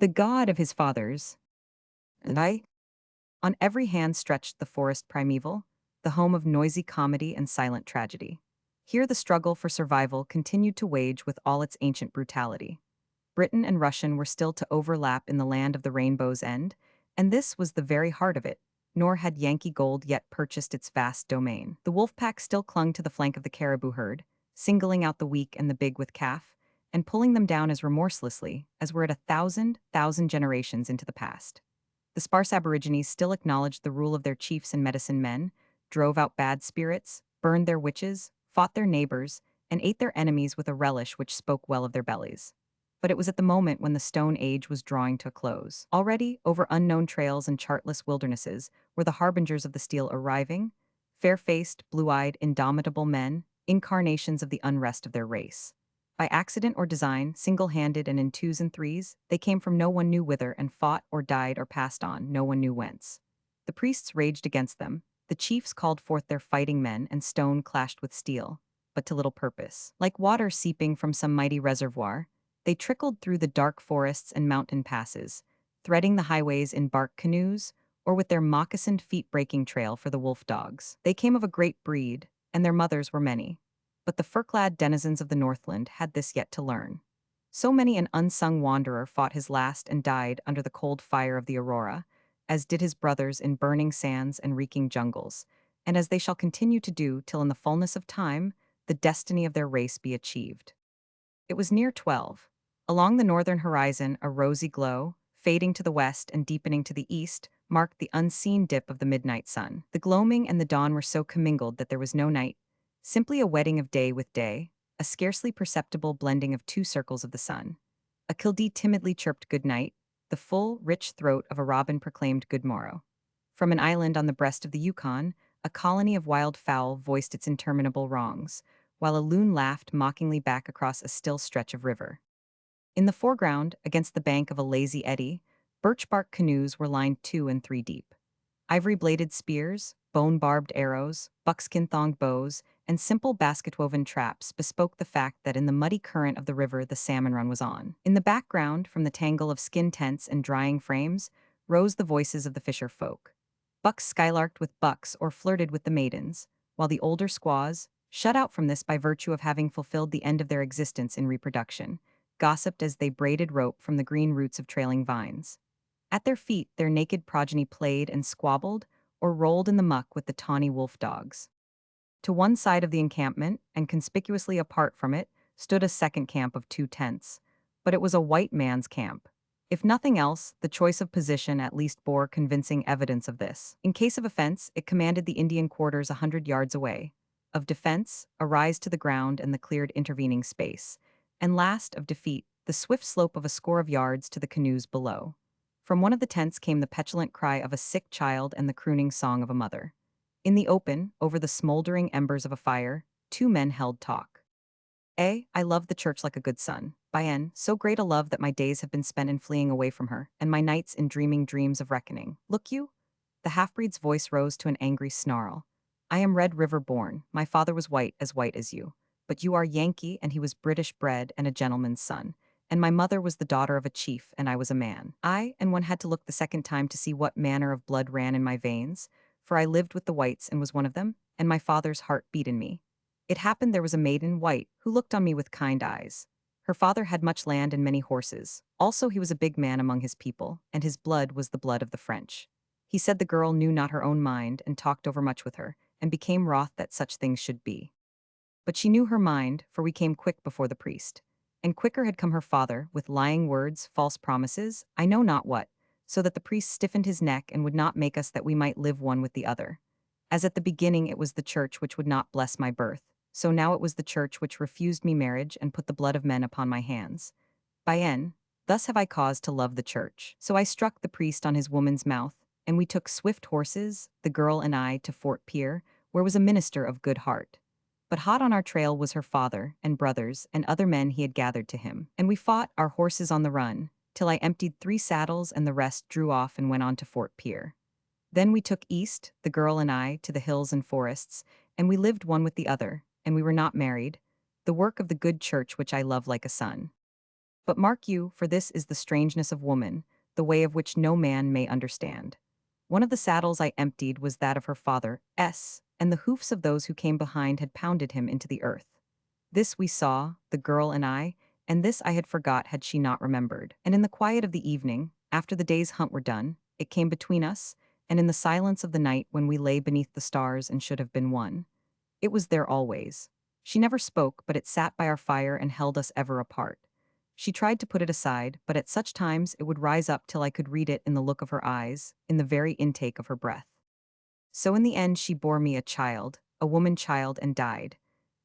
the god of his fathers. And I? On every hand stretched the forest primeval, the home of noisy comedy and silent tragedy. Here the struggle for survival continued to wage with all its ancient brutality. Britain and Russian were still to overlap in the land of the rainbow's end, and this was the very heart of it, nor had Yankee gold yet purchased its vast domain. The wolf pack still clung to the flank of the caribou herd, singling out the weak and the big with calf, and pulling them down as remorselessly as were it a thousand generations into the past. The sparse aborigines still acknowledged the rule of their chiefs and medicine men, drove out bad spirits, burned their witches, fought their neighbors, and ate their enemies with a relish which spoke well of their bellies. But it was at the moment when the Stone Age was drawing to a close. Already, over unknown trails and chartless wildernesses, were the harbingers of the steel arriving, fair-faced, blue-eyed, indomitable men, incarnations of the unrest of their race. By accident or design, single-handed and in twos and threes, they came from no one knew whither and fought or died or passed on, no one knew whence. The priests raged against them, the chiefs called forth their fighting men, and stone clashed with steel, but to little purpose. Like water seeping from some mighty reservoir, they trickled through the dark forests and mountain passes, threading the highways in bark canoes, or with their moccasined feet breaking trail for the wolf dogs. They came of a great breed, and their mothers were many. But the fur-clad denizens of the Northland had this yet to learn. So many an unsung wanderer fought his last and died under the cold fire of the aurora, as did his brothers in burning sands and reeking jungles, and as they shall continue to do till in the fullness of time the destiny of their race be achieved. It was near 12. Along the northern horizon, a rosy glow, fading to the west and deepening to the east, marked the unseen dip of the midnight sun. The gloaming and the dawn were so commingled that there was no night, simply a wedding of day with day, a scarcely perceptible blending of two circles of the sun. A kildee timidly chirped good night, the full, rich throat of a robin proclaimed good morrow. From an island on the breast of the Yukon, a colony of wild fowl voiced its interminable wrongs, while a loon laughed mockingly back across a still stretch of river. In the foreground, against the bank of a lazy eddy, birch-bark canoes were lined 2 and 3 deep. Ivory-bladed spears, bone-barbed arrows, buckskin-thonged bows, and simple basket-woven traps bespoke the fact that in the muddy current of the river the salmon run was on. In the background, from the tangle of skin tents and drying frames, rose the voices of the fisher folk. Bucks skylarked with bucks or flirted with the maidens, while the older squaws, shut out from this by virtue of having fulfilled the end of their existence in reproduction, gossiped as they braided rope from the green roots of trailing vines. At their feet, their naked progeny played and squabbled, or rolled in the muck with the tawny wolf dogs. To one side of the encampment, and conspicuously apart from it, stood a second camp of 2 tents. But it was a white man's camp. If nothing else, the choice of position at least bore convincing evidence of this. In case of offense, it commanded the Indian quarters 100 yards away. Of defense, a rise to the ground and the cleared intervening space. And last, of defeat, the swift slope of a score of yards to the canoes below. From one of the tents came the petulant cry of a sick child and the crooning song of a mother. In the open, over the smoldering embers of a fire, 2 men held talk. A. I love the church like a good son. By N. So great a love that my days have been spent in fleeing away from her, and my nights in dreaming dreams of reckoning. Look you? The half-breed's voice rose to an angry snarl. I am Red River born. My father was white as you. But you are Yankee, and he was British bred and a gentleman's son. And my mother was the daughter of a chief, and I was a man. And one had to look the second time to see what manner of blood ran in my veins, for I lived with the whites and was one of them, and my father's heart beat in me. It happened there was a maiden, white, who looked on me with kind eyes. Her father had much land and many horses. Also he was a big man among his people, and his blood was the blood of the French. He said the girl knew not her own mind and talked overmuch with her, and became wroth that such things should be. But she knew her mind, for we came quick before the priest. And quicker had come her father, with lying words, false promises, I know not what, so that the priest stiffened his neck and would not make us that we might live one with the other. As at the beginning it was the church which would not bless my birth, so now it was the church which refused me marriage and put the blood of men upon my hands. By N. Thus have I cause to love the church. So I struck the priest on his woman's mouth, and we took swift horses, the girl and I, to Fort Pierre, where was a minister of good heart. But hot on our trail was her father, and brothers, and other men he had gathered to him. And we fought, our horses on the run, till I emptied 3 saddles and the rest drew off and went on to Fort Pierre. Then we took east, the girl and I, to the hills and forests, and we lived one with the other, and we were not married, the work of the good church which I love like a son. But mark you, for this is the strangeness of woman, the way of which no man may understand. One of the saddles I emptied was that of her father, S, and the hoofs of those who came behind had pounded him into the earth. This we saw, the girl and this I had forgot had she not remembered. And in the quiet of the evening, after the day's hunt were done, it came between us, and in the silence of the night when we lay beneath the stars and should have been one. It was there always. She never spoke, but it sat by our fire and held us ever apart. She tried to put it aside, but at such times it would rise up till I could read it in the look of her eyes, in the very intake of her breath. So in the end she bore me a child, a woman child, and died.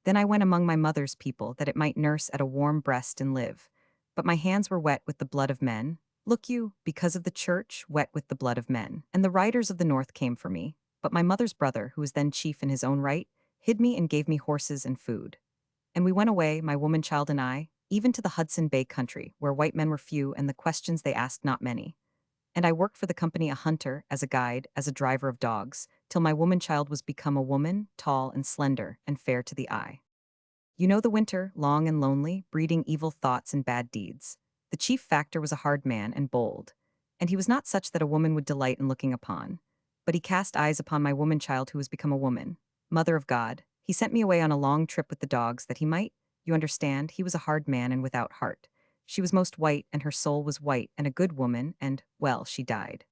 Then I went among my mother's people that it might nurse at a warm breast and live. But my hands were wet with the blood of men. Look you, because of the church, wet with the blood of men. And the riders of the north came for me. But my mother's brother, who was then chief in his own right, hid me and gave me horses and food. And we went away, my woman child and I, even to the Hudson Bay country, where white men were few and the questions they asked not many. And I worked for the company a hunter, as a guide, as a driver of dogs, till my woman child was become a woman, tall and slender, and fair to the eye. You know the winter, long and lonely, breeding evil thoughts and bad deeds. The chief factor was a hard man and bold, and he was not such that a woman would delight in looking upon. But he cast eyes upon my woman child who was become a woman. Mother of God, he sent me away on a long trip with the dogs that he might, you understand, he was a hard man and without heart. She was most white, and her soul was white, and a good woman, and, well, she died.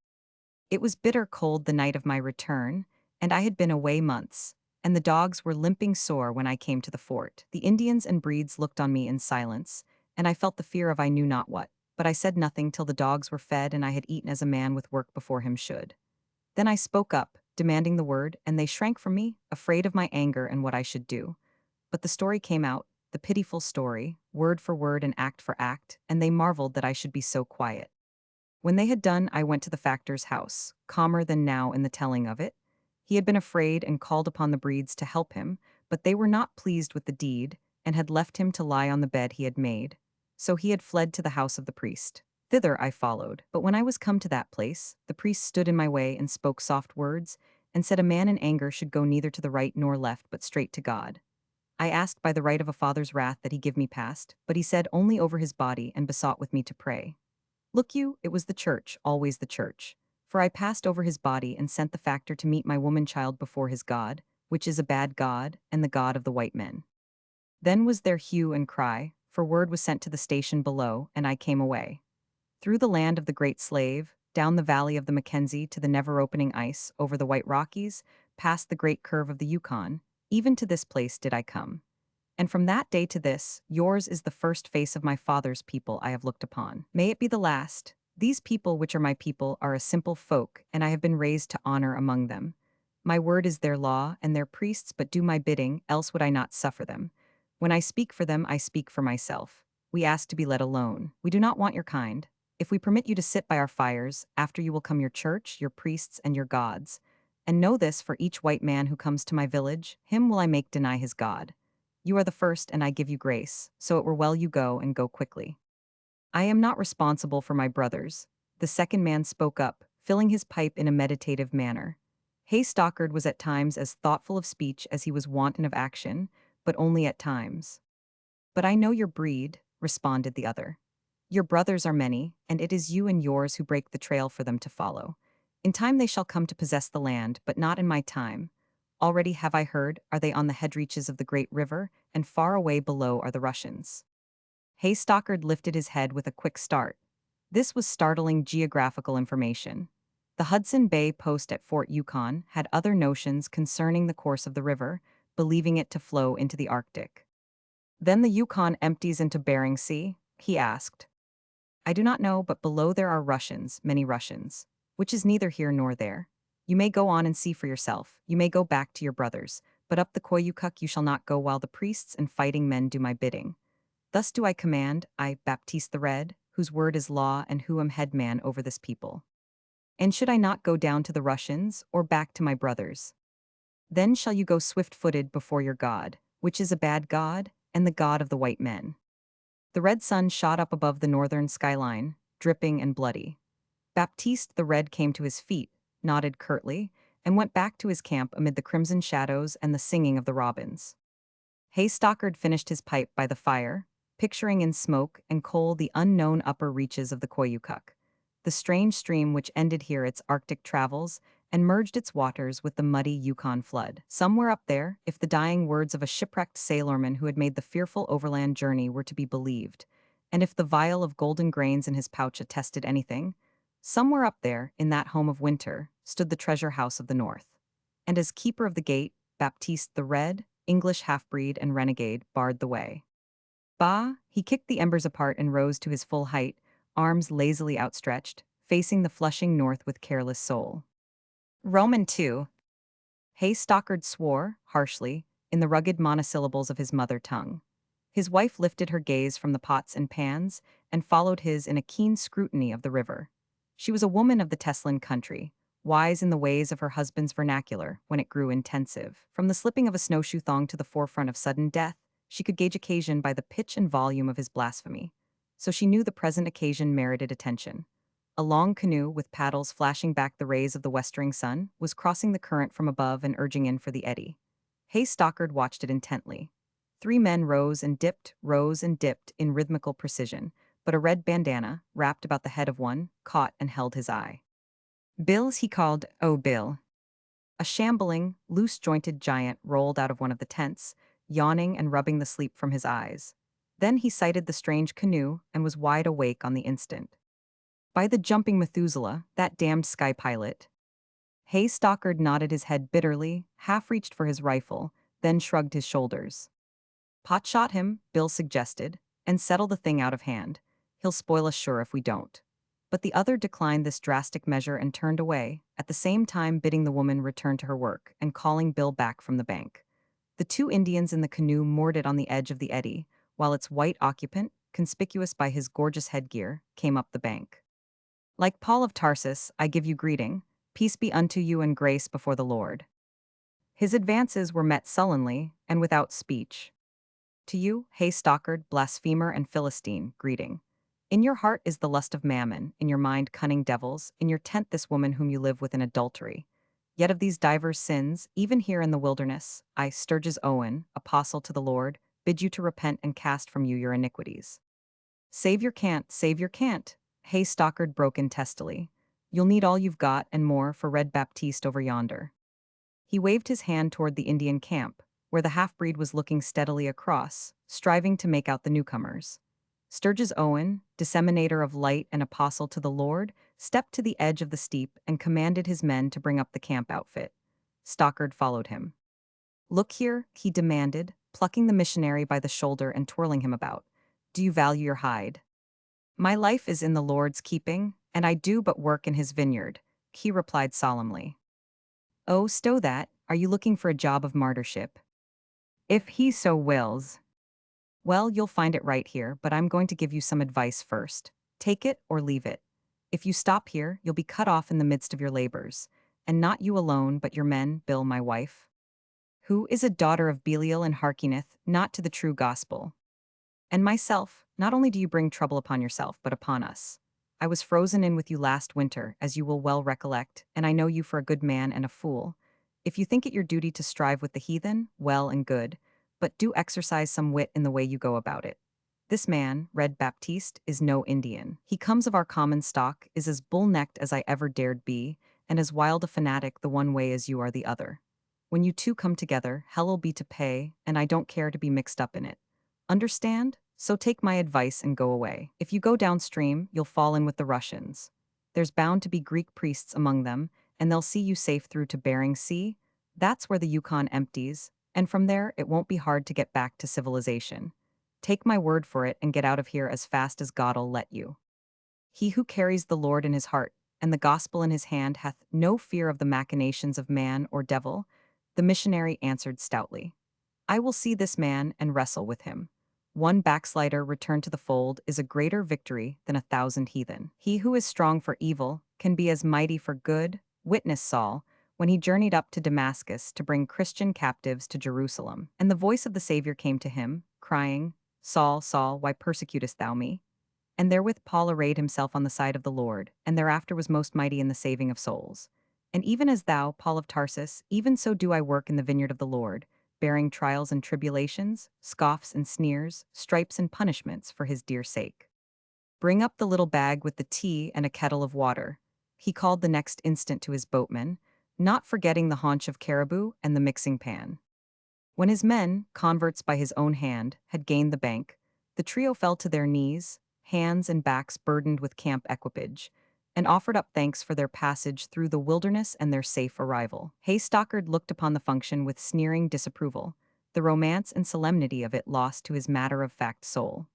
It was bitter cold the night of my return, and I had been away months, and the dogs were limping sore when I came to the fort. The Indians and breeds looked on me in silence, and I felt the fear of I knew not what, but I said nothing till the dogs were fed and I had eaten as a man with work before him should. Then I spoke up, demanding the word, and they shrank from me, afraid of my anger and what I should do. But the story came out, the pitiful story, word for word and act for act, and they marveled that I should be so quiet. When they had done, I went to the factor's house, calmer than now in the telling of it. He had been afraid and called upon the breeds to help him, but they were not pleased with the deed, and had left him to lie on the bed he had made. So he had fled to the house of the priest. Thither I followed, but when I was come to that place, the priest stood in my way and spoke soft words, and said a man in anger should go neither to the right nor left, but straight to God. I asked by the right of a father's wrath that he give me past, but he said only over his body and besought with me to pray. Look you, it was the church, always the church. For I passed over his body and sent the factor to meet my woman child before his God, which is a bad God, and the God of the white men. Then was there hue and cry, for word was sent to the station below, and I came away. Through the land of the great slave, down the valley of the Mackenzie to the never-opening ice, over the White Rockies, past the great curve of the Yukon, even to this place did I come. And from that day to this, yours is the first face of my father's people I have looked upon. May it be the last. These people which are my people are a simple folk, and I have been raised to honor among them. My word is their law, and their priests but do my bidding, else would I not suffer them. When I speak for them, I speak for myself. We ask to be let alone. We do not want your kind. If we permit you to sit by our fires, after you will come your church, your priests, and your gods. And know this, for each white man who comes to my village, him will I make deny his God. You are the first, and I give you grace, so it were well you go, and go quickly. I am not responsible for my brothers. The second man spoke up, filling his pipe in a meditative manner. Hay Stockard was at times as thoughtful of speech as he was wanton of action, but only at times. But I know your breed, responded the other. Your brothers are many, and it is you and yours who break the trail for them to follow. In time they shall come to possess the land, but not in my time. Already have I heard, are they on the head reaches of the great river, and far away below are the Russians. Hay Stockard lifted his head with a quick start. This was startling geographical information. The Hudson Bay post at Fort Yukon had other notions concerning the course of the river, believing it to flow into the Arctic. Then the Yukon empties into Bering Sea? He asked. I do not know, but below there are Russians, many Russians, which is neither here nor there. You may go on and see for yourself. You may go back to your brothers, but up the Koyukuk you shall not go while the priests and fighting men do my bidding. Thus do I command, I, Baptiste the Red, whose word is law and who am headman over this people. And should I not go down to the Russians, or back to my brothers? Then shall you go swift-footed before your God, which is a bad God, and the God of the white men. The red sun shot up above the northern skyline, dripping and bloody. Baptiste the Red came to his feet, nodded curtly, and went back to his camp amid the crimson shadows and the singing of the robins. Hay Stockard finished his pipe by the fire. picturing in smoke and coal the unknown upper reaches of the Koyukuk, the strange stream which ended here its Arctic travels and merged its waters with the muddy Yukon flood. Somewhere up there, if the dying words of a shipwrecked sailorman who had made the fearful overland journey were to be believed, and if the vial of golden grains in his pouch attested anything, somewhere up there, in that home of winter, stood the treasure house of the North. And as keeper of the gate, Baptiste the Red, English half-breed and renegade, barred the way. Bah! He kicked the embers apart and rose to his full height, arms lazily outstretched, facing the flushing north with careless soul. Roman 2. Hay Stockard swore, harshly, in the rugged monosyllables of his mother tongue. His wife lifted her gaze from the pots and pans and followed his in a keen scrutiny of the river. She was a woman of the Teslin country, wise in the ways of her husband's vernacular when it grew intensive. From the slipping of a snowshoe thong to the forefront of sudden death, she could gauge occasion by the pitch and volume of his blasphemy. So she knew the present occasion merited attention. A long canoe, with paddles flashing back the rays of the westering sun, was crossing the current from above and urging in for the eddy. Hay Stockard watched it intently. 3 men rose and dipped in rhythmical precision, but a red bandana, wrapped about the head of one, caught and held his eye. Bill, he called, "Oh, Bill." A shambling, loose-jointed giant rolled out of one of the tents, yawning and rubbing the sleep from his eyes. Then he sighted the strange canoe and was wide awake on the instant. By the jumping Methuselah, that damned sky pilot. Hay Stockard nodded his head bitterly, half reached for his rifle, then shrugged his shoulders. "Pot shot him," Bill suggested, "and settle the thing out of hand. He'll spoil us sure if we don't." But the other declined this drastic measure and turned away, at the same time bidding the woman return to her work and calling Bill back from the bank. The 2 Indians in the canoe moored it on the edge of the eddy, while its white occupant, conspicuous by his gorgeous headgear, came up the bank. "Like Paul of Tarsus, I give you greeting. Peace be unto you and grace before the Lord." His advances were met sullenly and without speech. "To you, Hay Stockard, blasphemer and Philistine, greeting. In your heart is the lust of mammon, in your mind cunning devils, in your tent this woman whom you live with in adultery. Yet of these divers sins, even here in the wilderness, I, Sturgis Owen, apostle to the Lord, bid you to repent and cast from you your iniquities." Savior can't," Hay Stockard broke in testily. "You'll need all you've got and more for Red Baptiste over yonder." He waved his hand toward the Indian camp, where the half-breed was looking steadily across, striving to make out the newcomers. Sturgis Owen, disseminator of light and apostle to the Lord, stepped to the edge of the steep and commanded his men to bring up the camp outfit. Stockard followed him. "Look here," he demanded, plucking the missionary by the shoulder and twirling him about. "Do you value your hide?" "My life is in the Lord's keeping, and I do but work in his vineyard," he replied solemnly. "Oh, stow that. Are you looking for a job of martyrship?" "If he so wills." "Well, you'll find it right here, but I'm going to give you some advice first. Take it or leave it. If you stop here, you'll be cut off in the midst of your labors, and not you alone, but your men, Bill, my wife, who is a daughter of Belial and hearkeneth not to the true gospel. And myself, not only do you bring trouble upon yourself, but upon us. I was frozen in with you last winter, as you will well recollect, and I know you for a good man and a fool. If you think it your duty to strive with the heathen, well and good, but do exercise some wit in the way you go about it. This man, Red Baptiste, is no Indian. He comes of our common stock, is as bull-necked as I ever dared be, and as wild a fanatic the one way as you are the other. When you 2 come together, hell'll be to pay, and I don't care to be mixed up in it. Understand? So take my advice and go away. If you go downstream, you'll fall in with the Russians. There's bound to be Greek priests among them, and they'll see you safe through to Bering Sea. That's where the Yukon empties, and from there it won't be hard to get back to civilization. Take my word for it and get out of here as fast as God'll let you. He who carries the Lord in his heart and the gospel in his hand hath no fear of the machinations of man or devil," the missionary answered stoutly. "I will see this man and wrestle with him. One backslider returned to the fold is a greater victory than 1,000 heathen. He who is strong for evil can be as mighty for good, witness Saul, when he journeyed up to Damascus to bring Christian captives to Jerusalem. And the voice of the Savior came to him, crying, 'Saul, Saul, why persecutest thou me?' And therewith Paul arrayed himself on the side of the Lord, and thereafter was most mighty in the saving of souls. And even as thou, Paul of Tarsus, even so do I work in the vineyard of the Lord. bearing trials and tribulations, scoffs and sneers, stripes and punishments for his dear sake. Bring up the little bag with the tea and a kettle of water. He called the next instant to his boatman, not forgetting the haunch of caribou and the mixing pan. When his men, converts by his own hand, had gained the bank, the trio fell to their knees, hands and backs burdened with camp equipage, and offered up thanks for their passage through the wilderness and their safe arrival. Haystockard looked upon the function with sneering disapproval, the romance and solemnity of it lost to his matter-of-fact soul.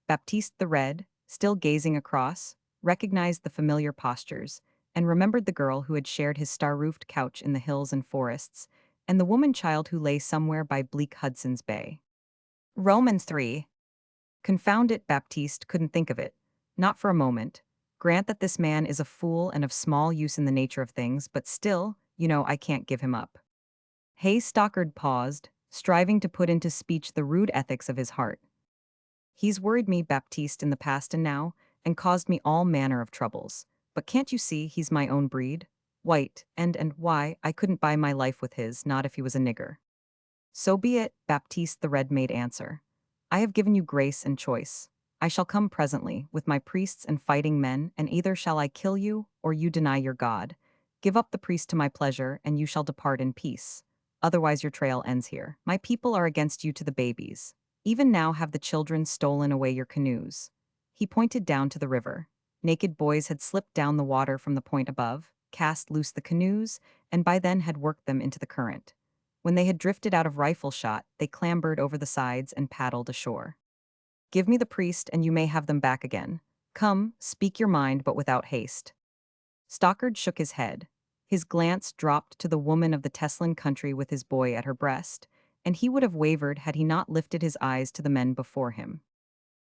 Baptiste the Red, still gazing across, recognized the familiar postures, and remembered the girl who had shared his star-roofed couch in the hills and forests, and the woman-child who lay somewhere by bleak Hudson's Bay. Romans 3. Confound it, Baptiste couldn't think of it. Not for a moment. Grant that this man is a fool and of small use in the nature of things, but still, I can't give him up. Haystockard paused, striving to put into speech the rude ethics of his heart. He's worried me, Baptiste, in the past and now, and caused me all manner of troubles. But can't you see he's my own breed? White, and why, I couldn't buy my life with his, not if he was a nigger. So be it, Baptiste the Red made answer. I have given you grace and choice. I shall come presently, with my priests and fighting men, and either shall I kill you, or you deny your God. Give up the priest to my pleasure, and you shall depart in peace. Otherwise your trail ends here. My people are against you to the babies. Even now have the children stolen away your canoes. He pointed down to the river. Naked boys had slipped down the water from the point above, cast loose the canoes, and by then had worked them into the current. When they had drifted out of rifle shot, they clambered over the sides and paddled ashore. Give me the priest, and you may have them back again. Come, speak your mind, but without haste. Stockard shook his head. His glance dropped to the woman of the Teslan country with his boy at her breast, and he would have wavered had he not lifted his eyes to the men before him.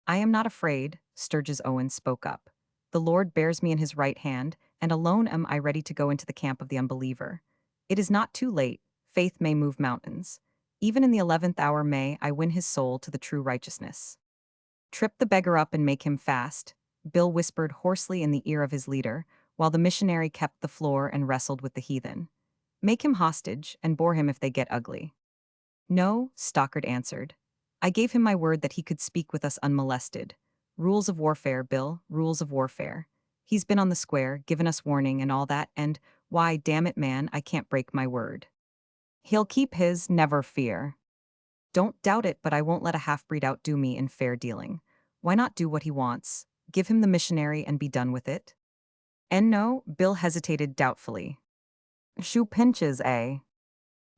I am not afraid, Sturgis Owen spoke up. The Lord bears me in his right hand, and alone am I ready to go into the camp of the unbeliever. It is not too late, faith may move mountains. Even in the 11th hour may I win his soul to the true righteousness. Trip the beggar up and make him fast, Bill whispered hoarsely in the ear of his leader, while the missionary kept the floor and wrestled with the heathen. Make him hostage, and bore him if they get ugly. No, Stockard answered. I gave him my word that he could speak with us unmolested. Rules of warfare, Bill, rules of warfare. He's been on the square, given us warning and all that, and, why, damn it, man, I can't break my word. He'll keep his, never fear. Don't doubt it, but I won't let a half-breed outdo me in fair dealing. Why not do what he wants? Give him the missionary and be done with it? And no, Bill hesitated doubtfully. Shoe pinches, eh?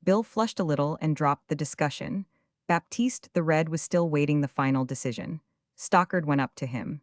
Bill flushed a little and dropped the discussion. Baptiste the Red was still waiting the final decision. Stockard went up to him.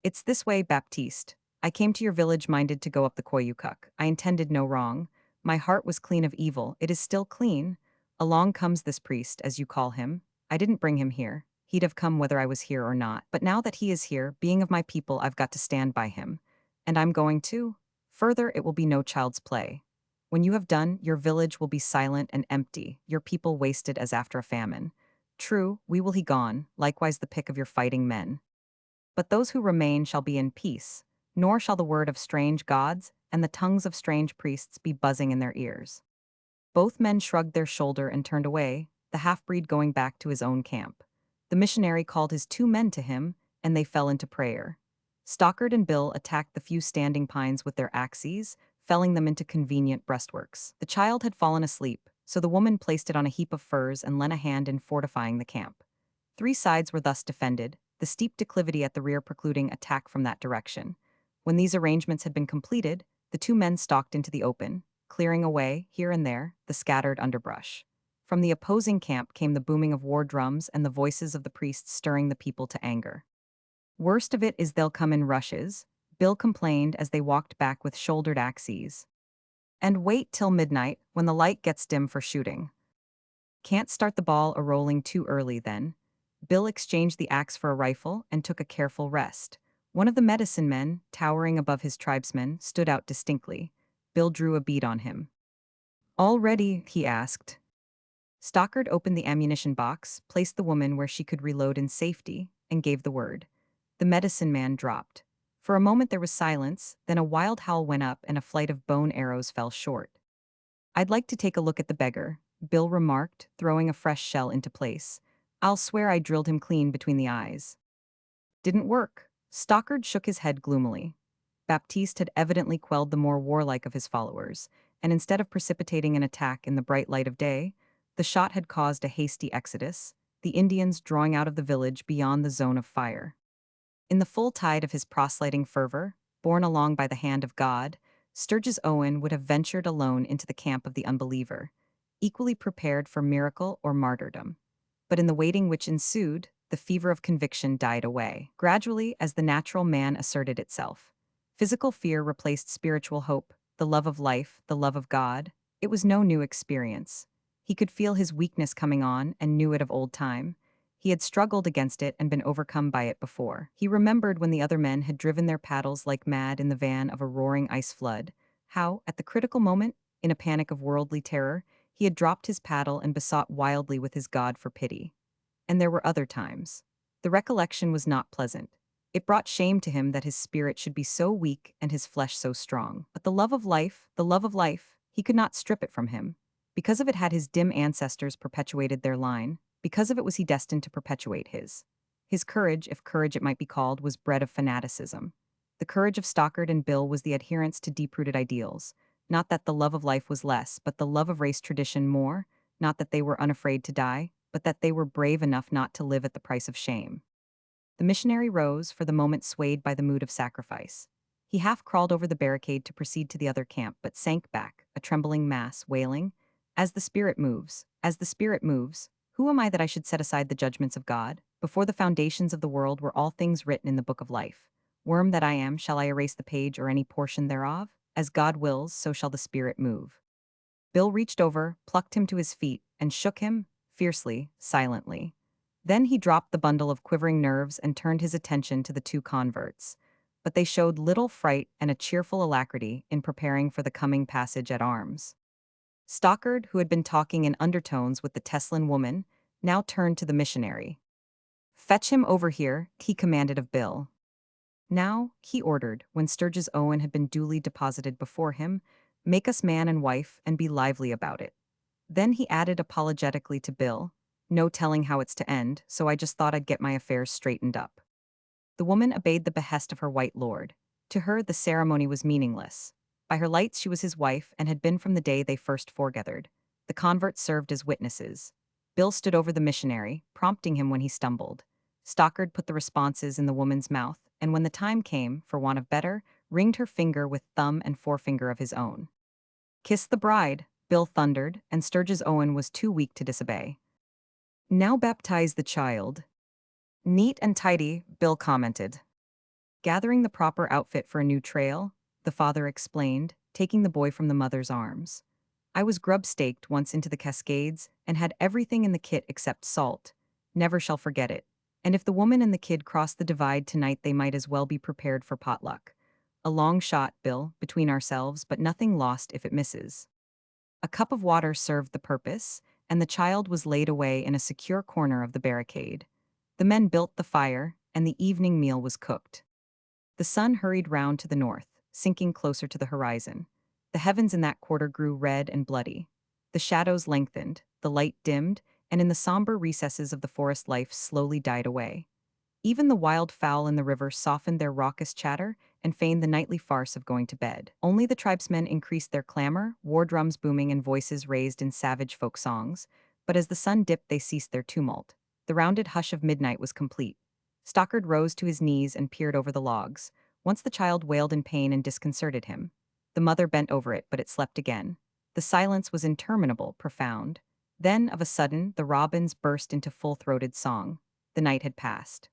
It's this way, Baptiste. I came to your village minded to go up the Koyukuk. I intended no wrong. My heart was clean of evil. It is still clean. Along comes this priest, as you call him. I didn't bring him here. He'd have come whether I was here or not. But now that he is here, being of my people, I've got to stand by him. And I'm going to. Further, it will be no child's play. When you have done, your village will be silent and empty, your people wasted as after a famine. True, we will he gone, likewise the pick of your fighting men. But those who remain shall be in peace, nor shall the word of strange gods and the tongues of strange priests be buzzing in their ears. Both men shrugged their shoulder and turned away, the half-breed going back to his own camp. The missionary called his 2 men to him, and they fell into prayer. Stockard and Bill attacked the few standing pines with their axes, felling them into convenient breastworks. The child had fallen asleep, so the woman placed it on a heap of furs and lent a hand in fortifying the camp. 3 sides were thus defended, the steep declivity at the rear precluding attack from that direction. When these arrangements had been completed, the 2 men stalked into the open, clearing away, here and there, the scattered underbrush. From the opposing camp came the booming of war drums and the voices of the priests stirring the people to anger. Worst of it is they'll come in rushes, Bill complained as they walked back with shouldered axes. And wait till midnight, when the light gets dim for shooting. Can't start the ball a-rolling too early then. Bill exchanged the axe for a rifle and took a careful rest. One of the medicine men, towering above his tribesmen, stood out distinctly. Bill drew a bead on him. All ready? He asked. Stockard opened the ammunition box, placed the woman where she could reload in safety, and gave the word. The medicine man dropped. For a moment there was silence, then a wild howl went up and a flight of bone arrows fell short. I'd like to take a look at the beggar, Bill remarked, throwing a fresh shell into place. I'll swear I drilled him clean between the eyes. Didn't work. Stockard shook his head gloomily. Baptiste had evidently quelled the more warlike of his followers, and instead of precipitating an attack in the bright light of day, the shot had caused a hasty exodus, the Indians drawing out of the village beyond the zone of fire. In the full tide of his proselyting fervor, borne along by the hand of God, Sturgis Owen would have ventured alone into the camp of the unbeliever, equally prepared for miracle or martyrdom. But in the waiting which ensued, the fever of conviction died away, gradually as the natural man asserted itself. Physical fear replaced spiritual hope, the love of life, the love of God. It was no new experience. He could feel his weakness coming on and knew it of old time. He had struggled against it and been overcome by it before. He remembered when the other men had driven their paddles like mad in the van of a roaring ice flood, how, at the critical moment, in a panic of worldly terror, he had dropped his paddle and besought wildly with his God for pity. And there were other times. The recollection was not pleasant. It brought shame to him that his spirit should be so weak and his flesh so strong. But the love of life, he could not strip it from him. Because of it had his dim ancestors perpetuated their line, because of it was he destined to perpetuate his. His courage, if courage it might be called, was bred of fanaticism. The courage of Stockard and Bill was the adherence to deep-rooted ideals. Not that the love of life was less, but the love of race tradition more. Not that they were unafraid to die, but that they were brave enough not to live at the price of shame. The missionary rose, for the moment swayed by the mood of sacrifice. He half crawled over the barricade to proceed to the other camp, but sank back, a trembling mass, wailing, as the Spirit moves, who am I that I should set aside the judgments of God? Before the foundations of the world were all things written in the book of life. Worm that I am, shall I erase the page or any portion thereof? As God wills, so shall the Spirit move. Bill reached over, plucked him to his feet, and shook him, fiercely, silently. Then he dropped the bundle of quivering nerves and turned his attention to the two converts. But they showed little fright and a cheerful alacrity in preparing for the coming passage at arms. Stockard, who had been talking in undertones with the Teslan woman, now turned to the missionary. Fetch him over here, he commanded of Bill. Now, he ordered, when Sturgis Owen had been duly deposited before him, make us man and wife and be lively about it. Then he added apologetically to Bill, no telling how it's to end, so I just thought I'd get my affairs straightened up. The woman obeyed the behest of her white lord. To her, the ceremony was meaningless. By her lights, she was his wife and had been from the day they first foregathered. The converts served as witnesses. Bill stood over the missionary, prompting him when he stumbled. Stockard put the responses in the woman's mouth, and when the time came, for want of better, ringed her finger with thumb and forefinger of his own. Kiss the bride, Bill thundered, and Sturgis Owen was too weak to disobey. Now baptize the child. Neat and tidy, Bill commented. Gathering the proper outfit for a new trail, the father explained, taking the boy from the mother's arms. I was grub-staked once into the Cascades and had everything in the kit except salt. Never shall forget it. And if the woman and the kid cross the divide tonight, they might as well be prepared for potluck. A long shot, Bill, between ourselves, but nothing lost if it misses. A cup of water served the purpose, and the child was laid away in a secure corner of the barricade. The men built the fire, and the evening meal was cooked. The sun hurried round to the north, sinking closer to the horizon. The heavens in that quarter grew red and bloody. The shadows lengthened, the light dimmed, and in the somber recesses of the forest life slowly died away. Even the wild fowl in the river softened their raucous chatter and feigned the nightly farce of going to bed. Only the tribesmen increased their clamor, war drums booming and voices raised in savage folk songs, but as the sun dipped they ceased their tumult. The rounded hush of midnight was complete. Stockard rose to his knees and peered over the logs. Once the child wailed in pain and disconcerted him. The mother bent over it, but it slept again. The silence was interminable, profound. Then, of a sudden, the robins burst into full-throated song. The night had passed.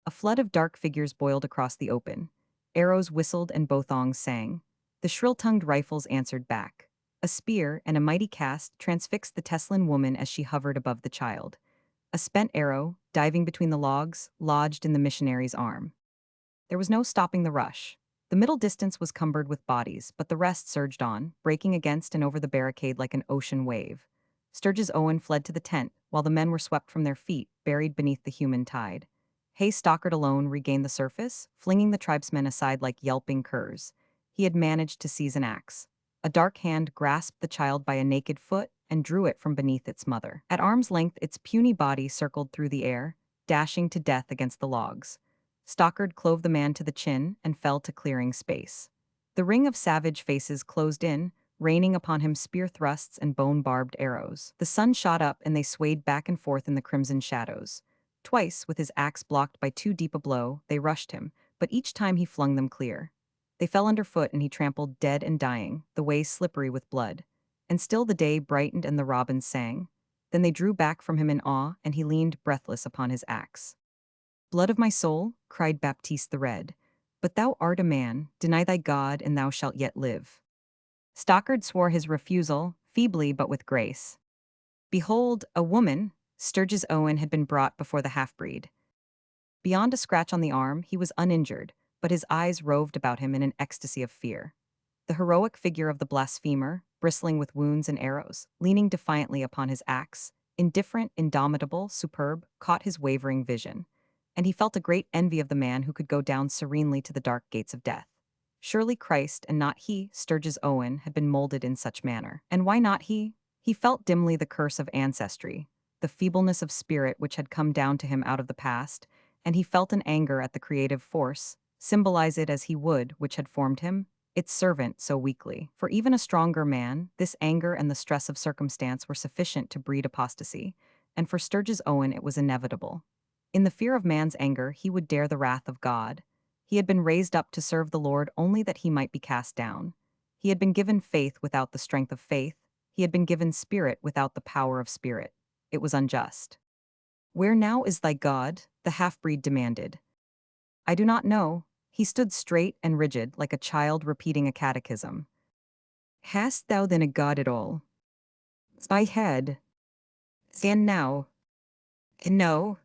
A flood of dark figures boiled across the open. Arrows whistled and bothongs sang. The shrill-tongued rifles answered back. A spear and a mighty cast transfixed the Teslan woman as she hovered above the child. A spent arrow, diving between the logs, lodged in the missionary's arm. There was no stopping the rush. The middle distance was cumbered with bodies, but the rest surged on, breaking against and over the barricade like an ocean wave. Sturgis Owen fled to the tent, while the men were swept from their feet, buried beneath the human tide. Hay Stockard alone regained the surface, flinging the tribesmen aside like yelping curs. He had managed to seize an axe. A dark hand grasped the child by a naked foot, and drew it from beneath its mother. At arm's length, its puny body circled through the air, dashing to death against the logs. Stockard clove the man to the chin and fell to clearing space. The ring of savage faces closed in, raining upon him spear thrusts and bone-barbed arrows. The sun shot up and they swayed back and forth in the crimson shadows. Twice, with his axe blocked by too deep a blow, they rushed him, but each time he flung them clear. They fell underfoot and he trampled dead and dying, the way slippery with blood. And still the day brightened and the robins sang. Then they drew back from him in awe, and he leaned breathless upon his axe. "Blood of my soul," cried Baptiste the Red, "but thou art a man, deny thy God and thou shalt yet live." Stockard swore his refusal, feebly but with grace. Behold, a woman, Sturgis Owen had been brought before the half-breed. Beyond a scratch on the arm, he was uninjured, but his eyes roved about him in an ecstasy of fear. The heroic figure of the blasphemer, bristling with wounds and arrows, leaning defiantly upon his axe, indifferent, indomitable, superb, caught his wavering vision, and he felt a great envy of the man who could go down serenely to the dark gates of death. Surely Christ, and not he, Sturgis Owen, had been molded in such manner. And why not he? He felt dimly the curse of ancestry, the feebleness of spirit which had come down to him out of the past, and he felt an anger at the creative force, symbolize it as he would, which had formed him, its servant so weakly. For even a stronger man, this anger and the stress of circumstance were sufficient to breed apostasy, and for Sturgis Owen it was inevitable. In the fear of man's anger, he would dare the wrath of God. He had been raised up to serve the Lord only that he might be cast down. He had been given faith without the strength of faith. He had been given spirit without the power of spirit. It was unjust. "Where now is thy God?" the half-breed demanded. "I do not know." He stood straight and rigid, like a child repeating a catechism. "Hast thou then a God at all?" "I had. And now?" "And no."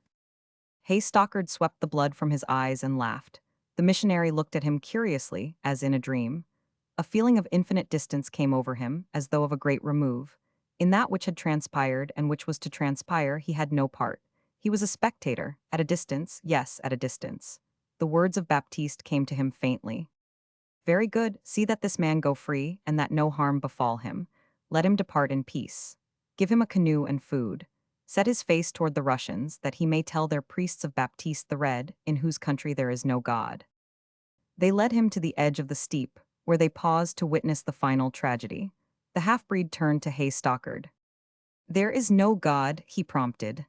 Hay Stockard swept the blood from his eyes and laughed. The missionary looked at him curiously, as in a dream. A feeling of infinite distance came over him, as though of a great remove. In that which had transpired and which was to transpire, he had no part. He was a spectator, at a distance, yes, at a distance. The words of Baptiste came to him faintly. "Very good, see that this man go free, and that no harm befall him. Let him depart in peace. Give him a canoe and food. Set his face toward the Russians, that he may tell their priests of Baptiste the Red, in whose country there is no God." They led him to the edge of the steep, where they paused to witness the final tragedy. The half-breed turned to Hay Stockard. "There is no God," he prompted.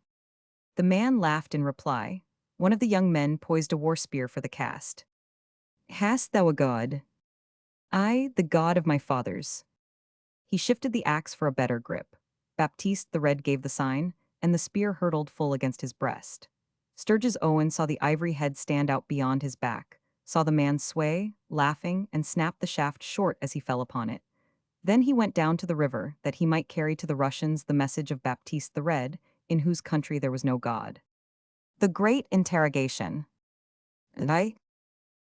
The man laughed in reply. One of the young men poised a war spear for the cast. "Hast thou a God?" "I, the God of my fathers." He shifted the axe for a better grip. Baptiste the Red gave the sign, and the spear hurtled full against his breast. Sturgis Owen saw the ivory head stand out beyond his back, saw the man sway, laughing, and snap the shaft short as he fell upon it. Then he went down to the river, that he might carry to the Russians the message of Baptiste the Red, in whose country there was no God. The Great Interrogation. And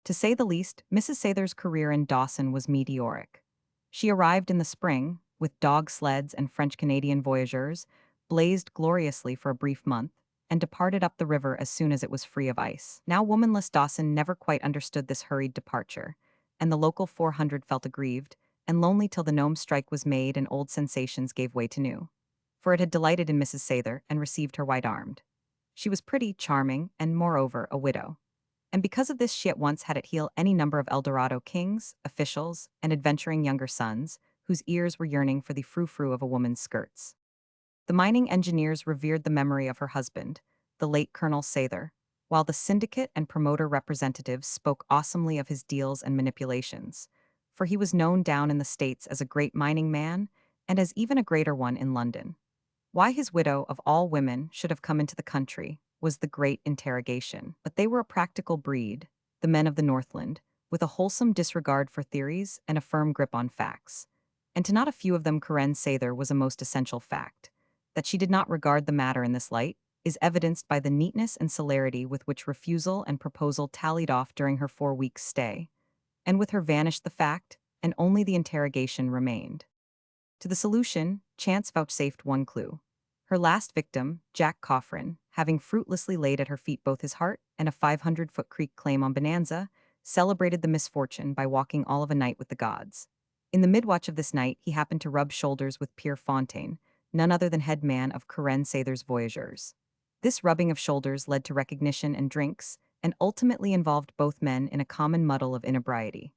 to say the least, Mrs. Sather's career in Dawson was meteoric. She arrived in the spring, with dog sleds and French-Canadian voyageurs, blazed gloriously for a brief month, and departed up the river as soon as it was free of ice. Now womanless Dawson never quite understood this hurried departure, and the local 400 felt aggrieved and lonely till the gnome strike was made and old sensations gave way to new. For it had delighted in Mrs. Sather and received her white-armed. She was pretty, charming, and moreover a widow. And because of this she at once had at heel any number of Eldorado kings, officials, and adventuring younger sons, whose ears were yearning for the frou-frou of a woman's skirts. The mining engineers revered the memory of her husband, the late Colonel Sather, while the syndicate and promoter representatives spoke awesomely of his deals and manipulations, for he was known down in the States as a great mining man, and as even a greater one in London. Why his widow, of all women, should have come into the country was the great interrogation. But they were a practical breed, the men of the Northland, with a wholesome disregard for theories and a firm grip on facts. And to not a few of them Karen Sather was a most essential fact. That she did not regard the matter in this light is evidenced by the neatness and celerity with which refusal and proposal tallied off during her 4 weeks' stay. And with her vanished the fact, and only the interrogation remained. To the solution, chance vouchsafed one clue. Her last victim, Jack Coffrin, having fruitlessly laid at her feet both his heart and a 500-foot creek claim on Bonanza, celebrated the misfortune by walking all of a night with the gods. In the midwatch of this night, he happened to rub shoulders with Pierre Fontaine, none other than head man of Karen Sather's voyageurs. This rubbing of shoulders led to recognition and drinks, and ultimately involved both men in a common muddle of inebriety.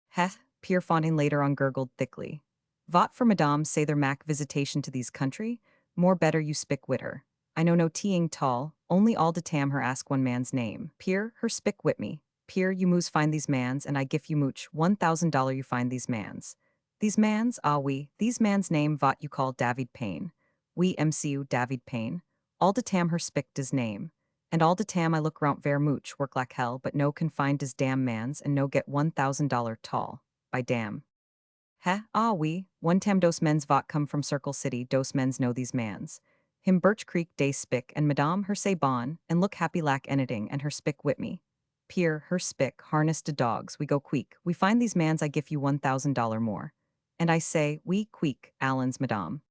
Heh, Pierre Fontaine later on gurgled thickly. Vot for Madame Sather Mac visitation to these country, more better you spick wit her. I know no teeing tall, only all de tam her ask one man's name. Pierre, her spick wit me. Pierre, you moose find these mans, and I gif you mooch $1,000 you find these mans. These mans, ah we, these mans name vot you call David Payne. We MCU David Payne. All de tam her spick dis name. And all de tam I look round ver mooch, work like hell, but no can find dis damn mans and no get $1,000 tall. By damn. Heh, ah we, one tam dos men's vot come from Circle City, dos men's know these mans. Him Birch Creek day spick and Madame her say bon, and look happy lack anything and her spick wit me. Pier, her spick, harnessed to dogs, we go queek, we find these mans I gif you $1,000 more. And I say, we queek, Allen's Madame.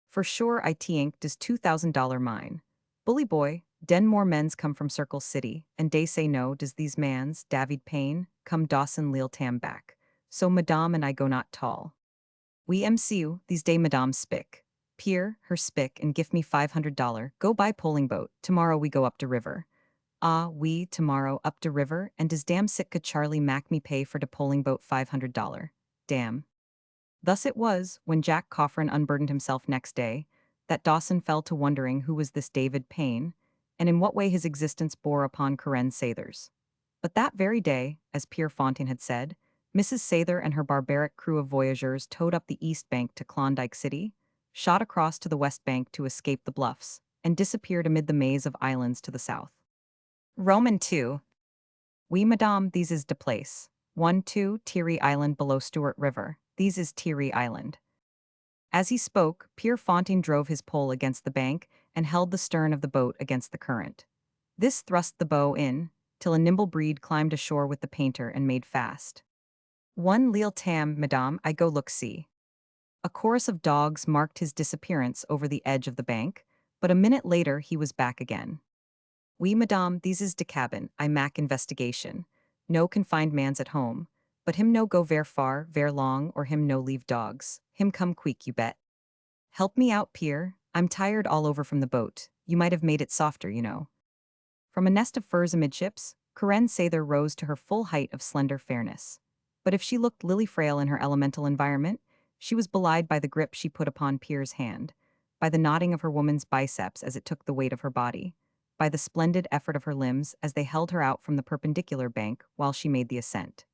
For sure I t'ink dis $2,000 mine. Bully boy, den more men's come from Circle City, and dey say no does these mans, David Payne, come Dawson Lil Tam back. So Madame and I go not tall. We MCU, these day Madame spick. Pier, her spick, and gif me $500, go buy polling boat, tomorrow we go up de river. Ah, we, tomorrow, up de river, and does damn Sitka Charlie Mac me pay for de polling boat $500. Damn. Thus it was, when Jack Coffrin unburdened himself next day, that Dawson fell to wondering who was this David Payne, and in what way his existence bore upon Karen Sather's. But that very day, as Pierre Fontaine had said, Mrs. Sather and her barbaric crew of voyageurs towed up the east bank to Klondyke City, shot across to the west bank to escape the bluffs, and disappeared amid the maze of islands to the south. Roman 2. Oui, madame, these is de place. 1-2 Teary Island below Stewart River. These is Teary Island. As he spoke, Pierre Fontaine drove his pole against the bank and held the stern of the boat against the current. This thrust the bow in, till a nimble breed climbed ashore with the painter and made fast. One Lil Tam, madame, I go look see. A chorus of dogs marked his disappearance over the edge of the bank, but a minute later he was back again. Oui, madame, these is de cabin, I mac investigation. No confined man's at home, but him no go ver far, ver long, or him no leave dogs. Him come quick, you bet. Help me out, Pierre. I'm tired all over from the boat. You might have made it softer, you know. From a nest of furs amidships, Karen Sather rose to her full height of slender fairness. But if she looked lily-frail in her elemental environment, she was belied by the grip she put upon Pierre's hand, by the knotting of her woman's biceps as it took the weight of her body, by the splendid effort of her limbs as they held her out from the perpendicular bank while she made the ascent.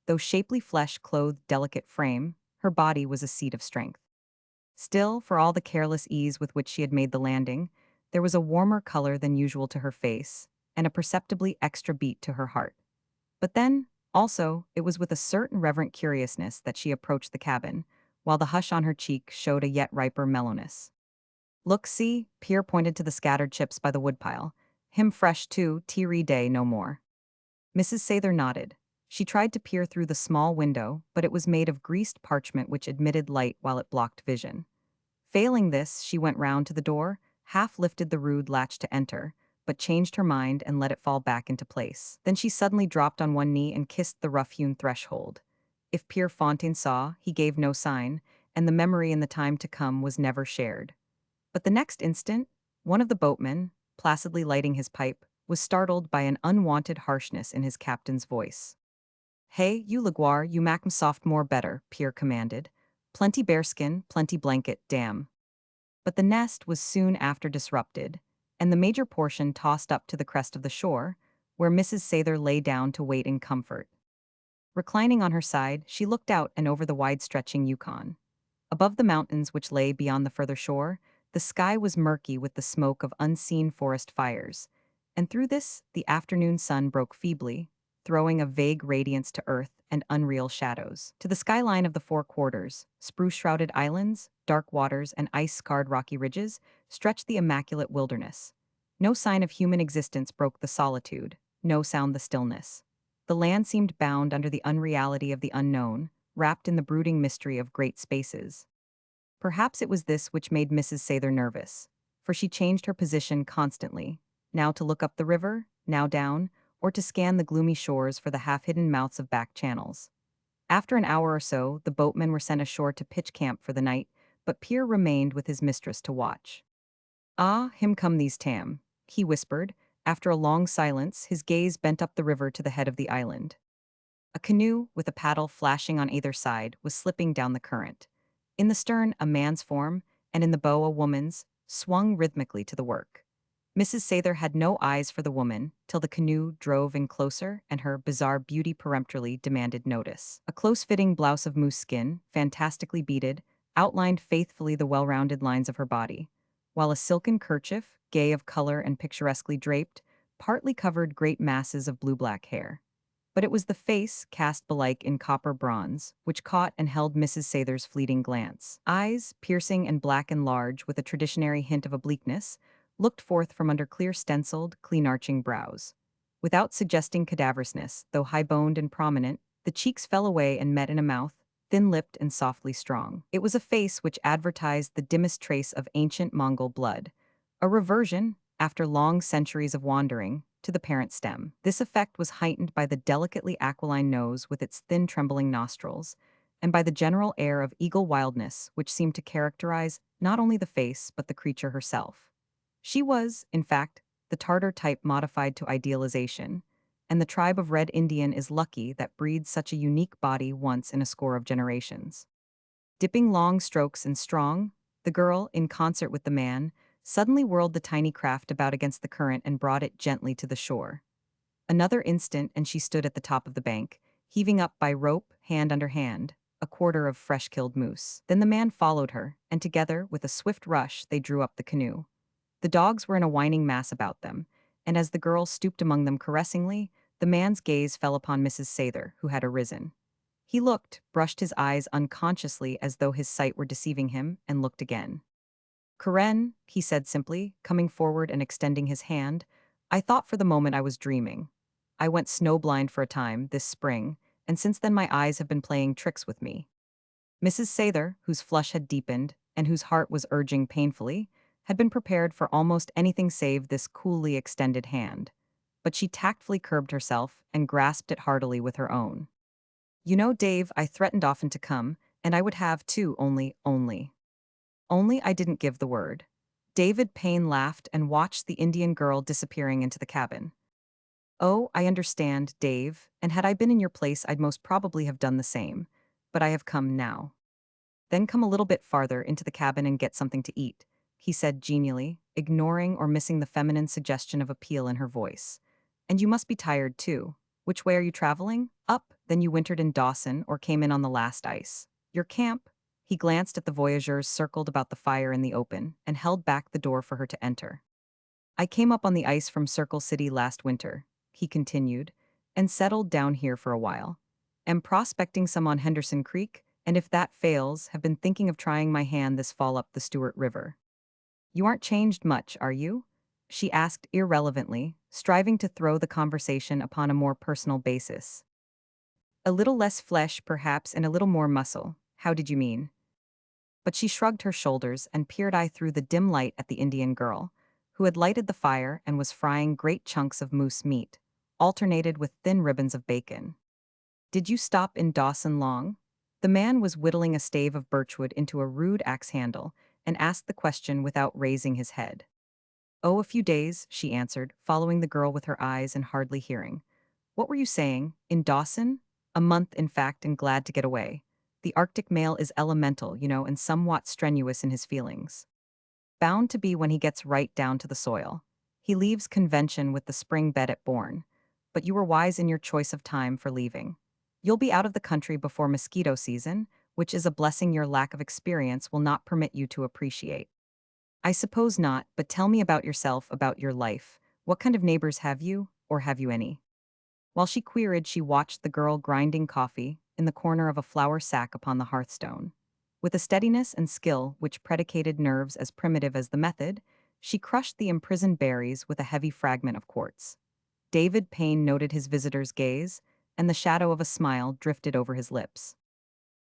Though shapely flesh clothed delicate frame, her body was a seat of strength. Still, for all the careless ease with which she had made the landing, there was a warmer color than usual to her face, and a perceptibly extra beat to her heart. But then, also, it was with a certain reverent curiousness that she approached the cabin, while the hush on her cheek showed a yet riper mellowness. Look, see, Pierre pointed to the scattered chips by the woodpile. Him fresh too, teary day no more. Mrs. Sather nodded. She tried to peer through the small window, but it was made of greased parchment which admitted light while it blocked vision. Failing this, she went round to the door, half lifted the rude latch to enter, but changed her mind and let it fall back into place. Then she suddenly dropped on one knee and kissed the rough-hewn threshold. If Pierre Fontaine saw, he gave no sign, and the memory in the time to come was never shared. But the next instant, one of the boatmen, placidly lighting his pipe, was startled by an unwanted harshness in his captain's voice. Hey, you Laguerre, you mac'm soft more better, Pierre commanded. Plenty bearskin, plenty blanket, damn. But the nest was soon after disrupted, and the major portion tossed up to the crest of the shore, where Mrs. Sather lay down to wait in comfort. Reclining on her side, she looked out and over the wide-stretching Yukon. Above the mountains which lay beyond the further shore, the sky was murky with the smoke of unseen forest fires, and through this the afternoon sun broke feebly, throwing a vague radiance to earth and unreal shadows. To the skyline of the four quarters, spruce-shrouded islands, dark waters, and ice-scarred rocky ridges stretched the immaculate wilderness. No sign of human existence broke the solitude, no sound the stillness. The land seemed bound under the unreality of the unknown, wrapped in the brooding mystery of great spaces. Perhaps it was this which made Mrs. Sather nervous, for she changed her position constantly, now to look up the river, now down, or to scan the gloomy shores for the half-hidden mouths of back channels. After an hour or so, the boatmen were sent ashore to pitch camp for the night, but Pierre remained with his mistress to watch. "Ah, him come these tam," he whispered. After a long silence, his gaze bent up the river to the head of the island. A canoe, with a paddle flashing on either side, was slipping down the current. In the stern, a man's form, and in the bow, a woman's, swung rhythmically to the work. Mrs. Sather had no eyes for the woman till the canoe drove in closer and her bizarre beauty peremptorily demanded notice. A close-fitting blouse of moose skin, fantastically beaded, outlined faithfully the well-rounded lines of her body, while a silken kerchief, gay of color and picturesquely draped, partly covered great masses of blue-black hair. But it was the face, cast belike in copper bronze, which caught and held Mrs. Sather's fleeting glance. Eyes, piercing and black and large, with a traditionary hint of obliqueness, looked forth from under clear stenciled, clean-arching brows. Without suggesting cadaverousness, though high-boned and prominent, the cheeks fell away and met in a mouth, thin-lipped and softly strong. It was a face which advertised the dimmest trace of ancient Mongol blood, a reversion, after long centuries of wandering, to the parent stem. This effect was heightened by the delicately aquiline nose with its thin trembling nostrils, and by the general air of eagle wildness which seemed to characterize not only the face but the creature herself. She was, in fact, the Tartar type modified to idealization, and the tribe of Red Indian is lucky that breeds such a unique body once in a score of generations. Dipping long strokes and strong, the girl, in concert with the man, suddenly whirled the tiny craft about against the current and brought it gently to the shore. Another instant and she stood at the top of the bank, heaving up by rope, hand under hand, a quarter of fresh-killed moose. Then the man followed her, and together, with a swift rush, they drew up the canoe. The dogs were in a whining mass about them, and as the girl stooped among them caressingly, the man's gaze fell upon Mrs. Sather, who had arisen. He looked, brushed his eyes unconsciously as though his sight were deceiving him, and looked again. "Karen," he said simply, coming forward and extending his hand, "I thought for the moment I was dreaming. I went snowblind for a time, this spring, and since then my eyes have been playing tricks with me." Mrs. Sather, whose flush had deepened, and whose heart was urging painfully, had been prepared for almost anything save this coolly extended hand. But she tactfully curbed herself and grasped it heartily with her own. "You know, Dave, I threatened often to come, and I would have too, only I didn't give the word." David Payne laughed and watched the Indian girl disappearing into the cabin. "Oh, I understand, Dave, and had I been in your place I'd most probably have done the same. But I have come now." "Then come a little bit farther into the cabin and get something to eat," he said genially, ignoring or missing the feminine suggestion of appeal in her voice. "And you must be tired too. Which way are you traveling? Up, then you wintered in Dawson or came in on the last ice. Your camp?" He glanced at the voyageurs circled about the fire in the open and held back the door for her to enter. "I came up on the ice from Circle City last winter," he continued, "and settled down here for a while. Am prospecting some on Henderson Creek, and if that fails, have been thinking of trying my hand this fall up the Stewart River." "You aren't changed much, are you?" she asked irrelevantly, striving to throw the conversation upon a more personal basis. "A little less flesh, perhaps, and a little more muscle. How did you mean?" But she shrugged her shoulders and peered through the dim light at the Indian girl, who had lighted the fire and was frying great chunks of moose meat, alternated with thin ribbons of bacon. "Did you stop in Dawson long?" The man was whittling a stave of birchwood into a rude axe handle and asked the question without raising his head. "Oh, a few days," she answered, following the girl with her eyes and hardly hearing. "What were you saying? In Dawson?" "A month, in fact, and glad to get away. The Arctic male is elemental, and somewhat strenuous in his feelings. Bound to be when he gets right down to the soil. He leaves convention with the spring bed at Bourne. But you were wise in your choice of time for leaving. You'll be out of the country before mosquito season, which is a blessing your lack of experience will not permit you to appreciate." "I suppose not, but tell me about yourself, about your life. What kind of neighbors have you, or have you any?" While she queried, she watched the girl grinding coffee in the corner of a flour sack upon the hearthstone. With a steadiness and skill which predicated nerves as primitive as the method, she crushed the imprisoned berries with a heavy fragment of quartz. David Payne noted his visitor's gaze, and the shadow of a smile drifted over his lips.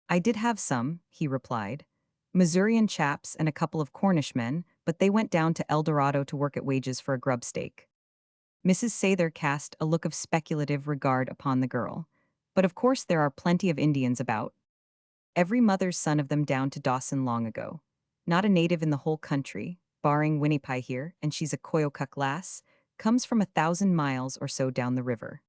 "I did have some," he replied. "Missourian chaps and a couple of Cornish men, but they went down to El Dorado to work at wages for a grub stake." Mrs. Sather cast a look of speculative regard upon the girl. "But of course there are plenty of Indians about. Every mother's son of them down to Dawson long ago. not a native in the whole country, barring Winnipie here, and she's a Koyokuk lass, comes from 1,000 miles or so down the river.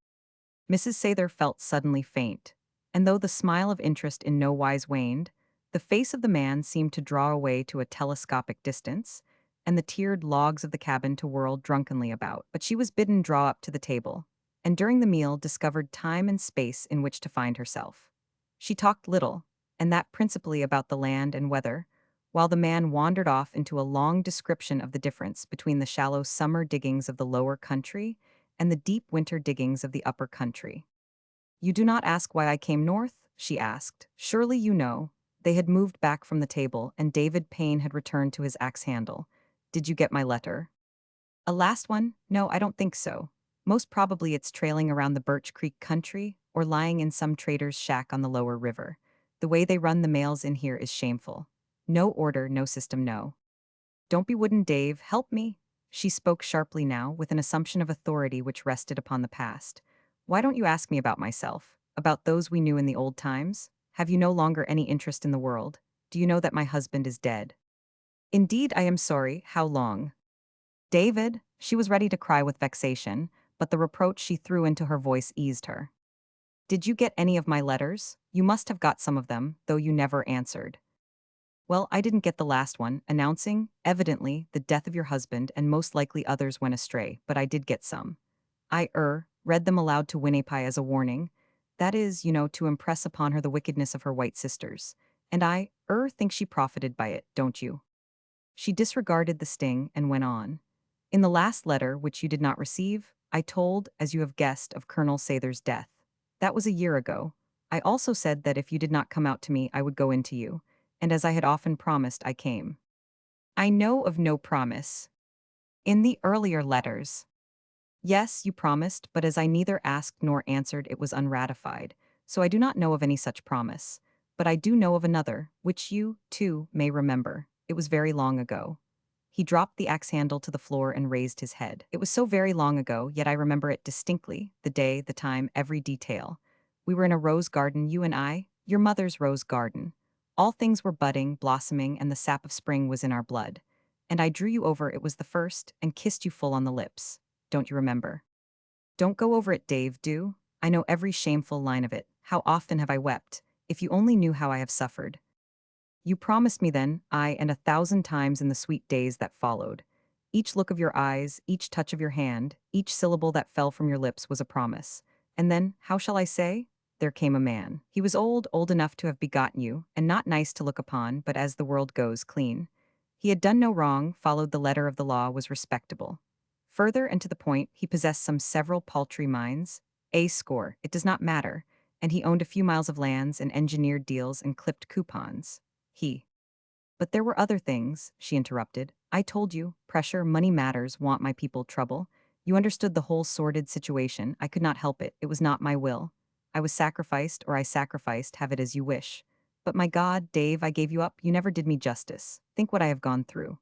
Mrs. Sather felt suddenly faint, and though the smile of interest in no wise waned, the face of the man seemed to draw away to a telescopic distance, and the tiered logs of the cabin to whirl drunkenly about. But she was bidden draw up to the table, and during the meal discovered time and space in which to find herself. She talked little, and that principally about the land and weather, while the man wandered off into a long description of the difference between the shallow summer diggings of the lower country and the deep winter diggings of the upper country. "You do not ask why I came north?" she asked. "Surely you know." They had moved back from the table, and David Payne had returned to his axe handle. "Did you get my letter?" "A last one? No, I don't think so. Most probably it's trailing around the Birch Creek country or lying in some trader's shack on the lower river. The way they run the mails in here is shameful. No order, no system, no." "Don't be wooden, Dave. Help me." She spoke sharply now, with an assumption of authority which rested upon the past. "Why don't you ask me about myself? About those we knew in the old times? Have you no longer any interest in the world? Do you know that my husband is dead?" "Indeed, I am sorry. How long?" "David!" She was ready to cry with vexation, but the reproach she threw into her voice eased her. "Did you get any of my letters? You must have got some of them, though you never answered." "Well, I didn't get the last one, announcing, evidently, the death of your husband, and most likely others went astray, but I did get some. I read them aloud to Winnipie as a warning. That is, to impress upon her the wickedness of her white sisters. And I think she profited by it, don't you?" She disregarded the sting and went on. "In the last letter, which you did not receive, I told, as you have guessed, of Colonel Sather's death. That was a year ago. I also said that if you did not come out to me, I would go in to you. And as I had often promised, I came." "I know of no promise." "In the earlier letters." "Yes, you promised, but as I neither asked nor answered, it was unratified. So I do not know of any such promise. But I do know of another, which you, too, may remember. It was very long ago." He dropped the axe handle to the floor and raised his head. "It was so very long ago, yet I remember it distinctly, the day, the time, every detail. We were in a rose garden, you and I, your mother's rose garden. All things were budding, blossoming, and the sap of spring was in our blood. And I drew you over, it was the first, and kissed you full on the lips. Don't you remember?" "Don't go over it, Dave, do. I know every shameful line of it. How often have I wept? If you only knew how I have suffered." "You promised me then, I and 1,000 times in the sweet days that followed. Each look of your eyes, each touch of your hand, each syllable that fell from your lips was a promise. And then, how shall I say? There came a man. He was old, old enough to have begotten you, and not nice to look upon, but as the world goes, clean. He had done no wrong, followed the letter of the law, was respectable. Further and to the point, he possessed some several paltry mines. A score, it does not matter. And he owned a few miles of lands and engineered deals and clipped coupons. He. But there were other things," she interrupted. "I told you, pressure, money matters, want my people trouble. You understood the whole sordid situation. I could not help it. It was not my will. I was sacrificed, or I sacrificed, have it as you wish. But my God, Dave, I gave you up. You never did me justice. Think what I have gone through.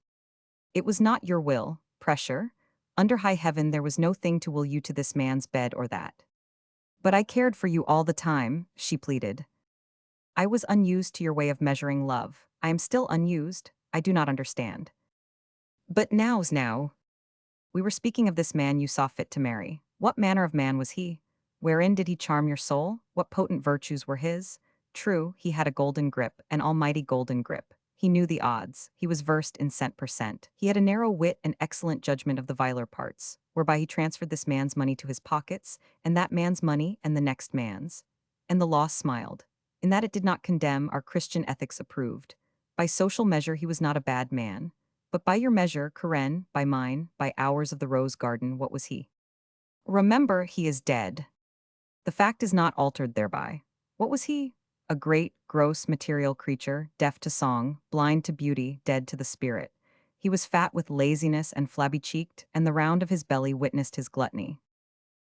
It was not your will, pressure. Under high heaven there was no thing to will you to this man's bed or that. But I cared for you all the time," she pleaded. "I was unused to your way of measuring love. I am still unused. I do not understand. But now's now. We were speaking of this man you saw fit to marry. What manner of man was he? Wherein did he charm your soul? What potent virtues were his? True, he had a golden grip, an almighty golden grip. He knew the odds. He was versed in cent per cent. He had a narrow wit and excellent judgment of the viler parts, whereby he transferred this man's money to his pockets, and that man's money, and the next man's. And the law smiled. In that it did not condemn, our Christian ethics approved. By social measure he was not a bad man. But by your measure, Karen, by mine, by ours of the rose garden, what was he? Remember, he is dead. The fact is not altered thereby. What was he? A great, gross, material creature, deaf to song, blind to beauty, dead to the spirit. He was fat with laziness and flabby-cheeked, and the round of his belly witnessed his gluttony.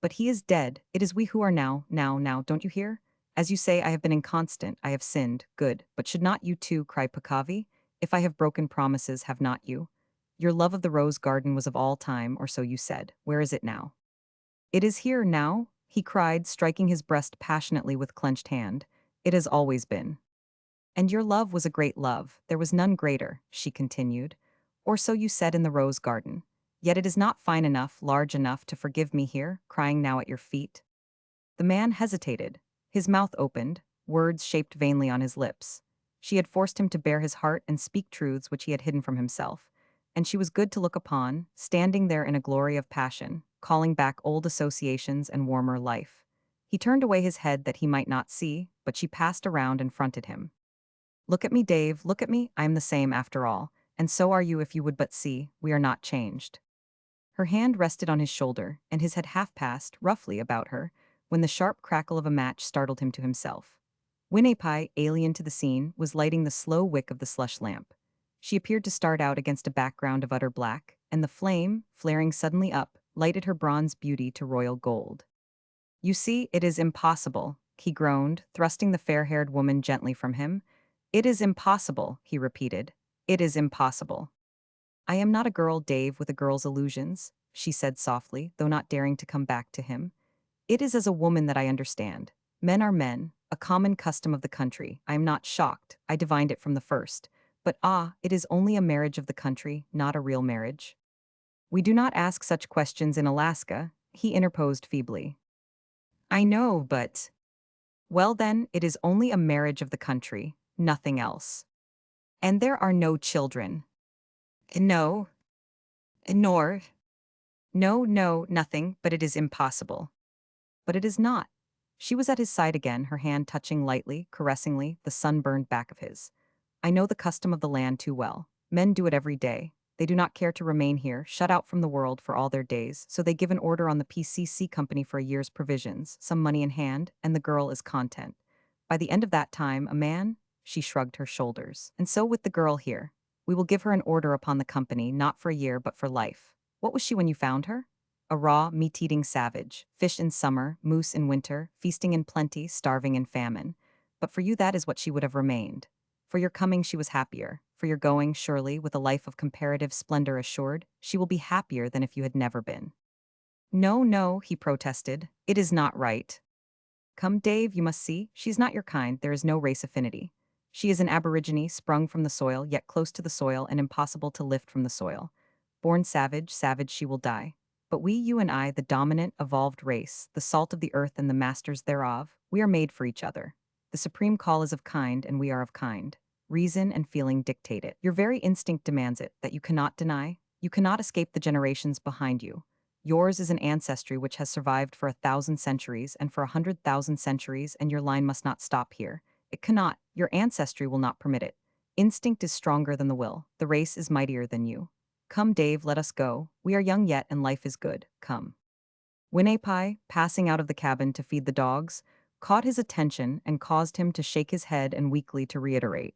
But he is dead. It is we who are now, don't you hear? As you say, I have been inconstant, I have sinned, good, but should not you too cry Pekavi? If I have broken promises, have not you? Your love of the rose garden was of all time, or so you said. Where is it now? It is here now, he cried, striking his breast passionately with clenched hand. It has always been. And your love was a great love, there was none greater, she continued. Or so you said in the rose garden. Yet it is not fine enough, large enough to forgive me here, crying now at your feet. The man hesitated. His mouth opened, words shaped vainly on his lips. She had forced him to bare his heart and speak truths which he had hidden from himself. And she was good to look upon, standing there in a glory of passion, calling back old associations and warmer life. He turned away his head that he might not see, but she passed around and fronted him. Look at me, Dave, look at me, I am the same after all, and so are you if you would but see, we are not changed. Her hand rested on his shoulder, and his head half passed, roughly, about her, when the sharp crackle of a match startled him to himself. Winnipie, alien to the scene, was lighting the slow wick of the slush lamp. She appeared to start out against a background of utter black, and the flame, flaring suddenly up, lighted her bronze beauty to royal gold. You see, it is impossible, he groaned, thrusting the fair-haired woman gently from him. It is impossible, he repeated. It is impossible. I am not a girl, Dave, with a girl's illusions, she said softly, though not daring to come back to him. It is as a woman that I understand. Men are men, a common custom of the country. I am not shocked, I divined it from the first. But it is only a marriage of the country, not a real marriage. We do not ask such questions in Alaska, he interposed feebly. I know, but… Well then, it is only a marriage of the country, nothing else. And there are no children. No. Nor. No, no, nothing, but it is impossible. But it is not. She was at his side again, her hand touching lightly, caressingly, the sunburned back of his. I know the custom of the land too well. Men do it every day. They do not care to remain here, shut out from the world for all their days, so they give an order on the PCC company for a year's provisions, some money in hand, and the girl is content. By the end of that time, a man… She shrugged her shoulders. And so with the girl here. We will give her an order upon the company, not for a year, but for life. What was she when you found her? A raw, meat-eating savage, fish in summer, moose in winter, feasting in plenty, starving in famine. But for you that is what she would have remained. For your coming she was happier. For your going, surely, with a life of comparative splendor assured, she will be happier than if you had never been. No, no, he protested. It is not right. Come, Dave, you must see, she is not your kind, there is no race affinity. She is an aborigine, sprung from the soil, yet close to the soil and impossible to lift from the soil. Born savage, savage she will die. But we, you and I, the dominant, evolved race, the salt of the earth and the masters thereof, we are made for each other. The supreme call is of kind, and we are of kind. Reason and feeling dictate it. Your very instinct demands it, that you cannot deny. You cannot escape the generations behind you. Yours is an ancestry which has survived for 1,000 centuries and for 100,000 centuries, and your line must not stop here. It cannot. Your ancestry will not permit it. Instinct is stronger than the will. The race is mightier than you. Come, Dave, let us go. We are young yet, and life is good. Come. Winnipie, passing out of the cabin to feed the dogs, caught his attention and caused him to shake his head and weakly to reiterate.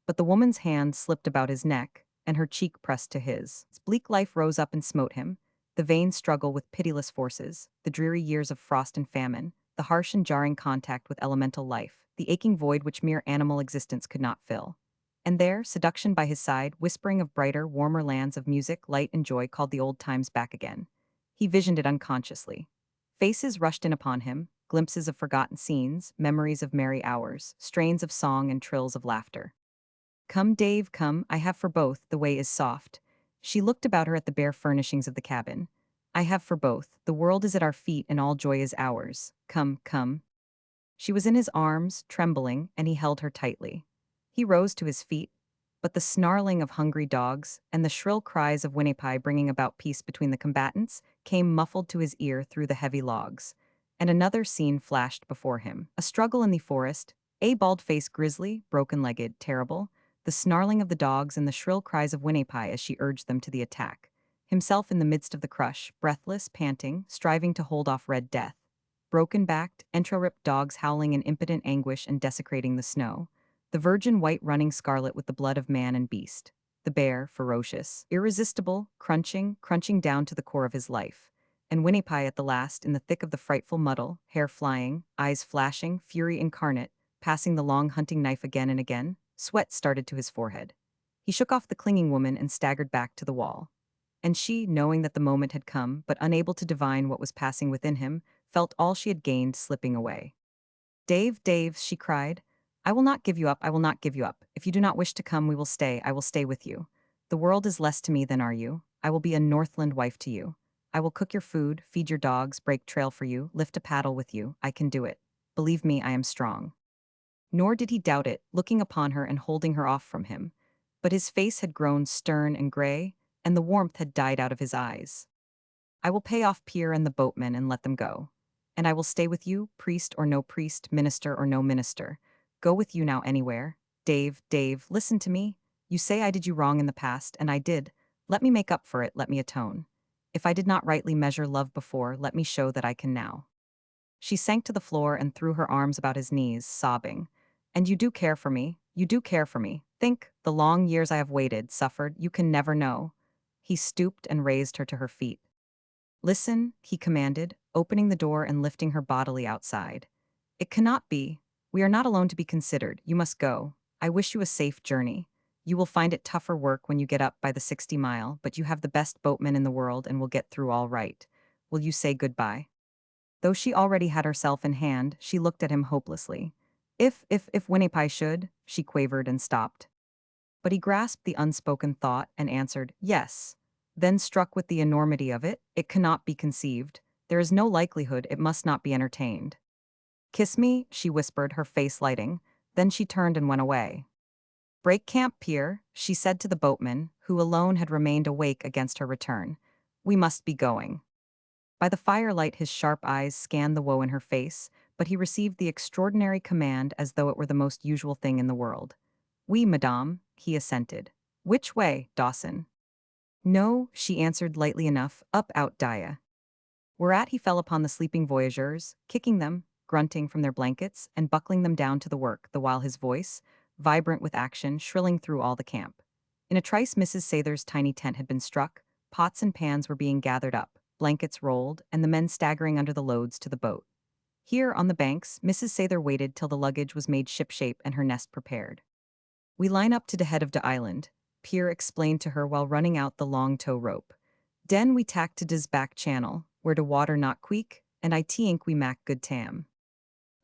But the woman's hand slipped about his neck, and her cheek pressed to his. His bleak life rose up and smote him, the vain struggle with pitiless forces, the dreary years of frost and famine, the harsh and jarring contact with elemental life, the aching void which mere animal existence could not fill. And there, seduction by his side, whispering of brighter, warmer lands of music, light, and joy called the old times back again. He visioned it unconsciously. Faces rushed in upon him, glimpses of forgotten scenes, memories of merry hours, strains of song and trills of laughter. Come, Dave, come, I have for both, the way is soft. She looked about her at the bare furnishings of the cabin. I have for both, the world is at our feet and all joy is ours. Come, come. She was in his arms, trembling, and he held her tightly. He rose to his feet, but the snarling of hungry dogs and the shrill cries of Winnipie bringing about peace between the combatants came muffled to his ear through the heavy logs. And another scene flashed before him. A struggle in the forest, a bald-faced grizzly, broken-legged, terrible, the snarling of the dogs and the shrill cries of Winnipie as she urged them to the attack. Himself in the midst of the crush, breathless, panting, striving to hold off red death. Broken-backed, entrail-ripped dogs howling in impotent anguish and desecrating the snow. The virgin white running scarlet with the blood of man and beast. The bear, ferocious, irresistible, crunching down to the core of his life. And Winnipie at the last, in the thick of the frightful muddle, hair flying, eyes flashing, fury incarnate, passing the long hunting knife again and again, sweat started to his forehead. He shook off the clinging woman and staggered back to the wall. And she, knowing that the moment had come, but unable to divine what was passing within him, felt all she had gained slipping away. Dave, Dave, she cried. I will not give you up, I will not give you up. If you do not wish to come, we will stay, I will stay with you. The world is less to me than are you. I will be a Northland wife to you. I will cook your food, feed your dogs, break trail for you, lift a paddle with you. I can do it. Believe me, I am strong. Nor did he doubt it, looking upon her and holding her off from him. But his face had grown stern and gray, and the warmth had died out of his eyes. I will pay off Pierre and the boatmen and let them go. And I will stay with you, priest or no priest, minister or no minister. Go with you now anywhere. Dave, Dave, listen to me. You say I did you wrong in the past, and I did. Let me make up for it, let me atone. If I did not rightly measure love before, let me show that I can now. She sank to the floor and threw her arms about his knees, sobbing. And you do care for me, you do care for me. Think, the long years I have waited, suffered, you can never know. He stooped and raised her to her feet. Listen, he commanded, opening the door and lifting her bodily outside. It cannot be. We are not alone to be considered. You must go. I wish you a safe journey. You will find it tougher work when you get up by the 60 mile, but you have the best boatman in the world and will get through all right. Will you say goodbye? Though she already had herself in hand, she looked at him hopelessly. If Winnipie should, she quavered and stopped. But he grasped the unspoken thought and answered, yes. Then struck with the enormity of it, it cannot be conceived. There is no likelihood it must not be entertained. Kiss me, she whispered, her face lighting. Then she turned and went away. Break camp, Pierre, she said to the boatman, who alone had remained awake against her return. We must be going. By the firelight his sharp eyes scanned the woe in her face, but he received the extraordinary command as though it were the most usual thing in the world. Oui, madame, he assented. Which way, Dawson? No, she answered lightly enough, up out Dia. Whereat he fell upon the sleeping voyageurs, kicking them, grunting from their blankets, and buckling them down to the work, the while his voice, vibrant with action, shrilling through all the camp. In a trice Mrs. Sather's tiny tent had been struck, pots and pans were being gathered up, blankets rolled, and the men staggering under the loads to the boat. Here, on the banks, Mrs. Sather waited till the luggage was made shipshape and her nest prepared. We line up to the head of the island, Pierre explained to her while running out the long tow rope. Den we tack to dis back channel, where de water not queek, and I tink we mack good tam.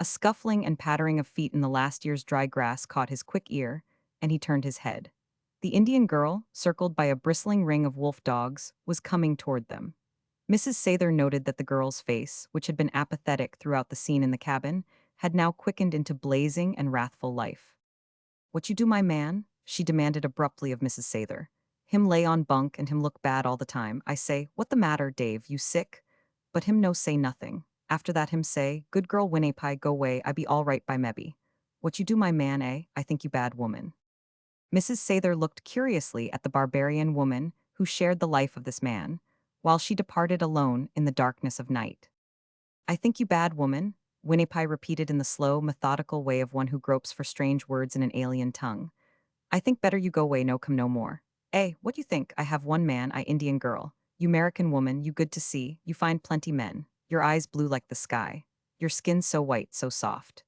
A scuffling and pattering of feet in the last year's dry grass caught his quick ear, and he turned his head. The Indian girl, circled by a bristling ring of wolf dogs, was coming toward them. Mrs. Sather noted that the girl's face, which had been apathetic throughout the scene in the cabin, had now quickened into blazing and wrathful life. What you do, my man? She demanded abruptly of Mrs. Sather. Him lay on bunk and him look bad all the time. I say, what the matter, Dave, you sick? But him no say nothing. After that him say, good girl Winnipie, go way, I be all right by mebbe. What you do, my man, eh? I think you bad woman. Mrs. Sather looked curiously at the barbarian woman who shared the life of this man, while she departed alone in the darkness of night. I think you bad woman, Winnipie repeated in the slow, methodical way of one who gropes for strange words in an alien tongue. I think better you go way, no come no more. Eh, what you think? I have one man, I Indian girl. You American woman, you good to see, you find plenty men. Your eyes blue like the sky. Your skin so white, so soft.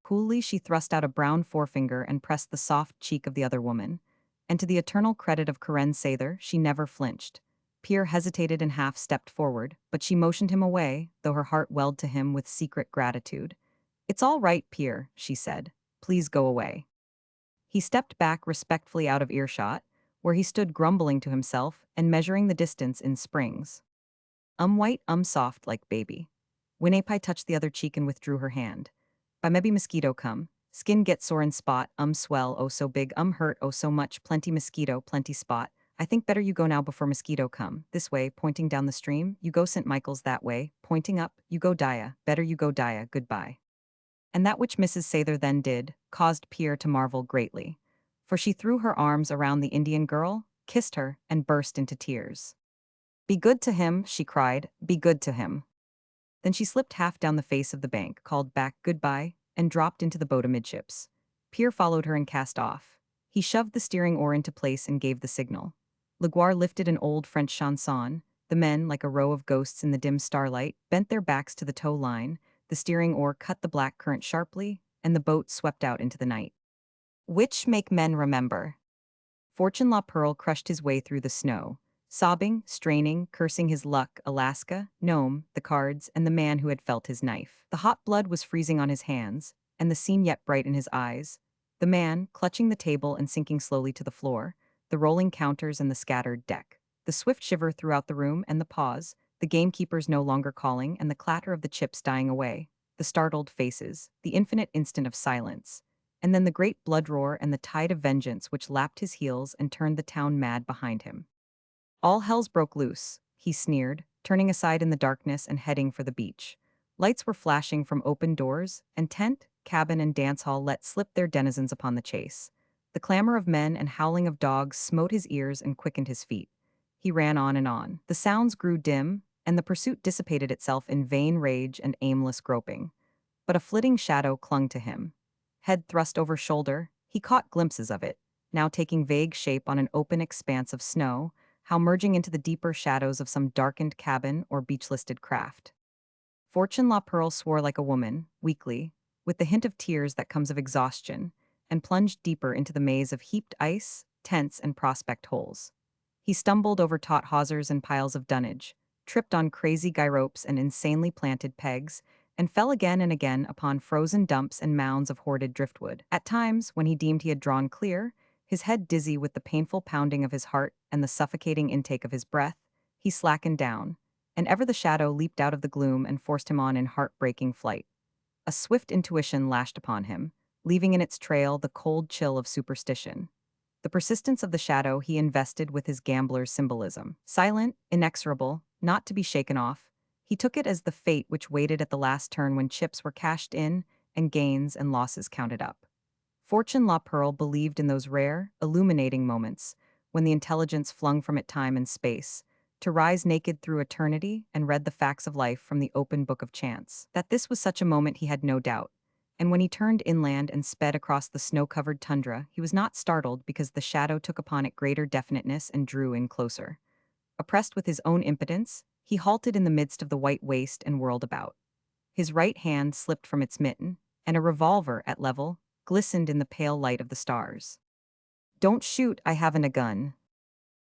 Coolly she thrust out a brown forefinger and pressed the soft cheek of the other woman. And to the eternal credit of Karen Sather, she never flinched. Pierre hesitated and half stepped forward, but she motioned him away, though her heart welled to him with secret gratitude. It's all right, Pierre, she said. Please go away. He stepped back respectfully out of earshot, where he stood grumbling to himself and measuring the distance in springs. White, soft like baby. Winnipie touched the other cheek and withdrew her hand. By maybe mosquito come. Skin get sore and spot, swell, oh so big, hurt, oh so much, plenty mosquito, plenty spot. I think better you go now before mosquito come. This way, pointing down the stream, you go St. Michael's that way, pointing up, you go Dia, better you go Dia, goodbye. And that which Mrs. Sather then did, caused Pierre to marvel greatly. For she threw her arms around the Indian girl, kissed her, and burst into tears. Be good to him, she cried, be good to him. Then she slipped half down the face of the bank, called back goodbye, and dropped into the boat amidships. Pierre followed her and cast off. He shoved the steering oar into place and gave the signal. Laguerre lifted an old French chanson. The men, like a row of ghosts in the dim starlight, bent their backs to the tow line. The steering oar cut the black current sharply, and the boat swept out into the night. Which make men remember? Fortune La Pearl crushed his way through the snow, sobbing, straining, cursing his luck, Alaska, Nome, the cards, and the man who had felt his knife. The hot blood was freezing on his hands, and the scene yet bright in his eyes. The man, clutching the table and sinking slowly to the floor, the rolling counters and the scattered deck. The swift shiver throughout the room and the pause, the gamekeepers no longer calling and the clatter of the chips dying away, the startled faces, the infinite instant of silence, and then the great blood roar and the tide of vengeance which lapped his heels and turned the town mad behind him. All hells broke loose, he sneered, turning aside in the darkness and heading for the beach. Lights were flashing from open doors, and tent, cabin, and dance hall let slip their denizens upon the chase. The clamor of men and howling of dogs smote his ears and quickened his feet. He ran on and on. The sounds grew dim, and the pursuit dissipated itself in vain rage and aimless groping. But a flitting shadow clung to him. Head thrust over shoulder, he caught glimpses of it, now taking vague shape on an open expanse of snow, how merging into the deeper shadows of some darkened cabin or beach-listed craft. Fortune La Pearl swore like a woman, weakly, with the hint of tears that comes of exhaustion, and plunged deeper into the maze of heaped ice, tents, and prospect holes. He stumbled over taut hawsers and piles of dunnage, tripped on crazy guy ropes and insanely planted pegs, and fell again and again upon frozen dumps and mounds of hoarded driftwood. At times, when he deemed he had drawn clear, his head dizzy with the painful pounding of his heart and the suffocating intake of his breath, he slackened down, and ever the shadow leaped out of the gloom and forced him on in heart-breaking flight. A swift intuition lashed upon him, leaving in its trail the cold chill of superstition. The persistence of the shadow he invested with his gambler's symbolism. Silent, inexorable, not to be shaken off, he took it as the fate which waited at the last turn when chips were cashed in and gains and losses counted up. Fortune La Pearl believed in those rare, illuminating moments, when the intelligence flung from it time and space, to rise naked through eternity and read the facts of life from the open book of chance. That this was such a moment he had no doubt, and when he turned inland and sped across the snow-covered tundra, he was not startled because the shadow took upon it greater definiteness and drew in closer. Oppressed with his own impotence, he halted in the midst of the white waste and whirled about. His right hand slipped from its mitten, and a revolver, at level, glistened in the pale light of the stars. "Don't shoot, I haven't a gun."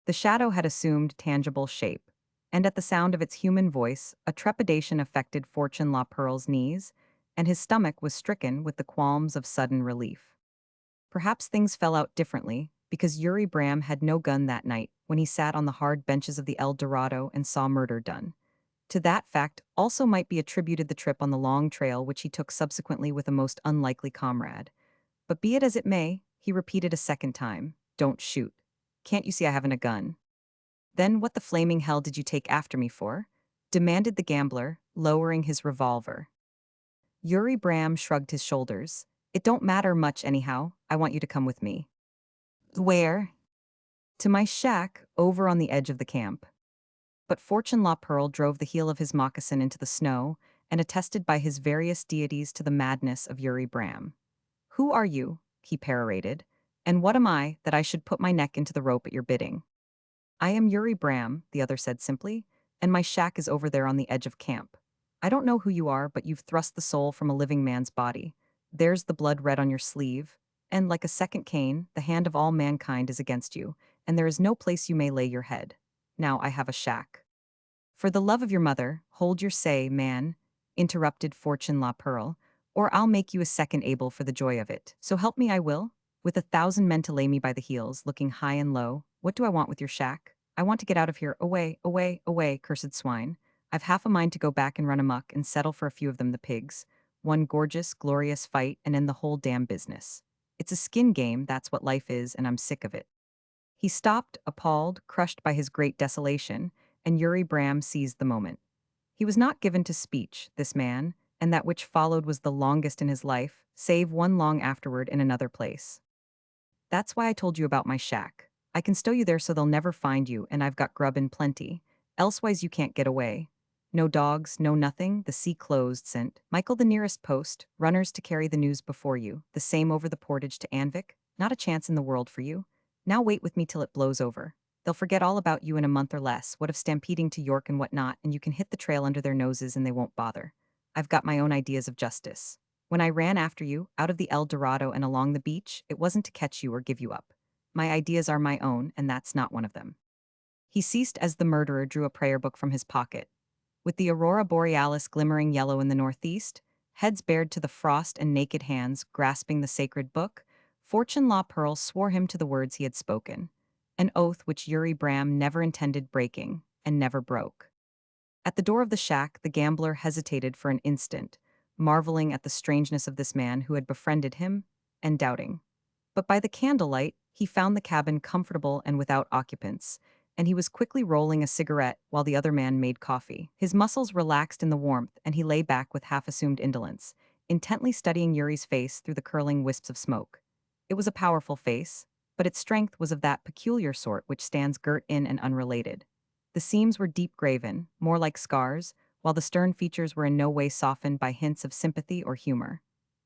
The shadow had assumed tangible shape, and at the sound of its human voice, a trepidation affected Fortune La Pearl's knees, and his stomach was stricken with the qualms of sudden relief. Perhaps things fell out differently, because Yuri Bram had no gun that night when he sat on the hard benches of the El Dorado and saw murder done. To that fact also might be attributed the trip on the long trail which he took subsequently with a most unlikely comrade. But be it as it may, he repeated a second time, "Don't shoot. Can't you see I haven't a gun?" "Then what the flaming hell did you take after me for?" demanded the gambler, lowering his revolver. Yuri Bram shrugged his shoulders. "It don't matter much anyhow, I want you to come with me." "Where?" "To my shack, over on the edge of the camp." But Fortune La Pearl drove the heel of his moccasin into the snow and attested by his various deities to the madness of Yuri Bram. "Who are you?" he perorated, "and what am I that I should put my neck into the rope at your bidding?" "I am Yuri Bram," the other said simply, "and my shack is over there on the edge of camp. I don't know who you are, but you've thrust the soul from a living man's body. There's the blood red on your sleeve, and like a second Cain, the hand of all mankind is against you, and there is no place you may lay your head. Now I have a shack." "For the love of your mother, hold your say, man," interrupted Fortune La Pearl, "or I'll make you a second Abel for the joy of it. So help me I will, with 1,000 men to lay me by the heels, looking high and low. What do I want with your shack? I want to get out of here, away, away, away, cursed swine. I've half a mind to go back and run amok and settle for a few of them the pigs. One gorgeous, glorious fight and end the whole damn business. It's a skin game, that's what life is, and I'm sick of it." He stopped, appalled, crushed by his great desolation, and Yuri Bram seized the moment. He was not given to speech, this man, and that which followed was the longest in his life, save one long afterward in another place. "That's why I told you about my shack. I can stow you there so they'll never find you, and I've got grub in plenty. Elsewise you can't get away. No dogs, no nothing, the sea closed sent. Michael the nearest post, runners to carry the news before you, the same over the portage to Anvik, not a chance in the world for you. Now wait with me till it blows over. They'll forget all about you in a month or less, what of stampeding to York and whatnot, and you can hit the trail under their noses and they won't bother. I've got my own ideas of justice. When I ran after you, out of the El Dorado and along the beach, it wasn't to catch you or give you up. My ideas are my own, and that's not one of them." He ceased as the murderer drew a prayer book from his pocket. With the aurora borealis glimmering yellow in the northeast, Heads bared to the frost and naked hands grasping the sacred book, Fortune Law Pearl swore him to the words he had spoken, an oath which Yuri Bram never intended breaking, and never broke. At the door of the shack, the gambler hesitated for an instant, marveling at the strangeness of this man who had befriended him, and doubting. But by the candlelight, he found the cabin comfortable and without occupants, and he was quickly rolling a cigarette while the other man made coffee. His muscles relaxed in the warmth, and he lay back with half-assumed indolence, intently studying Yuri's face through the curling wisps of smoke. It was a powerful face, but its strength was of that peculiar sort which stands girt in and unrelated. The seams were deep graven, more like scars, while the stern features were in no way softened by hints of sympathy or humor.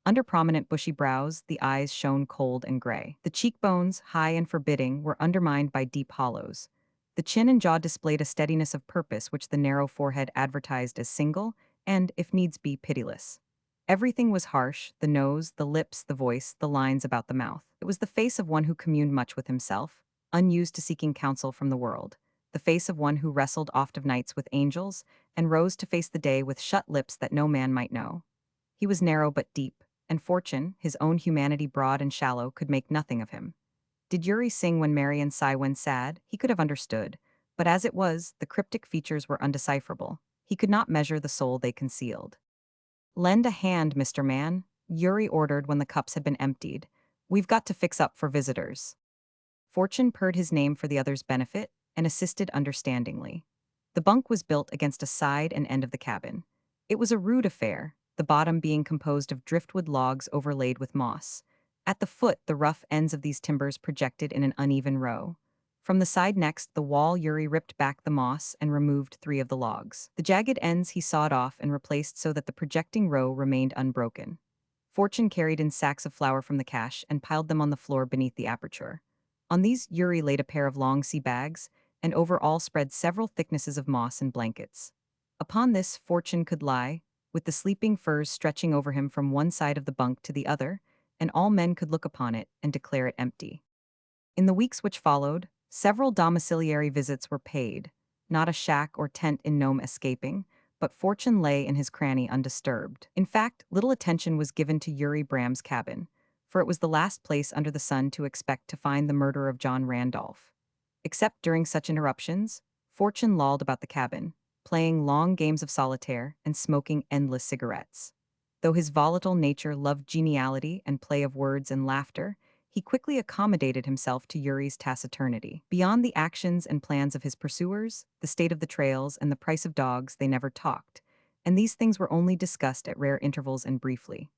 Under prominent bushy brows, the eyes shone cold and gray. The cheekbones, high and forbidding, were undermined by deep hollows. The chin and jaw displayed a steadiness of purpose which the narrow forehead advertised as single and, if needs be, pitiless. Everything was harsh: the nose, the lips, the voice, the lines about the mouth. It was the face of one who communed much with himself, unused to seeking counsel from the world. The face of one who wrestled oft of nights with angels, and rose to face the day with shut lips that no man might know. He was narrow but deep, and fortune, his own humanity broad and shallow, could make nothing of him. Did Yuri sing when merry and sigh when sad? He could have understood, but as it was, the cryptic features were undecipherable. He could not measure the soul they concealed. "Lend a hand, Mr. Man," Yuri ordered when the cups had been emptied. "We've got to fix up for visitors." Fortune purred his name for the other's benefit and assisted understandingly. The bunk was built against a side and end of the cabin. It was a rude affair, the bottom being composed of driftwood logs overlaid with moss. At the foot, the rough ends of these timbers projected in an uneven row. From the side next the wall, Yuri ripped back the moss and removed 3 of the logs. The jagged ends he sawed off and replaced so that the projecting row remained unbroken. Fortune carried in sacks of flour from the cache and piled them on the floor beneath the aperture. On these Yuri laid a pair of long sea bags, and over all spread several thicknesses of moss and blankets. Upon this Fortune could lie, with the sleeping furs stretching over him from one side of the bunk to the other, and all men could look upon it and declare it empty. In the weeks which followed, several domiciliary visits were paid, not a shack or tent in Nome escaping, but Fortune lay in his cranny undisturbed. In fact, little attention was given to Yuri Bram's cabin, for it was the last place under the sun to expect to find the murder of John Randolph. Except during such interruptions, Fortune lolled about the cabin, playing long games of solitaire and smoking endless cigarettes. Though his volatile nature loved geniality and play of words and laughter, he quickly accommodated himself to Yuri's taciturnity. Beyond the actions and plans of his pursuers, the state of the trails, and the price of dogs, they never talked, and these things were only discussed at rare intervals and briefly.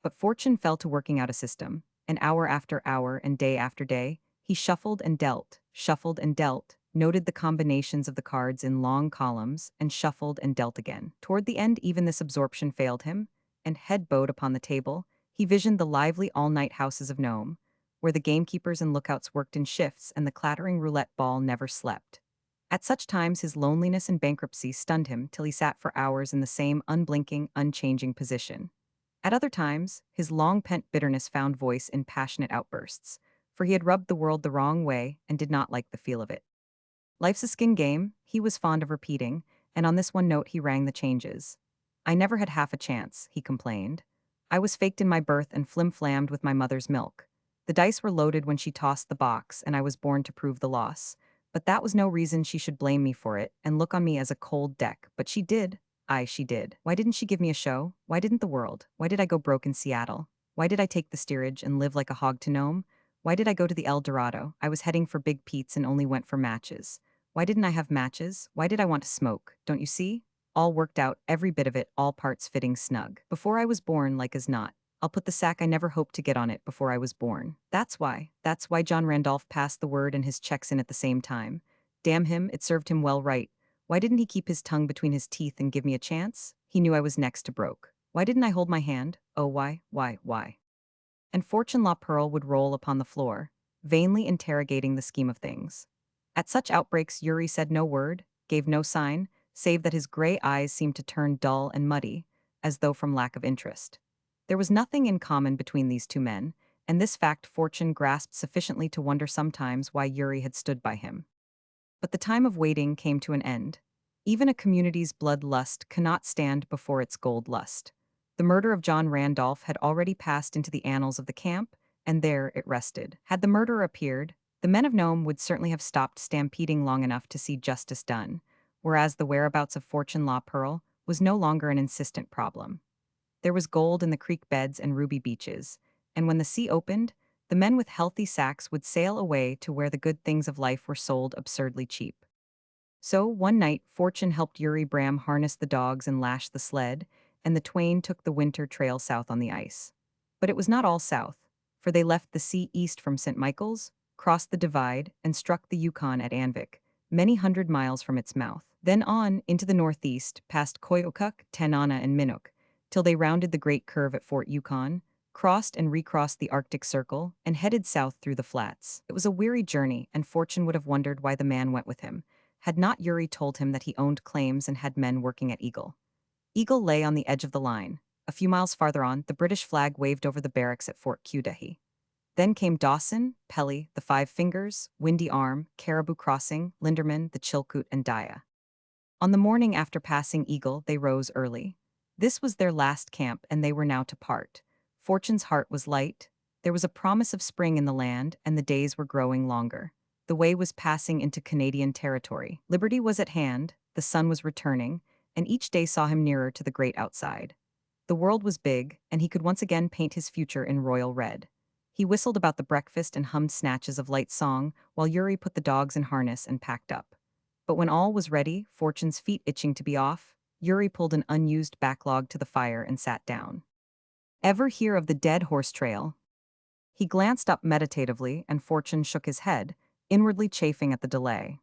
But Fortune fell to working out a system, and hour after hour and day after day, he shuffled and dealt, noted the combinations of the cards in long columns, and shuffled and dealt again. Toward the end, even this absorption failed him, and head bowed upon the table, he visioned the lively all-night houses of Nome, where the gamekeepers and lookouts worked in shifts and the clattering roulette ball never slept. At such times his loneliness and bankruptcy stunned him till he sat for hours in the same unblinking, unchanging position. At other times, his long-pent bitterness found voice in passionate outbursts, for he had rubbed the world the wrong way and did not like the feel of it. "Life's a skin game," he was fond of repeating, and on this one note he rang the changes. "I never had half a chance," he complained. "I was faked in my birth and flim-flammed with my mother's milk. The dice were loaded when she tossed the box, and I was born to prove the loss. But that was no reason she should blame me for it and look on me as a cold deck. But she did. Aye, she did. Why didn't she give me a show? Why didn't the world? Why did I go broke in Seattle? Why did I take the steerage and live like a hog to Nome? Why did I go to the El Dorado? I was heading for Big Pete's and only went for matches. Why didn't I have matches? Why did I want to smoke? Don't you see? All worked out, every bit of it, all parts fitting snug. Before I was born, like as not. I'll put the sack I never hoped to get on it before I was born. That's why. That's why John Randolph passed the word and his checks in at the same time. Damn him, it served him well right. Why didn't he keep his tongue between his teeth and give me a chance? He knew I was next to broke. Why didn't I hold my hand? Oh, why? And Fortune La Pearl would roll upon the floor, vainly interrogating the scheme of things. At such outbreaks Yuri said no word, gave no sign, save that his gray eyes seemed to turn dull and muddy, as though from lack of interest. There was nothing in common between these two men, and this fact Fortune grasped sufficiently to wonder sometimes why Yuri had stood by him. But the time of waiting came to an end. Even a community's blood lust cannot stand before its gold lust. The murder of John Randolph had already passed into the annals of the camp, and there it rested. Had the murderer appeared, the men of Nome would certainly have stopped stampeding long enough to see justice done, whereas the whereabouts of Fortune La Pearl was no longer an insistent problem. There was gold in the creek beds and ruby beaches, and when the sea opened, the men with healthy sacks would sail away to where the good things of life were sold absurdly cheap. So, one night, Fortune helped Yuri Bram harness the dogs and lash the sled, and the twain took the winter trail south on the ice. But it was not all south, for they left the sea east from St. Michael's, crossed the divide, and struck the Yukon at Anvik, many hundred miles from its mouth. Then on into the northeast, past Koyukuk, Tanana, and Minuk, till they rounded the great curve at Fort Yukon, crossed and recrossed the Arctic Circle, and headed south through the flats. It was a weary journey, and Fortune would have wondered why the man went with him had not Yuri told him that he owned claims and had men working at Eagle. Eagle lay on the edge of the line. A few miles farther on, the British flag waved over the barracks at Fort Cudahy. Then came Dawson, Pelly, the Five Fingers, Windy Arm, Caribou Crossing, Linderman, the Chilkoot, and Daya. On the morning after passing Eagle, they rose early. This was their last camp, and they were now to part. Fortune's heart was light. There was a promise of spring in the land, and the days were growing longer. The way was passing into Canadian territory. Liberty was at hand, the sun was returning, and each day saw him nearer to the great outside. The world was big, and he could once again paint his future in royal red. He whistled about the breakfast and hummed snatches of light song, while Yuri put the dogs in harness and packed up. But when all was ready, Fortune's feet itching to be off, Yuri pulled an unused backlog to the fire and sat down. Ever hear of the dead horse trail? He glanced up meditatively, and Fortune shook his head, inwardly chafing at the delay.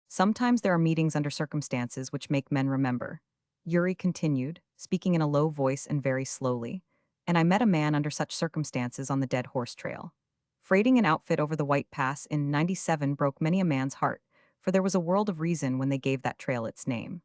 Sometimes there are meetings under circumstances which make men remember. Yuri continued, speaking in a low voice and very slowly, and I met a man under such circumstances on the dead horse trail. Freighting an outfit over the White Pass in '97 broke many a man's heart, for there was a world of reason when they gave that trail its name.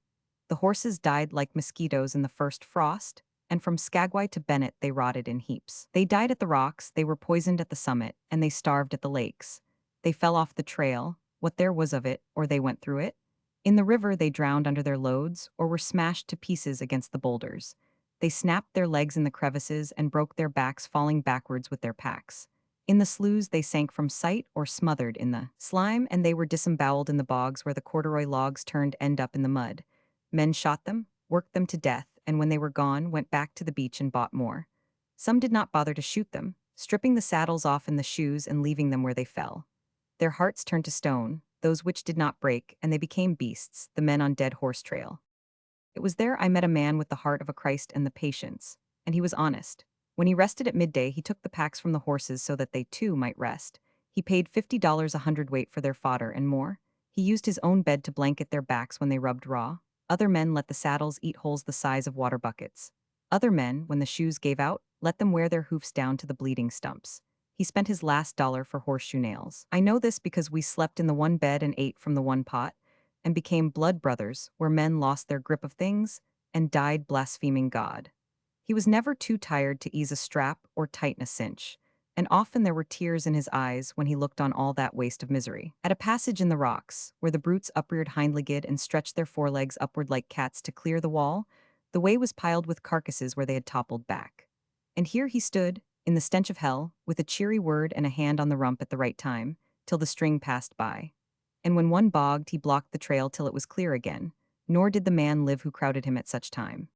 The horses died like mosquitoes in the first frost, and from Skagway to Bennett they rotted in heaps. They died at the rocks, they were poisoned at the summit, and they starved at the lakes. They fell off the trail, what there was of it, or they went through it. In the river they drowned under their loads, or were smashed to pieces against the boulders. They snapped their legs in the crevices and broke their backs falling backwards with their packs. In the sloughs they sank from sight or smothered in the slime, and they were disemboweled in the bogs where the corduroy logs turned end up in the mud. Men shot them, worked them to death, and when they were gone, went back to the beach and bought more. Some did not bother to shoot them, stripping the saddles off and the shoes and leaving them where they fell. Their hearts turned to stone, those which did not break, and they became beasts, the men on Dead Horse Trail. It was there I met a man with the heart of a Christ and the patience, and he was honest. When he rested at midday, he took the packs from the horses so that they too might rest. He paid $50 a hundredweight for their fodder and more. He used his own bed to blanket their backs when they rubbed raw. Other men let the saddles eat holes the size of water buckets. Other men, when the shoes gave out, let them wear their hoofs down to the bleeding stumps. He spent his last dollar for horseshoe nails. I know this because we slept in the one bed and ate from the one pot, and became blood brothers, where men lost their grip of things and died blaspheming God. He was never too tired to ease a strap or tighten a cinch, and often there were tears in his eyes when he looked on all that waste of misery. At a passage in the rocks, where the brutes upreared hind-legged and stretched their forelegs upward like cats to clear the wall, the way was piled with carcasses where they had toppled back. And here he stood, in the stench of hell, with a cheery word and a hand on the rump at the right time, till the string passed by. And when one bogged, he blocked the trail till it was clear again, nor did the man live who crowded him at such time.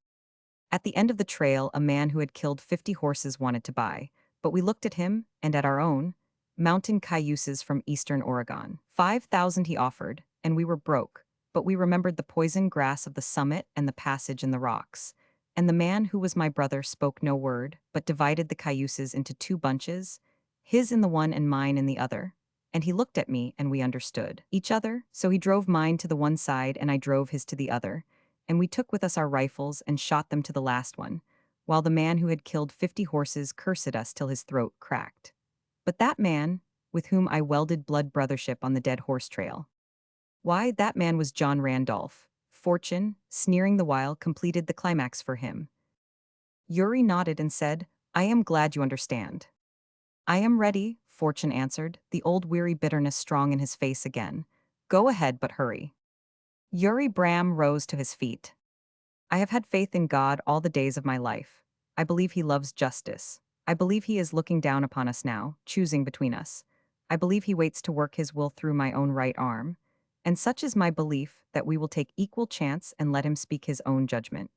At the end of the trail, a man who had killed 50 horses wanted to buy, but we looked at him, and at our own, mountain cayuses from eastern Oregon. 5,000 he offered, and we were broke, but we remembered the poison grass of the summit and the passage in the rocks. And the man who was my brother spoke no word, but divided the cayuses into two bunches, his in the one and mine in the other. And he looked at me, and we understood each other, so he drove mine to the one side and I drove his to the other, and we took with us our rifles and shot them to the last one, while the man who had killed 50 horses cursed us till his throat cracked. But that man, with whom I welded blood brothership on the Dead Horse Trail, why, that man was John Randolph. Fortune, sneering the while, completed the climax for him. Yuri nodded and said, I am glad you understand. I am ready, Fortune answered, the old weary bitterness strong in his face again. Go ahead, but hurry. Yuri Bram rose to his feet. I have had faith in God all the days of my life. I believe he loves justice. I believe he is looking down upon us now, choosing between us. I believe he waits to work his will through my own right arm. And such is my belief that we will take equal chance and let him speak his own judgment.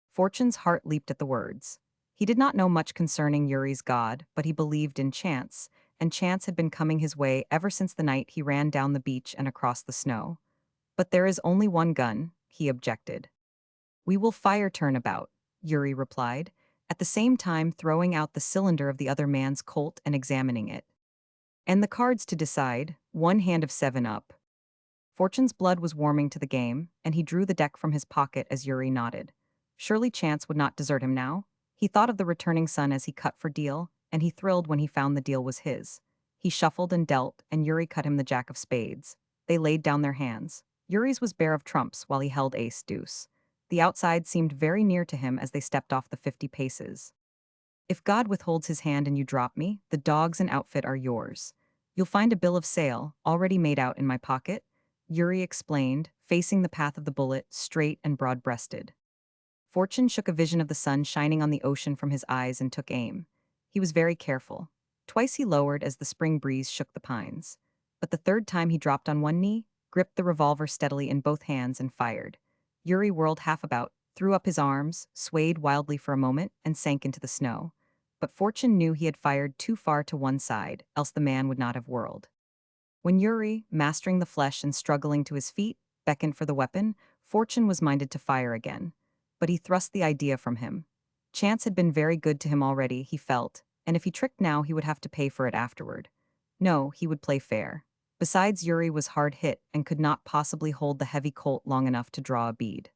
Fortune's heart leaped at the words. He did not know much concerning Yuri's god, but he believed in chance, and chance had been coming his way ever since the night he ran down the beach and across the snow. But there is only one gun, he objected. We will fire turnabout, Yuri replied, at the same time throwing out the cylinder of the other man's Colt and examining it. And the cards to decide, one hand of 7 up. Fortune's blood was warming to the game, and he drew the deck from his pocket as Yuri nodded. Surely chance would not desert him now. He thought of the returning son as he cut for deal, and he thrilled when he found the deal was his. He shuffled and dealt, and Yuri cut him the jack of spades. They laid down their hands. Yuri's was bare of trumps while he held ace deuce. The outside seemed very near to him as they stepped off the 50 paces. If God withholds his hand and you drop me, the dogs and outfit are yours. You'll find a bill of sale, already made out in my pocket, Yuri explained, facing the path of the bullet, straight and broad-breasted. Fortune shook a vision of the sun shining on the ocean from his eyes and took aim. He was very careful. Twice he lowered as the spring breeze shook the pines. But the third time he dropped on one knee, gripped the revolver steadily in both hands and fired. Yuri whirled half about, threw up his arms, swayed wildly for a moment, and sank into the snow. But Fortune knew he had fired too far to one side, else the man would not have whirled. When Yuri, mastering the flesh and struggling to his feet, beckoned for the weapon, Fortune was minded to fire again. But he thrust the idea from him. Chance had been very good to him already, he felt, and if he tricked now he would have to pay for it afterward. No, he would play fair. Besides, Yuri was hard hit and could not possibly hold the heavy Colt long enough to draw a bead.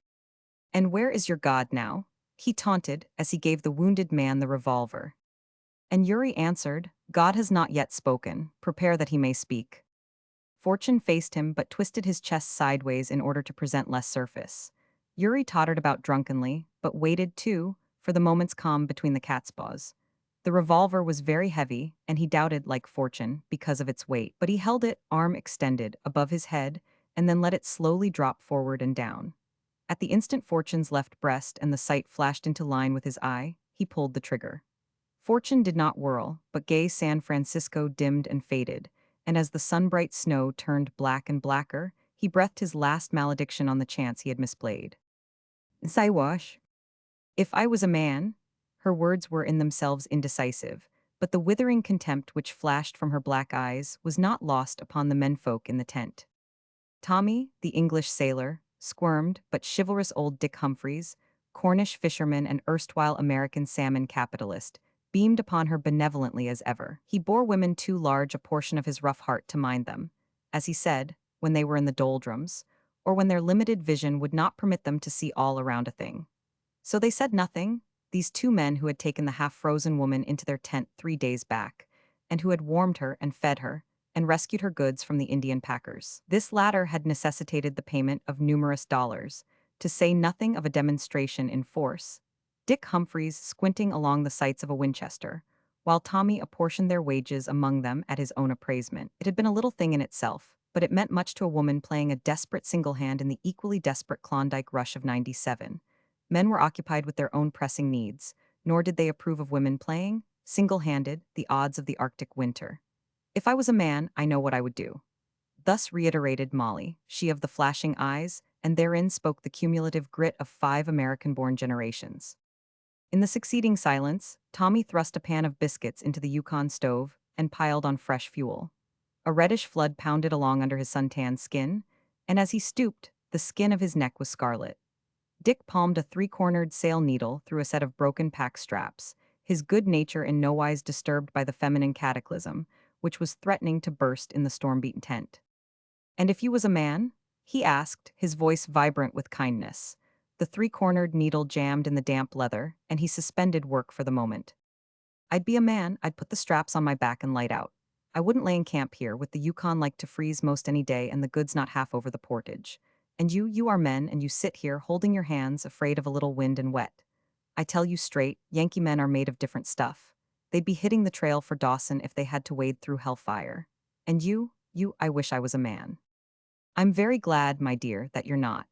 And where is your god now? He taunted as he gave the wounded man the revolver. And Yuri answered, God has not yet spoken, prepare that he may speak. Fortune faced him but twisted his chest sideways in order to present less surface. Yuri tottered about drunkenly, but waited, too, for the moment's calm between the cat's paws. The revolver was very heavy, and he doubted, like Fortune, because of its weight, but he held it, arm extended, above his head, and then let it slowly drop forward and down. At the instant Fortune's left breast and the sight flashed into line with his eye, he pulled the trigger. Fortune did not whirl, but gay San Francisco dimmed and faded, and as the sunbright snow turned black and blacker, he breathed his last malediction on the chance he had misplayed. Siwash. If I was a man, her words were in themselves indecisive, but the withering contempt which flashed from her black eyes was not lost upon the menfolk in the tent. Tommy, the English sailor, squirmed, but chivalrous old Dick Humphreys, Cornish fisherman and erstwhile American salmon capitalist, beamed upon her benevolently as ever. He bore women too large a portion of his rough heart to mind them, as he said, when they were in the doldrums, or when their limited vision would not permit them to see all around a thing. So they said nothing, these two men who had taken the half-frozen woman into their tent 3 days back, and who had warmed her and fed her, and rescued her goods from the Indian packers. This latter had necessitated the payment of numerous dollars, to say nothing of a demonstration in force, Dick Humphreys squinting along the sights of a Winchester, while Tommy apportioned their wages among them at his own appraisement. It had been a little thing in itself, but it meant much to a woman playing a desperate single hand in the equally desperate Klondyke rush of '97. Men were occupied with their own pressing needs, nor did they approve of women playing, single-handed, the odds of the Arctic winter. If I was a man, I know what I would do. Thus reiterated Molly, she of the flashing eyes, and therein spoke the cumulative grit of 5 American-born generations. In the succeeding silence, Tommy thrust a pan of biscuits into the Yukon stove and piled on fresh fuel. A reddish flood pounded along under his suntanned skin, and as he stooped, the skin of his neck was scarlet. Dick palmed a 3-cornered sail needle through a set of broken pack straps, his good nature in nowise disturbed by the feminine cataclysm, which was threatening to burst in the storm-beaten tent. And if you was a man? He asked, his voice vibrant with kindness. The 3-cornered needle jammed in the damp leather, and he suspended work for the moment. I'd be a man, I'd put the straps on my back and light out. I wouldn't lay in camp here, with the Yukon like to freeze most any day and the goods not half over the portage. And you are men, and you sit here holding your hands, afraid of a little wind and wet. I tell you straight, Yankee men are made of different stuff. They'd be hitting the trail for Dawson if they had to wade through hellfire. And I wish I was a man. I'm very glad, my dear, that you're not.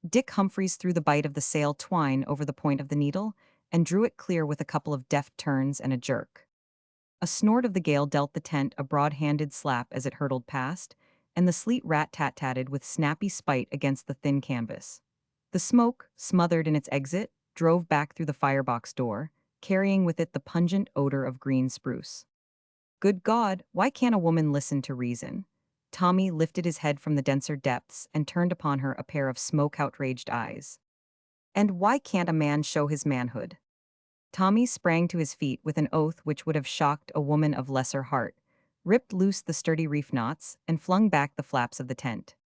Dick Humphreys threw the bight of the sail twine over the point of the needle, and drew it clear with a couple of deft turns and a jerk. A snort of the gale dealt the tent a broad-handed slap as it hurtled past, and the sleet rat-tat-tatted with snappy spite against the thin canvas. The smoke, smothered in its exit, drove back through the firebox door, carrying with it the pungent odor of green spruce. Good God, why can't a woman listen to reason? Tommy lifted his head from the denser depths and turned upon her a pair of smoke-outraged eyes. And why can't a man show his manhood? Tommy sprang to his feet with an oath which would have shocked a woman of lesser heart, ripped loose the sturdy reef knots, and flung back the flaps of the tent.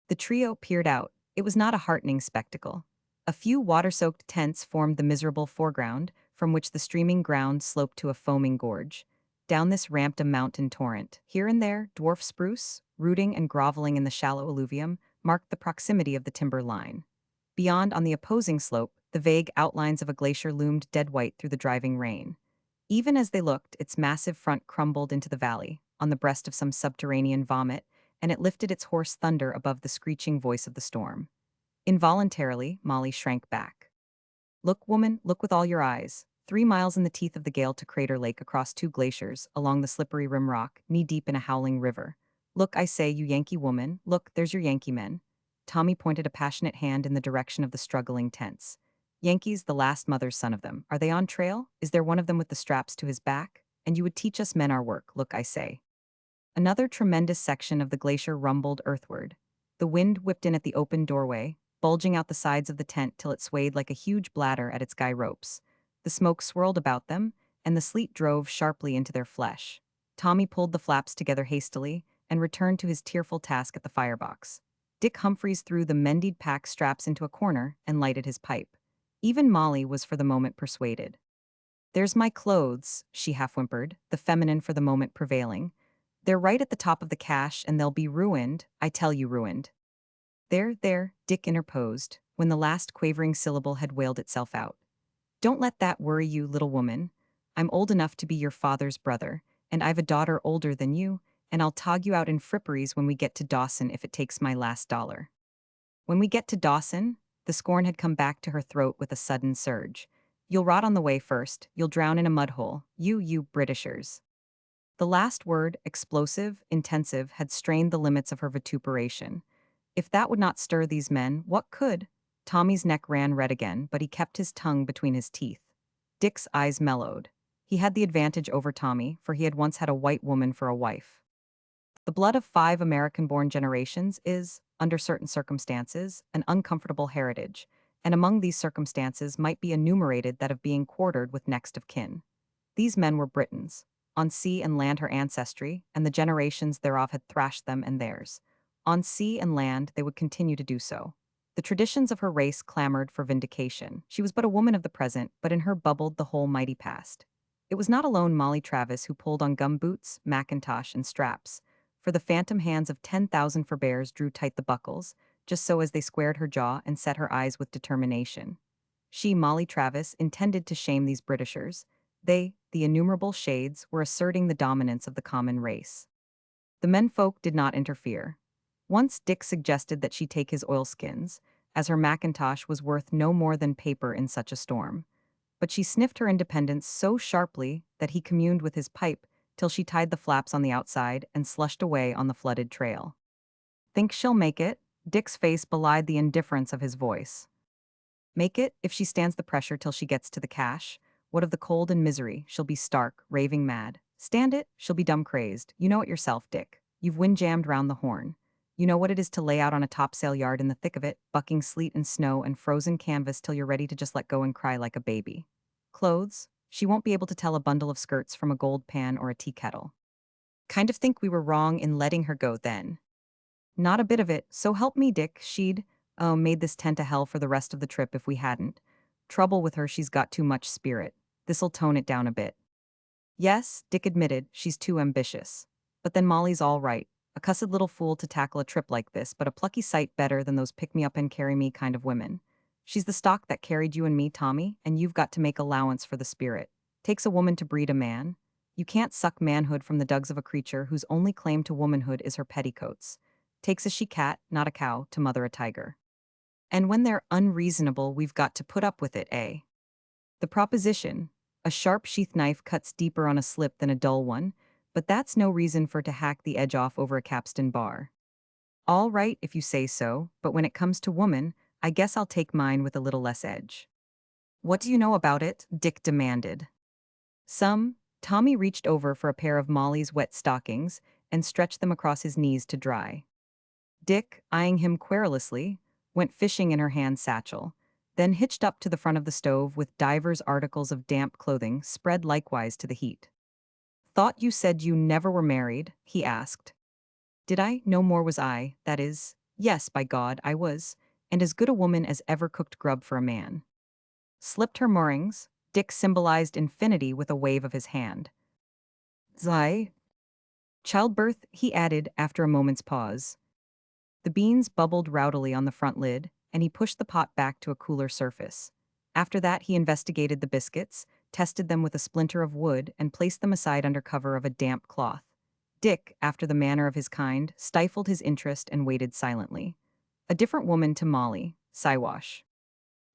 The trio peered out. It was not a heartening spectacle. A few water-soaked tents formed the miserable foreground, from which the streaming ground sloped to a foaming gorge. Down this ramped a mountain torrent. Here and there, dwarf spruce, rooting and groveling in the shallow alluvium, marked the proximity of the timber line. Beyond, on the opposing slope, the vague outlines of a glacier loomed dead white through the driving rain. Even as they looked, its massive front crumbled into the valley, on the breast of some subterranean vomit, and it lifted its hoarse thunder above the screeching voice of the storm. Involuntarily, Molly shrank back. Look, woman, look with all your eyes. 3 miles in the teeth of the gale to Crater Lake across 2 glaciers, along the slippery rim rock, knee-deep in a howling river. Look, I say, you Yankee woman, look, there's your Yankee men. Tommy pointed a passionate hand in the direction of the struggling tents. Yankees, the last mother's son of them. Are they on trail? Is there one of them with the straps to his back? And you would teach us men our work, look, I say. Another tremendous section of the glacier rumbled earthward. The wind whipped in at the open doorway, bulging out the sides of the tent till it swayed like a huge bladder at its guy ropes. The smoke swirled about them, and the sleet drove sharply into their flesh. Tommy pulled the flaps together hastily and returned to his tearful task at the firebox. Dick Humphreys threw the mended pack straps into a corner and lighted his pipe. Even Molly was for the moment persuaded. There's my clothes, she half-whimpered, the feminine for the moment prevailing. They're right at the top of the cache, and they'll be ruined, I tell you ruined. There, Dick interposed, when the last quavering syllable had wailed itself out. Don't let that worry you, little woman. I'm old enough to be your father's brother, and I've a daughter older than you, and I'll tog you out in fripperies when we get to Dawson if it takes my last dollar. When we get to Dawson, the scorn had come back to her throat with a sudden surge. You'll rot on the way first, you'll drown in a mud hole, you Britishers. The last word, explosive, intensive, had strained the limits of her vituperation. If that would not stir these men, what could? Tommy's neck ran red again, but he kept his tongue between his teeth. Dick's eyes mellowed. He had the advantage over Tommy, for he had once had a white woman for a wife. The blood of 5 American-born generations is, under certain circumstances, an uncomfortable heritage, and among these circumstances might be enumerated that of being quartered with next of kin. These men were Britons. On sea and land her ancestry, and the generations thereof had thrashed them and theirs. On sea and land they would continue to do so. The traditions of her race clamored for vindication. She was but a woman of the present, but in her bubbled the whole mighty past. It was not alone Molly Travis who pulled on gumboots, mackintosh, and straps, for the phantom hands of 10,000 forbears drew tight the buckles, just so as they squared her jaw and set her eyes with determination. She, Molly Travis, intended to shame these Britishers. They, the innumerable shades, were asserting the dominance of the common race. The menfolk did not interfere. Once Dick suggested that she take his oilskins, as her mackintosh was worth no more than paper in such a storm. But she sniffed her independence so sharply that he communed with his pipe till she tied the flaps on the outside and slushed away on the flooded trail. Think she'll make it? Dick's face belied the indifference of his voice. Make it, if she stands the pressure till she gets to the cache. What of the cold and misery? She'll be stark, raving mad. Stand it? She'll be dumb crazed. You know it yourself, Dick. You've wind-jammed round the Horn. You know what it is to lay out on a topsail yard in the thick of it, bucking sleet and snow and frozen canvas till you're ready to just let go and cry like a baby. Clothes? She won't be able to tell a bundle of skirts from a gold pan or a tea kettle. Kind of think we were wrong in letting her go then. Not a bit of it, so help me, Dick, made this tent a hell for the rest of the trip if we hadn't. Trouble with her, she's got too much spirit. This'll tone it down a bit. Yes, Dick admitted, she's too ambitious. But then Molly's all right. A cussed little fool to tackle a trip like this, but a plucky sight better than those pick-me-up-and-carry-me kind of women. She's the stock that carried you and me, Tommy, and you've got to make allowance for the spirit. Takes a woman to breed a man. You can't suck manhood from the dugs of a creature whose only claim to womanhood is her petticoats. Takes a she-cat, not a cow, to mother a tiger. And when they're unreasonable, we've got to put up with it, eh? The proposition: a sharp sheath knife cuts deeper on a slip than a dull one, but that's no reason for to hack the edge off over a capstan bar. All right if you say so, but when it comes to woman, I guess I'll take mine with a little less edge. What do you know about it? Dick demanded. Some. Tommy reached over for a pair of Molly's wet stockings and stretched them across his knees to dry. Dick, eyeing him querulously, went fishing in her hand satchel, then hitched up to the front of the stove with divers articles of damp clothing spread likewise to the heat. Thought you said you never were married? He asked. Did I? No more was I, that is. Yes, by God, I was, and as good a woman as ever cooked grub for a man. Slipped her moorings, Dick symbolized infinity with a wave of his hand. Zai. Childbirth, he added after a moment's pause. The beans bubbled rowdily on the front lid, and he pushed the pot back to a cooler surface. After that, he investigated the biscuits, tested them with a splinter of wood, and placed them aside under cover of a damp cloth. Dick, after the manner of his kind, stifled his interest and waited silently. A different woman to Molly, Siwash.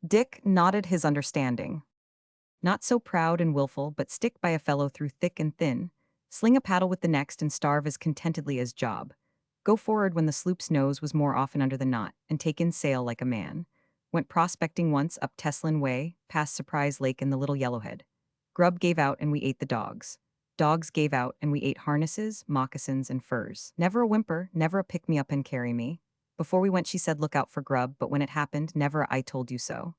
Dick nodded his understanding. Not so proud and willful, but stick by a fellow through thick and thin, sling a paddle with the next and starve as contentedly as Job. Go forward when the sloop's nose was more often under the knot, and take in sail like a man. Went prospecting once up Teslin Way, past Surprise Lake and the Little Yellowhead. Grub gave out and we ate the dogs. Dogs gave out and we ate harnesses, moccasins, and furs. Never a whimper, never a pick-me-up and carry me. Before we went she said look out for grub, but when it happened, never a I told you so.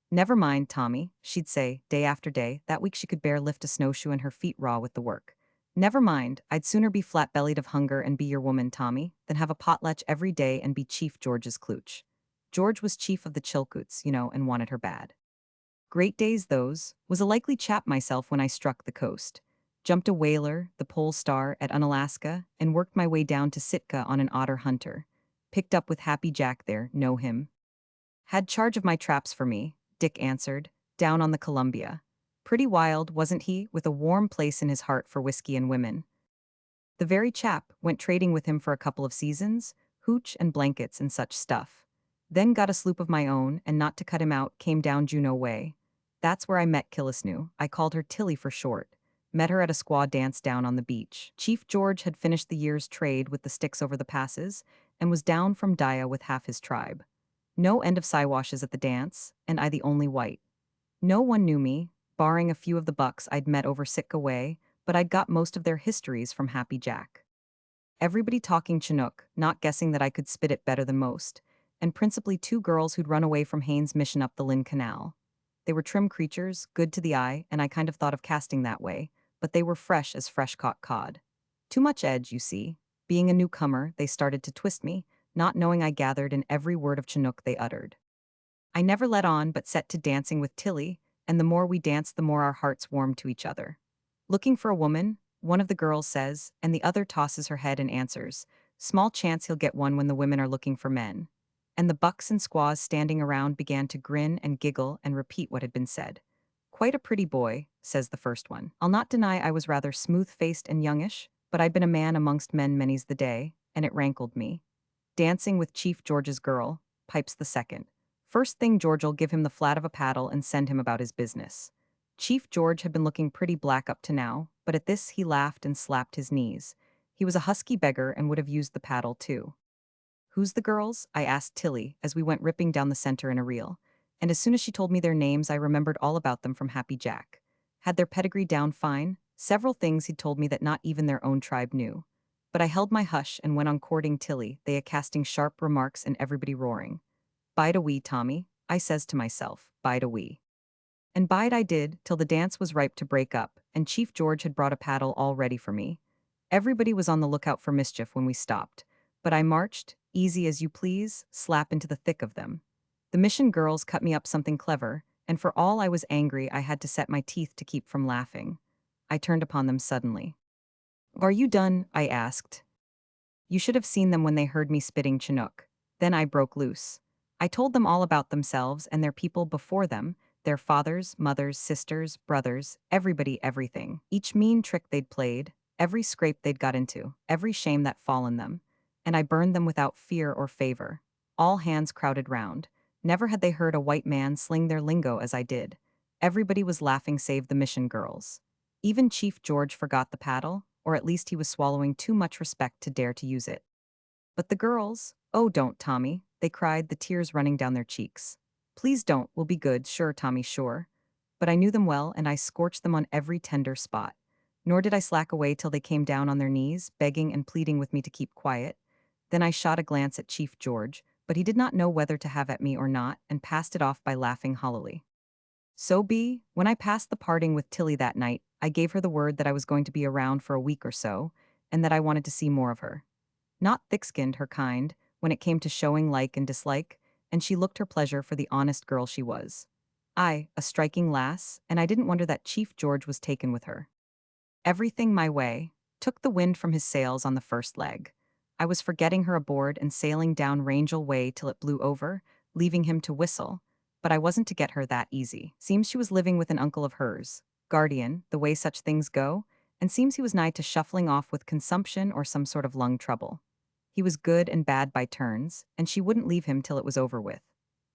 Never mind, Tommy, she'd say, day after day. That week she could bare lift a snowshoe and her feet raw with the work. Never mind, I'd sooner be flat-bellied of hunger and be your woman, Tommy, than have a potlatch every day and be Chief George's klooch. George was chief of the Chilcoots, you know, and wanted her bad. Great days those, was a likely chap myself when I struck the coast. Jumped a whaler, the Pole Star, at Unalaska, and worked my way down to Sitka on an otter hunter. Picked up with Happy Jack there, know him. Had charge of my traps for me, Dick answered, down on the Columbia. Pretty wild, wasn't he, with a warm place in his heart for whiskey and women. The very chap, went trading with him for a couple of seasons, hooch and blankets and such stuff. Then got a sloop of my own, and not to cut him out, came down Juneau Way. That's where I met Killisnoo. I called her Tilly for short. Met her at a squaw dance down on the beach. Chief George had finished the year's trade with the sticks over the passes, and was down from Daya with half his tribe. No end of Siwashes at the dance, and I the only white. No one knew me, barring a few of the bucks I'd met over Sitka Way, but I'd got most of their histories from Happy Jack. Everybody talking Chinook, not guessing that I could spit it better than most, and principally two girls who'd run away from Haynes' mission up the Lynn Canal. They were trim creatures, good to the eye, and I kind of thought of casting that way, but they were fresh as fresh-caught cod. Too much edge, you see. Being a newcomer, they started to twist me, not knowing I gathered in every word of Chinook they uttered. I never let on but set to dancing with Tilly, and the more we danced the more our hearts warmed to each other. Looking for a woman, one of the girls says, and the other tosses her head and answers, small chance he'll get one when the women are looking for men. And the bucks and squaws standing around began to grin and giggle and repeat what had been said. Quite a pretty boy, says the first one. I'll not deny I was rather smooth-faced and youngish, but I'd been a man amongst men many's the day, and it rankled me. Dancing with Chief George's girl, pipes the second. First thing George'll give him the flat of a paddle and send him about his business. Chief George had been looking pretty black up to now, but at this he laughed and slapped his knees. He was a husky beggar and would have used the paddle too. Who's the girls? I asked Tilly as we went ripping down the center in a reel, and as soon as she told me their names I remembered all about them from Happy Jack. Had their pedigree down fine, several things he'd told me that not even their own tribe knew. But I held my hush and went on courting Tilly, they a-casting sharp remarks and everybody roaring. Bide a wee, Tommy, I says to myself, bide a wee. And bide I did, till the dance was ripe to break up, and Chief George had brought a paddle all ready for me. Everybody was on the lookout for mischief when we stopped, but I marched, easy as you please, slap into the thick of them. The mission girls cut me up something clever, and for all I was angry I had to set my teeth to keep from laughing. I turned upon them suddenly. Are you done? I asked. You should have seen them when they heard me spitting Chinook. Then I broke loose. I told them all about themselves and their people before them, their fathers, mothers, sisters, brothers, everybody, everything. Each mean trick they'd played, every scrape they'd got into, every shame that fallen them. And I burned them without fear or favor. All hands crowded round. Never had they heard a white man sling their lingo as I did. Everybody was laughing save the mission girls. Even Chief George forgot the paddle, or at least he was swallowing too much respect to dare to use it. But the girls, oh, don't, Tommy, they cried, the tears running down their cheeks. Please don't, we'll be good, sure, Tommy, sure. But I knew them well, and I scorched them on every tender spot. Nor did I slack away till they came down on their knees, begging and pleading with me to keep quiet. Then I shot a glance at Chief George, but he did not know whether to have at me or not, and passed it off by laughing hollowly. So be, when I passed the parting with Tilly that night, I gave her the word that I was going to be around for a week or so, and that I wanted to see more of her. Not thick-skinned, her kind, when it came to showing like and dislike, and she looked her pleasure for the honest girl she was. I, a striking lass, and I didn't wonder that Chief George was taken with her. Everything my way, took the wind from his sails on the first leg. I was for getting her aboard and sailing down Rangel Way till it blew over, leaving him to whistle, but I wasn't to get her that easy. Seems she was living with an uncle of hers, guardian, the way such things go, and seems he was nigh to shuffling off with consumption or some sort of lung trouble. He was good and bad by turns, and she wouldn't leave him till it was over with.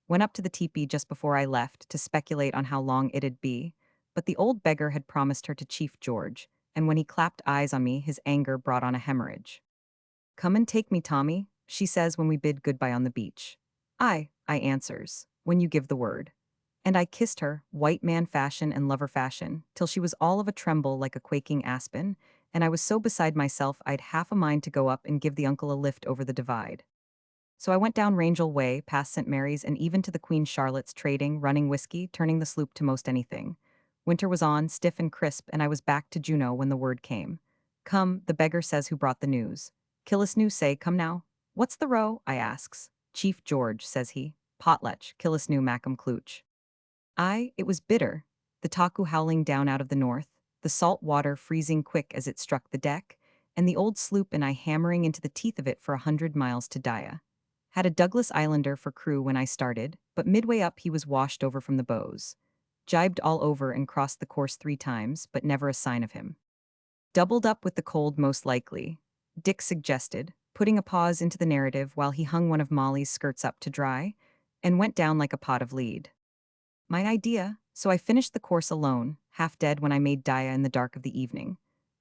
Went up to the teepee just before I left to speculate on how long it'd be, but the old beggar had promised her to Chief George, and when he clapped eyes on me, his anger brought on a hemorrhage. Come and take me, Tommy, she says when we bid goodbye on the beach. Aye, I answers, when you give the word. And I kissed her, white man fashion and lover fashion, till she was all of a tremble like a quaking aspen, and I was so beside myself I'd half a mind to go up and give the uncle a lift over the divide. So I went down Rangel Way, past St. Mary's, and even to the Queen Charlotte's, trading, running whiskey, turning the sloop to most anything. Winter was on, stiff and crisp, and I was back to Juneau when the word came. Come, the beggar says who brought the news. Killis new say, come now. What's the row? I asks. Chief George, says he. Potlatch, Killis new Macam Klooch. It was bitter. The taku howling down out of the north, the salt water freezing quick as it struck the deck, and the old sloop and I hammering into the teeth of it for 100 miles to Daya. Had a Douglas Islander for crew when I started, but midway up he was washed over from the bows. Jibed all over and crossed the course 3 times, but never a sign of him. Doubled up with the cold most likely, Dick suggested, putting a pause into the narrative while he hung one of Molly's skirts up to dry, and went down like a pot of lead. My idea, so I finished the course alone, half dead when I made Daya in the dark of the evening.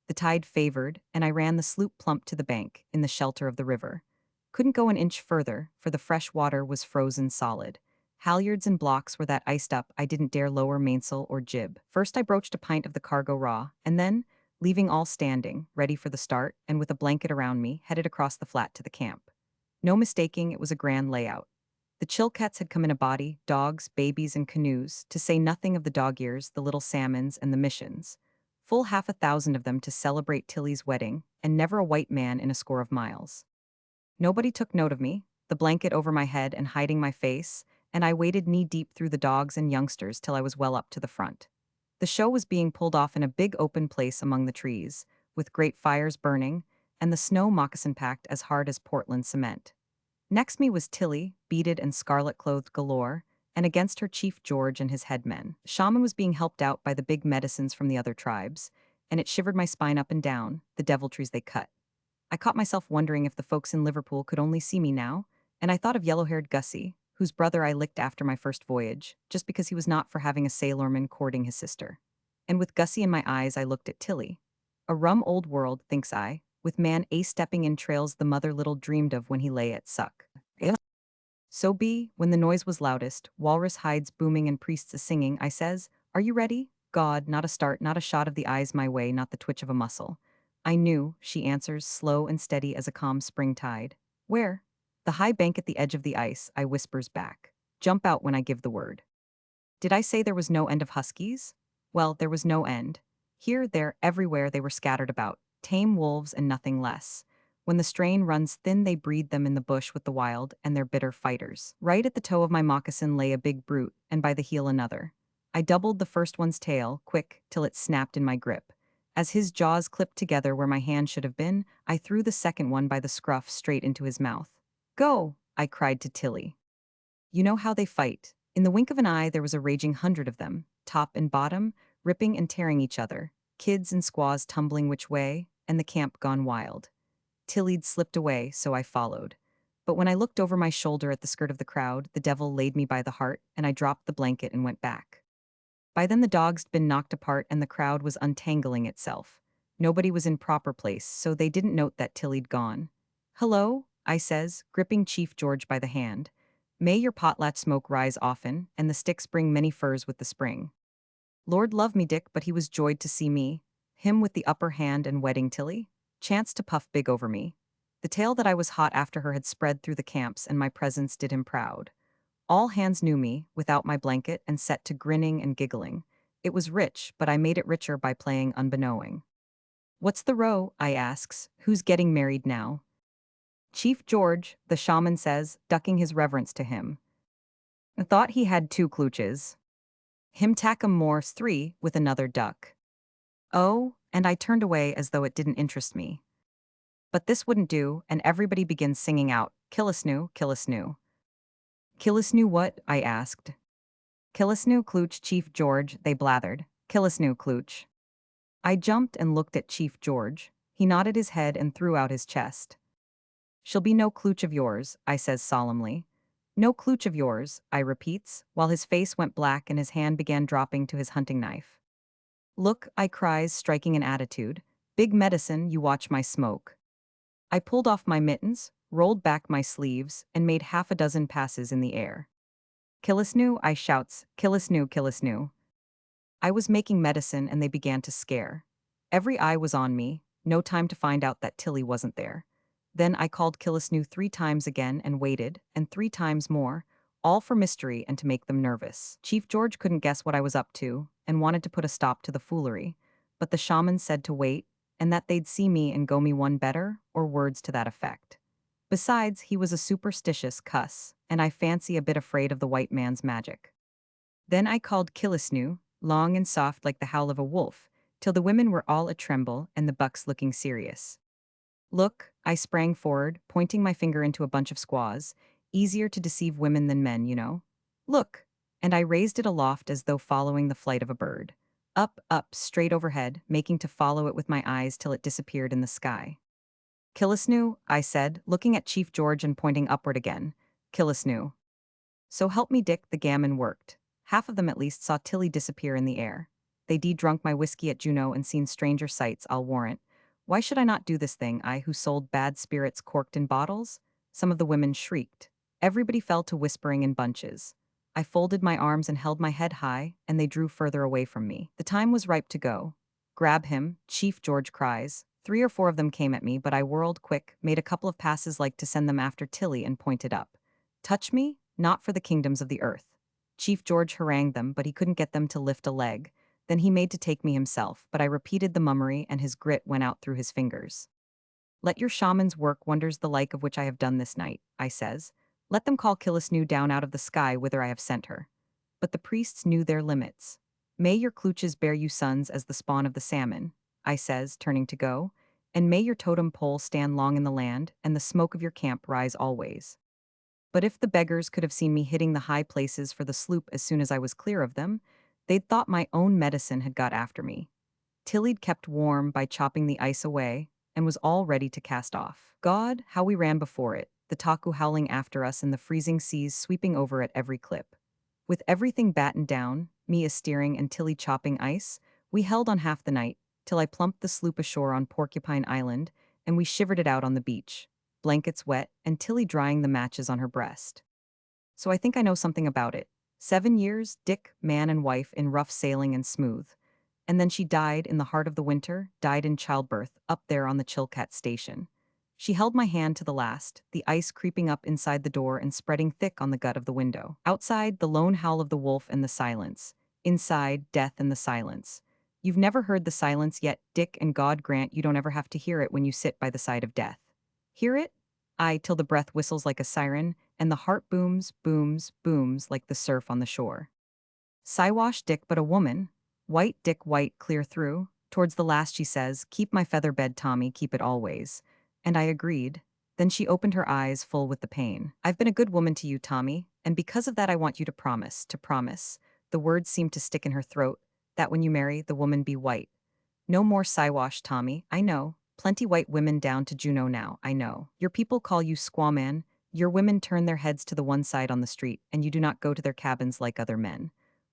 The tide favored, and I ran the sloop plump to the bank, in the shelter of the river. Couldn't go an inch further, for the fresh water was frozen solid. Halyards and blocks were that iced up I didn't dare lower mainsail or jib. First I broached a pint of the cargo raw, and then, leaving all standing, ready for the start, and with a blanket around me, headed across the flat to the camp. No mistaking, it was a grand layout. The Chilkats had come in a body, dogs, babies, and canoes, to say nothing of the dog-ears, the little salmons, and the missions. Full 1,000 of them to celebrate Tilly's wedding, and never a white man in a score of miles. Nobody took note of me, the blanket over my head and hiding my face, and I waded knee-deep through the dogs and youngsters till I was well up to the front. The show was being pulled off in a big open place among the trees, with great fires burning, and the snow moccasin-packed as hard as Portland cement. Next me was Tilly, beaded and scarlet-clothed galore, and against her Chief George and his headmen. The shaman was being helped out by the big medicines from the other tribes, and it shivered my spine up and down, the deviltries they cut. I caught myself wondering if the folks in Liverpool could only see me now, and I thought of yellow-haired Gussie, whose brother I licked after my first voyage, just because he was not for having a sailorman courting his sister. And with Gussie in my eyes I looked at Tilly. A rum old world, thinks I, with man stepping in trails the mother little dreamed of when he lay at suck. So be, when the noise was loudest, walrus hides booming and priests a-singing, I says, are you ready? God, not a start, not a shot of the eyes my way, not the twitch of a muscle. I knew, she answers, slow and steady as a calm spring tide. Where? The high bank at the edge of the ice, I whispers back. Jump out when I give the word. Did I say there was no end of huskies? Well, there was no end. Here, there, everywhere they were scattered about, tame wolves and nothing less. When the strain runs thin, they breed them in the bush with the wild, and they're bitter fighters. Right at the toe of my moccasin lay a big brute, and by the heel another. I doubled the first one's tail, quick, till it snapped in my grip. As his jaws clipped together where my hand should have been, I threw the second one by the scruff straight into his mouth. Go! I cried to Tilly. You know how they fight. In the wink of an eye there was a raging 100 of them, top and bottom, ripping and tearing each other, kids and squaws tumbling which way, and the camp gone wild. Tilly'd slipped away, so I followed. But when I looked over my shoulder at the skirt of the crowd, the devil laid me by the heart, and I dropped the blanket and went back. By then the dog'd been knocked apart and the crowd was untangling itself. Nobody was in proper place, so they didn't note that Tilly'd gone. "Hello," I says, gripping Chief George by the hand. "May your potlatch smoke rise often, and the sticks bring many furs with the spring." Lord love me, Dick, but he was joyed to see me. Him with the upper hand and wedding Tilly. Chanced to puff big over me. The tale that I was hot after her had spread through the camps, and my presence did him proud. All hands knew me, without my blanket, and set to grinning and giggling. It was rich, but I made it richer by playing unbeknowing. "What's the row?" I asks. "Who's getting married now?" "Chief George," the shaman says, ducking his reverence to him. I thought he had two klooches. Him tack 'em more's three, with another duck. Oh, and I turned away as though it didn't interest me. But this wouldn't do, and everybody begins singing out, "Killisnoo, Killisnoo." "Killisnoo what?" I asked. "Killisnoo Klooch, Chief George," they blathered. "Killisnoo Klooch." I jumped and looked at Chief George. He nodded his head and threw out his chest. "She'll be no klooch of yours," I says solemnly. "No klooch of yours," I repeats, while his face went black and his hand began dropping to his hunting knife. "Look," I cries, striking an attitude. "Big medicine, you watch my smoke." I pulled off my mittens, rolled back my sleeves, and made half a dozen passes in the air. "Killisnoo," I shouts, "Killisnoo, Killisnoo." I was making medicine and they began to scare. Every eye was on me, no time to find out that Tilly wasn't there. Then I called Killisnoo 3 times again and waited, and 3 times more, all for mystery and to make them nervous. Chief George couldn't guess what I was up to, and wanted to put a stop to the foolery, but the shaman said to wait, and that they'd see me and go me one better, or words to that effect. Besides, he was a superstitious cuss, and I fancy a bit afraid of the white man's magic. Then I called Killisnoo, long and soft like the howl of a wolf, till the women were all a tremble and the bucks looking serious. "Look," I sprang forward, pointing my finger into a bunch of squaws. "Easier to deceive women than men, you know. Look!" And I raised it aloft as though following the flight of a bird. Up, up, straight overhead, making to follow it with my eyes till it disappeared in the sky. "Killisnoo," I said, looking at Chief George and pointing upward again. "Killisnoo." So help me Dick, the gammon worked. Half of them at least saw Tilly disappear in the air. They drunk my whiskey at Juneau and seen stranger sights, I'll warrant. Why should I not do this thing, I who sold bad spirits corked in bottles? Some of the women shrieked. Everybody fell to whispering in bunches. I folded my arms and held my head high, and they drew further away from me. The time was ripe to go. "Grab him," Chief George cries. 3 or 4 of them came at me, but I whirled quick, made a couple of passes like to send them after Tilly and pointed up. "Touch me? Not for the kingdoms of the earth." Chief George harangued them, but he couldn't get them to lift a leg. Then he made to take me himself, but I repeated the mummery and his grit went out through his fingers. "Let your shamans work wonders the like of which I have done this night," I says. "Let them call Killisnoo down out of the sky whither I have sent her." But the priests knew their limits. "May your klooches bear you sons as the spawn of the salmon," I says, turning to go, "and may your totem pole stand long in the land, and the smoke of your camp rise always." But if the beggars could have seen me hitting the high places for the sloop as soon as I was clear of them, they'd thought my own medicine had got after me. Tilly'd kept warm by chopping the ice away, and was all ready to cast off. God, how we ran before it, the Taku howling after us and the freezing seas sweeping over at every clip. With everything battened down, me a steering and Tilly chopping ice, we held on half the night, till I plumped the sloop ashore on Porcupine Island, and we shivered it out on the beach, blankets wet, and Tilly drying the matches on her breast. So I think I know something about it. 7 years, Dick, man and wife, in rough sailing and smooth. And then she died in the heart of the winter, died in childbirth, up there on the Chilkat station. She held my hand to the last, the ice creeping up inside the door and spreading thick on the gut of the window. Outside, the lone howl of the wolf and the silence. Inside, death and the silence. You've never heard the silence yet, Dick, and God grant you don't ever have to hear it when you sit by the side of death. Hear it? Aye, till the breath whistles like a siren, and the heart booms, booms, booms like the surf on the shore. Siwash Dick, but a woman. White Dick, white clear through. Towards the last she says, "Keep my feather bed, Tommy, keep it always." And I agreed. Then she opened her eyes full with the pain. "I've been a good woman to you, Tommy, and because of that I want you to promise, to promise." The words seemed to stick in her throat, "that when you marry, the woman be white." "No more Siwash, Tommy, I know. Plenty white women down to Juneau now, I know. Your people call you squawman. Your women turn their heads to the one side on the street, and you do not go to their cabins like other men.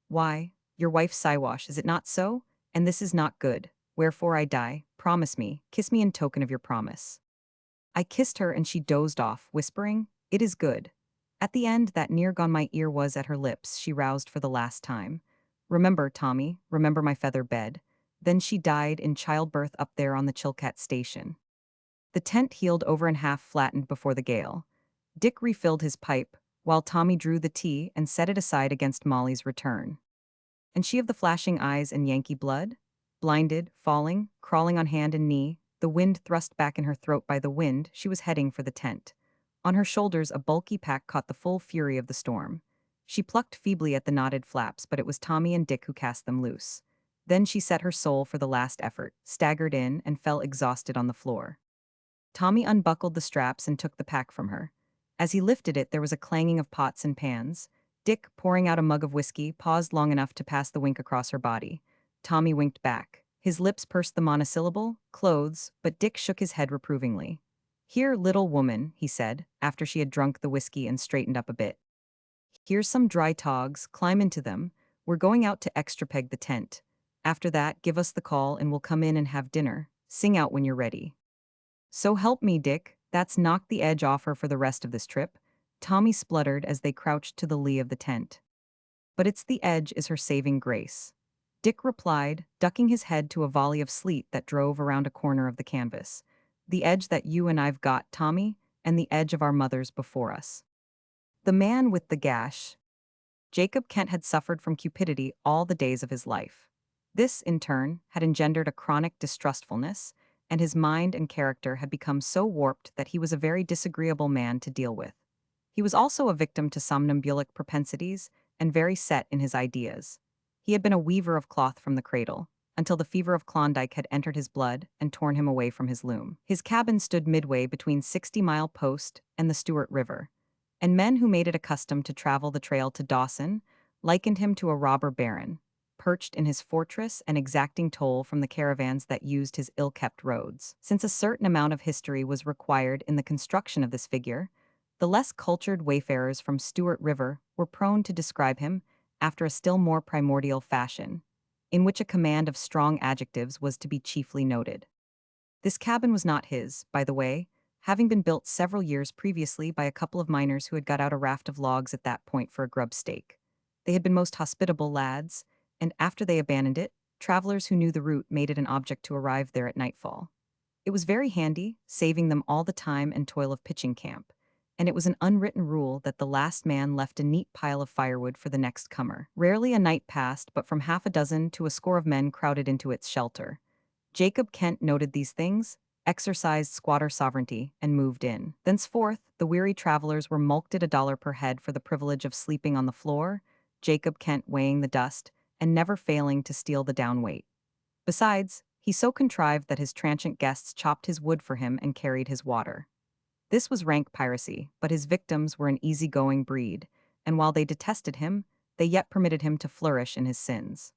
Why? your wife's Siwash, is it not so? And this is not good. Wherefore I die, promise me, kiss me in token of your promise. I kissed her and she dozed off, whispering, it is good. At the end, that near gone my ear was at her lips, she roused for the last time. Remember, Tommy, remember my feather bed. Then she died in childbirth up there on the Chilkat station. The tent heeled over and half flattened before the gale. Dick refilled his pipe, while Tommy drew the tea and set it aside against Molly's return. And she of the flashing eyes and Yankee blood? Blinded, falling, crawling on hand and knee, the wind thrust back in her throat by the wind, she was heading for the tent. On her shoulders a bulky pack caught the full fury of the storm. She plucked feebly at the knotted flaps, but it was Tommy and Dick who cast them loose. Then she set her soul for the last effort, staggered in, and fell exhausted on the floor. Tommy unbuckled the straps and took the pack from her. As he lifted it, there was a clanging of pots and pans. Dick, pouring out a mug of whiskey, paused long enough to pass the wink across her body. Tommy winked back. His lips pursed the monosyllable, clothes, but Dick shook his head reprovingly. Here, little woman, he said, after she had drunk the whiskey and straightened up a bit. Here's some dry togs, climb into them. We're going out to extra-peg the tent. After that, give us the call and we'll come in and have dinner. Sing out when you're ready. So help me, Dick, that's knocked the edge off her for the rest of this trip, Tommy spluttered as they crouched to the lee of the tent. But it's the edge is her saving grace. Dick replied, ducking his head to a volley of sleet that drove around a corner of the canvas. The edge that you and I've got, Tommy, and the edge of our mothers before us. The man with the gash. Jacob Kent had suffered from cupidity all the days of his life. This, in turn, had engendered a chronic distrustfulness, and his mind and character had become so warped that he was a very disagreeable man to deal with. He was also a victim to somnambulic propensities and very set in his ideas. He had been a weaver of cloth from the cradle, until the fever of Klondyke had entered his blood and torn him away from his loom. His cabin stood midway between 60-Mile Post and the Stewart River, and men who made it a custom to travel the trail to Dawson likened him to a robber baron, perched in his fortress and exacting toll from the caravans that used his ill-kept roads. Since a certain amount of history was required in the construction of this figure, the less cultured wayfarers from Stewart River were prone to describe him after a still more primordial fashion, in which a command of strong adjectives was to be chiefly noted. This cabin was not his, by the way, having been built several years previously by a couple of miners who had got out a raft of logs at that point for a grub stake. They had been most hospitable lads, and after they abandoned it, travelers who knew the route made it an object to arrive there at nightfall. It was very handy, saving them all the time and toil of pitching camp, and it was an unwritten rule that the last man left a neat pile of firewood for the next comer. Rarely a night passed, but from half a dozen to a score of men crowded into its shelter. Jacob Kent noted these things, exercised squatter sovereignty, and moved in. Thenceforth, the weary travelers were mulcted $1 per head for the privilege of sleeping on the floor, Jacob Kent weighing the dust, and never failing to steal the down weight. Besides, he so contrived that his transient guests chopped his wood for him and carried his water. This was rank piracy, but his victims were an easygoing breed, and while they detested him, they yet permitted him to flourish in his sins.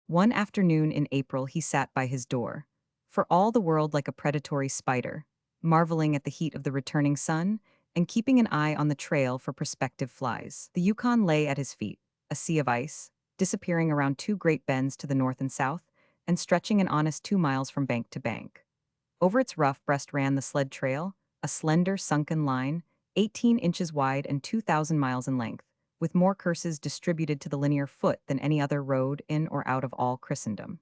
One afternoon in April he sat by his door, for all the world like a predatory spider, marveling at the heat of the returning sun and keeping an eye on the trail for prospective flies. The Yukon lay at his feet, a sea of ice, disappearing around two great bends to the north and south, and stretching an honest 2 miles from bank to bank. Over its rough breast ran the sled trail, a slender, sunken line, 18 inches wide and 2,000 miles in length, with more curses distributed to the linear foot than any other road in or out of all Christendom.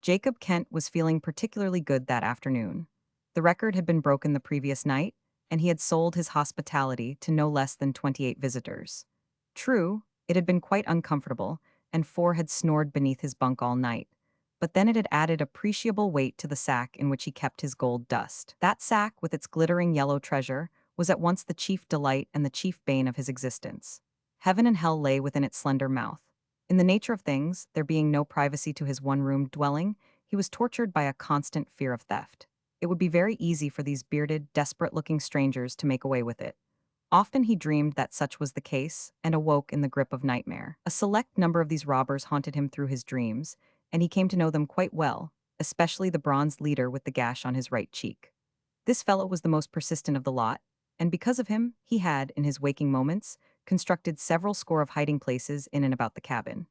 Jacob Kent was feeling particularly good that afternoon. The record had been broken the previous night, and he had sold his hospitality to no less than 28 visitors. True, it had been quite uncomfortable, and 4 had snored beneath his bunk all night, but then it had added appreciable weight to the sack in which he kept his gold dust. That sack, with its glittering yellow treasure, was at once the chief delight and the chief bane of his existence. Heaven and hell lay within its slender mouth. In the nature of things, there being no privacy to his one-roomed dwelling, he was tortured by a constant fear of theft. It would be very easy for these bearded, desperate-looking strangers to make away with it. Often he dreamed that such was the case, and awoke in the grip of nightmare. A select number of these robbers haunted him through his dreams, and he came to know them quite well, especially the bronzed leader with the gash on his right cheek. This fellow was the most persistent of the lot, and because of him, he had, in his waking moments, constructed several score of hiding places in and about the cabin.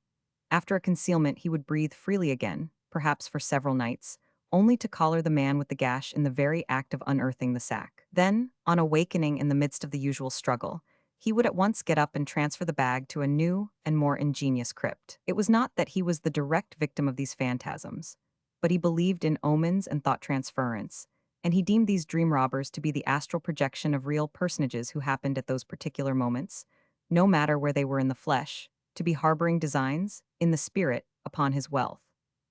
After a concealment, he would breathe freely again, perhaps for several nights, only to collar the man with the gash in the very act of unearthing the sack. Then, on awakening in the midst of the usual struggle, he would at once get up and transfer the bag to a new and more ingenious crypt. It was not that he was the direct victim of these phantasms, but he believed in omens and thought transference, and he deemed these dream robbers to be the astral projection of real personages who happened at those particular moments, no matter where they were in the flesh, to be harboring designs, in the spirit, upon his wealth.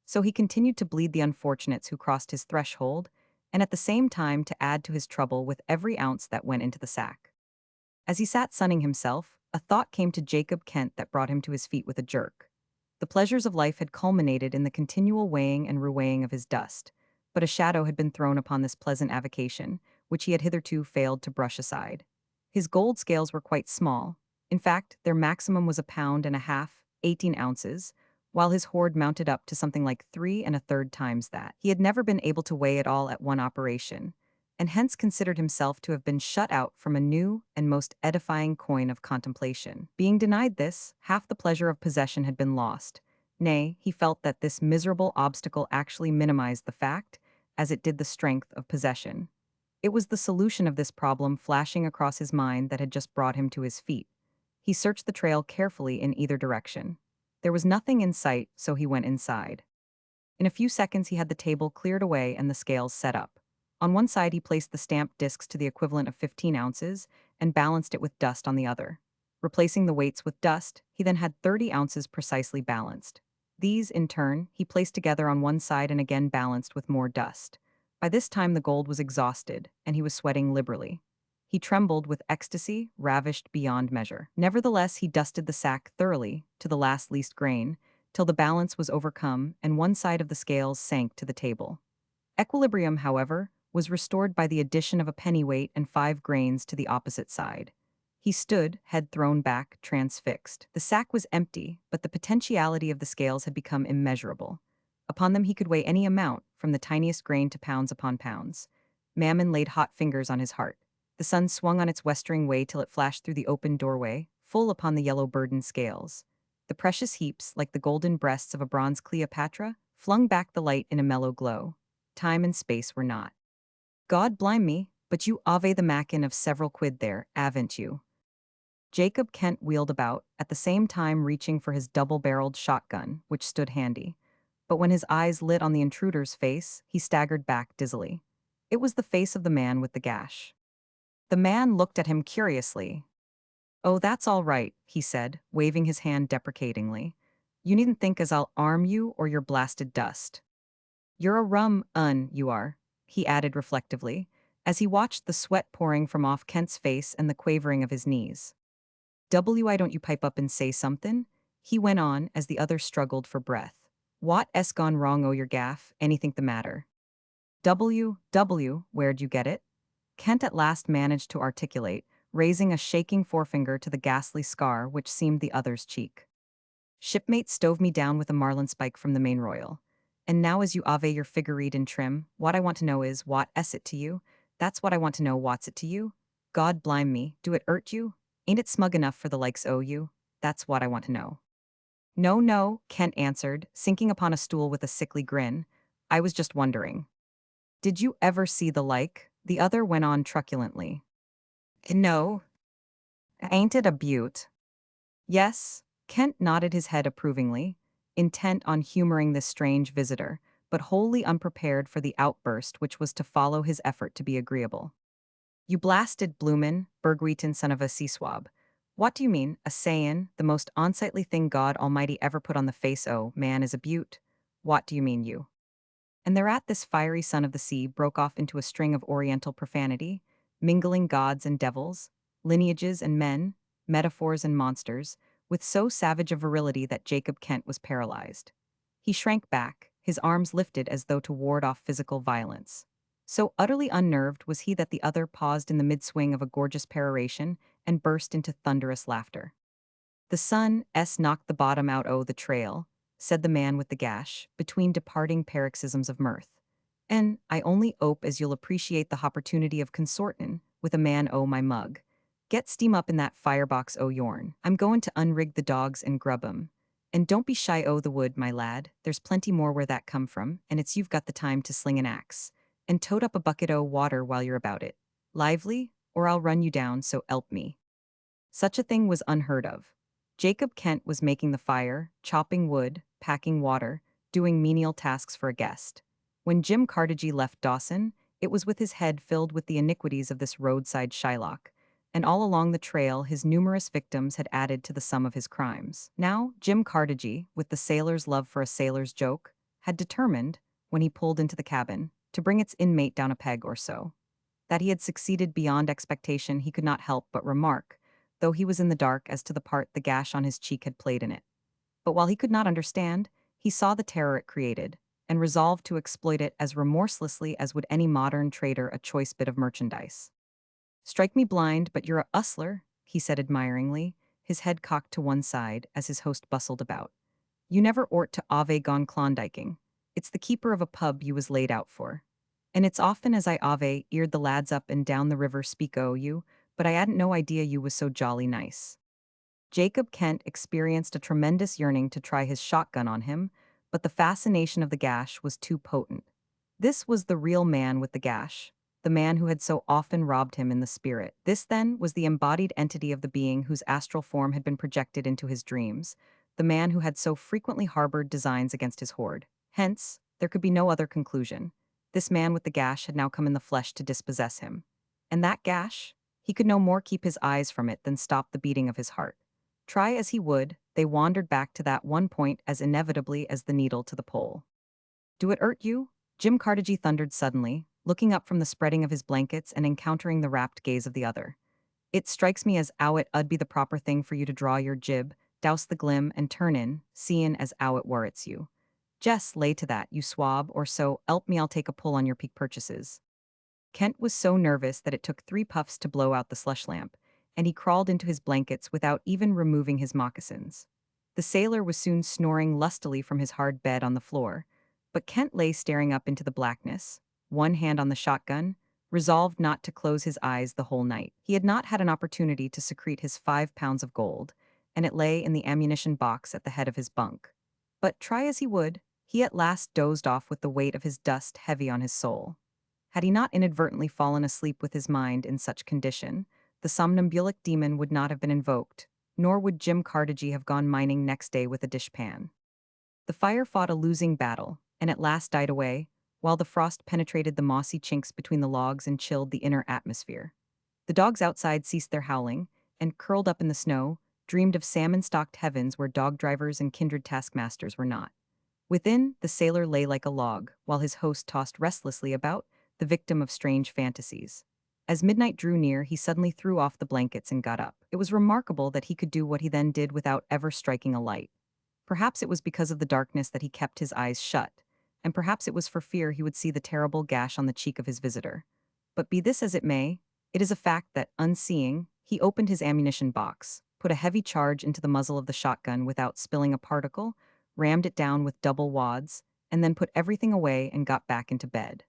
So he continued to bleed the unfortunates who crossed his threshold, and at the same time to add to his trouble with every ounce that went into the sack. As he sat sunning himself, a thought came to Jacob Kent that brought him to his feet with a jerk. The pleasures of life had culminated in the continual weighing and reweighing of his dust, but a shadow had been thrown upon this pleasant avocation, which he had hitherto failed to brush aside. His gold scales were quite small. In fact, their maximum was a pound and a half, 18 ounces, while his hoard mounted up to something like 3 1/3 times that. He had never been able to weigh it all at one operation, and hence considered himself to have been shut out from a new and most edifying coin of contemplation. Being denied this, half the pleasure of possession had been lost. Nay, he felt that this miserable obstacle actually minimized the fact, as it did the strength of possession. It was the solution of this problem flashing across his mind that had just brought him to his feet. He searched the trail carefully in either direction. There was nothing in sight, so he went inside. In a few seconds, he had the table cleared away and the scales set up. On one side, he placed the stamped discs to the equivalent of 15 ounces and balanced it with dust on the other. Replacing the weights with dust, he then had 30 ounces precisely balanced. These, in turn, he placed together on one side and again balanced with more dust. By this time, the gold was exhausted, and he was sweating liberally. He trembled with ecstasy, ravished beyond measure. Nevertheless, he dusted the sack thoroughly, to the last least grain, till the balance was overcome and one side of the scales sank to the table. Equilibrium, however, was restored by the addition of a pennyweight and 5 grains to the opposite side. He stood, head thrown back, transfixed. The sack was empty, but the potentiality of the scales had become immeasurable. Upon them he could weigh any amount, from the tiniest grain to pounds upon pounds. Mammon laid hot fingers on his heart. The sun swung on its westering way till it flashed through the open doorway, full upon the yellow burdened scales. The precious heaps, like the golden breasts of a bronze Cleopatra, flung back the light in a mellow glow. Time and space were not. God blime me, but you ave the mackin of several quid there, avent you? Jacob Kent wheeled about, at the same time reaching for his double-barreled shotgun, which stood handy. But when his eyes lit on the intruder's face, he staggered back dizzily. It was the face of the man with the gash. The man looked at him curiously. "Oh, that's all right," he said, waving his hand deprecatingly. "You needn't think as I'll arm you or your blasted dust. You're a you are," he added reflectively, as he watched the sweat pouring from off Kent's face and the quavering of his knees. "Why don't you pipe up and say something?" he went on as the other struggled for breath. "What gone wrong o' your gaff? Anything the matter?" Where'd you get it?" Kent at last managed to articulate, raising a shaking forefinger to the ghastly scar which seamed the other's cheek. "Shipmate stove me down with a marlinspike from the main royal. And now as you ave your figureed in trim, what I want to know is, what es it to you? That's what I want to know, what's it to you? God blime me, do it urt you? Ain't it smug enough for the likes o' you? That's what I want to know." "No, no," Kent answered, sinking upon a stool with a sickly grin. "I was just wondering." "Did you ever see the like?" the other went on truculently. "No. Ain't it a beaut?" "Yes." Kent nodded his head approvingly, intent on humoring this strange visitor, but wholly unprepared for the outburst which was to follow his effort to be agreeable. "You blasted bloomin', Bergwheaton son of a sea-swab. What do you mean, a sayin' the most unsightly thing God Almighty ever put on the face o' man is a beaut? What do you mean, you?" And thereat this fiery son of the sea broke off into a string of oriental profanity, mingling gods and devils, lineages and men, metaphors and monsters, with so savage a virility that Jacob Kent was paralyzed. He shrank back, his arms lifted as though to ward off physical violence. So utterly unnerved was he that the other paused in the mid-swing of a gorgeous peroration and burst into thunderous laughter. "The sun knocked the bottom out o' the trail," said the man with the gash, between departing paroxysms of mirth. "And I only 'ope as you'll appreciate the hopportunity of consortin' with a man o' my mug. Get steam up in that firebox o' yourn. I'm goin' to unrig the dogs and grub 'em. And don't be shy o' the wood, my lad. There's plenty more where that come from, and it's you've got the time to sling an axe. And tote up a bucket o' water while you're about it. Lively, or I'll run you down, so help me. Such a thing was unheard of. Jacob Kent was making the fire, chopping wood, packing water, doing menial tasks for a guest. When Jim Carnegie left Dawson, it was with his head filled with the iniquities of this roadside Shylock, and all along the trail his numerous victims had added to the sum of his crimes. Now, Jim Carnegie, with the sailor's love for a sailor's joke, had determined, when he pulled into the cabin, to bring its inmate down a peg or so. That he had succeeded beyond expectation he could not help but remark, though he was in the dark as to the part the gash on his cheek had played in it. But while he could not understand, he saw the terror it created, and resolved to exploit it as remorselessly as would any modern trader a choice bit of merchandise. "Strike me blind, but you're a hustler," he said admiringly, his head cocked to one side as his host bustled about. "You never ort to ave gone Klondyking. It's the keeper of a pub you was laid out for. And it's often as I ave eared the lads up and down the river speak o' you, but I hadn't no idea you was so jolly nice." Jacob Kent experienced a tremendous yearning to try his shotgun on him, but the fascination of the gash was too potent. This was the real man with the gash, the man who had so often robbed him in the spirit. This, then, was the embodied entity of the being whose astral form had been projected into his dreams, the man who had so frequently harbored designs against his hoard. Hence, there could be no other conclusion. This man with the gash had now come in the flesh to dispossess him. And that gash? He could no more keep his eyes from it than stop the beating of his heart. Try as he would, they wandered back to that one point as inevitably as the needle to the pole. "Do it hurt you?" Jim Carnegie thundered suddenly, looking up from the spreading of his blankets and encountering the rapt gaze of the other. "It strikes me as 'ow it 'ud be the proper thing for you to draw your jib, douse the glim, and turn in, seein' as 'ow it worrits you. Jess, lay to that, you swab, or so, 'elp me I'll take a pull on your peak purchases." Kent was so nervous that it took 3 puffs to blow out the slush lamp, and he crawled into his blankets without even removing his moccasins. The sailor was soon snoring lustily from his hard bed on the floor, but Kent lay staring up into the blackness, one hand on the shotgun, resolved not to close his eyes the whole night. He had not had an opportunity to secrete his 5 pounds of gold, and it lay in the ammunition box at the head of his bunk. But try as he would, he at last dozed off with the weight of his dust heavy on his soul. Had he not inadvertently fallen asleep with his mind in such condition, the somnambulic demon would not have been invoked, nor would Jim Carnegie have gone mining next day with a dishpan. The fire fought a losing battle, and at last died away, while the frost penetrated the mossy chinks between the logs and chilled the inner atmosphere. The dogs outside ceased their howling, and, curled up in the snow, dreamed of salmon-stocked heavens where dog drivers and kindred taskmasters were not. Within, the sailor lay like a log, while his host tossed restlessly about, the victim of strange fantasies. As midnight drew near, he suddenly threw off the blankets and got up. It was remarkable that he could do what he then did without ever striking a light. Perhaps it was because of the darkness that he kept his eyes shut, and perhaps it was for fear he would see the terrible gash on the cheek of his visitor. But be this as it may, it is a fact that, unseeing, he opened his ammunition box, put a heavy charge into the muzzle of the shotgun without spilling a particle, rammed it down with double wads, and then put everything away and got back into bed.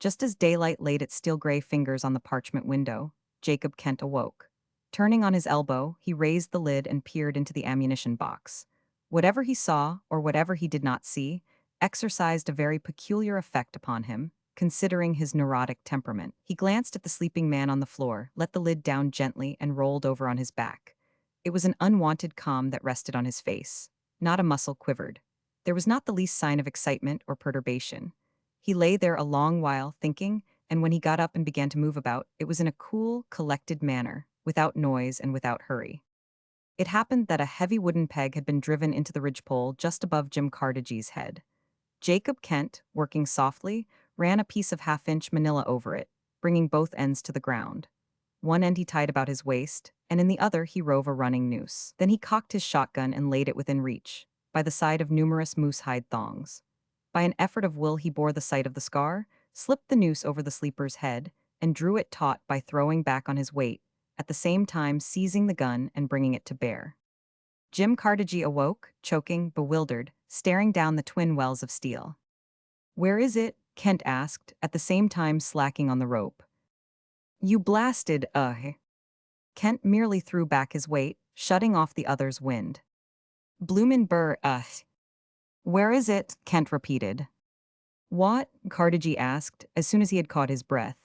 Just as daylight laid its steel-gray fingers on the parchment window, Jacob Kent awoke. Turning on his elbow, he raised the lid and peered into the ammunition box. Whatever he saw, or whatever he did not see, exercised a very peculiar effect upon him, considering his neurotic temperament. He glanced at the sleeping man on the floor, let the lid down gently, and rolled over on his back. It was an unwonted calm that rested on his face. Not a muscle quivered. There was not the least sign of excitement or perturbation. He lay there a long while, thinking, and when he got up and began to move about, it was in a cool, collected manner, without noise and without hurry. It happened that a heavy wooden peg had been driven into the ridgepole just above Jim Carnegie's head. Jacob Kent, working softly, ran a piece of half-inch manila over it, bringing both ends to the ground. One end he tied about his waist, and in the other he rove a running noose. Then he cocked his shotgun and laid it within reach, by the side of numerous moose-hide thongs. By an effort of will he bore the sight of the scar, slipped the noose over the sleeper's head, and drew it taut by throwing back on his weight, at the same time seizing the gun and bringing it to bear. Jim Carnegie awoke, choking, bewildered, staring down the twin wells of steel. "Where is it?" Kent asked, at the same time slacking on the rope. "You blasted, Kent merely threw back his weight, shutting off the other's wind. Bloomin' burr, Where is it? Kent repeated. What? Carnegie asked, as soon as he had caught his breath.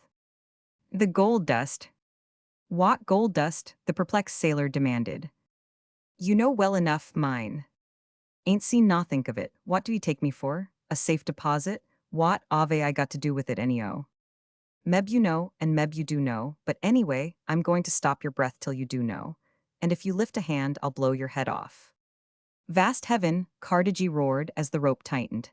The gold dust. What gold dust? The perplexed sailor demanded. You know well enough, mine. Ain't seen nothink of it. What do you take me for? A safe deposit? What ave I got to do with it anyhow? Meb you know, and meb you do know, but anyway, I'm going to stop your breath till you do know. And if you lift a hand, I'll blow your head off. Vast heaven, Carnegie roared as the rope tightened.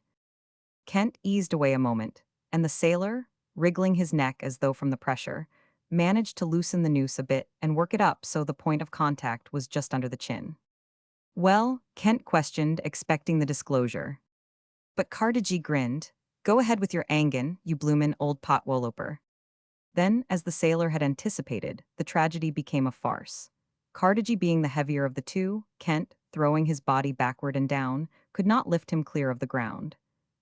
Kent eased away a moment, and the sailor, wriggling his neck as though from the pressure, managed to loosen the noose a bit and work it up so the point of contact was just under the chin. Well, Kent questioned, expecting the disclosure. But Carnegie grinned. Go ahead with your angin, you bloomin' old potwoloper. Then, as the sailor had anticipated, the tragedy became a farce. Carnegie being the heavier of the two, Kent, throwing his body backward and down, could not lift him clear of the ground.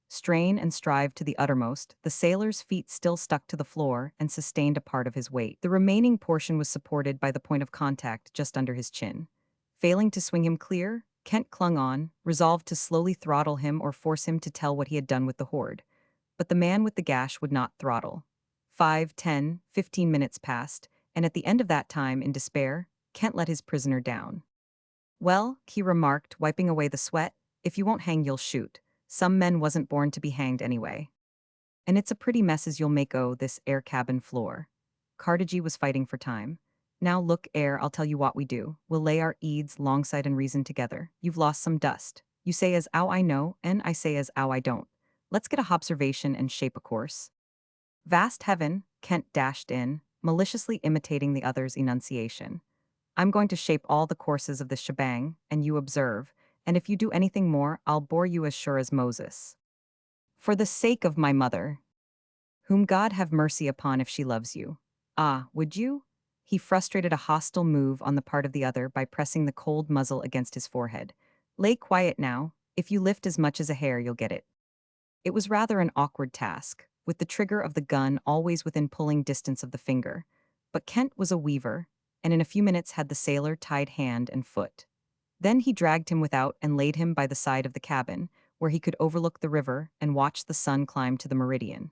Strain and strive to the uttermost, the sailor's feet still stuck to the floor and sustained a part of his weight. The remaining portion was supported by the point of contact just under his chin. Failing to swing him clear, Kent clung on, resolved to slowly throttle him or force him to tell what he had done with the hoard. But the man with the gash would not throttle. 5, 10, 15 minutes passed, and at the end of that time, in despair, Kent let his prisoner down. Well, he remarked, wiping away the sweat, if you won't hang, you'll shoot. Some men wasn't born to be hanged anyway. And it's a pretty mess as you'll make o' this air cabin floor. Carnegie was fighting for time. Now look, I'll tell you what we do. We'll lay our eads longside and reason together. You've lost some dust. You say as 'ow I know, and I say as 'ow I don't. Let's get a hobservation and shape a course. Vast heaven, Kent dashed in, maliciously imitating the other's enunciation. I'm going to shape all the courses of this shebang, and you observe, and if you do anything more, I'll bore you as sure as Moses. For the sake of my mother, whom God have mercy upon if she loves you. Ah, would you? He frustrated a hostile move on the part of the other by pressing the cold muzzle against his forehead. Lay quiet now. If you lift as much as a hair, you'll get it. It was rather an awkward task, with the trigger of the gun always within pulling distance of the finger. But Kent was a weaver, and in a few minutes had the sailor tied hand and foot. Then he dragged him without and laid him by the side of the cabin, where he could overlook the river and watch the sun climb to the meridian.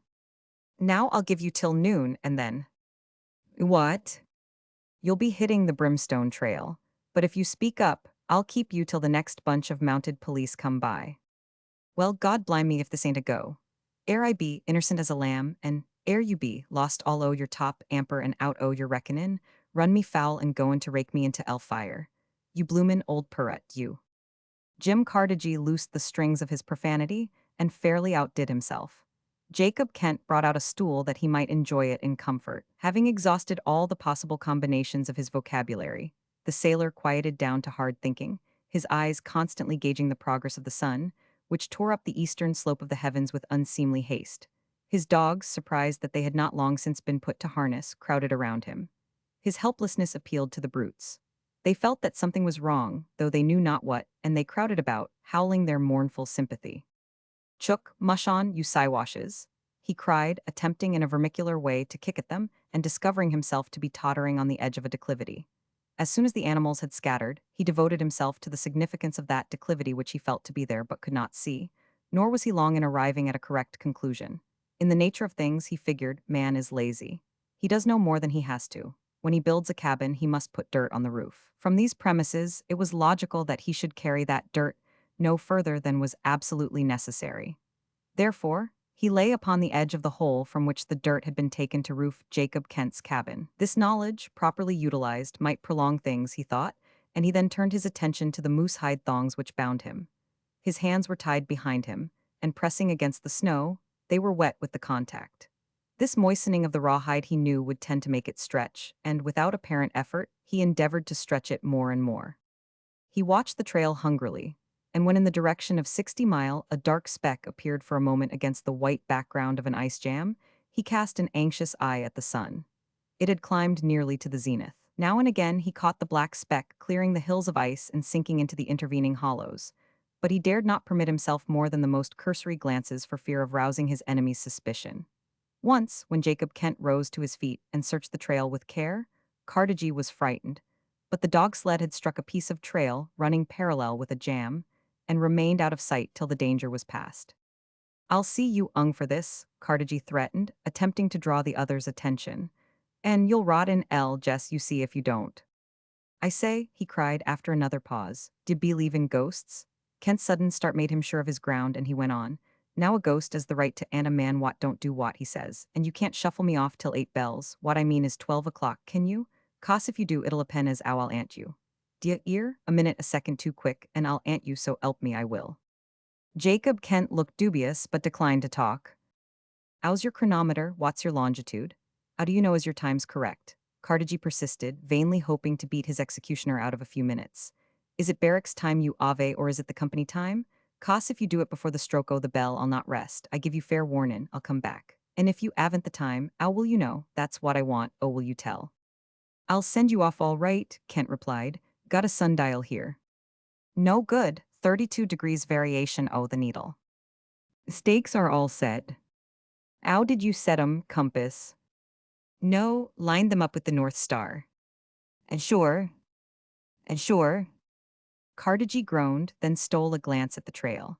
Now I'll give you till noon, and then. What? You'll be hitting the brimstone trail, but if you speak up, I'll keep you till the next bunch of mounted police come by. Well, God blime me if this ain't a go. Ere I be innocent as a lamb, and ere you be lost all o' your top amper and out o' your reckonin', run me foul and goin' to rake me into fire. You bloomin' old purrut, you. Jim Carnegie loosed the strings of his profanity and fairly outdid himself. Jacob Kent brought out a stool that he might enjoy it in comfort. Having exhausted all the possible combinations of his vocabulary, the sailor quieted down to hard thinking, his eyes constantly gauging the progress of the sun, which tore up the eastern slope of the heavens with unseemly haste. His dogs, surprised that they had not long since been put to harness, crowded around him. His helplessness appealed to the brutes. They felt that something was wrong, though they knew not what, and they crowded about, howling their mournful sympathy. Chook, mush on, you Siwashes, he cried, attempting in a vermicular way to kick at them, and discovering himself to be tottering on the edge of a declivity. As soon as the animals had scattered, he devoted himself to the significance of that declivity which he felt to be there but could not see, nor was he long in arriving at a correct conclusion. In the nature of things, he figured, man is lazy. He does no more than he has to. When he builds a cabin, he must put dirt on the roof. From these premises, it was logical that he should carry that dirt no further than was absolutely necessary. Therefore, he lay upon the edge of the hole from which the dirt had been taken to roof Jacob Kent's cabin. This knowledge, properly utilized, might prolong things, he thought, and he then turned his attention to the moose-hide thongs which bound him. His hands were tied behind him, and pressing against the snow, they were wet with the contact. This moistening of the rawhide he knew would tend to make it stretch, and without apparent effort, he endeavored to stretch it more and more. He watched the trail hungrily, and when in the direction of 60 Mile a dark speck appeared for a moment against the white background of an ice jam, he cast an anxious eye at the sun. It had climbed nearly to the zenith. Now and again he caught the black speck clearing the hills of ice and sinking into the intervening hollows, but he dared not permit himself more than the most cursory glances for fear of rousing his enemy's suspicion. Once, when Jacob Kent rose to his feet and searched the trail with care, Carnegie was frightened. But the dog sled had struck a piece of trail running parallel with a jam and remained out of sight till the danger was past. I'll see you for this, Carnegie threatened, attempting to draw the other's attention. And you'll rot in L, Jess, you see if you don't. I say, he cried after another pause, do you believe in ghosts? Kent's sudden start made him sure of his ground, and he went on. Now a ghost has the right to an a man what don't do what, he says, and you can't shuffle me off till 8 bells. What I mean is 12 o'clock, can you? 'Cause if you do, it'll append as 'ow I'll ant you. D'ye ear? A minute a second too quick, and I'll ant you, so 'elp me I will. Jacob Kent looked dubious, but declined to talk. How's your chronometer? What's your longitude? How do you know is your time's correct? Carnegie persisted, vainly hoping to beat his executioner out of a few minutes. Is it barracks time, you ave, or is it the company time? 'Cause if you do it before the stroke o' the bell, I'll not rest. I give you fair warnin', I'll come back. And if you aven't the time, 'ow will you know? That's what I want, oh will you tell? I'll send you off all right, Kent replied. Got a sundial here. No good, 32 degrees variation o' the needle. Stakes are all set. How did you set 'em, compass? No, lined them up with the North Star. And sure, and sure. Carnegie groaned, then stole a glance at the trail.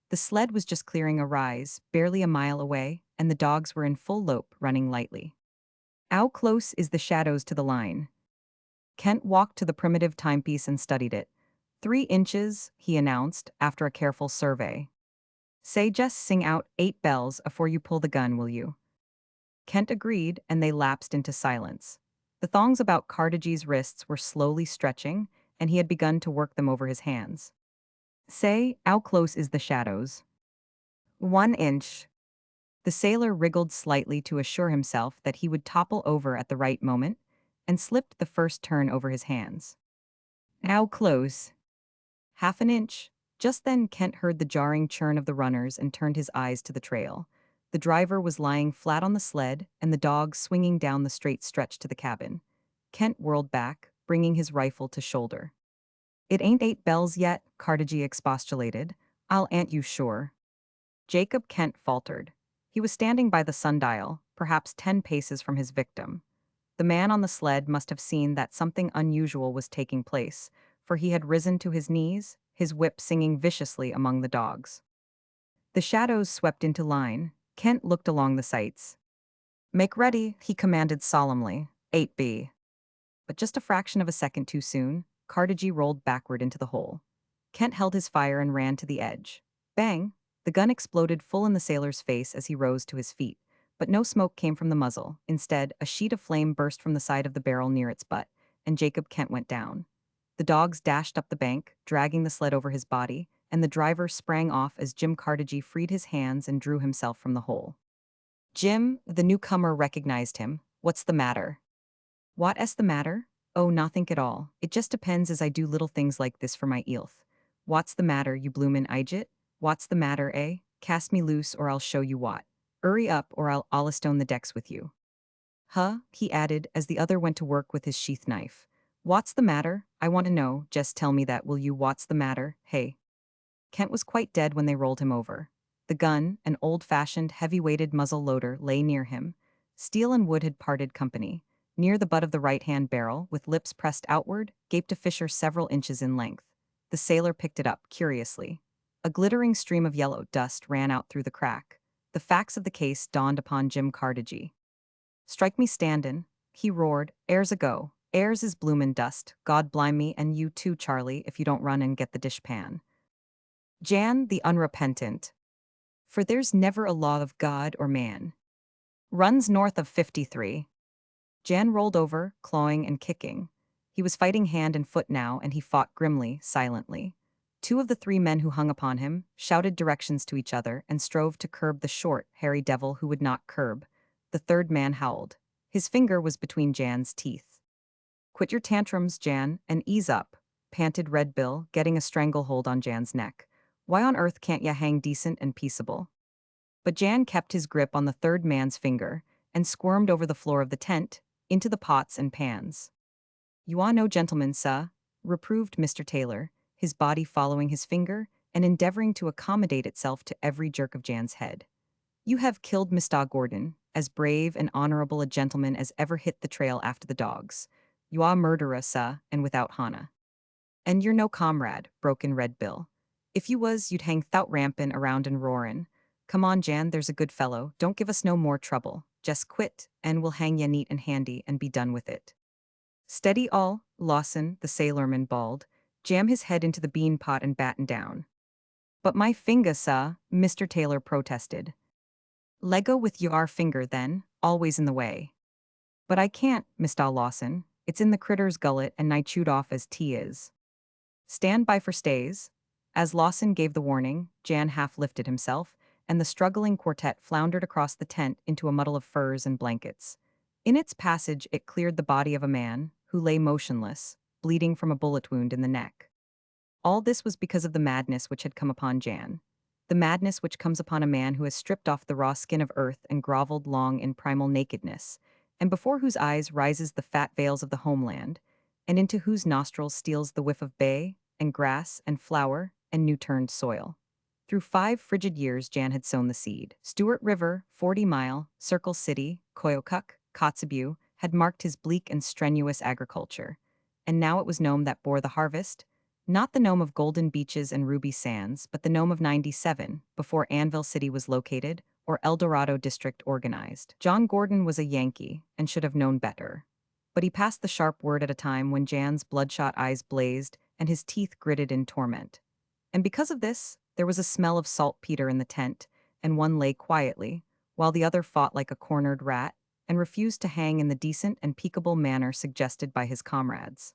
The sled was just clearing a rise, barely a mile away, and the dogs were in full lope, running lightly. How close is the shadows to the line? Kent walked to the primitive timepiece and studied it. 3 inches, he announced, after a careful survey. Say just sing out 8 bells afore you pull the gun, will you? Kent agreed, and they lapsed into silence. The thongs about Carnegie's wrists were slowly stretching, and he had begun to work them over his hands. Say, how close is the shadows? 1 inch. The sailor wriggled slightly to assure himself that he would topple over at the right moment, and slipped the first turn over his hands. How close? 1/2 inch. Just then Kent heard the jarring churn of the runners and turned his eyes to the trail. The driver was lying flat on the sled, and the dog swinging down the straight stretch to the cabin. Kent whirled back, bringing his rifle to shoulder. It ain't 8 bells yet, Carnegie expostulated. I'll ant you sure. Jacob Kent faltered. He was standing by the sundial, perhaps 10 paces from his victim. The man on the sled must have seen that something unusual was taking place, for he had risen to his knees, his whip singing viciously among the dogs. The shadows swept into line. Kent looked along the sights. Make ready, he commanded solemnly. 8B. But just a fraction of a second too soon, Carnegie rolled backward into the hole. Kent held his fire and ran to the edge. Bang! The gun exploded full in the sailor's face as he rose to his feet, but no smoke came from the muzzle. Instead, a sheet of flame burst from the side of the barrel near its butt, and Jacob Kent went down. The dogs dashed up the bank, dragging the sled over his body, and the driver sprang off as Jim Carnegie freed his hands and drew himself from the hole. Jim, the newcomer, recognized him. What's the matter? What's the matter? Oh, nothing at all. It just depends as I do little things like this for my eelth. What's the matter, you bloomin' idjit? What's the matter, eh? Cast me loose or I'll show you what. Hurry up or I'll allastone the decks with you. Huh? He added as the other went to work with his sheath knife. What's the matter? I want to know, just tell me that, will you? What's the matter, hey? Kent was quite dead when they rolled him over. The gun, an old-fashioned, heavy-weighted muzzle loader, lay near him. Steel and wood had parted company. Near the butt of the right-hand barrel, with lips pressed outward, gaped a fissure several inches in length. The sailor picked it up, curiously. A glittering stream of yellow dust ran out through the crack. The facts of the case dawned upon Jim Carnegie. Strike me standin', he roared. Airs a go. Airs is bloomin' dust. God blime me, and you too, Charlie, if you don't run and get the dishpan. Jan the unrepentant. For there's never a law of God or man. Runs north of 53. Jan rolled over, clawing and kicking. He was fighting hand and foot now, and he fought grimly, silently. 2 of the 3 men who hung upon him shouted directions to each other and strove to curb the short, hairy devil who would not curb. The 3rd man howled. His finger was between Jan's teeth. Quit your tantrums, Jan, and ease up, panted Red Bill, getting a stranglehold on Jan's neck. Why on earth can't ya hang decent and peaceable? But Jan kept his grip on the 3rd man's finger and squirmed over the floor of the tent, into the pots and pans. You are no gentleman, sah, reproved Mr. Taylor, his body following his finger and endeavoring to accommodate itself to every jerk of Jan's head. You have killed Mr. Gordon, as brave and honorable a gentleman as ever hit the trail after the dogs. You are murderer, sir, and without honor. And you're no comrade, broke in Red Bill. If you was, you'd hang thout rampin' around and roarin'. Come on, Jan, there's a good fellow. Don't give us no more trouble. Just quit, and we'll hang ya neat and handy and be done with it. Steady all, Lawson, the sailorman bawled. Jam his head into the bean pot and batten down. But my finger, sir, Mr. Taylor protested. Lego with your finger, then, always in the way. But I can't, Mr. Lawson. It's in the critter's gullet and I chewed off as tea is. Stand by for stays. As Lawson gave the warning, Jan half lifted himself, and the struggling quartet floundered across the tent into a muddle of furs and blankets. In its passage, it cleared the body of a man, who lay motionless, bleeding from a bullet wound in the neck. All this was because of the madness which had come upon Jan. The madness which comes upon a man who has stripped off the raw skin of earth and groveled long in primal nakedness, and before whose eyes rises the fat veils of the homeland, and into whose nostrils steals the whiff of bay, and grass, and flower, and new-turned soil. Through 5 frigid years Jan had sown the seed. Stewart River, 40 Mile, Circle City, Koyokuk, Kotzebue, had marked his bleak and strenuous agriculture. And now it was Nome that bore the harvest, not the Nome of golden beaches and ruby sands, but the Nome of '97, before Anvil City was located, or El Dorado District organized. John Gordon was a Yankee, and should have known better. But he passed the sharp word at a time when Jan's bloodshot eyes blazed and his teeth gritted in torment. And because of this, there was a smell of saltpeter in the tent, and one lay quietly, while the other fought like a cornered rat, and refused to hang in the decent and peaceable manner suggested by his comrades.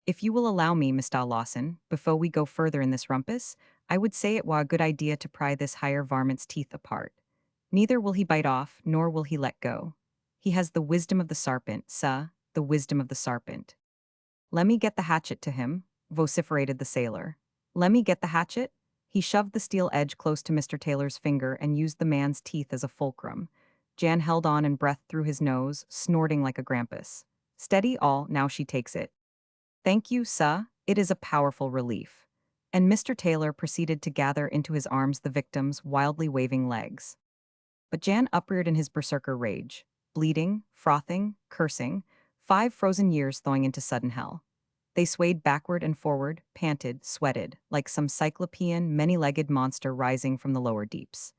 If you will allow me, Mr. Lawson, before we go further in this rumpus, I would say it were a good idea to pry this higher varmint's teeth apart. Neither will he bite off, nor will he let go. He has the wisdom of the sarpent, sir, the wisdom of the sarpent. Let me get the hatchet to him, vociferated the sailor. Let me get the hatchet? He shoved the steel edge close to Mr. Taylor's finger and used the man's teeth as a fulcrum. Jan held on and breathed through his nose, snorting like a grampus. Steady all, now she takes it. Thank you, sir, it is a powerful relief. And Mr. Taylor proceeded to gather into his arms the victim's wildly waving legs. But Jan upreared in his berserker rage, bleeding, frothing, cursing, 5 frozen years thawing into sudden hell. They swayed backward and forward, panted, sweated, like some cyclopean, many-legged monster rising from the lower deeps.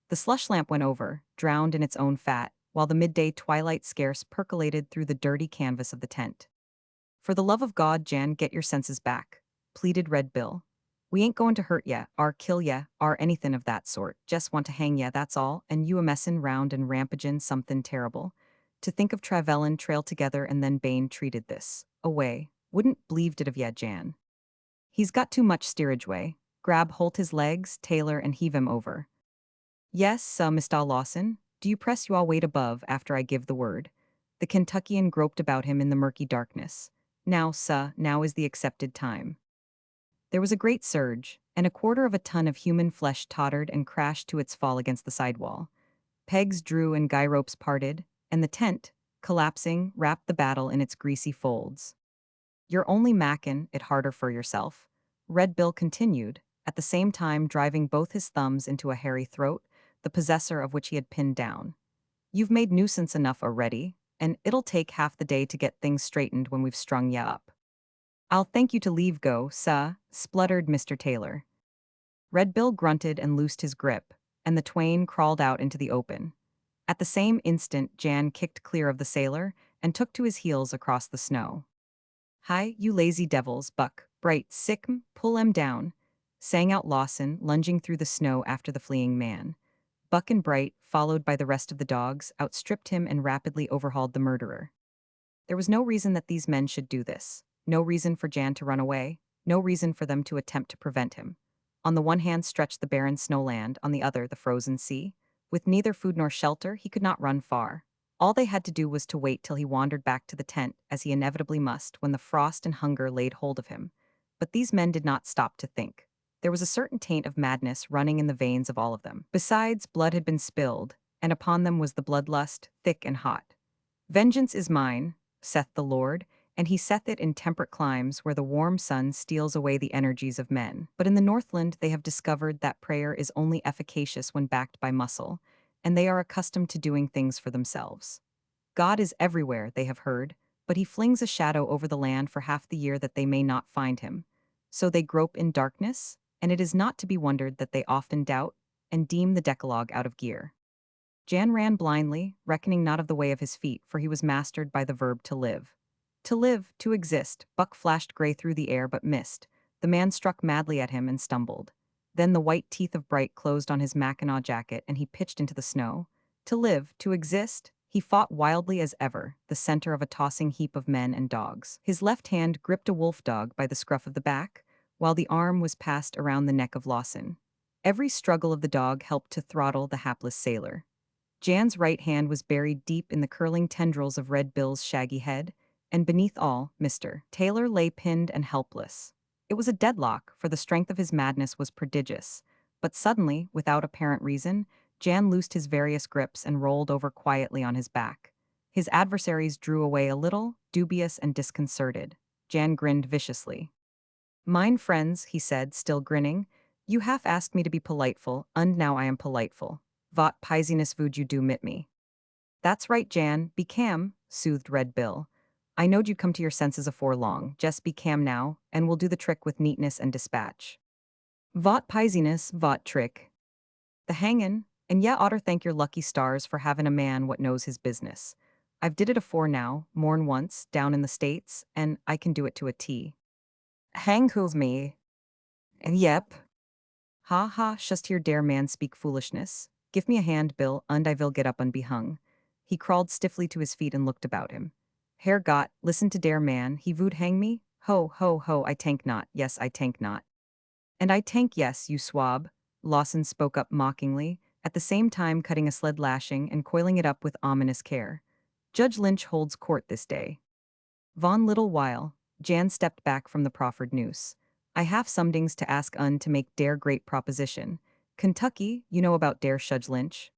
The slush lamp went over, drowned in its own fat, while the midday twilight scarce percolated through the dirty canvas of the tent. For the love of God, Jan, get your senses back, pleaded Red Bill. We ain't going to hurt ya, or kill ya, or anything of that sort. Just want to hang ya, that's all, and you a messin' round and rampagin' something terrible. To think of Travellin' trail together and then Bain treated this. Away. Wouldn't believed it of ya, Jan. He's got too much steerage way. Grab holt his legs, Taylor, and heave him over. Yes, Mr. Lawson. Do you press you all weight above after I give the word? The Kentuckian groped about him in the murky darkness. Now, now is the accepted time. There was a great surge, and 1/4 ton of human flesh tottered and crashed to its fall against the sidewall. Pegs drew and guy ropes parted, and the tent, collapsing, wrapped the battle in its greasy folds. You're only mackin' it harder for yourself, Red Bill continued, at the same time driving both his thumbs into a hairy throat, the possessor of which he had pinned down. You've made nuisance enough already, and it'll take half the day to get things straightened when we've strung ya up. I'll thank you to leave go, sah, spluttered Mr. Taylor. Red Bill grunted and loosed his grip, and the twain crawled out into the open. At the same instant, Jan kicked clear of the sailor and took to his heels across the snow. Hi, you lazy devils, Buck, Bright, sick'em, pull 'em down, sang out Lawson, lunging through the snow after the fleeing man. Buck and Bright, followed by the rest of the dogs, outstripped him and rapidly overhauled the murderer. There was no reason that these men should do this, no reason for Jan to run away, no reason for them to attempt to prevent him. On the one hand stretched the barren snowland, on the other the frozen sea. With neither food nor shelter, he could not run far. All they had to do was to wait till he wandered back to the tent, as he inevitably must when the frost and hunger laid hold of him. But these men did not stop to think. There was a certain taint of madness running in the veins of all of them. Besides, blood had been spilled, and upon them was the bloodlust, thick and hot. Vengeance is mine, saith the Lord, and he saith it in temperate climes where the warm sun steals away the energies of men. But in the Northland they have discovered that prayer is only efficacious when backed by muscle, and they are accustomed to doing things for themselves. God is everywhere, they have heard, but he flings a shadow over the land for half the year that they may not find him. So they grope in darkness, and it is not to be wondered that they often doubt and deem the Decalogue out of gear. Jan ran blindly, reckoning not of the way of his feet, for he was mastered by the verb to live. To live, to exist, Buck flashed gray through the air but missed. The man struck madly at him and stumbled. Then the white teeth of Bright closed on his mackinaw jacket and he pitched into the snow. To live, to exist, he fought wildly as ever, the center of a tossing heap of men and dogs. His left hand gripped a wolf dog by the scruff of the back, while the arm was passed around the neck of Lawson. Every struggle of the dog helped to throttle the hapless sailor. Jan's right hand was buried deep in the curling tendrils of Red Bill's shaggy head, and beneath all, Mr. Taylor lay pinned and helpless. It was a deadlock, for the strength of his madness was prodigious. But suddenly, without apparent reason, Jan loosed his various grips and rolled over quietly on his back. His adversaries drew away a little, dubious and disconcerted. Jan grinned viciously. "Mine friends," he said, still grinning, "you half asked me to be politeful, and now I am politeful. Vot pisiness vood you do mit me." "That's right, Jan, be cam," soothed Red Bill. "I knowed you'd come to your senses afore long. Just be cam now, and we'll do the trick with neatness and dispatch." "Vot pisiness, vot trick." "The hangin', and ya oughter thank your lucky stars for havin' a man what knows his business. I've did it afore now, more'n once, down in the States, and I can do it to a T." "Hang who's me?" "And yep." "Ha ha, shust hear dare man speak foolishness. Give me a hand, Bill, und I will get up and be hung." He crawled stiffly to his feet and looked about him. "Herr Gott, listen to dare man, he would hang me? Ho, ho, ho, I tank not, yes, I tank not." "And I tank yes, you swab," Lawson spoke up mockingly, at the same time cutting a sled lashing and coiling it up with ominous care. "Judge Lynch holds court this day." Von little while, Jan stepped back from the proffered noose. "I have somedings to ask to make dare great proposition. Kentucky, you know about dare Judge Lynch?"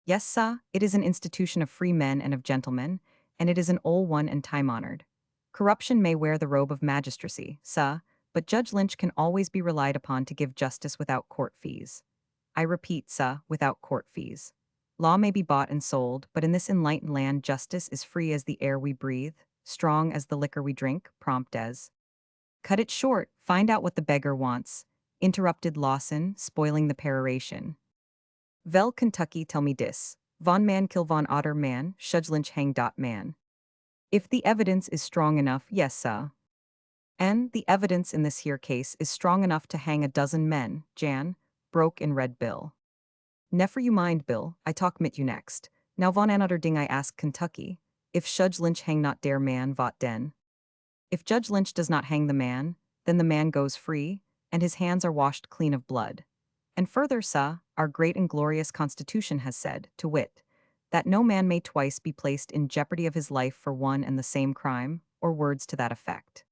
"Yes, sah, it is an institution of free men and of gentlemen, and it is an ol' one and time-honored. Corruption may wear the robe of magistracy, sah, but Judge Lynch can always be relied upon to give justice without court fees. I repeat, sah, without court fees. Law may be bought and sold, but in this enlightened land justice is free as the air we breathe, strong as the liquor we drink, prompt as—" "Cut it short, find out what the beggar wants," interrupted Lawson, spoiling the peroration. "Vel Kentucky tell me dis. Von man kill von otter man, Judge Lynch hang dot man." "If the evidence is strong enough, yes, sah." "And the evidence in this here case is strong enough to hang a dozen men, Jan," broke in Red Bill. "Nefer you mind, Bill, I talk mit you next. Now von another ding I ask Kentucky. If Judge Lynch hang not dare man, vot den?" "If Judge Lynch does not hang the man, then the man goes free, and his hands are washed clean of blood. And further, sah, our great and glorious Constitution has said, to wit, that no man may twice be placed in jeopardy of his life for one and the same crime, or words to that effect.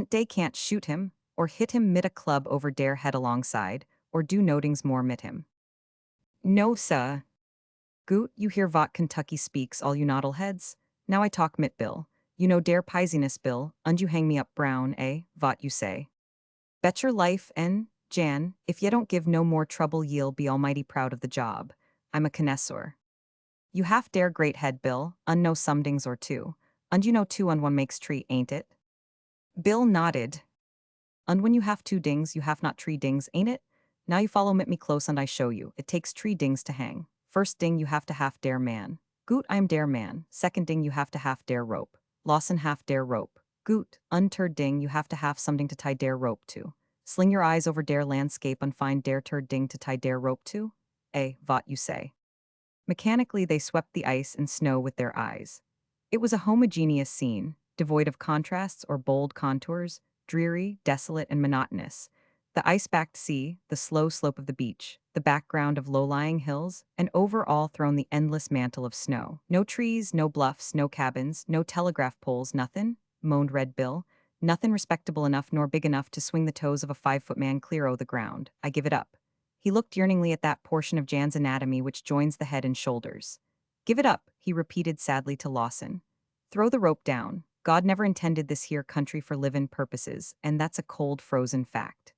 They can't shoot him, or hit him mit a club over dare head alongside, or do notings more mit him." "No, sah." "Goot, you hear vot Kentucky speaks, all you noddleheads? Now I talk mit Bill. You know dare pisiness, Bill, und you hang me up brown, eh, vot you say? Bet your life, en, Jan, if ye don't give no more trouble ye'll be almighty proud of the job. I'm a connoisseur. You half dare great head, Bill, know somedings or two. Und you know two on one makes tree, ain't it?" Bill nodded. "Und when you have two dings, you have not tree dings, ain't it? Now you follow mit me close and I show you. It takes tree dings to hang. First ding you have to half dare man. Goot, I'm dare man. Second ding you have to half dare rope. Lawson half dare rope. Goot, third ding you have to have something to tie dare rope to. Sling your eyes over dare landscape and find dare third ding to tie dare rope to? Eh, vot you say." Mechanically they swept the ice and snow with their eyes. It was a homogeneous scene, devoid of contrasts or bold contours, dreary, desolate, and monotonous. The ice-backed sea, the slow slope of the beach, the background of low-lying hills, and over all thrown the endless mantle of snow. "No trees, no bluffs, no cabins, no telegraph poles, nothin'," moaned Red Bill. "Nothin' respectable enough nor big enough to swing the toes of a 5-foot man clear o' the ground. I give it up." He looked yearningly at that portion of Jan's anatomy which joins the head and shoulders. "Give it up," he repeated sadly to Lawson. "Throw the rope down. God never intended this here country for livin' purposes, and that's a cold, frozen fact."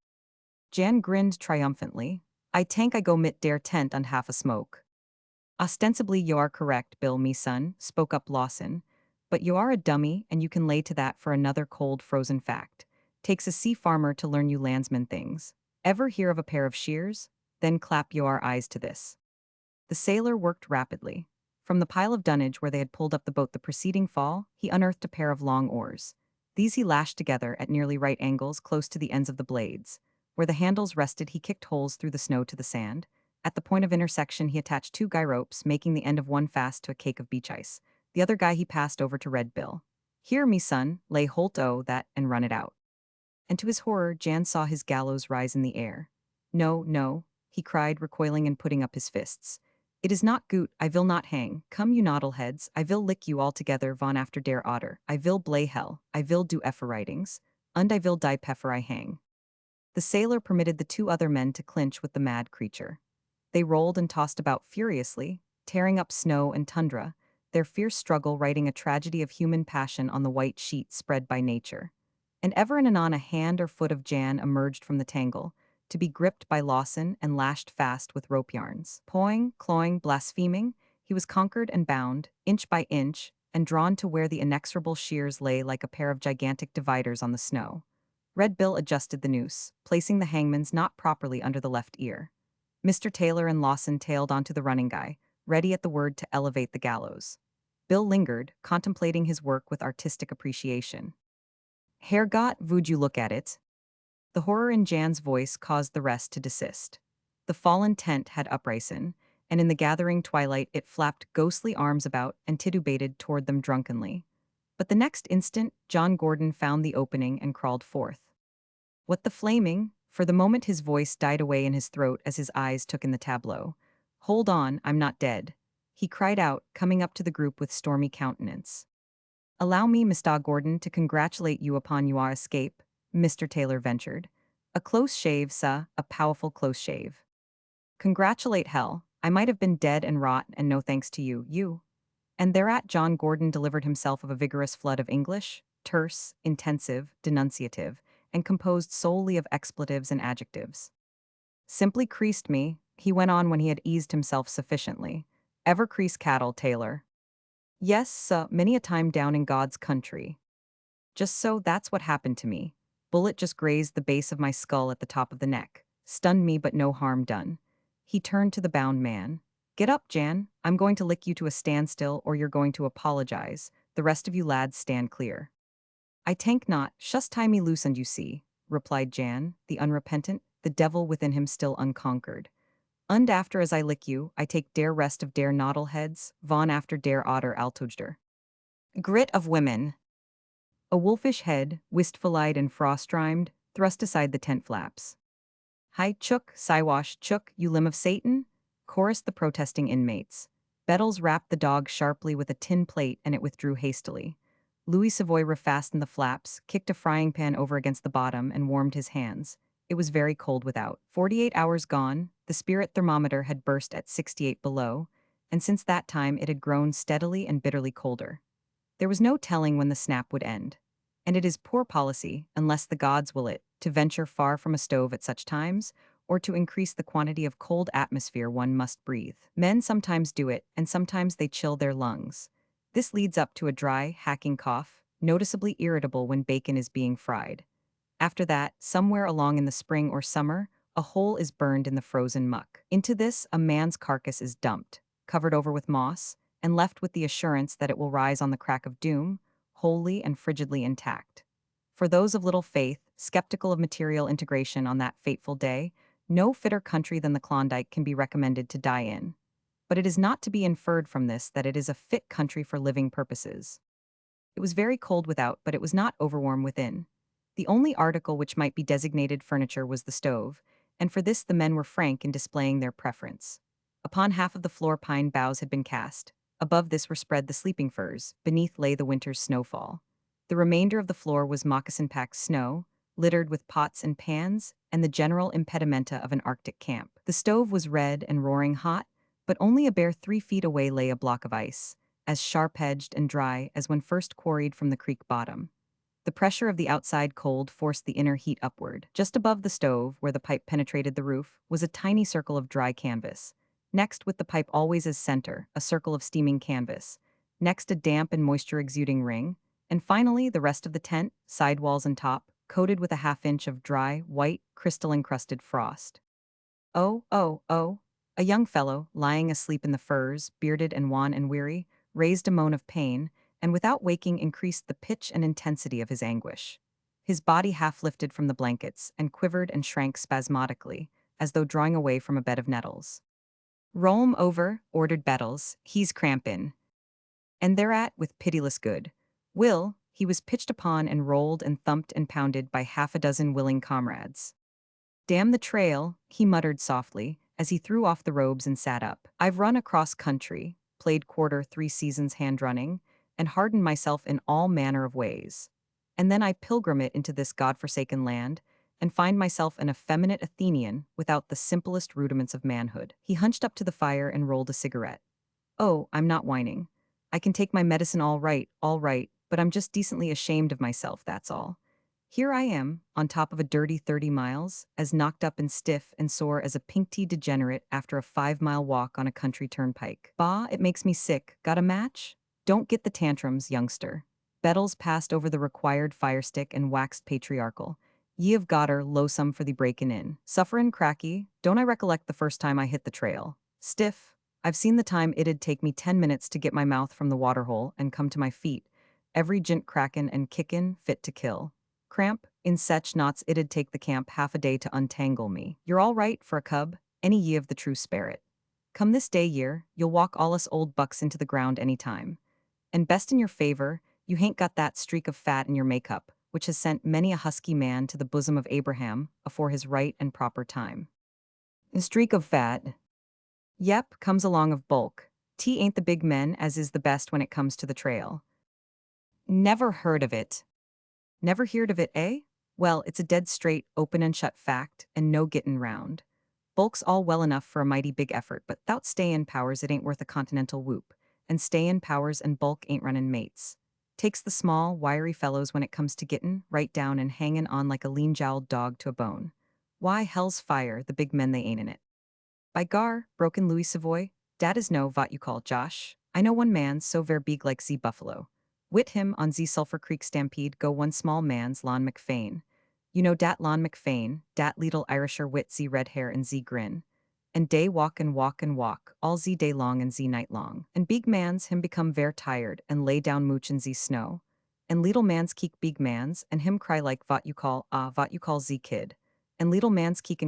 Jan grinned triumphantly. "I tank I go mit dare tent on half a smoke." "Ostensibly you are correct, Bill, me son," spoke up Lawson. But you are a dummy, and you can lay to that for another cold, frozen fact. Takes a sea farmer to learn you landsman things. Ever hear of a pair of shears? Then clap your eyes to this. The sailor worked rapidly. From the pile of dunnage where they had pulled up the boat the preceding fall, he unearthed a pair of long oars. These he lashed together at nearly right angles close to the ends of the blades. Where the handles rested, he kicked holes through the snow to the sand. At the point of intersection, he attached two guy ropes, making the end of one fast to a cake of beach ice. The other guy he passed over to Red Bill. Here, me son, lay holt o that and run it out. And to his horror, Jan saw his gallows rise in the air. No, no, he cried, recoiling and putting up his fists. It is not goot, I will not hang. Come, you noddleheads, I will lick you all together von after der otter. I will blay hell, I will do effer writings, und I will die peffer I hang. The sailor permitted the two other men to clinch with the mad creature. They rolled and tossed about furiously, tearing up snow and tundra, their fierce struggle writing a tragedy of human passion on the white sheet spread by nature. And ever and anon a hand or foot of Jan emerged from the tangle, to be gripped by Lawson and lashed fast with rope yarns. Pawing, clawing, blaspheming, he was conquered and bound, inch by inch, and drawn to where the inexorable shears lay like a pair of gigantic dividers on the snow. Red Bill adjusted the noose, placing the hangman's knot properly under the left ear. Mr. Taylor and Lawson tailed onto the running guy, ready at the word to elevate the gallows. Bill lingered, contemplating his work with artistic appreciation. Herrgott, would you look at it? The horror in Jan's voice caused the rest to desist. The fallen tent had uprisen, and in the gathering twilight it flapped ghostly arms about and titubated toward them drunkenly. But the next instant, John Gordon found the opening and crawled forth. What the flaming? For the moment his voice died away in his throat as his eyes took in the tableau. Hold on, I'm not dead, he cried out, coming up to the group with stormy countenance. Allow me, Mr. Gordon, to congratulate you upon your escape, Mr. Taylor ventured. A close shave, sir, a powerful close shave. Congratulate hell, I might have been dead and rot and no thanks to you. And thereat John Gordon delivered himself of a vigorous flood of English, terse, intensive, denunciative, and composed solely of expletives and adjectives. Simply creased me, he went on when he had eased himself sufficiently. Ever crease cattle, Taylor? Yes, sir, many a time down in God's country. Just so, that's what happened to me. Bullet just grazed the base of my skull at the top of the neck. Stunned me, but no harm done. He turned to the bound man. Get up, Jan. I'm going to lick you to a standstill, or you're going to apologize. The rest of you lads stand clear. I tank not, shust tie me loose and you see, replied Jan, the unrepentant, the devil within him still unconquered. Und after as I lick you, I take dare rest of dare noddleheads, von after dare otter altojder. Grit of women. A wolfish head, wistful-eyed and frost-rimed, thrust aside the tent flaps. Hi, chook, Siwash, chook, you limb of Satan? Chorused the protesting inmates. Bettles rapped the dog sharply with a tin plate and it withdrew hastily. Louis Savoy refastened the flaps, kicked a frying pan over against the bottom, and warmed his hands. It was very cold without. 48 hours gone, the spirit thermometer had burst at 68 below, and since that time it had grown steadily and bitterly colder. There was no telling when the snap would end. And it is poor policy, unless the gods will it, to venture far from a stove at such times, or to increase the quantity of cold atmosphere one must breathe. Men sometimes do it, and sometimes they chill their lungs. This leads up to a dry, hacking cough, noticeably irritable when bacon is being fried. After that, somewhere along in the spring or summer, a hole is burned in the frozen muck. Into this, a man's carcass is dumped, covered over with moss, and left with the assurance that it will rise on the crack of doom, wholly and frigidly intact. For those of little faith, skeptical of material integration on that fateful day, no fitter country than the Klondike can be recommended to die in. But it is not to be inferred from this that it is a fit country for living purposes. It was very cold without, but it was not overwarm within. The only article which might be designated furniture was the stove, and for this the men were frank in displaying their preference. Upon half of the floor pine boughs had been cast. Above this were spread the sleeping furs, beneath lay the winter's snowfall. The remainder of the floor was moccasin-packed snow, littered with pots and pans, and the general impedimenta of an Arctic camp. The stove was red and roaring hot, but only a bare 3 feet away lay a block of ice, as sharp-edged and dry as when first quarried from the creek bottom. The pressure of the outside cold forced the inner heat upward. Just above the stove, where the pipe penetrated the roof, was a tiny circle of dry canvas. Next, with the pipe always as center, a circle of steaming canvas. next a damp and moisture-exuding ring, and finally the rest of the tent, sidewalls and top, coated with a half-inch of dry, white, crystal-encrusted frost. Oh, oh, oh. A young fellow, lying asleep in the furs, bearded and wan and weary, raised a moan of pain, and without waking increased the pitch and intensity of his anguish. His body half lifted from the blankets and quivered and shrank spasmodically, as though drawing away from a bed of nettles. Roll him over, ordered Bettles, he's crampin'. And thereat, with pitiless good will, he was pitched upon and rolled and thumped and pounded by half a dozen willing comrades. Damn the trail, he muttered softly, as he threw off the robes and sat up. I've run across country, played quarter 3 seasons hand running, and hardened myself in all manner of ways. And then I pilgrim it into this god-forsaken land, and find myself an effeminate Athenian without the simplest rudiments of manhood. He hunched up to the fire and rolled a cigarette. Oh, I'm not whining. I can take my medicine all right, but I'm just decently ashamed of myself, that's all. Here I am, on top of a dirty 30 miles, as knocked up and stiff and sore as a pink-tea degenerate after a 5-mile walk on a country turnpike. Bah, it makes me sick. Got a match? Don't get the tantrums, youngster. Bettles passed over the required firestick and waxed patriarchal. Ye have got her, low-some for the breakin' in. Sufferin' cracky, don't I recollect the first time I hit the trail? Stiff. I've seen the time it'd take me 10 minutes to get my mouth from the waterhole and come to my feet, every jint crackin' and kickin', fit to kill. Cramp, in sech knots it'd take the camp half a day to untangle me. You're all right for a cub, any ye of the true spirit. Come this day year, you'll walk all us old bucks into the ground any time. And best in your favor, you hain't got that streak of fat in your makeup, which has sent many a husky man to the bosom of Abraham afore his right and proper time. A streak of fat. Yep, comes along of bulk. T ain't the big men as is the best when it comes to the trail. Never heard of it. Never heard of it, eh? Well, it's a dead straight, open and shut fact, and no gettin' round. Bulk's all well enough for a mighty big effort, but 'thout stay-in powers it ain't worth a continental whoop, and stay-in powers and bulk ain't runnin' mates. Takes the small, wiry fellows when it comes to gettin' right down and hangin' on like a lean-jowled dog to a bone. Why, hell's fire, the big men they ain't in it. By gar, broken Louis Savoy, dat is no vat you call Josh. I know one man so ver big like Z buffalo. Wit him on Z Sulphur Creek stampede go one small man's Lon McFane. You know dat Lon McFane, dat leetle Irisher wit Z red hair and Z grin. And day walk and walk and walk, all Z day long and Z night long. And big mans him become ver tired and lay down mooch in Z snow. And leetle mans keek big mans and him cry like vat you call Z kid. And leetle mans keek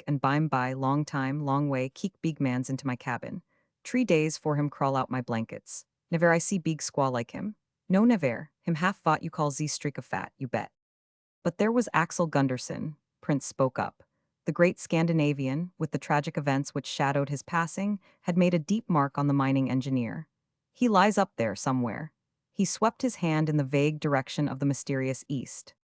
and bime by long time, long way keek big mans into my cabin. 3 days for him crawl out my blankets. Never I see big squaw like him. No never, him half vat you call Z streak of fat, you bet. But there was Axel Gunderson, Prince spoke up. The great Scandinavian, with the tragic events which shadowed his passing, had made a deep mark on the mining engineer. He lies up there somewhere. He swept his hand in the vague direction of the mysterious east.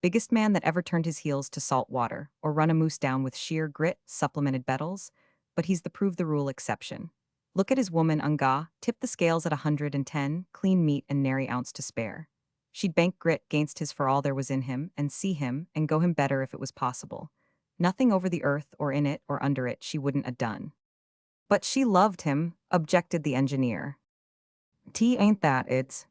Biggest man that ever turned his heels to salt water, or run a moose down with sheer grit, supplemented Bettles, but he's the prove the rule exception. Look at his woman Unga, tip the scales at 110, clean meat and nary ounce to spare. She'd bank grit gainst his for all there was in him, and see him, and go him better if it was possible. Nothing over the earth or in it or under it she wouldn't a done. But she loved him, objected the engineer. T ain't that, it's.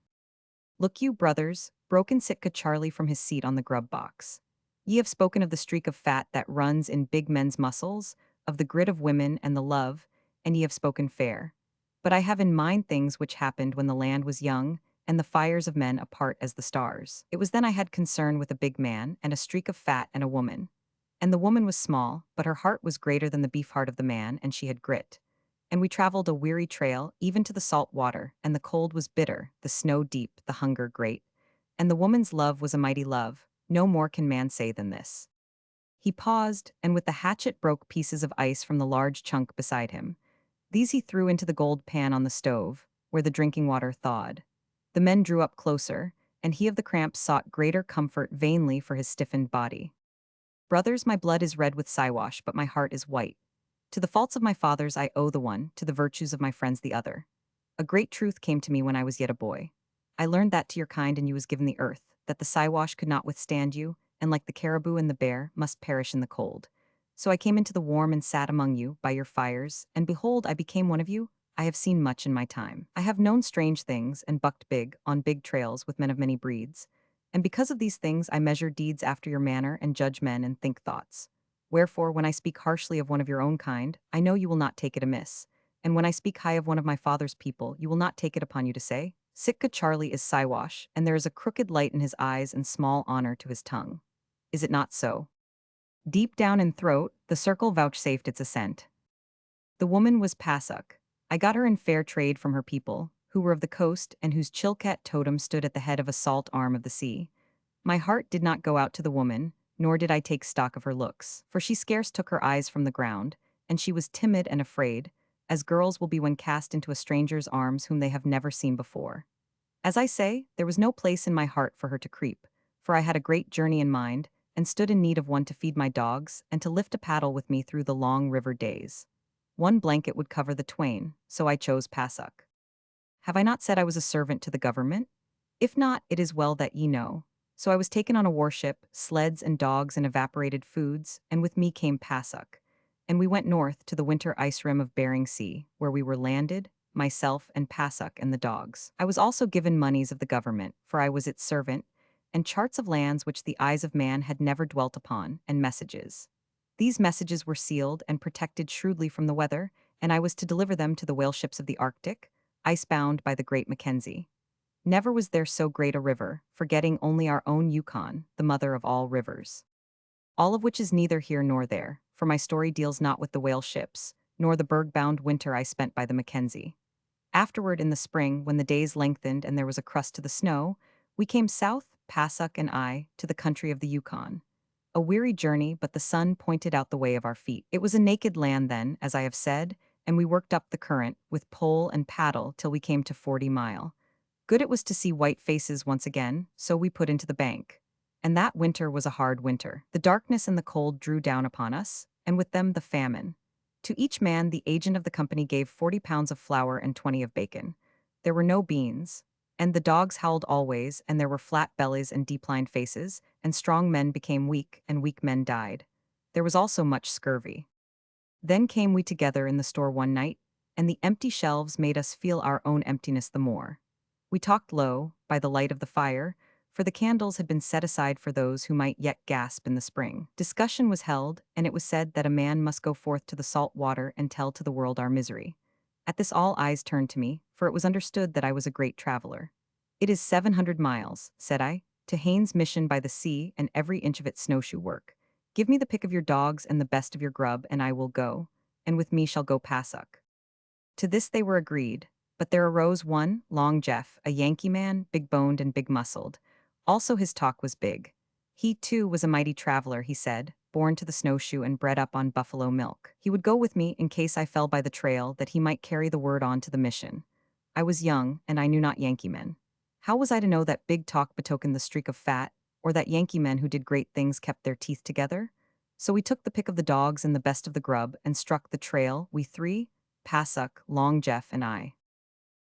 Look you, brothers, broken Sitka Charlie from his seat on the grub box. Ye have spoken of the streak of fat that runs in big men's muscles, of the grit of women and the love, and ye have spoken fair. But I have in mind things which happened when the land was young, and the fires of men apart as the stars. It was then I had concern with a big man, and a streak of fat and a woman. And the woman was small, but her heart was greater than the beef heart of the man, and she had grit. And we traveled a weary trail, even to the salt water, and the cold was bitter, the snow deep, the hunger great. And the woman's love was a mighty love, no more can man say than this. He paused, and with the hatchet broke pieces of ice from the large chunk beside him. These he threw into the gold pan on the stove, where the drinking water thawed. The men drew up closer, and he of the cramps sought greater comfort vainly for his stiffened body. Brothers, my blood is red with Siwash, but my heart is white. To the faults of my fathers I owe the one, to the virtues of my friends the other. A great truth came to me when I was yet a boy. I learned that to your kind and you was given the earth, that the Siwash could not withstand you, and like the caribou and the bear, must perish in the cold. So I came into the warm and sat among you, by your fires, and behold, I became one of you. I have seen much in my time. I have known strange things and bucked big on big trails with men of many breeds. And because of these things, I measure deeds after your manner and judge men and think thoughts. Wherefore, when I speak harshly of one of your own kind, I know you will not take it amiss. And when I speak high of one of my father's people, you will not take it upon you to say, Sitka Charlie is Siwash, and there is a crooked light in his eyes and small honor to his tongue. Is it not so? Deep down in throat, the circle vouchsafed its assent. The woman was Pasuk. I got her in fair trade from her people, who were of the coast and whose Chilkat totem stood at the head of a salt arm of the sea. My heart did not go out to the woman, nor did I take stock of her looks, for she scarce took her eyes from the ground, and she was timid and afraid, as girls will be when cast into a stranger's arms whom they have never seen before. As I say, there was no place in my heart for her to creep, for I had a great journey in mind, and stood in need of one to feed my dogs and to lift a paddle with me through the long river days. One blanket would cover the twain, so I chose Pasuk. Have I not said I was a servant to the government? If not, it is well that ye know. So I was taken on a warship, sleds and dogs and evaporated foods, and with me came Pasuk. And we went north to the winter ice rim of Bering Sea, where we were landed, myself and Pasuk and the dogs. I was also given moneys of the government, for I was its servant, and charts of lands which the eyes of man had never dwelt upon, and messages. These messages were sealed and protected shrewdly from the weather, and I was to deliver them to the whale ships of the Arctic, icebound by the great Mackenzie. Never was there so great a river, forgetting only our own Yukon, the mother of all rivers. All of which is neither here nor there, for my story deals not with the whale ships, nor the berg-bound winter I spent by the Mackenzie. Afterward, in the spring, when the days lengthened and there was a crust to the snow, we came south, Pasuk and I, to the country of the Yukon. A weary journey, but the sun pointed out the way of our feet. It was a naked land then, as I have said, and we worked up the current, with pole and paddle, till we came to 40 Mile. Good it was to see white faces once again, so we put into the bank. And that winter was a hard winter. The darkness and the cold drew down upon us, and with them the famine. To each man the agent of the company gave 40 pounds of flour and 20 of bacon. There were no beans, and the dogs howled always, and there were flat bellies and deep-lined faces, and strong men became weak, and weak men died. There was also much scurvy. Then came we together in the store one night, and the empty shelves made us feel our own emptiness the more. We talked low, by the light of the fire, for the candles had been set aside for those who might yet gasp in the spring. Discussion was held, and it was said that a man must go forth to the salt water and tell to the world our misery. At this all eyes turned to me, for it was understood that I was a great traveler. It is 700 miles, said I, to Haynes Mission by the sea, and every inch of it snowshoe work. Give me the pick of your dogs and the best of your grub, and I will go, and with me shall go Pasuk. To this they were agreed, but there arose one, Long Jeff, a Yankee man, big-boned and big-muscled. Also his talk was big. He, too, was a mighty traveler, he said, born to the snowshoe and bred up on buffalo milk. He would go with me in case I fell by the trail, that he might carry the word on to the mission. I was young, and I knew not Yankee men. How was I to know that big talk betokened the streak of fat, or that Yankee men who did great things kept their teeth together? So we took the pick of the dogs and the best of the grub, and struck the trail, we three, Pasuk, Long Jeff, and I.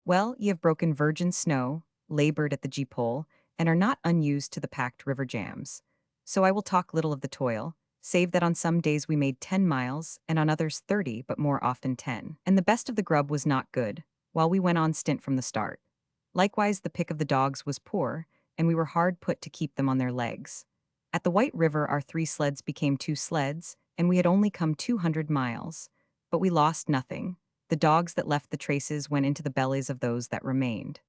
Well, ye have broken virgin snow, labored at the G-pole, and are not unused to the packed river jams. So I will talk little of the toil, save that on some days we made 10 miles, and on others 30, but more often 10. And the best of the grub was not good, while we went on stint from the start. Likewise the pick of the dogs was poor, and we were hard put to keep them on their legs. At the White River our 3 sleds became 2 sleds, and we had only come 200 miles. But we lost nothing. The dogs that left the traces went into the bellies of those that remained.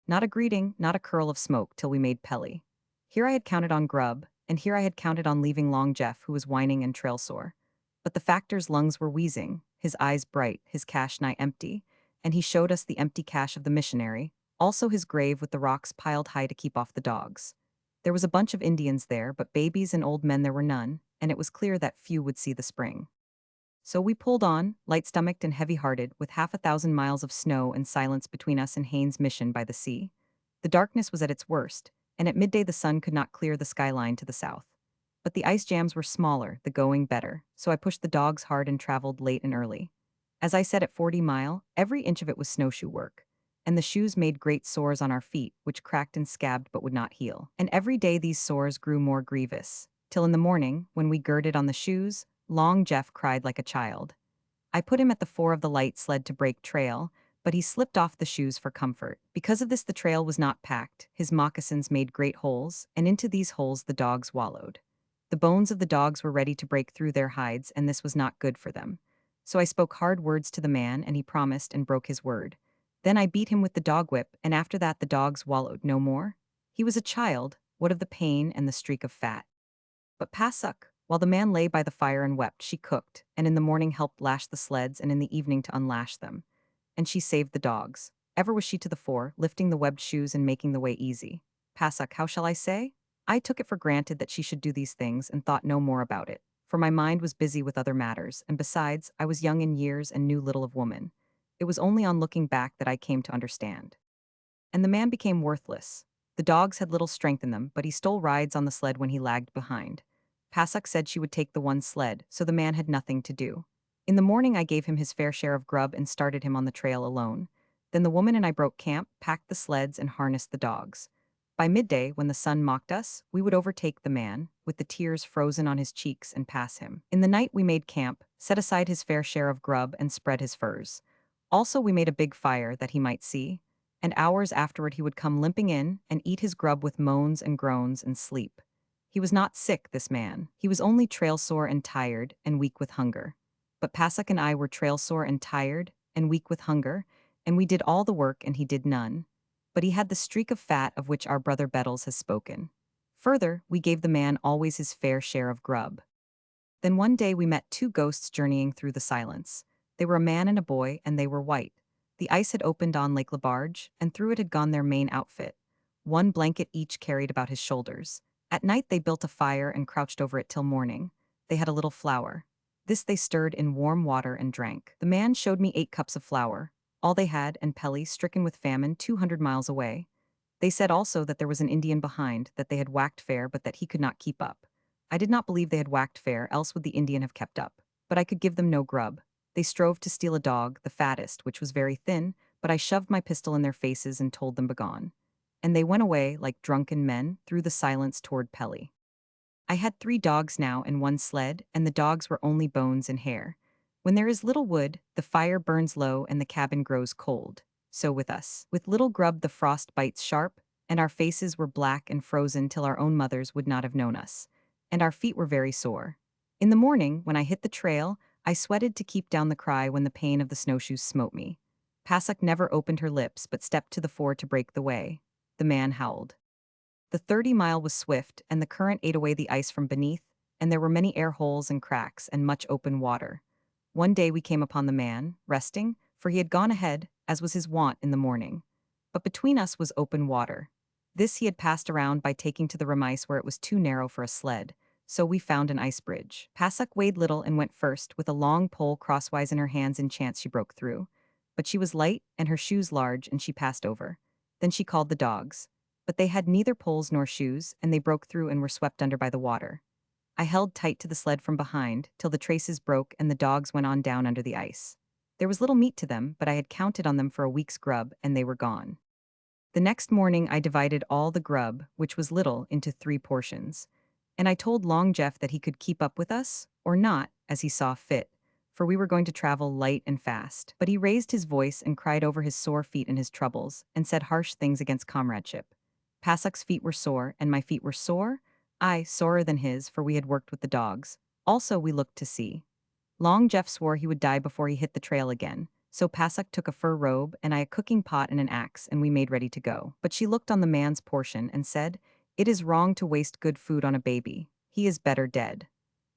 Not a greeting, not a curl of smoke till we made Pelly. Here I had counted on grub, and here I had counted on leaving Long Jeff, who was whining and trail sore. But the factor's lungs were wheezing, his eyes bright, his cache nigh empty, and he showed us the empty cache of the missionary, also his grave with the rocks piled high to keep off the dogs. There was a bunch of Indians there, but babies and old men there were none, and it was clear that few would see the spring. So we pulled on, light-stomached and heavy-hearted, with 500 miles of snow and silence between us and Haynes Mission by the sea. The darkness was at its worst, and at midday the sun could not clear the skyline to the south. But the ice jams were smaller, the going better, so I pushed the dogs hard and traveled late and early. As I said, at 40 Mile, every inch of it was snowshoe work, and the shoes made great sores on our feet, which cracked and scabbed but would not heal. And every day these sores grew more grievous, till in the morning, when we girded on the shoes, Long Jeff cried like a child. I put him at the fore of the light sled to break trail, but he slipped off the shoes for comfort. Because of this, the trail was not packed. His moccasins made great holes, and into these holes the dogs wallowed. The bones of the dogs were ready to break through their hides, and this was not good for them. So I spoke hard words to the man, and he promised and broke his word. Then I beat him with the dog whip, and after that the dogs wallowed no more. He was a child, what of the pain and the streak of fat? But Pasuk, while the man lay by the fire and wept, she cooked, and in the morning helped lash the sleds, and in the evening to unlash them. And she saved the dogs. Ever was she to the fore, lifting the webbed shoes and making the way easy. Pasuk, how shall I say? I took it for granted that she should do these things and thought no more about it, for my mind was busy with other matters, and besides, I was young in years and knew little of woman. It was only on looking back that I came to understand. And the man became worthless. The dogs had little strength in them, but he stole rides on the sled when he lagged behind. Pasuk said she would take the one sled, so the man had nothing to do. In the morning I gave him his fair share of grub and started him on the trail alone. Then the woman and I broke camp, packed the sleds, and harnessed the dogs. By midday, when the sun mocked us, we would overtake the man, with the tears frozen on his cheeks, and pass him. In the night we made camp, set aside his fair share of grub, and spread his furs. Also we made a big fire that he might see, and hours afterward he would come limping in and eat his grub with moans and groans and sleep. He was not sick, this man. He was only trail-sore and tired and weak with hunger. But Pasuk and I were trail-sore and tired and weak with hunger, and we did all the work and he did none. But he had the streak of fat of which our brother Bettles has spoken. Further, we gave the man always his fair share of grub. Then one day we met two ghosts journeying through the silence. They were a man and a boy, and they were white. The ice had opened on Lake Labarge, and through it had gone their main outfit. One blanket each carried about his shoulders. At night they built a fire and crouched over it till morning. They had a little flour. This they stirred in warm water and drank. The man showed me 8 cups of flour, all they had, and Pelly, stricken with famine 200 miles away. They said also that there was an Indian behind, that they had whacked fair, but that he could not keep up. I did not believe they had whacked fair, else would the Indian have kept up. But I could give them no grub. They strove to steal a dog, the fattest, which was very thin, but I shoved my pistol in their faces and told them begone. And they went away, like drunken men, through the silence toward Pelly. I had 3 dogs now and 1 sled, and the dogs were only bones and hair. When there is little wood, the fire burns low and the cabin grows cold. So with us. With little grub the frost bites sharp, and our faces were black and frozen till our own mothers would not have known us. And our feet were very sore. In the morning, when I hit the trail, I sweated to keep down the cry when the pain of the snowshoes smote me. Pasuk never opened her lips but stepped to the fore to break the way. The man howled. The 30-mile was swift, and the current ate away the ice from beneath, and there were many air holes and cracks and much open water. One day we came upon the man, resting, for he had gone ahead, as was his wont in the morning. But between us was open water. This he had passed around by taking to the remise where it was too narrow for a sled, so we found an ice bridge. Pasuk weighed little and went first, with a long pole crosswise in her hands in chance she broke through. But she was light, and her shoes large, and she passed over. Then she called the dogs. But they had neither poles nor shoes, and they broke through and were swept under by the water. I held tight to the sled from behind, till the traces broke and the dogs went on down under the ice. There was little meat to them, but I had counted on them for a week's grub, and they were gone. The next morning I divided all the grub, which was little, into 3 portions. And I told Long Jeff that he could keep up with us, or not, as he saw fit, for we were going to travel light and fast. But he raised his voice and cried over his sore feet and his troubles, and said harsh things against comradeship. Pasuk's feet were sore, and my feet were sore, I sorer than his, for we had worked with the dogs. Also we looked to sea. Long Jeff swore he would die before he hit the trail again, so Pasuk took a fur robe and I a cooking pot and an axe, and we made ready to go. But she looked on the man's portion and said, "It is wrong to waste good food on a baby. He is better dead."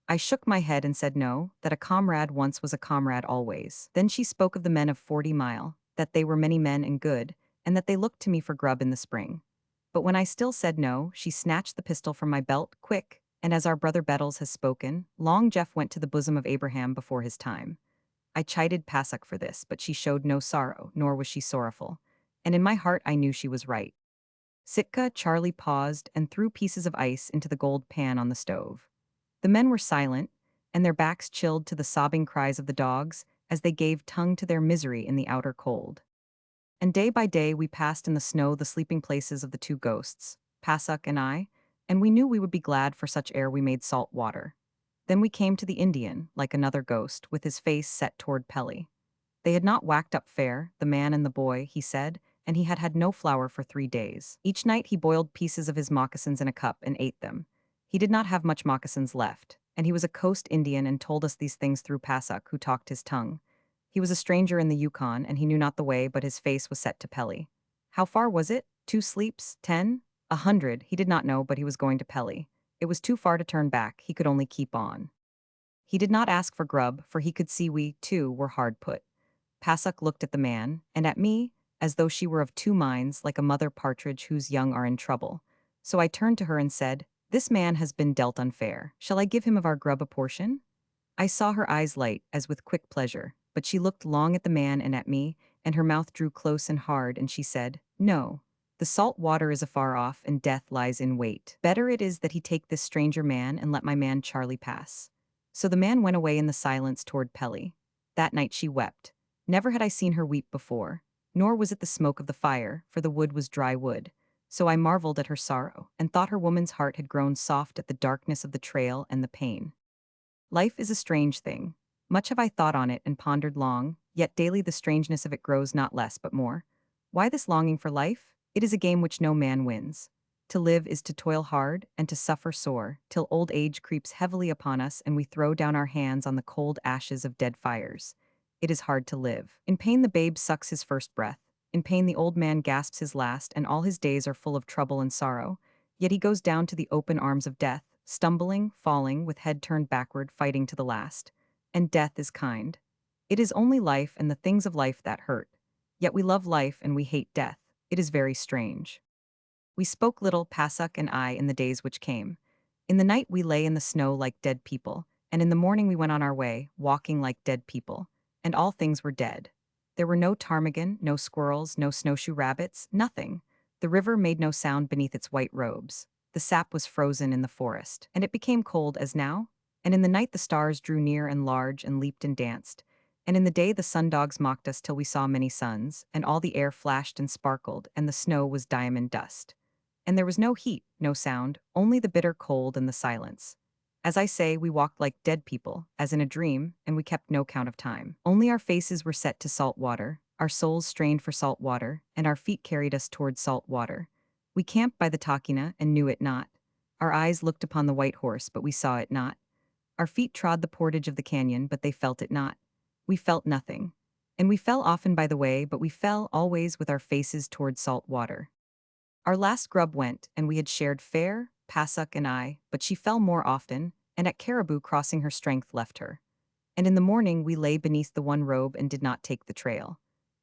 I shook my head and said no, that a comrade once was a comrade always. Then she spoke of the men of 40 Mile, that they were many men and good, and that they looked to me for grub in the spring. But when I still said no, she snatched the pistol from my belt, quick, and as our brother Bettles has spoken, Long Jeff went to the bosom of Abraham before his time. I chided Pasuk for this, but she showed no sorrow, nor was she sorrowful, and in my heart I knew she was right. Sitka, Charlie paused and threw pieces of ice into the gold pan on the stove. The men were silent, and their backs chilled to the sobbing cries of the dogs as they gave tongue to their misery in the outer cold. And day by day we passed in the snow the sleeping places of the 2 ghosts, Pasuk and I, and we knew we would be glad for such air we made salt water. Then we came to the Indian, like another ghost, with his face set toward Pelly. They had not whacked up fair, the man and the boy, he said, and he had had no flour for 3 days. Each night he boiled pieces of his moccasins in a cup and ate them. He did not have much moccasins left, and he was a coast Indian and told us these things through Pasuk, who talked his tongue. He was a stranger in the Yukon, and he knew not the way, but his face was set to Pelly. How far was it? 2 sleeps? 10? 100? He did not know, but he was going to Pelly. It was too far to turn back, he could only keep on. He did not ask for grub, for he could see we, too, were hard put. Pasuk looked at the man, and at me, as though she were of two minds, like a mother partridge whose young are in trouble. So I turned to her and said, "This man has been dealt unfair. Shall I give him of our grub a portion?" I saw her eyes light, as with quick pleasure, but she looked long at the man and at me, and her mouth drew close and hard, and she said, "No. The salt water is afar off, and death lies in wait. Better it is that he take this stranger man and let my man Charlie pass." So the man went away in the silence toward Pelly. That night she wept. Never had I seen her weep before, nor was it the smoke of the fire, for the wood was dry wood. So I marveled at her sorrow, and thought her woman's heart had grown soft at the darkness of the trail and the pain. Life is a strange thing. Much have I thought on it and pondered long, yet daily the strangeness of it grows not less but more. Why this longing for life? It is a game which no man wins. To live is to toil hard and to suffer sore, till old age creeps heavily upon us and we throw down our hands on the cold ashes of dead fires. It is hard to live. In pain the babe sucks his first breath. In pain the old man gasps his last, and all his days are full of trouble and sorrow. Yet he goes down to the open arms of death, stumbling, falling, with head turned backward, fighting to the last. And death is kind. It is only life and the things of life that hurt. Yet we love life and we hate death. It is very strange. We spoke little, Pasuk and I, in the days which came. In the night we lay in the snow like dead people, and in the morning we went on our way, walking like dead people. And all things were dead. There were no ptarmigan, no squirrels, no snowshoe rabbits, nothing. The river made no sound beneath its white robes. The sap was frozen in the forest, and it became cold as now. And in the night the stars drew near and large and leaped and danced. And in the day the sundogs mocked us till we saw many suns, and all the air flashed and sparkled, and the snow was diamond dust. And there was no heat, no sound, only the bitter cold and the silence. As I say, we walked like dead people, as in a dream, and we kept no count of time. Only our faces were set to salt water, our souls strained for salt water, and our feet carried us toward salt water. We camped by the Takina and knew it not. Our eyes looked upon the white horse, but we saw it not. Our feet trod the portage of the canyon, but they felt it not. We felt nothing. And we fell often by the way, but we fell always with our faces toward salt water. Our last grub went, and we had shared fare, Pasuk and I, but she fell more often, and at Caribou crossing her strength left her. And in the morning we lay beneath the one robe and did not take the trail.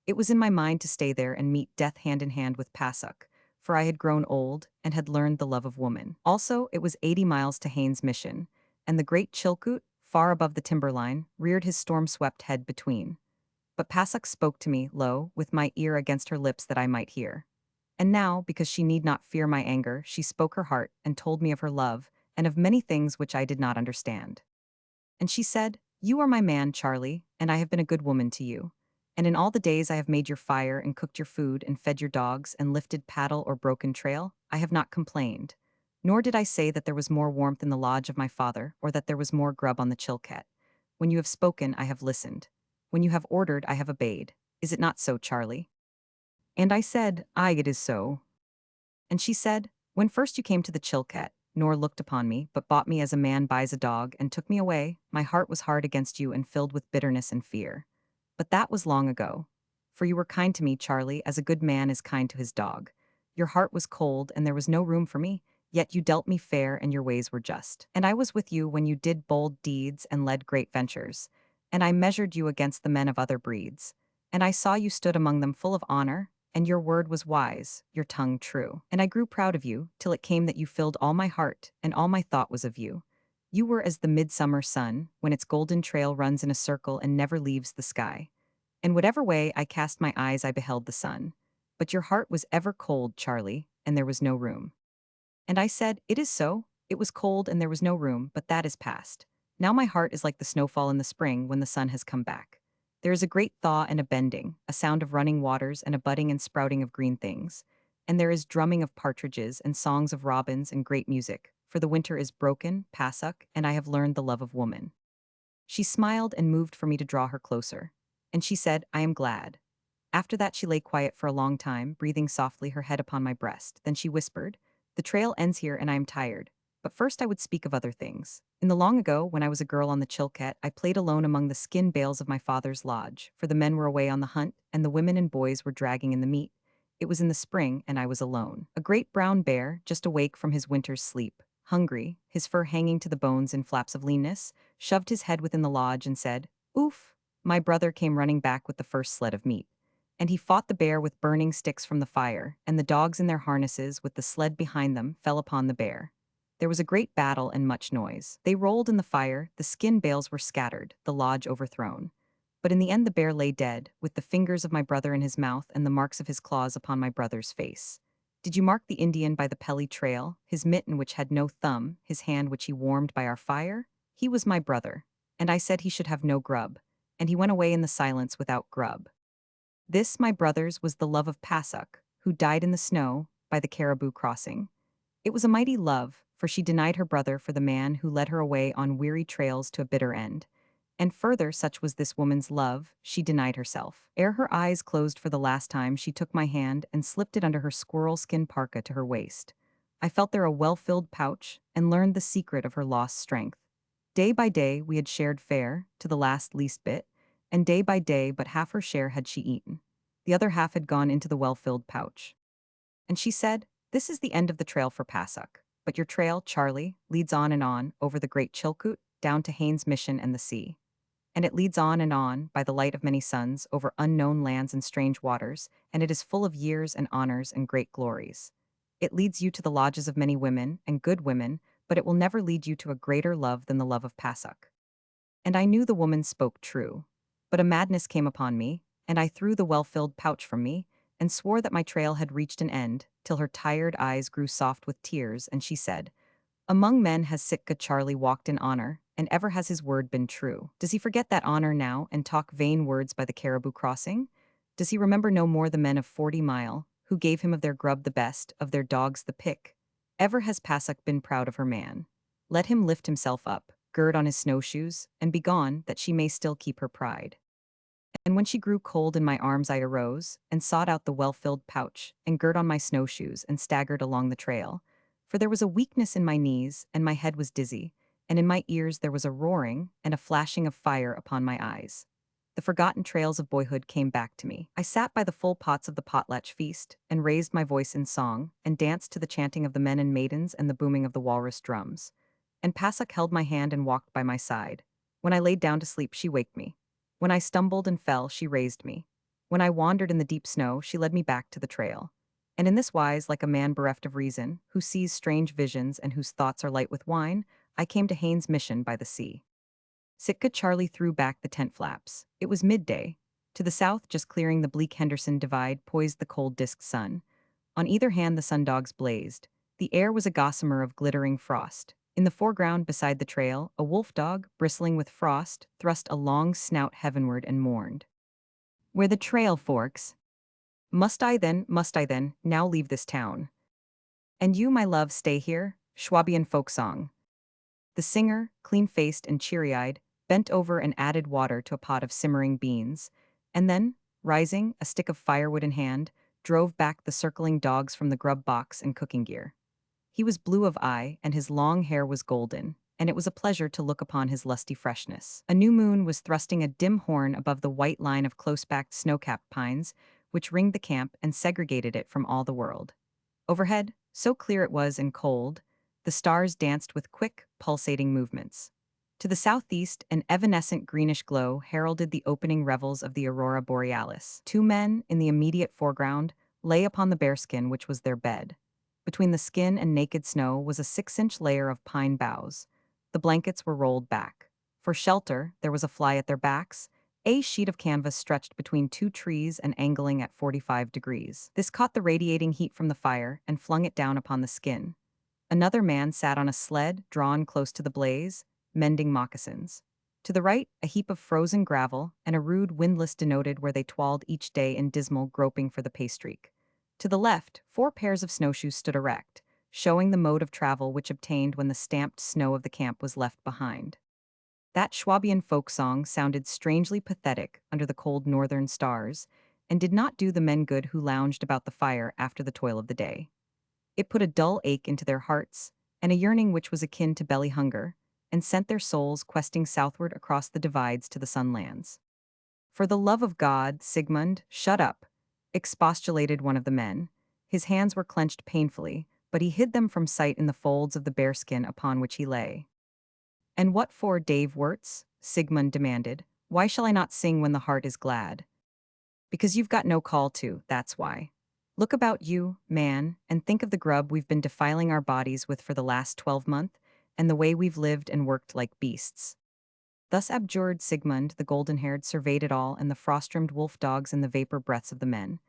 It was in my mind to stay there and meet death hand in hand with Pasuk, for I had grown old and had learned the love of woman. Also, it was 80 miles to Haines' mission, and the great Chilkoot, far above the timberline, reared his storm-swept head between. But Pasuk spoke to me, low, with my ear against her lips that I might hear. And now, because she need not fear my anger, she spoke her heart and told me of her love, and of many things which I did not understand. And she said, "You are my man, Charlie, and I have been a good woman to you. And in all the days I have made your fire and cooked your food and fed your dogs and lifted paddle or broken trail, I have not complained. Nor did I say that there was more warmth in the lodge of my father, or that there was more grub on the Chilkat. When you have spoken, I have listened. When you have ordered, I have obeyed. Is it not so, Charlie?" And I said, "Aye, it is so." And she said, "When first you came to the Chilkat, nor looked upon me, but bought me as a man buys a dog, and took me away, my heart was hard against you and filled with bitterness and fear. But that was long ago. For you were kind to me, Charlie, as a good man is kind to his dog. Your heart was cold, and there was no room for me, yet you dealt me fair, and your ways were just. And I was with you when you did bold deeds and led great ventures. And I measured you against the men of other breeds. And I saw you stood among them full of honor, and your word was wise, your tongue true. And I grew proud of you, till it came that you filled all my heart, and all my thought was of you. You were as the midsummer sun, when its golden trail runs in a circle and never leaves the sky. And whatever way I cast my eyes I beheld the sun. But your heart was ever cold, Charlie, and there was no room. And I said, "It is so. It was cold and there was no room, but that is past. Now my heart is like the snowfall in the spring when the sun has come back. There is a great thaw and a bending, a sound of running waters and a budding and sprouting of green things. And there is drumming of partridges and songs of robins and great music, for the winter is broken, Pasuk, and I have learned the love of woman." She smiled and moved for me to draw her closer. And she said, "I am glad." After that she lay quiet for a long time, breathing softly, her head upon my breast. Then she whispered, "The trail ends here and I am tired. But first I would speak of other things. In the long ago, when I was a girl on the Chilkat, I played alone among the skin bales of my father's lodge, for the men were away on the hunt, and the women and boys were dragging in the meat. It was in the spring, and I was alone. A great brown bear, just awake from his winter's sleep, hungry, his fur hanging to the bones in flaps of leanness, shoved his head within the lodge and said, 'Oof!' My brother came running back with the first sled of meat. And he fought the bear with burning sticks from the fire, and the dogs in their harnesses, with the sled behind them, fell upon the bear. There was a great battle and much noise. They rolled in the fire, the skin bales were scattered, the lodge overthrown. But in the end the bear lay dead, with the fingers of my brother in his mouth and the marks of his claws upon my brother's face. Did you mark the Indian by the Pelly trail, his mitten which had no thumb, his hand which he warmed by our fire? He was my brother, and I said he should have no grub, and he went away in the silence without grub. This, my brothers, was the love of Pasuk, who died in the snow by the Caribou crossing. It was a mighty love, for she denied her brother for the man who led her away on weary trails to a bitter end. And further, such was this woman's love, she denied herself. Ere her eyes closed for the last time, she took my hand and slipped it under her squirrel skin parka to her waist. I felt there a well-filled pouch, and learned the secret of her lost strength. Day by day we had shared fare, to the last least bit, and day by day but half her share had she eaten. The other half had gone into the well-filled pouch. And she said, "This is the end of the trail for Pasuk, but your trail, Charlie, leads on, over the great Chilkoot, down to Haynes Mission and the sea. And it leads on, by the light of many suns, over unknown lands and strange waters, and it is full of years and honors and great glories. It leads you to the lodges of many women, and good women, but it will never lead you to a greater love than the love of Pasuk." And I knew the woman spoke true. But a madness came upon me, and I threw the well-filled pouch from me, and swore that my trail had reached an end, till her tired eyes grew soft with tears, and she said, "Among men has Sitka Charlie walked in honor, and ever has his word been true. Does he forget that honor now, and talk vain words by the Caribou crossing? Does he remember no more the men of 40 Mile, who gave him of their grub the best, of their dogs the pick? Ever has Pasuk been proud of her man. Let him lift himself up, gird on his snowshoes, and be gone, that she may still keep her pride." And when she grew cold in my arms I arose, and sought out the well-filled pouch, and girt on my snowshoes, and staggered along the trail. For there was a weakness in my knees, and my head was dizzy, and in my ears there was a roaring, and a flashing of fire upon my eyes. The forgotten trails of boyhood came back to me. I sat by the full pots of the potlatch feast, and raised my voice in song, and danced to the chanting of the men and maidens and the booming of the walrus drums. And Pasuk held my hand and walked by my side. When I laid down to sleep, she waked me. When I stumbled and fell, she raised me. When I wandered in the deep snow, she led me back to the trail. And in this wise, like a man bereft of reason, who sees strange visions and whose thoughts are light with wine, I came to Haynes Mission by the sea. Sitka Charlie threw back the tent flaps. It was midday. To the south, just clearing the bleak Henderson divide, poised the cold disk sun. On either hand the sundogs blazed. The air was a gossamer of glittering frost. In the foreground, beside the trail, a wolf dog, bristling with frost, thrust a long snout heavenward and mourned. "Where the trail forks. Must I then, now leave this town? And you, my love, stay here?" Schwabian folk song. The singer, clean-faced and cheery-eyed, bent over and added water to a pot of simmering beans, and then, rising, a stick of firewood in hand, drove back the circling dogs from the grub box and cooking gear. He was blue of eye, and his long hair was golden, and it was a pleasure to look upon his lusty freshness. A new moon was thrusting a dim horn above the white line of close-backed snow-capped pines, which ringed the camp and segregated it from all the world. Overhead, so clear it was and cold, the stars danced with quick, pulsating movements. To the southeast, an evanescent greenish glow heralded the opening revels of the aurora borealis. Two men, in the immediate foreground, lay upon the bearskin which was their bed. Between the skin and naked snow was a 6-inch layer of pine boughs. The blankets were rolled back. For shelter, there was a fly at their backs, a sheet of canvas stretched between two trees and angling at 45 degrees. This caught the radiating heat from the fire and flung it down upon the skin. Another man sat on a sled drawn close to the blaze, mending moccasins. To the right, a heap of frozen gravel and a rude windlass denoted where they toiled each day in dismal groping for the paystreak. To the left, 4 pairs of snowshoes stood erect, showing the mode of travel which obtained when the stamped snow of the camp was left behind. That Schwabian folk song sounded strangely pathetic under the cold northern stars, and did not do the men good who lounged about the fire after the toil of the day. It put a dull ache into their hearts, and a yearning which was akin to belly hunger, and sent their souls questing southward across the divides to the sunlands. For the love of God, Sigmund, shut up, expostulated one of the men. His hands were clenched painfully, but he hid them from sight in the folds of the bearskin upon which he lay. And what for, Dave Wirtz? Sigmund demanded. Why shall I not sing when the heart is glad? Because you've got no call to, that's why. Look about you, man, and think of the grub we've been defiling our bodies with for the last 12 months, and the way we've lived and worked like beasts. Thus abjured Sigmund, the golden-haired, surveyed it all and the frost-rimmed wolf dogs and the vapor breaths of the men.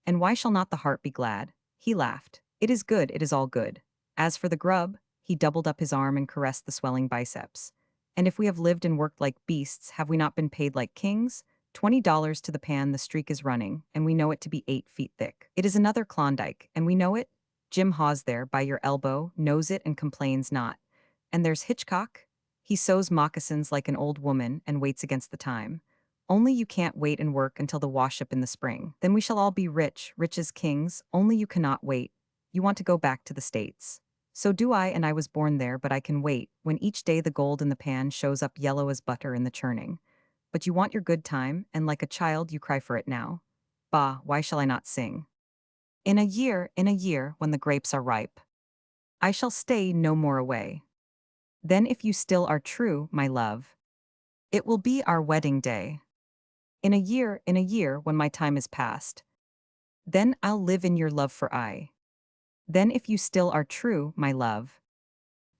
And why shall not the heart be glad? He laughed. It is good, it is all good. As for the grub, he doubled up his arm and caressed the swelling biceps. And if we have lived and worked like beasts, have we not been paid like kings? $20 to the pan the streak is running, and we know it to be 8 feet thick. It is another Klondyke, and we know it. Jim Hawes there, by your elbow, knows it and complains not. And there's Hitchcock. He sews moccasins like an old woman and waits against the time. Only you can't wait and work until the wash-up in the spring. Then we shall all be rich, rich as kings, only you cannot wait. You want to go back to the States. So do I, and I was born there, but I can wait, when each day the gold in the pan shows up yellow as butter in the churning. But you want your good time, and like a child you cry for it now. Bah, why shall I not sing? In a year, when the grapes are ripe, I shall stay no more away. Then if you still are true, my love, it will be our wedding day. In a year, when my time is past, then I'll live in your love for aye. Then if you still are true, my love,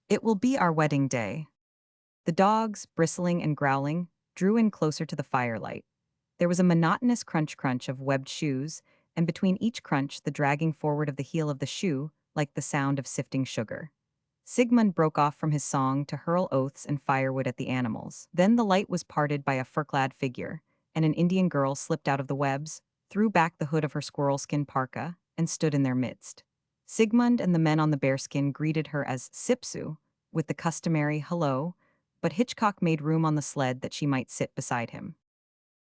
it will be our wedding day. The dogs, bristling and growling, drew in closer to the firelight. There was a monotonous crunch-crunch of webbed shoes, and between each crunch the dragging forward of the heel of the shoe, like the sound of sifting sugar. Sigmund broke off from his song to hurl oaths and firewood at the animals. Then the light was parted by a fur-clad figure, and an Indian girl slipped out of the webs, threw back the hood of her squirrel-skin parka, and stood in their midst. Sigmund and the men on the bearskin greeted her as Sipsu, with the customary hello, but Hitchcock made room on the sled that she might sit beside him.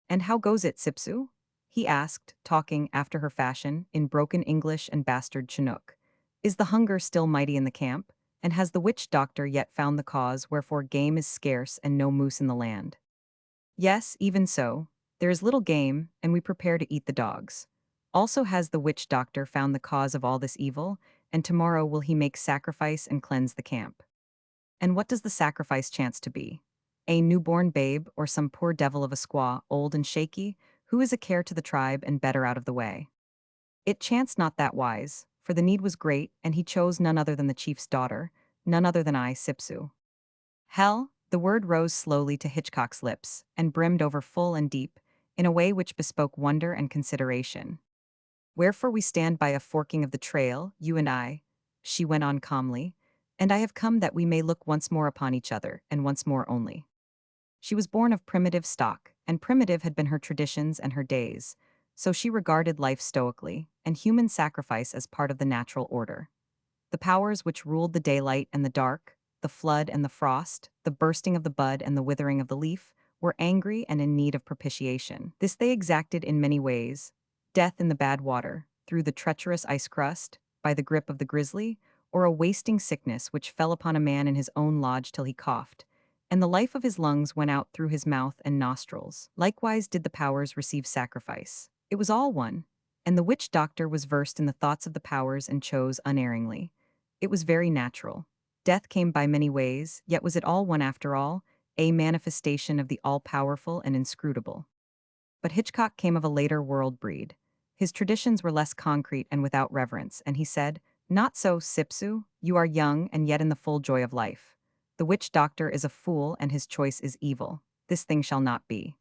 And how goes it, Sipsu? He asked, talking, after her fashion, in broken English and bastard Chinook. Is the hunger still mighty in the camp? And has the witch doctor yet found the cause wherefore game is scarce and no moose in the land? Yes, even so. There is little game, and we prepare to eat the dogs. Also has the witch doctor found the cause of all this evil, and tomorrow will he make sacrifice and cleanse the camp. And what does the sacrifice chance to be? A newborn babe, or some poor devil of a squaw, old and shaky, who is a care to the tribe and better out of the way? It chanced not that wise, for the need was great, and he chose none other than the chief's daughter, none other than I, Sipsu. Hell, the word rose slowly to Hitchcock's lips, and brimmed over full and deep, in a way which bespoke wonder and consideration. Wherefore we stand by a forking of the trail, you and I, she went on calmly, and I have come that we may look once more upon each other, and once more only. She was born of primitive stock, and primitive had been her traditions and her days, so she regarded life stoically, and human sacrifice as part of the natural order. The powers which ruled the daylight and the dark, the flood and the frost, the bursting of the bud and the withering of the leaf, were angry and in need of propitiation. This they exacted in many ways: death in the bad water, through the treacherous ice crust, by the grip of the grizzly, or a wasting sickness which fell upon a man in his own lodge till he coughed, and the life of his lungs went out through his mouth and nostrils. Likewise did the powers receive sacrifice. It was all one, and the witch doctor was versed in the thoughts of the powers and chose unerringly. It was very natural. Death came by many ways, yet was it all one after all, a manifestation of the all-powerful and inscrutable. But Hitchcock came of a later world breed. His traditions were less concrete and without reverence, and he said, "Not so, Sipsu, you are young and yet in the full joy of life. The witch doctor is a fool and his choice is evil. This thing shall not be."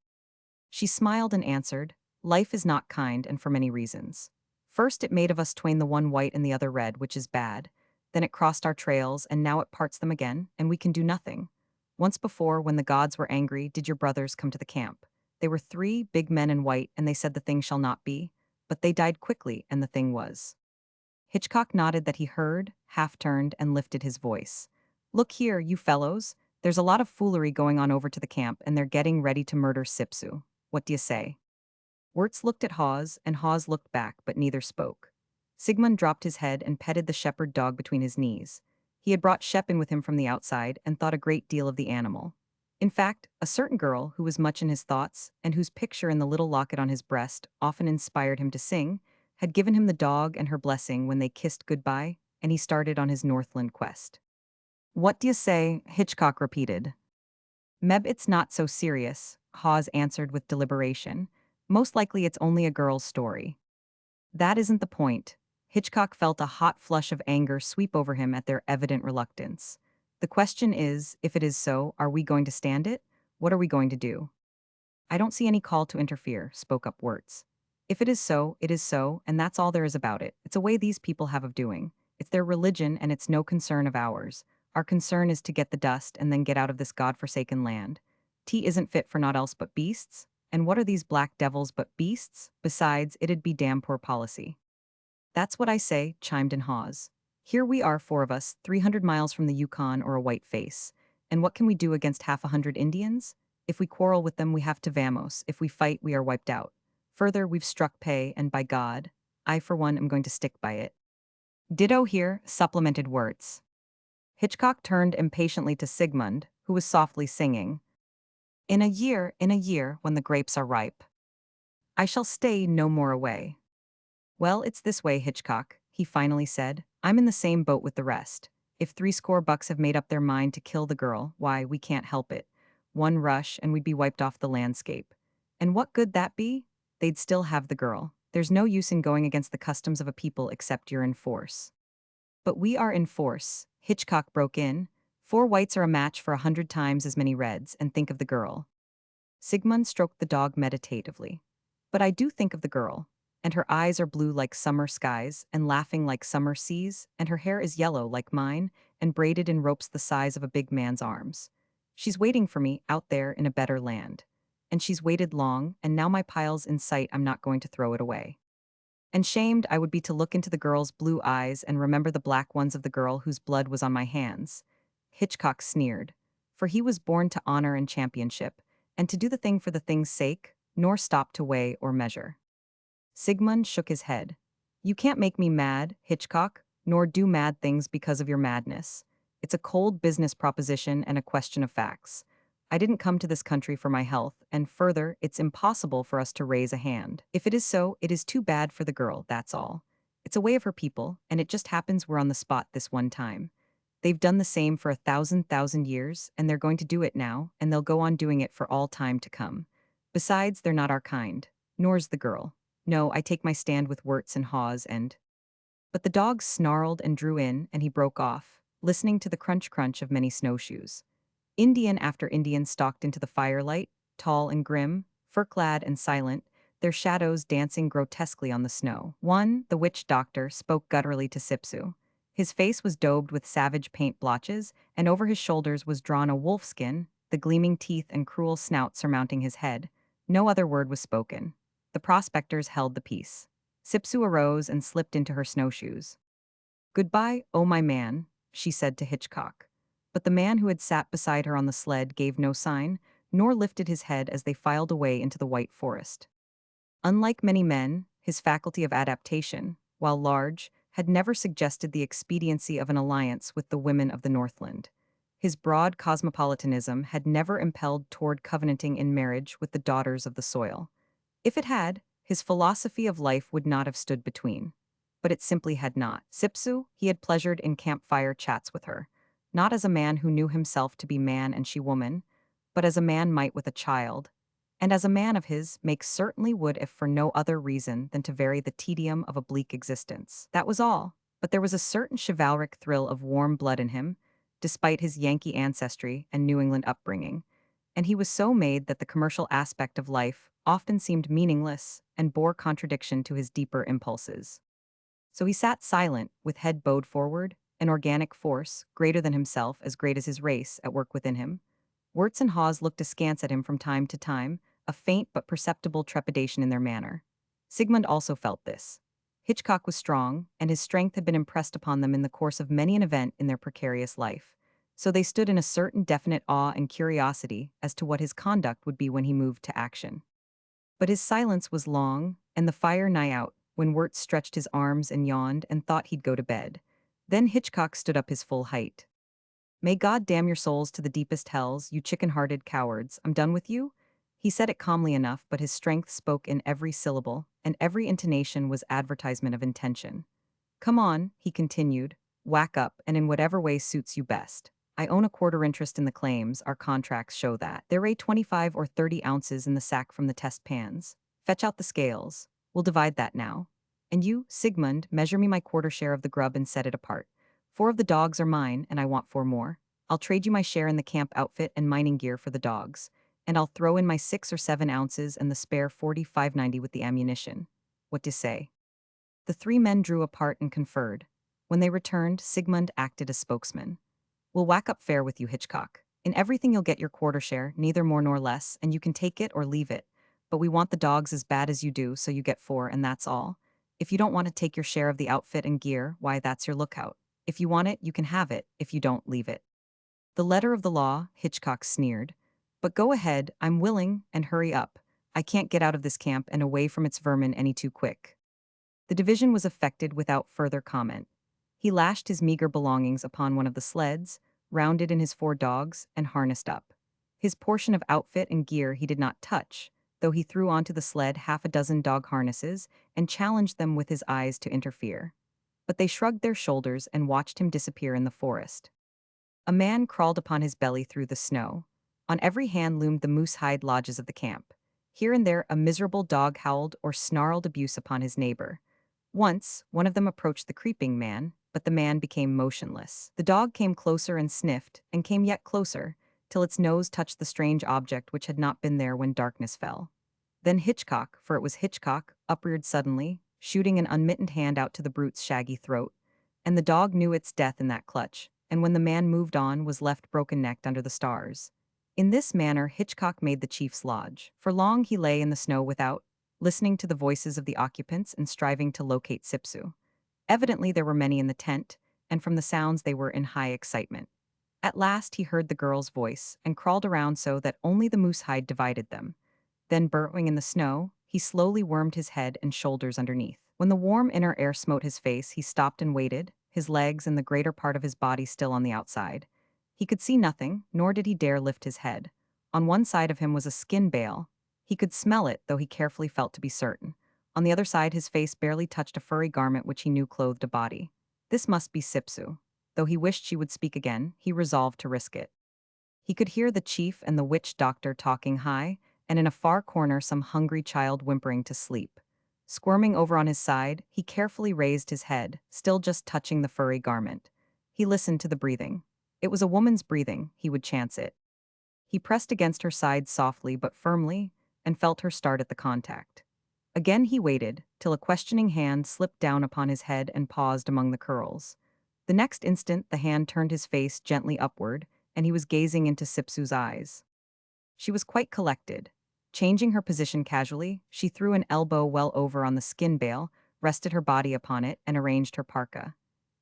She smiled and answered, "Life is not kind, and for many reasons. First, it made of us twain the one white and the other red, which is bad. Then it crossed our trails, and now it parts them again, and we can do nothing. Once before, when the gods were angry, did your brothers come to the camp? They were 3 big men in white, and they said the thing shall not be, but they died quickly, and the thing was." Hitchcock nodded that he heard, half-turned, and lifted his voice. Look here, you fellows. There's a lot of foolery going on over to the camp, and they're getting ready to murder Sipsu. What do you say? Wirtz looked at Hawes, and Hawes looked back, but neither spoke. Sigmund dropped his head and petted the shepherd dog between his knees. He had brought Shep in with him from the outside and thought a great deal of the animal. In fact, a certain girl who was much in his thoughts and whose picture in the little locket on his breast often inspired him to sing, had given him the dog and her blessing when they kissed goodbye, and he started on his Northland quest. What do you say? Hitchcock repeated. Meb, it's not so serious, Hawes answered with deliberation. Most likely it's only a girl's story. That isn't the point. Hitchcock felt a hot flush of anger sweep over him at their evident reluctance. The question is, if it is so, are we going to stand it? What are we going to do? I don't see any call to interfere, spoke up Wirtz. If it is so, and that's all there is about it. It's a way these people have of doing. It's their religion, and it's no concern of ours. Our concern is to get the dust and then get out of this god-forsaken land. Tea isn't fit for naught else but beasts, and what are these black devils but beasts? Besides, it'd be damn poor policy. That's what I say, chimed in Hawes. Here we are, four of us, 300 miles from the Yukon or a white face. And what can we do against half a hundred Indians? If we quarrel with them, we have to vamos. If we fight, we are wiped out. Further, we've struck pay, and by God, I for one am going to stick by it. Ditto here, supplemented Wirtz. Hitchcock turned impatiently to Sigmund, who was softly singing. In a year, when the grapes are ripe, I shall stay no more away. Well, it's this way, Hitchcock, he finally said. I'm in the same boat with the rest. If threescore bucks have made up their mind to kill the girl, why, we can't help it. One rush, and we'd be wiped off the landscape. And what good that be? They'd still have the girl. There's no use in going against the customs of a people except you're in force. But we are in force, Hitchcock broke in. 4 whites are a match for 100 times as many reds, and think of the girl. Sigmund stroked the dog meditatively. But I do think of the girl. And her eyes are blue like summer skies, and laughing like summer seas, and her hair is yellow like mine, and braided in ropes the size of a big man's arms. She's waiting for me out there in a better land. And she's waited long, and now my pile's in sight, I'm not going to throw it away. And shamed I would be to look into the girl's blue eyes and remember the black ones of the girl whose blood was on my hands. Hitchcock sneered. For he was born to honor and championship, and to do the thing for the thing's sake, nor stop to weigh or measure. Sigmund shook his head. You can't make me mad, Hitchcock, nor do mad things because of your madness. It's a cold business proposition and a question of facts. I didn't come to this country for my health, and further, it's impossible for us to raise a hand. If it is so, it is too bad for the girl, that's all. It's a way of her people, and it just happens we're on the spot this one time. They've done the same for 1,000 years, and they're going to do it now, and they'll go on doing it for all time to come. Besides, they're not our kind. Nor's the girl. No, I take my stand with Wirtz and Hawes and... But the dog snarled and drew in, and he broke off, listening to the crunch-crunch of many snowshoes. Indian after Indian stalked into the firelight, tall and grim, fur-clad and silent, their shadows dancing grotesquely on the snow. One, the witch doctor, spoke gutturally to Sipsu. His face was daubed with savage paint blotches, and over his shoulders was drawn a wolfskin, the gleaming teeth and cruel snout surmounting his head. No other word was spoken. The prospectors held the peace. Sipsu arose and slipped into her snowshoes. Goodbye, oh my man, she said to Hitchcock. But the man who had sat beside her on the sled gave no sign, nor lifted his head as they filed away into the white forest. Unlike many men, his faculty of adaptation, while large, had never suggested the expediency of an alliance with the women of the Northland. His broad cosmopolitanism had never impelled toward covenanting in marriage with the daughters of the soil. If it had, his philosophy of life would not have stood between. But it simply had not. Sipsu, he had pleasured in campfire chats with her, not as a man who knew himself to be man and she woman, but as a man might with a child, and as a man of his make certainly would if for no other reason than to vary the tedium of a bleak existence. That was all, but there was a certain chivalric thrill of warm blood in him, despite his Yankee ancestry and New England upbringing, and he was so made that the commercial aspect of life often seemed meaningless and bore contradiction to his deeper impulses. So he sat silent, with head bowed forward, an organic force, greater than himself, as great as his race, at work within him. Wirtz and Hawes looked askance at him from time to time, a faint but perceptible trepidation in their manner. Sigmund also felt this. Hitchcock was strong, and his strength had been impressed upon them in the course of many an event in their precarious life. So they stood in a certain definite awe and curiosity as to what his conduct would be when he moved to action. But his silence was long, and the fire nigh out, when Wirt stretched his arms and yawned and thought he'd go to bed. Then Hitchcock stood up his full height. "May God damn your souls to the deepest hells, you chicken-hearted cowards, I'm done with you?" He said it calmly enough, but his strength spoke in every syllable, and every intonation was advertisement of intention. "Come on," he continued, "whack up, and in whatever way suits you best. I own a quarter interest in the claims, our contracts show that. There are 25 or 30 ounces in the sack from the test pans. Fetch out the scales. We'll divide that now. And you, Sigmund, measure me my quarter share of the grub and set it apart. 4 of the dogs are mine, and I want 4 more. I'll trade you my share in the camp outfit and mining gear for the dogs, and I'll throw in my 6 or 7 ounces and the spare 45.90 with the ammunition. What do you say?" The three men drew apart and conferred. When they returned, Sigmund acted as spokesman. "We'll whack up fair with you, Hitchcock. In everything you'll get your quarter share, neither more nor less, and you can take it or leave it. But we want the dogs as bad as you do, so you get 4, and that's all. If you don't want to take your share of the outfit and gear, why, that's your lookout. If you want it, you can have it. If you don't, leave it." "The letter of the law," Hitchcock sneered. "But go ahead, I'm willing, and hurry up. I can't get out of this camp and away from its vermin any too quick." The division was effected without further comment. He lashed his meager belongings upon one of the sleds, rounded in his 4 dogs, and harnessed up. His portion of outfit and gear he did not touch, though he threw onto the sled half a dozen dog harnesses and challenged them with his eyes to interfere. But they shrugged their shoulders and watched him disappear in the forest. A man crawled upon his belly through the snow. On every hand loomed the moose-hide lodges of the camp. Here and there a miserable dog howled or snarled abuse upon his neighbor. Once, one of them approached the creeping man, but the man became motionless. The dog came closer and sniffed, and came yet closer, till its nose touched the strange object which had not been there when darkness fell. Then Hitchcock, for it was Hitchcock, upreared suddenly, shooting an unmittened hand out to the brute's shaggy throat, and the dog knew its death in that clutch, and when the man moved on was left broken-necked under the stars. In this manner Hitchcock made the chief's lodge. For long he lay in the snow without, listening to the voices of the occupants and striving to locate Sipsu. Evidently there were many in the tent, and from the sounds they were in high excitement. At last he heard the girl's voice, and crawled around so that only the moose hide divided them. Then, burrowing in the snow, he slowly wormed his head and shoulders underneath. When the warm inner air smote his face, he stopped and waited, his legs and the greater part of his body still on the outside. He could see nothing, nor did he dare lift his head. On one side of him was a skin bale. He could smell it, though he carefully felt to be certain. On the other side his face barely touched a furry garment which he knew clothed a body. This must be Sipsu. Though he wished she would speak again, he resolved to risk it. He could hear the chief and the witch doctor talking high, and in a far corner some hungry child whimpering to sleep. Squirming over on his side, he carefully raised his head, still just touching the furry garment. He listened to the breathing. It was a woman's breathing, he would chance it. He pressed against her side softly but firmly, and felt her start at the contact. Again he waited, till a questioning hand slipped down upon his head and paused among the curls. The next instant the hand turned his face gently upward, and he was gazing into Sipsu's eyes. She was quite collected. Changing her position casually, she threw an elbow well over on the skin bale, rested her body upon it, and arranged her parka.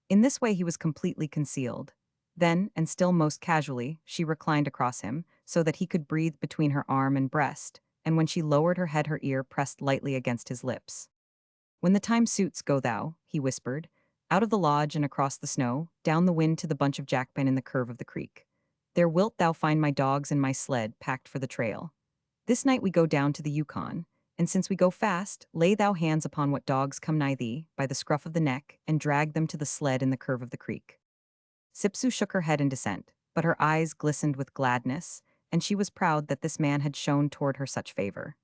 In this way he was completely concealed. Then, and still most casually, she reclined across him, so that he could breathe between her arm and breast, and when she lowered her head her ear pressed lightly against his lips. "When the time suits, go thou," he whispered, "out of the lodge and across the snow, down the wind to the bunch of jackpine in the curve of the creek. There wilt thou find my dogs and my sled packed for the trail. This night we go down to the Yukon, and since we go fast, lay thou hands upon what dogs come nigh thee, by the scruff of the neck, and drag them to the sled in the curve of the creek." Sipsu shook her head in dissent, but her eyes glistened with gladness, and she was proud that this man had shown toward her such favor.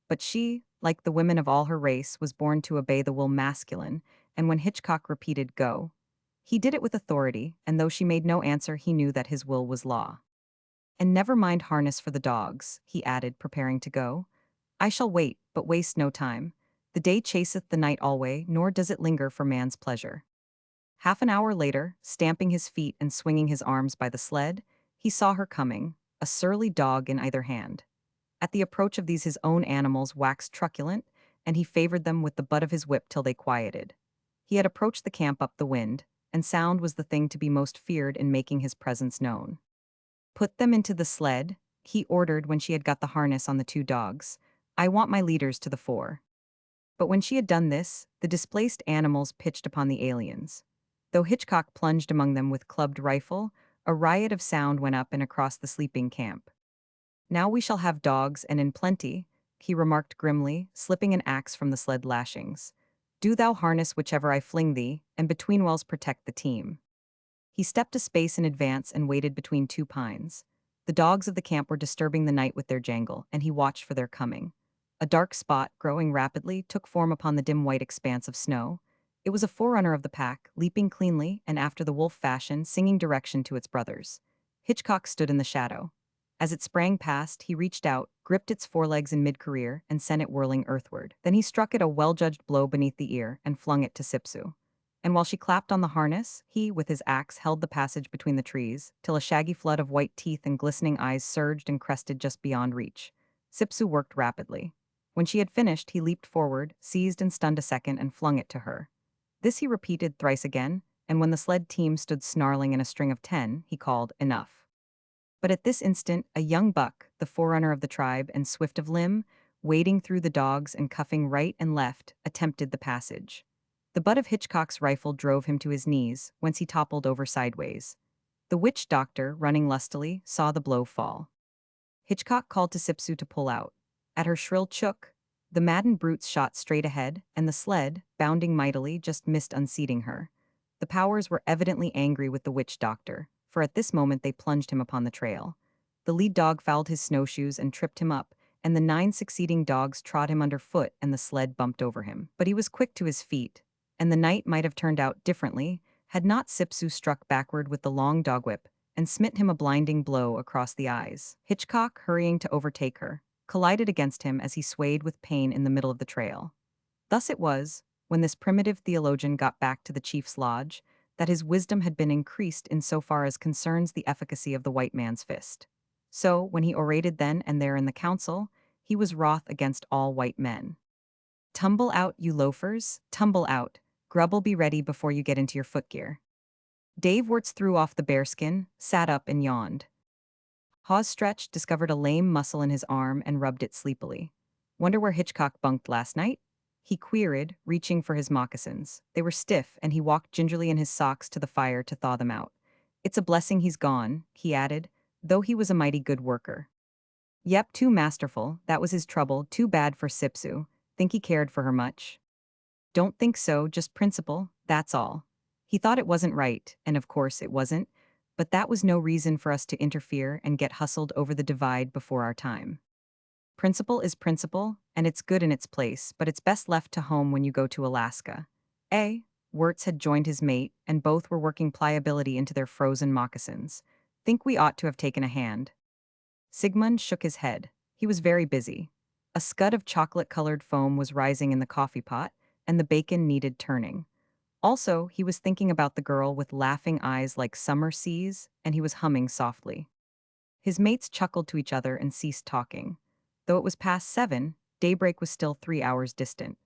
But she, like the women of all her race, was born to obey the will masculine, and when Hitchcock repeated "go," he did it with authority, and though she made no answer he knew that his will was law. "And never mind harness for the dogs," he added, preparing to go. "I shall wait, but waste no time. The day chaseth the night alway, nor does it linger for man's pleasure." Half an hour later, stamping his feet and swinging his arms by the sled, he saw her coming, a surly dog in either hand. At the approach of these his own animals waxed truculent, and he favored them with the butt of his whip till they quieted. He had approached the camp up the wind, and sound was the thing to be most feared in making his presence known. "Put them into the sled," he ordered when she had got the harness on the two dogs. "I want my leaders to the fore." But when she had done this, the displaced animals pitched upon the aliens. Though Hitchcock plunged among them with clubbed rifle, a riot of sound went up and across the sleeping camp. "Now we shall have dogs, and in plenty," he remarked grimly, slipping an axe from the sled lashings. "Do thou harness whichever I fling thee, and between wells protect the team." He stepped a space in advance and waited between two pines. The dogs of the camp were disturbing the night with their jangle, and he watched for their coming. A dark spot, growing rapidly, took form upon the dim white expanse of snow. It was a forerunner of the pack, leaping cleanly, and after the wolf fashion, singing direction to its brothers. Hitchcock stood in the shadow. As it sprang past, he reached out, gripped its forelegs in mid-career, and sent it whirling earthward. Then he struck it a well-judged blow beneath the ear and flung it to Sipsu. And while she clapped on the harness, he, with his axe, held the passage between the trees, till a shaggy flood of white teeth and glistening eyes surged and crested just beyond reach. Sipsu worked rapidly. When she had finished, he leaped forward, seized and stunned a second, and flung it to her. This he repeated thrice again, and when the sled team stood snarling in a string of 10, he called, "Enough." But at this instant, a young buck, the forerunner of the tribe and swift of limb, wading through the dogs and cuffing right and left, attempted the passage. The butt of Hitchcock's rifle drove him to his knees, whence he toppled over sideways. The witch doctor, running lustily, saw the blow fall. Hitchcock called to Sipsu to pull out. At her shrill chook, the maddened brutes shot straight ahead, and the sled, bounding mightily, just missed unseating her. The powers were evidently angry with the witch doctor, for at this moment they plunged him upon the trail. The lead dog fouled his snowshoes and tripped him up, and the 9 succeeding dogs trod him underfoot and the sled bumped over him. But he was quick to his feet, and the night might have turned out differently had not Sipsu struck backward with the long dog whip and smit him a blinding blow across the eyes. Hitchcock, hurrying to overtake her, collided against him as he swayed with pain in the middle of the trail. Thus it was, when this primitive theologian got back to the chief's lodge, that his wisdom had been increased in so far as concerns the efficacy of the white man's fist. So, when he orated then and there in the council, he was wroth against all white men. "Tumble out, you loafers, tumble out. Grubble be ready before you get into your footgear." Dave Wertz threw off the bearskin, sat up and yawned. Hawes stretched, discovered a lame muscle in his arm, and rubbed it sleepily. "Wonder where Hitchcock bunked last night?" he queried, reaching for his moccasins. They were stiff, and he walked gingerly in his socks to the fire to thaw them out. "It's a blessing he's gone," he added, "though he was a mighty good worker." "Yep, too masterful, that was his trouble, too bad for Sipsu. Think he cared for her much?" "Don't think so, just principle, that's all. He thought it wasn't right, and of course it wasn't, but that was no reason for us to interfere and get hustled over the divide before our time. Principle is principle, and it's good in its place, but it's best left to home when you go to Alaska." Wirtz had joined his mate, and both were working pliability into their frozen moccasins. "Think we ought to have taken a hand." Sigmund shook his head. He was very busy. A scud of chocolate-colored foam was rising in the coffee pot, and the bacon needed turning. Also, he was thinking about the girl with laughing eyes like summer seas, and he was humming softly. His mates chuckled to each other and ceased talking. Though it was past 7, daybreak was still 3 hours distant.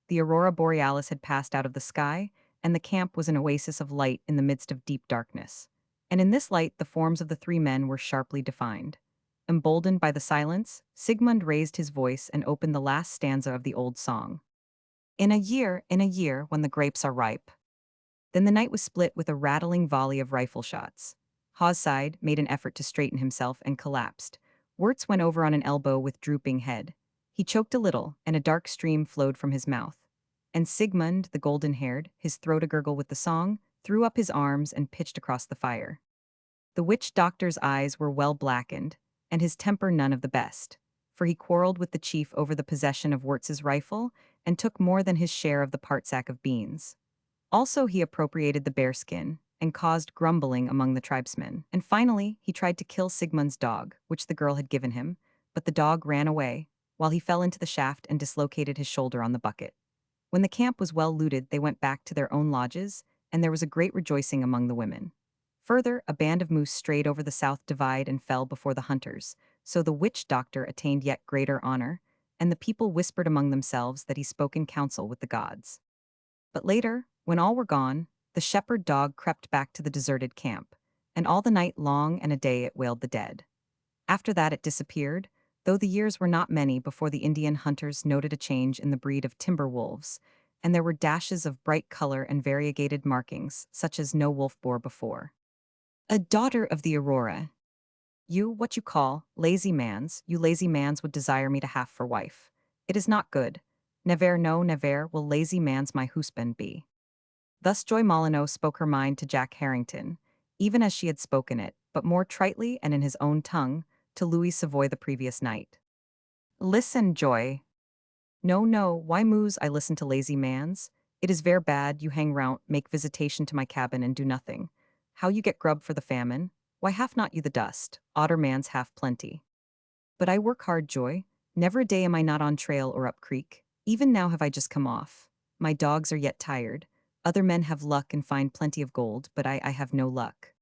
The aurora borealis had passed out of the sky, and the camp was an oasis of light in the midst of deep darkness. And in this light the forms of the 3 men were sharply defined. Emboldened by the silence, Sigmund raised his voice and opened the last stanza of the old song. In a year, when the grapes are ripe." Then the night was split with a rattling volley of rifle shots. Hawes sighed, made an effort to straighten himself, and collapsed. Wirtz went over on an elbow with drooping head. He choked a little, and a dark stream flowed from his mouth. And Sigmund, the golden-haired, his throat a-gurgle with the song, threw up his arms and pitched across the fire. The witch doctor's eyes were well blackened, and his temper none of the best, for he quarreled with the chief over the possession of Wirtz's rifle and took more than his share of the part-sack of beans. Also, he appropriated the bearskin and caused grumbling among the tribesmen. And finally, he tried to kill Sigmund's dog, which the girl had given him, but the dog ran away, while he fell into the shaft and dislocated his shoulder on the bucket. When the camp was well looted, they went back to their own lodges, and there was a great rejoicing among the women. Further, a band of moose strayed over the south divide and fell before the hunters, so the witch doctor attained yet greater honor, and the people whispered among themselves that he spoke in council with the gods. But later, when all were gone, the shepherd dog crept back to the deserted camp, and all the night long and a day it wailed the dead. After that it disappeared, though the years were not many before the Indian hunters noted a change in the breed of timber wolves, and there were dashes of bright color and variegated markings, such as no wolf bore before. A daughter of the aurora. You, what you call, lazy mans, you lazy mans would desire me to have for wife. It is not good. Never, no, never will lazy mans my husband be. Thus Joy Molyneux spoke her mind to Jack Harrington, even as she had spoken it, but more tritely and in his own tongue, to Louis Savoy the previous night. Listen, Joy. No, no, why moos I listen to lazy mans? It is ver bad you hang round, make visitation to my cabin and do nothing. How you get grub for the famine? Why have not you the dust? Otter mans have plenty. But I work hard, Joy. Never a day am I not on trail or up creek. Even now have I just come off. My dogs are yet tired. Other men have luck and find plenty of gold, but I have no luck.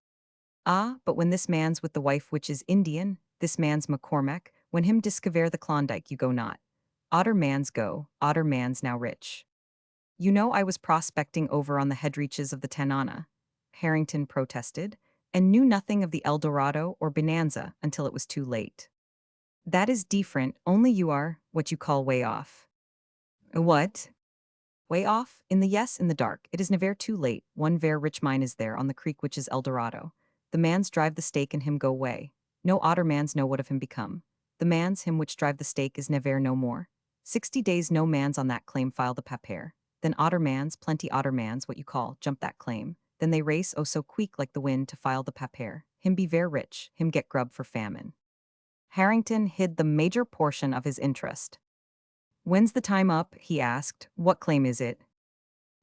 Ah, but when this man's with the wife which is Indian, this man's McCormack, when him discover the Klondyke you go not. Otter mans go, otter mans now rich. You know I was prospecting over on the head reaches of the Tanana, Harrington protested, and knew nothing of the El Dorado or Bonanza until it was too late. That is different, only you are, what you call way off. What? Way off? In the yes, in the dark. It is never too late. One ver rich mine is there on the creek which is El Dorado. The mans drive the stake and him go way. No otter mans know what of him become. The mans him which drive the stake is never no more. 60 days no mans on that claim file the papier. Then otter mans, plenty otter mans, what you call, jump that claim. Then they race oh so queek like the wind to file the papier. Him be ver rich, him get grub for famine. Harrington hid the major portion of his interest. When's the time up? He asked. What claim is it?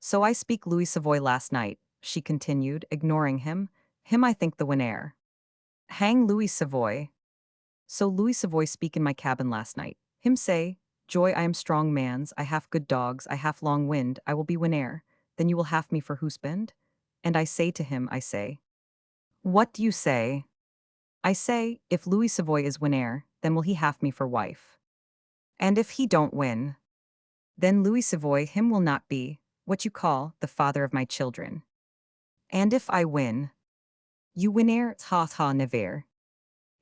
So I speak Louis Savoy last night, she continued, ignoring him. Him I think the winner. Hang Louis Savoy. So Louis Savoy speak in my cabin last night. Him say, Joy I am strong mans, I have good dogs, I have long wind, I will be winner. Then you will have me for husband? And I say to him, I say. What do you say? I say, if Louis Savoy is winner, then will he have me for wife. And if he don't win, then Louis Savoy him will not be, what you call, the father of my children. And if I win, you winner, ha ha never.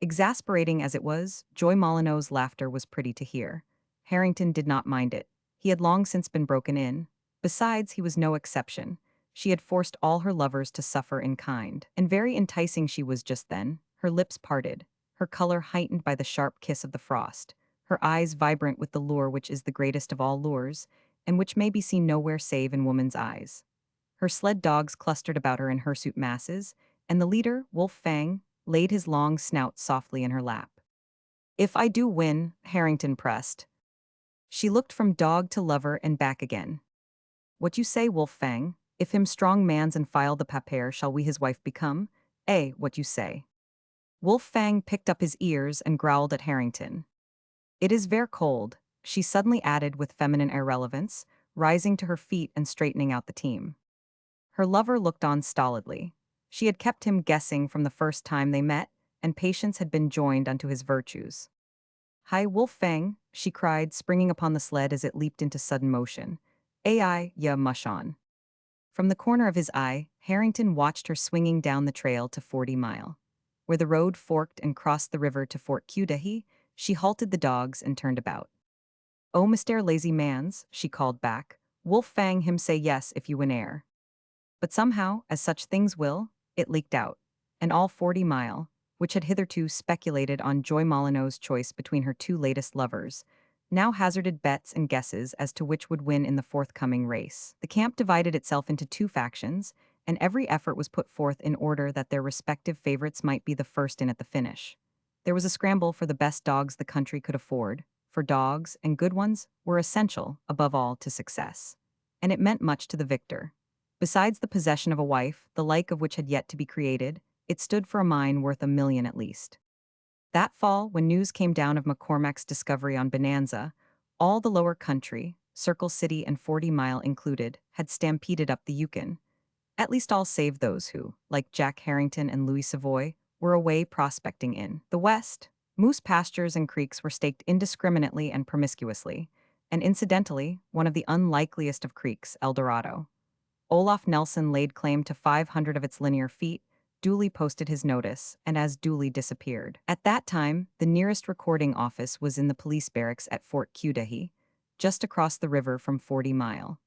Exasperating as it was, Joy Molyneux's laughter was pretty to hear. Harrington did not mind it. He had long since been broken in. Besides, he was no exception. She had forced all her lovers to suffer in kind, and very enticing she was just then, her lips parted, her color heightened by the sharp kiss of the frost, her eyes vibrant with the lure which is the greatest of all lures, and which may be seen nowhere save in woman's eyes. Her sled dogs clustered about her in hirsute masses, and the leader, Wolf Fang, laid his long snout softly in her lap. If I do win, Harrington pressed. She looked from dog to lover and back again. What you say, Wolf Fang? If him strong mans and file the papier shall we his wife become? What you say? Wolf Fang picked up his ears and growled at Harrington. It is ver cold, she suddenly added with feminine irrelevance, rising to her feet and straightening out the team. Her lover looked on stolidly. She had kept him guessing from the first time they met, and patience had been joined unto his virtues. Hi, Wolf Fang, she cried, springing upon the sled as it leaped into sudden motion. Ai, ya mush on. From the corner of his eye, Harrington watched her swinging down the trail to 40 Mile. Where the road forked and crossed the river to Fort Cudahy, she halted the dogs and turned about. Oh, Mr. Lazy Mans, she called back. Wolf Fang him say yes if you win air. But somehow, as such things will, it leaked out, and all 40 Mile, which had hitherto speculated on Joy Molyneux's choice between her two latest lovers, now hazarded bets and guesses as to which would win in the forthcoming race. The camp divided itself into two factions, and every effort was put forth in order that their respective favorites might be the first in at the finish. There was a scramble for the best dogs the country could afford, for dogs, and good ones, were essential, above all, to success. And it meant much to the victor. Besides the possession of a wife, the like of which had yet to be created, it stood for a mine worth $1 million at least. That fall, when news came down of McCormack's discovery on Bonanza, all the lower country, Circle City and 40 Mile included, had stampeded up the Yukon. At least all save those who, like Jack Harrington and Louis Savoy, were away prospecting in the West. Moose pastures and creeks were staked indiscriminately and promiscuously, and incidentally, one of the unlikeliest of creeks, El Dorado. Olaf Nelson laid claim to 500 of its linear feet, duly posted his notice, and as duly disappeared. At that time, the nearest recording office was in the police barracks at Fort Cudahy, just across the river from 40 Mile.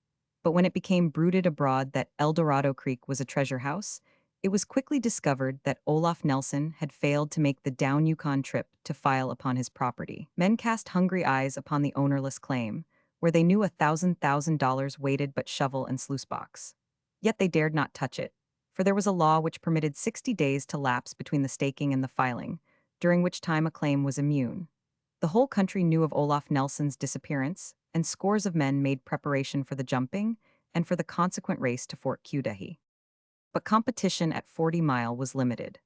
But when it became bruited abroad that El Dorado Creek was a treasure house, it was quickly discovered that Olaf Nelson had failed to make the down Yukon trip to file upon his property. Men cast hungry eyes upon the ownerless claim, where they knew $1,000 waited but shovel and sluice box. Yet they dared not touch it, for there was a law which permitted 60 days to lapse between the staking and the filing, during which time a claim was immune. The whole country knew of Olaf Nelson's disappearance, and scores of men made preparation for the jumping and for the consequent race to Fort Cudahy. But competition at 40 Mile was limited,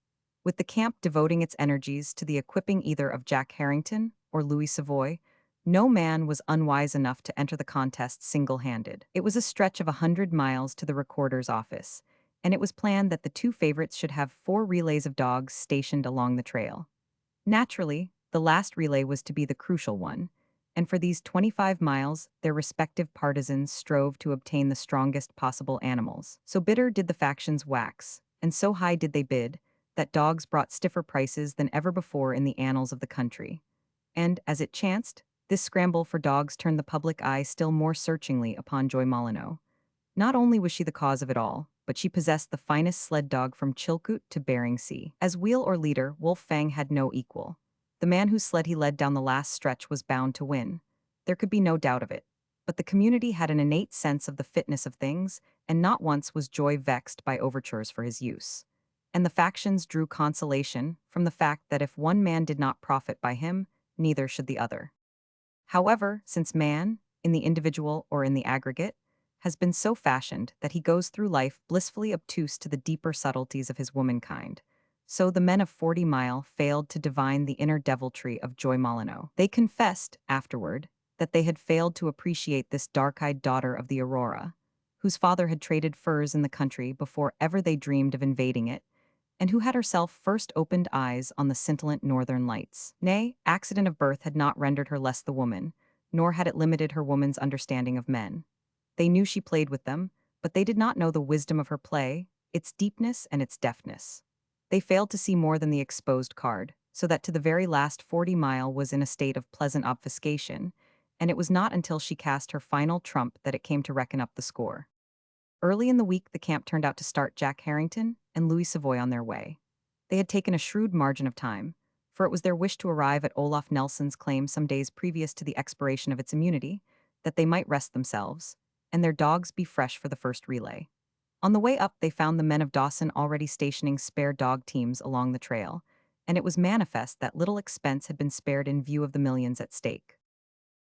with the camp devoting its energies to the equipping either of Jack Harrington or Louis Savoy. No man was unwise enough to enter the contest single-handed. It was a stretch of 100 miles to the recorder's office, and it was planned that the two favorites should have 4 relays of dogs stationed along the trail. Naturally, the last relay was to be the crucial one, and for these 25 miles, their respective partisans strove to obtain the strongest possible animals. So bitter did the factions wax, and so high did they bid, that dogs brought stiffer prices than ever before in the annals of the country. And, as it chanced, this scramble for dogs turned the public eye still more searchingly upon Joy Molyneux. Not only was she the cause of it all, but she possessed the finest sled dog from Chilkoot to Bering Sea. As wheel or leader, Wolf Fang had no equal. The man whose sled he led down the last stretch was bound to win. There could be no doubt of it. But the community had an innate sense of the fitness of things, and not once was Joy vexed by overtures for his use. And the factions drew consolation from the fact that if one man did not profit by him, neither should the other. However, since man, in the individual or in the aggregate, has been so fashioned that he goes through life blissfully obtuse to the deeper subtleties of his womankind, so the men of 40 Mile failed to divine the inner deviltry of Joy Molyneux. They confessed, afterward, that they had failed to appreciate this dark-eyed daughter of the Aurora, whose father had traded furs in the country before ever they dreamed of invading it, and who had herself first opened eyes on the scintillant northern lights. Nay, accident of birth had not rendered her less the woman, nor had it limited her woman's understanding of men. They knew she played with them, but they did not know the wisdom of her play, its deepness and its deftness. They failed to see more than the exposed card, so that to the very last 40 Mile was in a state of pleasant obfuscation, and it was not until she cast her final trump that it came to reckon up the score. Early in the week, the camp turned out to start Jack Harrington and Louis Savoy on their way. They had taken a shrewd margin of time, for it was their wish to arrive at Olaf Nelson's claim some days previous to the expiration of its immunity, that they might rest themselves, and their dogs be fresh for the first relay. On the way up, they found the men of Dawson already stationing spare dog teams along the trail, and it was manifest that little expense had been spared in view of the millions at stake.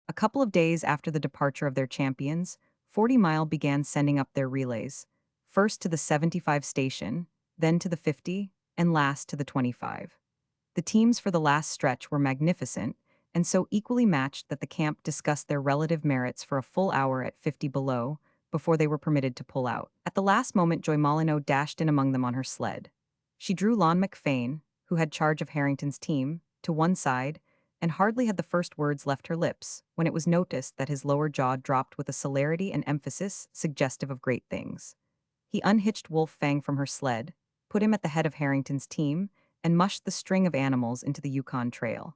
A couple of days after the departure of their champions, 40 Mile began sending up their relays, first to the 75 station, then to the 50, and last to the 25. The teams for the last stretch were magnificent, and so equally matched that the camp discussed their relative merits for a full hour at 50 below, before they were permitted to pull out. At the last moment, Joy Molyneux dashed in among them on her sled. She drew Lon McFane, who had charge of Harrington's team, to one side, and hardly had the first words left her lips, when it was noticed that his lower jaw dropped with a celerity and emphasis suggestive of great things. He unhitched Wolf Fang from her sled, put him at the head of Harrington's team, and mushed the string of animals into the Yukon Trail.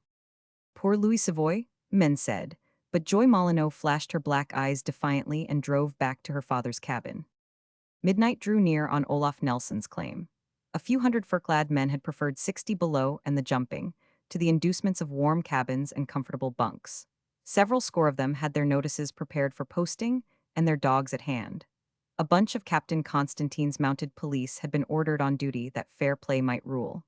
Poor Louis Savoy, men said, but Joy Molyneux flashed her black eyes defiantly and drove back to her father's cabin. Midnight drew near on Olaf Nelson's claim. A few hundred fur-clad men had preferred 60 below and the jumping, to the inducements of warm cabins and comfortable bunks. Several score of them had their notices prepared for posting and their dogs at hand. A bunch of Captain Constantine's mounted police had been ordered on duty that fair play might rule.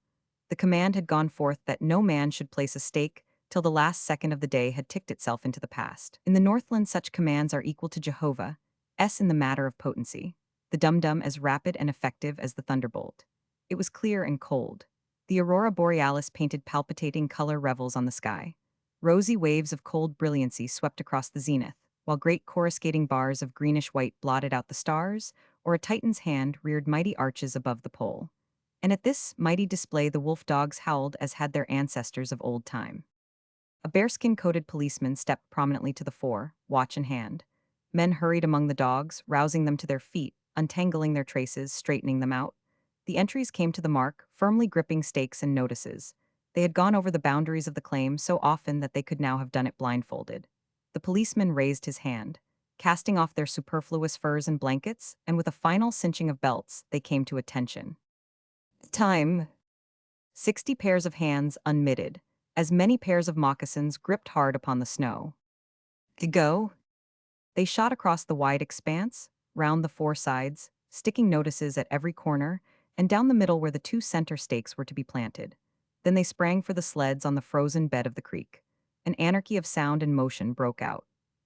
The command had gone forth that no man should place a stake till the last second of the day had ticked itself into the past. In the Northland, such commands are equal to Jehovah's in the matter of potency, the dum-dum as rapid and effective as the thunderbolt. It was clear and cold. The aurora borealis painted palpitating color revels on the sky. Rosy waves of cold brilliancy swept across the zenith, while great coruscating bars of greenish-white blotted out the stars, or a titan's hand reared mighty arches above the pole. And at this mighty display the wolf dogs howled as had their ancestors of old time. A bearskin-coated policeman stepped prominently to the fore, watch in hand. Men hurried among the dogs, rousing them to their feet, untangling their traces, straightening them out. The entries came to the mark, firmly gripping stakes and notices. They had gone over the boundaries of the claim so often that they could now have done it blindfolded. The policeman raised his hand. Casting off their superfluous furs and blankets, and with a final cinching of belts, they came to attention. Time. 60 pairs of hands unmitted, as many pairs of moccasins gripped hard upon the snow. Go! They shot across the wide expanse, round the four sides, sticking notices at every corner, and down the middle where the two center stakes were to be planted. Then they sprang for the sleds on the frozen bed of the creek. An anarchy of sound and motion broke out.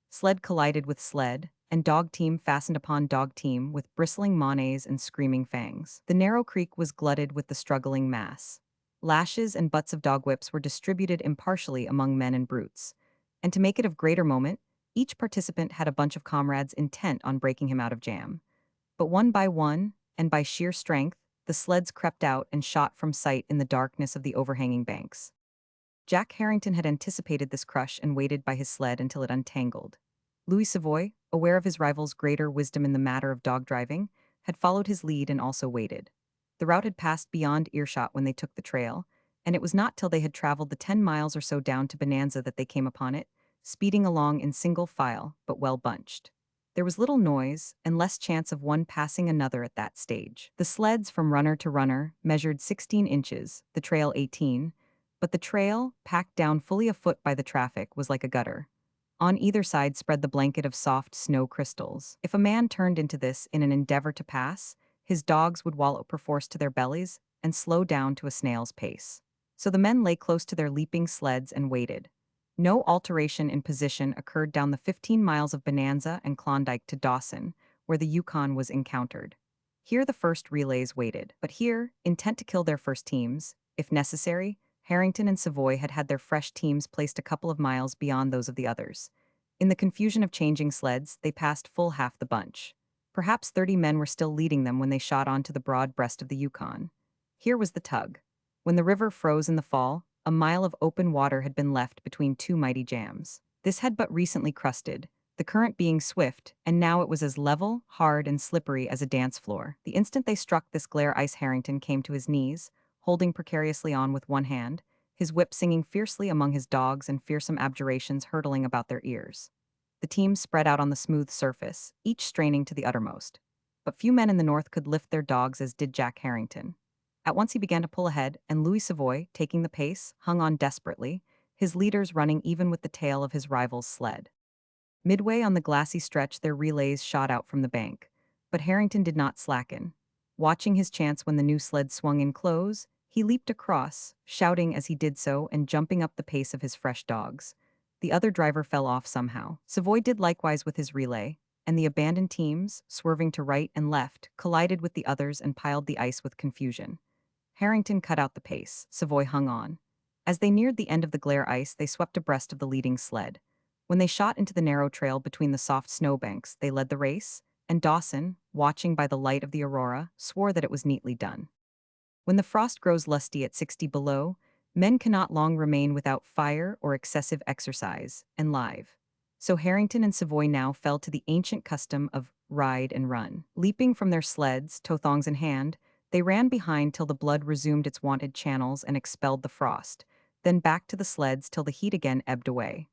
Sled collided with sled, and dog team fastened upon dog team with bristling manes and screaming fangs. The narrow creek was glutted with the struggling mass. Lashes and butts of dog whips were distributed impartially among men and brutes. And to make it of greater moment, each participant had a bunch of comrades intent on breaking him out of jam. But one by one, and by sheer strength, the sleds crept out and shot from sight in the darkness of the overhanging banks. Jack Harrington had anticipated this crush and waited by his sled until it untangled. Louis Savoy, aware of his rival's greater wisdom in the matter of dog driving, had followed his lead and also waited. The route had passed beyond earshot when they took the trail, and it was not till they had traveled the 10 miles or so down to Bonanza that they came upon it, speeding along in single file, but well bunched. There was little noise, and less chance of one passing another at that stage. The sleds from runner to runner measured 16 inches, the trail 18, but the trail, packed down fully a foot by the traffic, was like a gutter. On either side spread the blanket of soft snow crystals. If a man turned into this in an endeavor to pass, his dogs would wallow perforce to their bellies and slow down to a snail's pace. So the men lay close to their leaping sleds and waited. No alteration in position occurred down the 15 miles of Bonanza and Klondyke to Dawson, where the Yukon was encountered. Here the first relays waited, but here, intent to kill their first teams, if necessary, Harrington and Savoy had had their fresh teams placed a couple of miles beyond those of the others. In the confusion of changing sleds, they passed full half the bunch. Perhaps 30 men were still leading them when they shot onto the broad breast of the Yukon. Here was the tug. When the river froze in the fall, a mile of open water had been left between two mighty jams. This had but recently crusted, the current being swift, and now it was as level, hard, and slippery as a dance floor. The instant they struck this glare ice Harrington came to his knees, holding precariously on with one hand, his whip singing fiercely among his dogs and fearsome abjurations hurtling about their ears. The team spread out on the smooth surface, each straining to the uttermost. But few men in the north could lift their dogs as did Jack Harrington. At once he began to pull ahead, and Louis Savoy, taking the pace, hung on desperately, his leaders running even with the tail of his rival's sled. Midway on the glassy stretch their relays shot out from the bank, but Harrington did not slacken. Watching his chance when the new sled swung in close, he leaped across, shouting as he did so and jumping up the pace of his fresh dogs. The other driver fell off somehow. Savoy did likewise with his relay, and the abandoned teams, swerving to right and left, collided with the others and piled the ice with confusion. Harrington cut out the pace. Savoy hung on. As they neared the end of the glare ice, they swept abreast of the leading sled. When they shot into the narrow trail between the soft snowbanks, they led the race, and Dawson, watching by the light of the aurora, swore that it was neatly done. When the frost grows lusty at 60 below, men cannot long remain without fire or excessive exercise, and live. So Harrington and Savoy now fell to the ancient custom of ride and run. Leaping from their sleds, tow thongs in hand, they ran behind till the blood resumed its wonted channels and expelled the frost, then back to the sleds till the heat again ebbed away.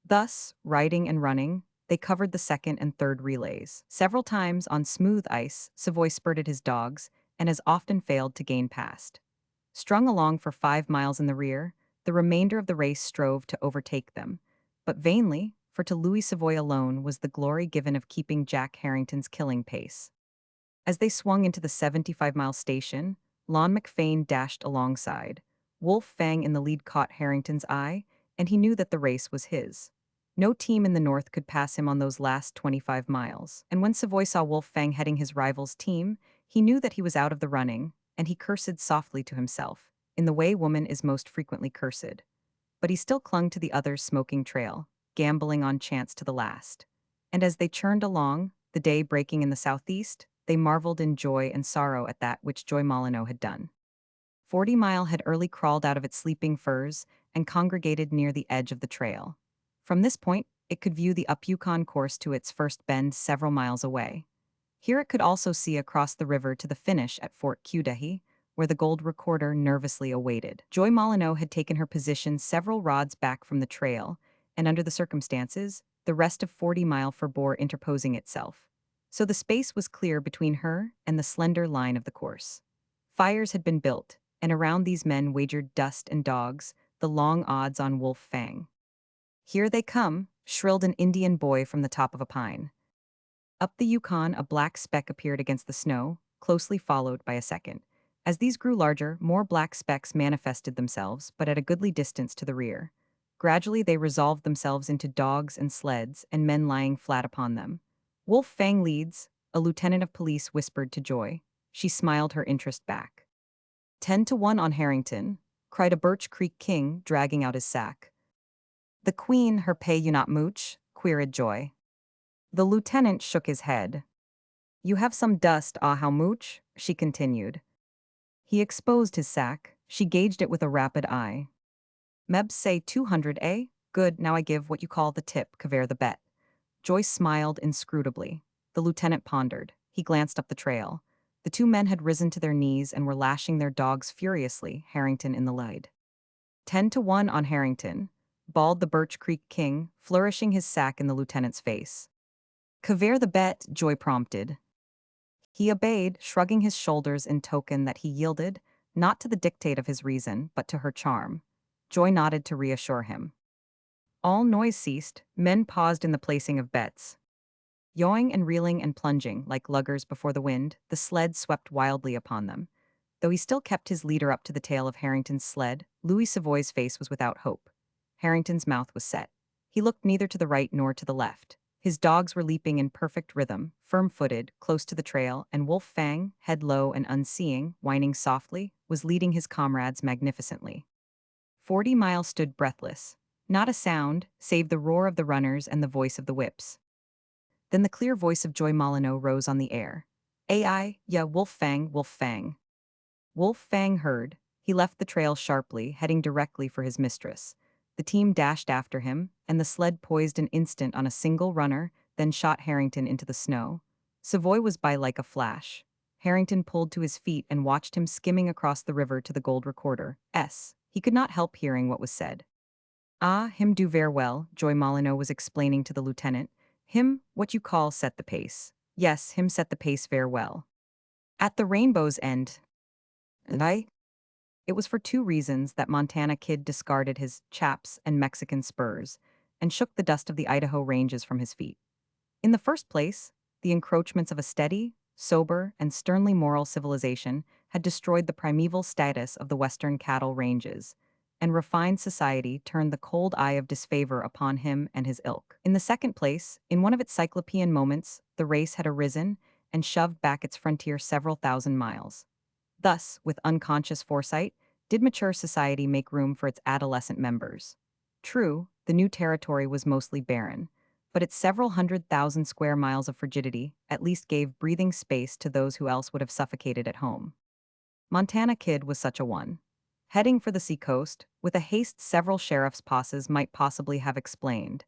Thus, riding and running, they covered the second and third relays. Several times on smooth ice, Savoy spurted his dogs, and as often failed to gain past. Strung along for 5 miles in the rear, the remainder of the race strove to overtake them, but vainly, for to Louis Savoy alone was the glory given of keeping Jack Harrington's killing pace. As they swung into the 75-mile station, Lon McFain dashed alongside. Wolf Fang in the lead caught Harrington's eye, and he knew that the race was his. No team in the north could pass him on those last 25 miles, and when Savoy saw Wolf Fang heading his rival's team, he knew that he was out of the running, and he cursed softly to himself, in the way woman is most frequently cursed. But he still clung to the other's smoking trail, gambling on chance to the last. And as they churned along, the day breaking in the southeast, they marveled in joy and sorrow at that which Joy Molyneux had done. 40 Mile had early crawled out of its sleeping furs and congregated near the edge of the trail. From this point, it could view the up Yukon course to its first bend several miles away. Here it could also see across the river to the finish at Fort Cudahy, where the gold recorder nervously awaited. Joy Molyneux had taken her position several rods back from the trail, and under the circumstances, the rest of 40 Mile forbore interposing itself. So the space was clear between her and the slender line of the course. Fires had been built, and around these men wagered dust and dogs, the long odds on Wolf Fang. "Here they come," shrilled an Indian boy from the top of a pine. Up the Yukon, a black speck appeared against the snow, closely followed by a second. As these grew larger, more black specks manifested themselves, but at a goodly distance to the rear. Gradually, they resolved themselves into dogs and sleds, and men lying flat upon them. "Wolf Fang leads," a lieutenant of police whispered to Joy. She smiled her interest back. 10-1 on Harrington," cried a Birch Creek king, dragging out his sack. "The queen, her pay you not mooch?" queried Joy. The lieutenant shook his head. "You have some dust, ah how mooch?" she continued. He exposed his sack. She gauged it with a rapid eye. "Mebs say 200, eh? Good, now I give what you call the tip, cover the bet." Joyce smiled inscrutably. The lieutenant pondered. He glanced up the trail. The two men had risen to their knees and were lashing their dogs furiously, Harrington in the lead. 10-1 on Harrington, bawled the Birch Creek king, flourishing his sack in the lieutenant's face. "Cover the bet," Joy prompted. He obeyed, shrugging his shoulders in token that he yielded, not to the dictate of his reason, but to her charm. Joy nodded to reassure him. All noise ceased, men paused in the placing of bets. Yawing and reeling and plunging, like luggers before the wind, the sled swept wildly upon them. Though he still kept his leader up to the tail of Harrington's sled, Louis Savoy's face was without hope. Harrington's mouth was set. He looked neither to the right nor to the left. His dogs were leaping in perfect rhythm, firm-footed, close to the trail, and Wolf Fang, head low and unseeing, whining softly, was leading his comrades magnificently. 40 Mile stood breathless. Not a sound, save the roar of the runners and the voice of the whips. Then the clear voice of Joy Molyneux rose on the air. "Ai, yeah, Wolf Fang, Wolf Fang." Wolf Fang heard. He left the trail sharply, heading directly for his mistress. The team dashed after him, and the sled poised an instant on a single runner, then shot Harrington into the snow. Savoy was by like a flash. Harrington pulled to his feet and watched him skimming across the river to the gold recorder. He could not help hearing what was said. "Ah, him do ver well," Joy Molyneux was explaining to the lieutenant. "Him, what you call set the pace. Yes, him set the pace ver well. At the rainbow's end." And it was for two reasons that Montana Kid discarded his chaps and Mexican spurs and shook the dust of the Idaho ranges from his feet. In the first place, the encroachments of a steady, sober, and sternly moral civilization had destroyed the primeval status of the western cattle ranges, and refined society turned the cold eye of disfavor upon him and his ilk. In the second place, in one of its cyclopean moments, the race had arisen and shoved back its frontier several thousand miles. Thus, with unconscious foresight, did mature society make room for its adolescent members. True, the new territory was mostly barren, but its several 100,000 square miles of frigidity at least gave breathing space to those who else would have suffocated at home. Montana Kid was such a one. Heading for the seacoast, with a haste several sheriff's posses might possibly have explained,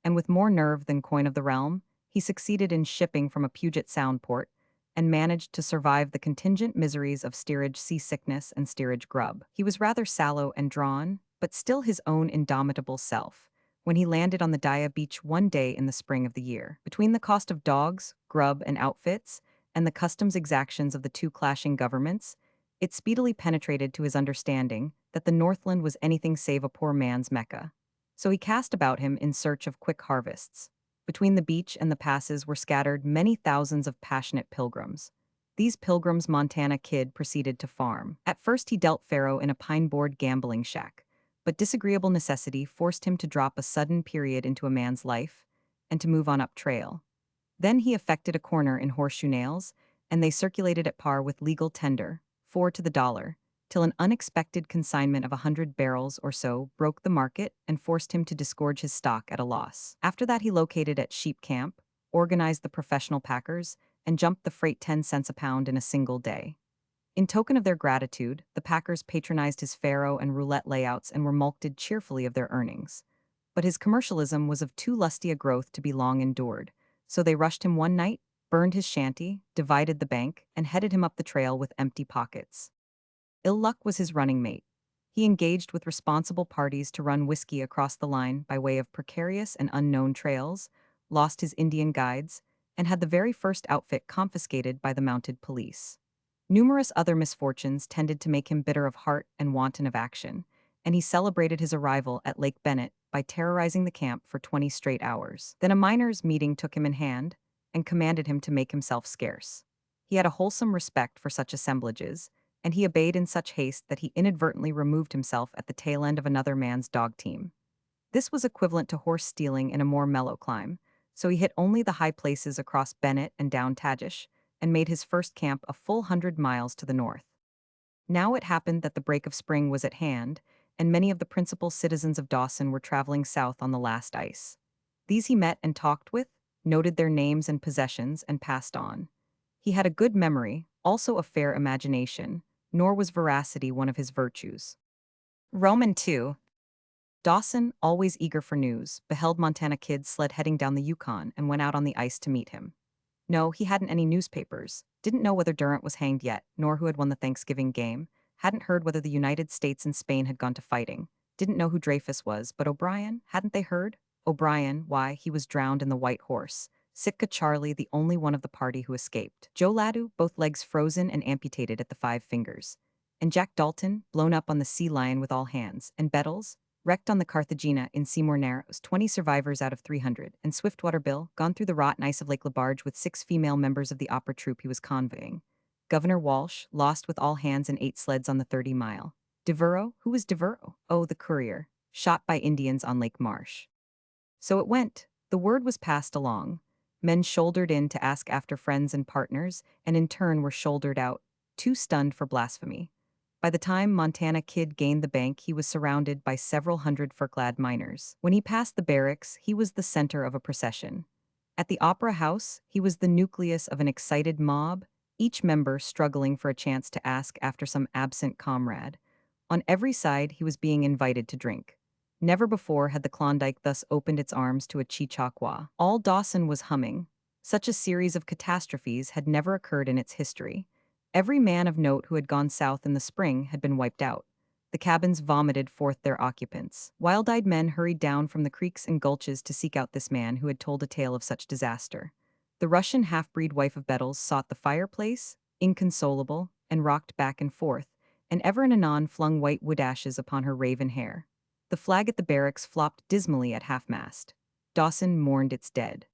and with more nerve than coin of the realm, he succeeded in shipping from a Puget Sound port and managed to survive the contingent miseries of steerage seasickness and steerage grub. He was rather sallow and drawn, but still his own indomitable self, when he landed on the Dia beach one day in the spring of the year. Between the cost of dogs, grub, and outfits, and the customs exactions of the two clashing governments, it speedily penetrated to his understanding that the Northland was anything save a poor man's Mecca. So he cast about him in search of quick harvests. Between the beach and the passes were scattered many thousands of passionate pilgrims. These pilgrims Montana Kid proceeded to farm. At first he dealt faro in a pine-board gambling shack, but disagreeable necessity forced him to drop a sudden period into a man's life and to move on up trail. Then he effected a corner in horseshoe nails, and they circulated at par with legal tender, 4 to the dollar, till an unexpected consignment of 100 barrels or so broke the market and forced him to disgorge his stock at a loss. After that he located at Sheep Camp, organized the professional packers, and jumped the freight 10 cents a pound in a single day. In token of their gratitude, the packers patronized his faro and roulette layouts and were mulcted cheerfully of their earnings. But his commercialism was of too lusty a growth to be long endured, so they rushed him one night, burned his shanty, divided the bank, and headed him up the trail with empty pockets. Ill luck was his running mate. He engaged with responsible parties to run whiskey across the line by way of precarious and unknown trails, lost his Indian guides, and had the very first outfit confiscated by the mounted police. Numerous other misfortunes tended to make him bitter of heart and wanton of action, and he celebrated his arrival at Lake Bennett by terrorizing the camp for 20 straight hours. Then a miners' meeting took him in hand and commanded him to make himself scarce. He had a wholesome respect for such assemblages, and he obeyed in such haste that he inadvertently removed himself at the tail end of another man's dog team. This was equivalent to horse stealing in a more mellow climb, so he hit only the high places across Bennett and down Tagish, and made his first camp a full 100 miles to the north. Now it happened that the break of spring was at hand, and many of the principal citizens of Dawson were traveling south on the last ice. These he met and talked with, noted their names and possessions, and passed on. He had a good memory, also a fair imagination, nor was veracity one of his virtues. Roman 2. Dawson, always eager for news, beheld Montana Kid sled heading down the Yukon and went out on the ice to meet him. No, he hadn't any newspapers, didn't know whether Durant was hanged yet, nor who had won the Thanksgiving game, hadn't heard whether the United States and Spain had gone to fighting, didn't know who Dreyfus was, but O'Brien, hadn't they heard? O'Brien, why, he was drowned in the White Horse. Sitka Charlie, the only one of the party who escaped. Joe Laddu, both legs frozen and amputated at the 5 fingers. And Jack Dalton, blown up on the Sea Lion with all hands. And Bettles, wrecked on the Carthagena in Seymour Narrows, 20 survivors out of 300, and Swiftwater Bill, gone through the rotten ice of Lake LaBarge with 6 female members of the opera troupe he was convoying. Governor Walsh, lost with all hands and 8 sleds on the 30-mile. Devereux, who was Devereux? Oh, the courier, shot by Indians on Lake Marsh. So it went. The word was passed along. Men shouldered in to ask after friends and partners, and in turn were shouldered out, too stunned for blasphemy. By the time Montana Kid gained the bank, he was surrounded by several hundred fur-clad miners. When he passed the barracks, he was the center of a procession. At the Opera House, he was the nucleus of an excited mob, each member struggling for a chance to ask after some absent comrade. On every side, he was being invited to drink. Never before had the Klondike thus opened its arms to a Chichaqua. All Dawson was humming. Such a series of catastrophes had never occurred in its history. Every man of note who had gone south in the spring had been wiped out. The cabins vomited forth their occupants. Wild-eyed men hurried down from the creeks and gulches to seek out this man who had told a tale of such disaster. The Russian half-breed wife of Bettles sought the fireplace, inconsolable, and rocked back and forth, and ever and anon flung white wood ashes upon her raven hair. The flag at the barracks flopped dismally at half-mast. Dawson mourned its dead.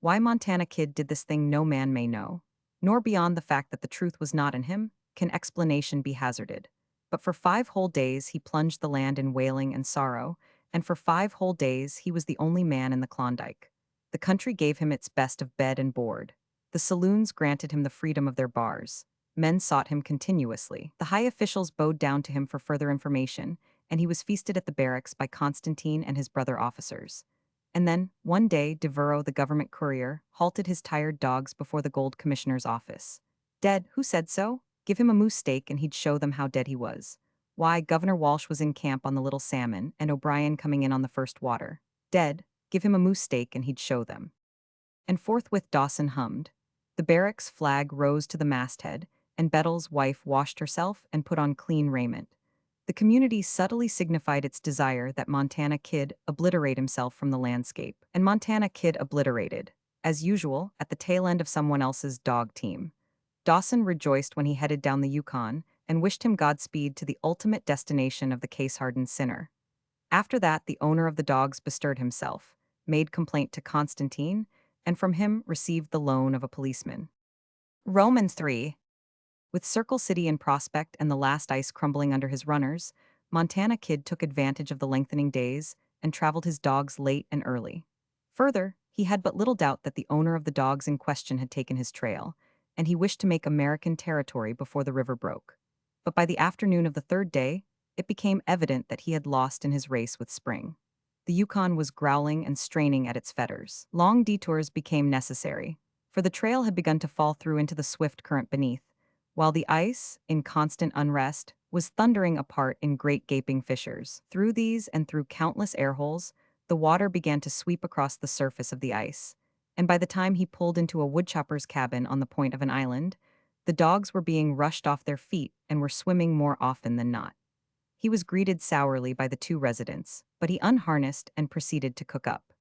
Why Montana Kid did this thing no man may know, nor beyond the fact that the truth was not in him, can explanation be hazarded. But for 5 whole days he plunged the land in wailing and sorrow, and for 5 whole days he was the only man in the Klondike. The country gave him its best of bed and board. The saloons granted him the freedom of their bars. Men sought him continuously. The high officials bowed down to him for further information, and he was feasted at the barracks by Constantine and his brother officers. And then, one day, Devereux, the government courier, halted his tired dogs before the Gold Commissioner's office. Dead, who said so? Give him a moose steak and he'd show them how dead he was. Why, Governor Walsh was in camp on the Little Salmon, and O'Brien coming in on the first water. Dead, give him a moose steak and he'd show them. And forthwith Dawson hummed. The barracks flag rose to the masthead, and Bettles' wife washed herself and put on clean raiment. The community subtly signified its desire that Montana Kid obliterate himself from the landscape, and Montana Kid obliterated, as usual, at the tail end of someone else's dog team. Dawson rejoiced when he headed down the Yukon and wished him Godspeed to the ultimate destination of the case-hardened sinner. After that, the owner of the dogs bestirred himself, made complaint to Constantine, and from him received the loan of a policeman. Roman 3. With Circle City in prospect and the last ice crumbling under his runners, Montana Kid took advantage of the lengthening days and traveled his dogs late and early. Further, he had but little doubt that the owner of the dogs in question had taken his trail, and he wished to make American territory before the river broke. But by the afternoon of the 3rd day, it became evident that he had lost in his race with spring. The Yukon was growling and straining at its fetters. Long detours became necessary, for the trail had begun to fall through into the swift current beneath, while the ice, in constant unrest, was thundering apart in great gaping fissures. Through these and through countless air holes, the water began to sweep across the surface of the ice, and by the time he pulled into a woodchopper's cabin on the point of an island, the dogs were being rushed off their feet and were swimming more often than not. He was greeted sourly by the two residents, but he unharnessed and proceeded to cook up.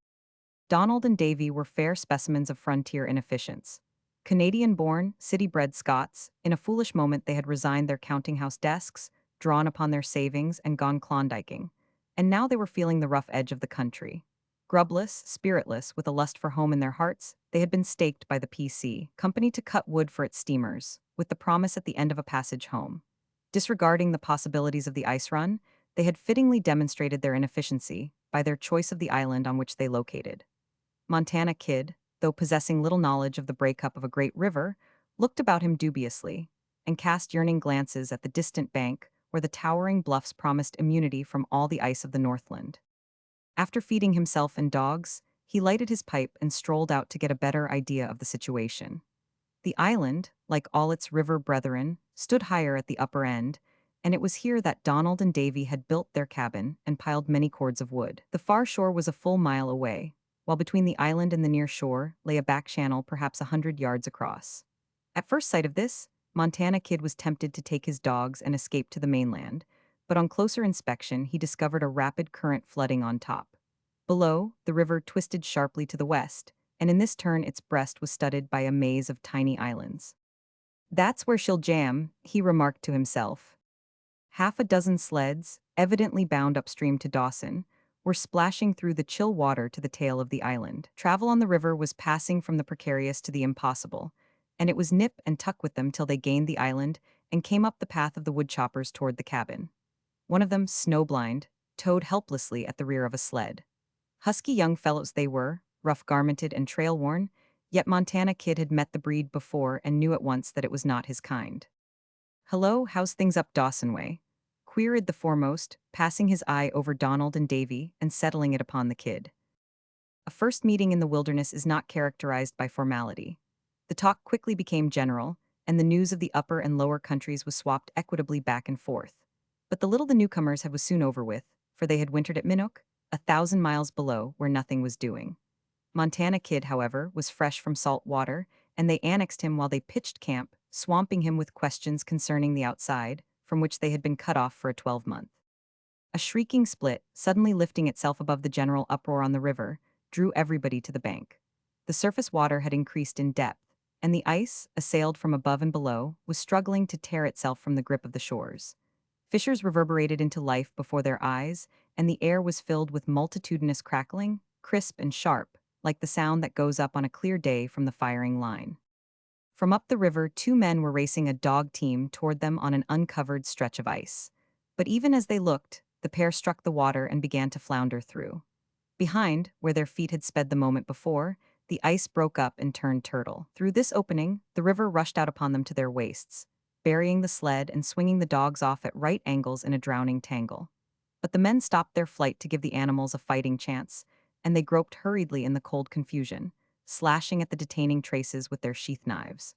Donald and Davy were fair specimens of frontier inefficients. Canadian-born, city-bred Scots, in a foolish moment they had resigned their counting-house desks, drawn upon their savings, and gone Klondyking. And now they were feeling the rough edge of the country. Grubless, spiritless, with a lust for home in their hearts, they had been staked by the PC, company to cut wood for its steamers, with the promise at the end of a passage home. Disregarding the possibilities of the ice run, they had fittingly demonstrated their inefficiency by their choice of the island on which they located. Montana Kid, though possessing little knowledge of the breakup of a great river, looked about him dubiously, and cast yearning glances at the distant bank where the towering bluffs promised immunity from all the ice of the Northland. After feeding himself and dogs, he lighted his pipe and strolled out to get a better idea of the situation. The island, like all its river brethren, stood higher at the upper end, and it was here that Donald and Davy had built their cabin and piled many cords of wood. The far shore was a full mile away, while between the island and the near shore lay a back channel perhaps 100 yards across. At first sight of this, Montana Kid was tempted to take his dogs and escape to the mainland, but on closer inspection he discovered a rapid current flooding on top. Below, the river twisted sharply to the west, and in this turn its breast was studded by a maze of tiny islands. "That's where she'll jam," he remarked to himself. Half a dozen sleds, evidently bound upstream to Dawson, were splashing through the chill water to the tail of the island. Travel on the river was passing from the precarious to the impossible, and it was nip and tuck with them till they gained the island and came up the path of the woodchoppers toward the cabin. One of them, snowblind, towed helplessly at the rear of a sled. Husky young fellows they were, rough-garmented and trail-worn, yet Montana Kid had met the breed before and knew at once that it was not his kind. "Hello, how's things up Dawson way?" queried the foremost, passing his eye over Donald and Davy and settling it upon the kid. A first meeting in the wilderness is not characterized by formality. The talk quickly became general, and the news of the upper and lower countries was swapped equitably back and forth. But the little the newcomers had was soon over with, for they had wintered at Minnook, 1,000 miles below, where nothing was doing. Montana Kid, however, was fresh from salt water, and they annexed him while they pitched camp, swamping him with questions concerning the outside, from which they had been cut off for a 12-month. A shrieking split, suddenly lifting itself above the general uproar on the river, drew everybody to the bank. The surface water had increased in depth, and the ice, assailed from above and below, was struggling to tear itself from the grip of the shores. Fissures reverberated into life before their eyes, and the air was filled with multitudinous crackling, crisp and sharp, like the sound that goes up on a clear day from the firing line. From up the river, two men were racing a dog team toward them on an uncovered stretch of ice. But even as they looked, the pair struck the water and began to flounder through. Behind, where their feet had sped the moment before, the ice broke up and turned turtle. Through this opening, the river rushed out upon them to their waists, burying the sled and swinging the dogs off at right angles in a drowning tangle. But the men stopped their flight to give the animals a fighting chance, and they groped hurriedly in the cold confusion, slashing at the detaining traces with their sheath knives.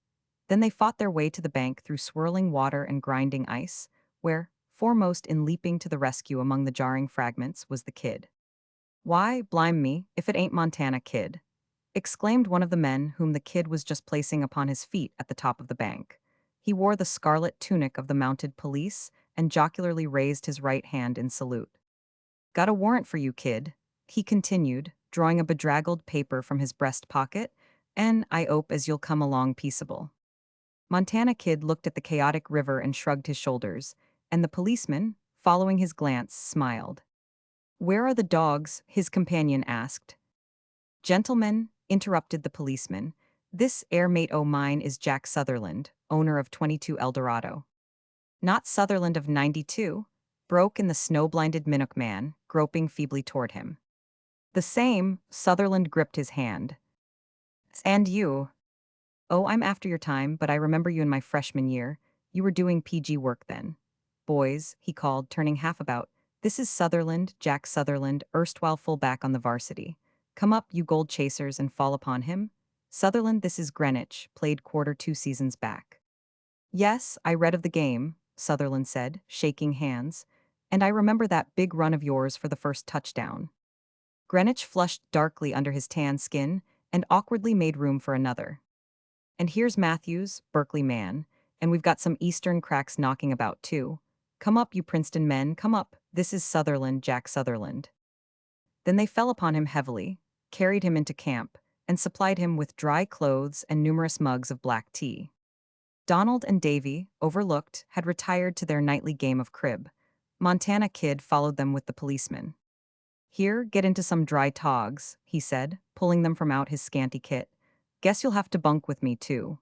Then they fought their way to the bank through swirling water and grinding ice, where, foremost in leaping to the rescue among the jarring fragments, was the kid. "Why, blime me, if it ain't Montana Kid!" exclaimed one of the men whom the kid was just placing upon his feet at the top of the bank. He wore the scarlet tunic of the mounted police and jocularly raised his right hand in salute. "Got a warrant for you, kid," he continued, drawing a bedraggled paper from his breast pocket, "and I 'ope as you'll come along peaceable." Montana Kid looked at the chaotic river and shrugged his shoulders, and the policeman, following his glance, smiled. "Where are the dogs?" his companion asked. "Gentlemen," interrupted the policeman, "this air mate o' mine is Jack Sutherland, owner of 22 Eldorado." "Not Sutherland of 92?" broke in the snow-blinded Minnook man, groping feebly toward him. "The same," Sutherland gripped his hand. "And you?" "Oh, I'm after your time, but I remember you in my freshman year. You were doing PG work then. Boys," he called, turning half about, "this is Sutherland, Jack Sutherland, erstwhile fullback on the varsity. Come up, you gold chasers, and fall upon him. Sutherland, this is Greenwich, played quarter 2 seasons back." Yes, I read of the game, Sutherland said, shaking hands. And I remember that big run of yours for the first touchdown. Greenwich flushed darkly under his tan skin and awkwardly made room for another. And here's Matthews, Berkeley man, and we've got some Eastern cracks knocking about too. Come up, you Princeton men, come up. This is Sutherland, Jack Sutherland. Then they fell upon him heavily, carried him into camp, and supplied him with dry clothes and numerous mugs of black tea. Donald and Davy, overlooked, had retired to their nightly game of crib. Montana Kid followed them with the policeman. Here, get into some dry togs, he said, pulling them from out his scanty kit. Guess you'll have to bunk with me, too.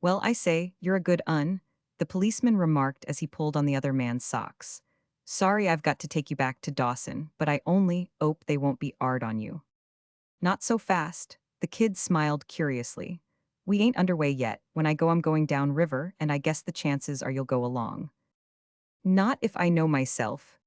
Well, I say, you're a good un, the policeman remarked as he pulled on the other man's socks. Sorry I've got to take you back to Dawson, but I only hope they won't be hard on you. Not so fast, the kid smiled curiously. We ain't underway yet. When I go, I'm going down river, and I guess the chances are you'll go along. Not if I know myself.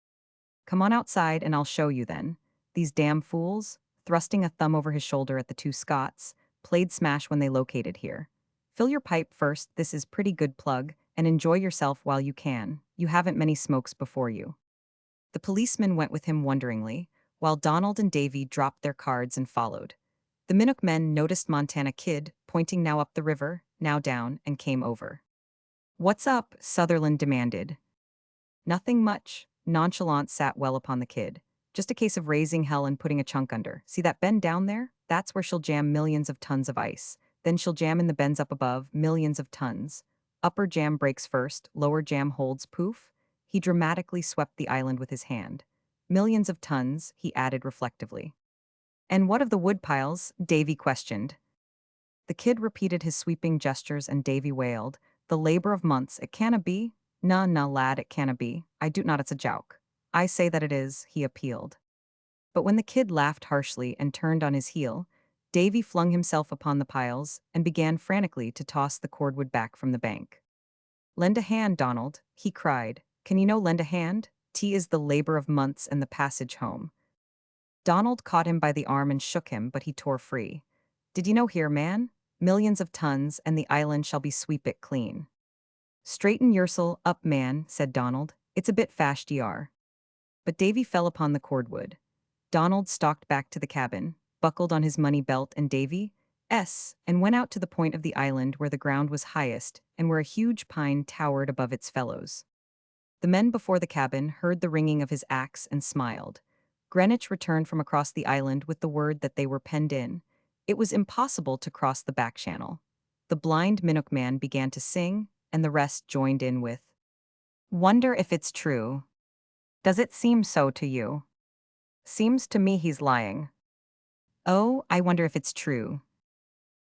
Come on outside and I'll show you then. These damn fools, thrusting a thumb over his shoulder at the two Scots, played smash when they located here. Fill your pipe first, this is pretty good plug, and enjoy yourself while you can. You haven't many smokes before you. The policeman went with him wonderingly, while Donald and Davy dropped their cards and followed. The Minnook men noticed Montana Kid, pointing now up the river, now down, and came over. What's up? Sutherland demanded. Nothing much. Nonchalance sat well upon the kid. Just a case of raising hell and putting a chunk under. See that bend down there? That's where she'll jam millions of tons of ice. Then she'll jam in the bends up above, millions of tons. Upper jam breaks first, lower jam holds, poof. He dramatically swept the island with his hand. Millions of tons, he added reflectively. And what of the wood piles? Davy questioned. The kid repeated his sweeping gestures and Davy wailed, the labor of months, it canna be? Nah, nah, lad, it canna be. I do not, it's a joke. I say that it is, he appealed. But when the kid laughed harshly and turned on his heel, Davy flung himself upon the piles and began frantically to toss the cordwood back from the bank. Lend a hand, Donald, he cried. Can you lend a hand? Tea is the labor of months and the passage home. Donald caught him by the arm and shook him, but he tore free. Did you hear, man? Millions of tons, and the island shall be sweep it clean. Straighten yourself up, man, said Donald. It's a bit fast ye are. But Davy fell upon the cordwood. Donald stalked back to the cabin, buckled on his money belt, and and went out to the point of the island where the ground was highest and where a huge pine towered above its fellows. The men before the cabin heard the ringing of his axe and smiled. Greenwich returned from across the island with the word that they were penned in. It was impossible to cross the back channel. The blind Minnook man began to sing, and the rest joined in with, Wonder if it's true. Does it seem so to you? Seems to me he's lying. Oh, I wonder if it's true.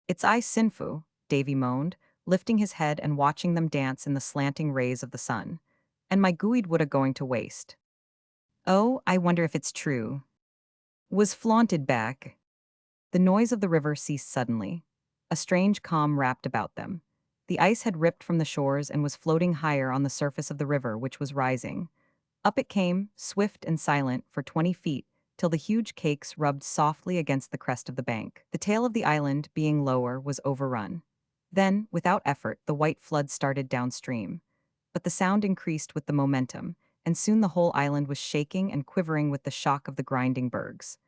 It's I Sinfu, Davy moaned, lifting his head and watching them dance in the slanting rays of the sun. And my gooid woulda going to waste. Oh, I wonder if it's true. Was flaunted back. The noise of the river ceased suddenly. A strange calm wrapped about them. The ice had ripped from the shores and was floating higher on the surface of the river, which was rising. Up it came, swift and silent, for 20 feet, till the huge cakes rubbed softly against the crest of the bank. The tail of the island, being lower, was overrun. Then, without effort, the white flood started downstream. But the sound increased with the momentum, and soon the whole island was shaking and quivering with the shock of the grinding bergs.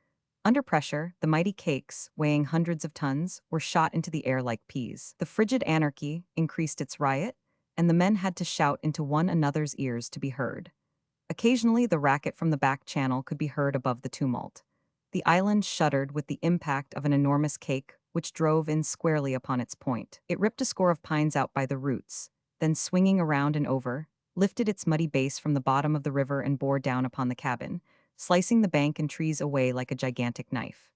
Under pressure, the mighty cakes, weighing hundreds of tons, were shot into the air like peas. The frigid anarchy increased its riot, and the men had to shout into one another's ears to be heard. Occasionally, the racket from the back channel could be heard above the tumult. The island shuddered with the impact of an enormous cake, which drove in squarely upon its point. It ripped a score of pines out by the roots, then swinging around and over, lifted its muddy base from the bottom of the river and bore down upon the cabin, slicing the bank and trees away like a gigantic knife.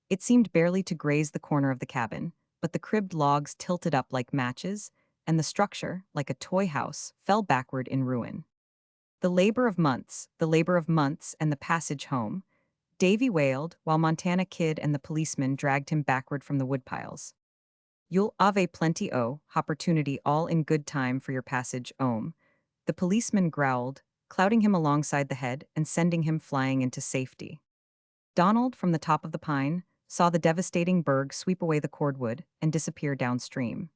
It seemed barely to graze the corner of the cabin, but the cribbed logs tilted up like matches, and the structure, like a toy house, fell backward in ruin. The labor of months, and the passage home, Davy wailed, while Montana Kid and the policeman dragged him backward from the woodpiles. You'll have plenty opportunity all in good time for your passage home, the policeman growled, clouting him alongside the head and sending him flying into safety. Donald, from the top of the pine, saw the devastating berg sweep away the cordwood and disappear downstream.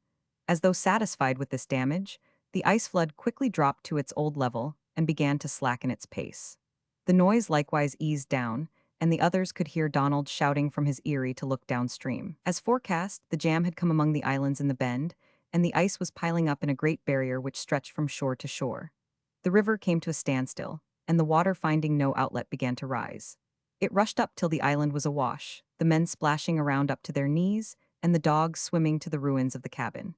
As though satisfied with this damage, The ice flood quickly dropped to its old level and began to slacken its pace. The noise likewise eased down, and the others could hear Donald shouting from his eyrie to look downstream. As forecast, the jam had come among the islands in the bend, and the ice was piling up in a great barrier which stretched from shore to shore. The river came to a standstill, and the water, finding no outlet, began to rise. It rushed up till the island was awash, the men splashing around up to their knees, and the dogs swimming to the ruins of the cabin.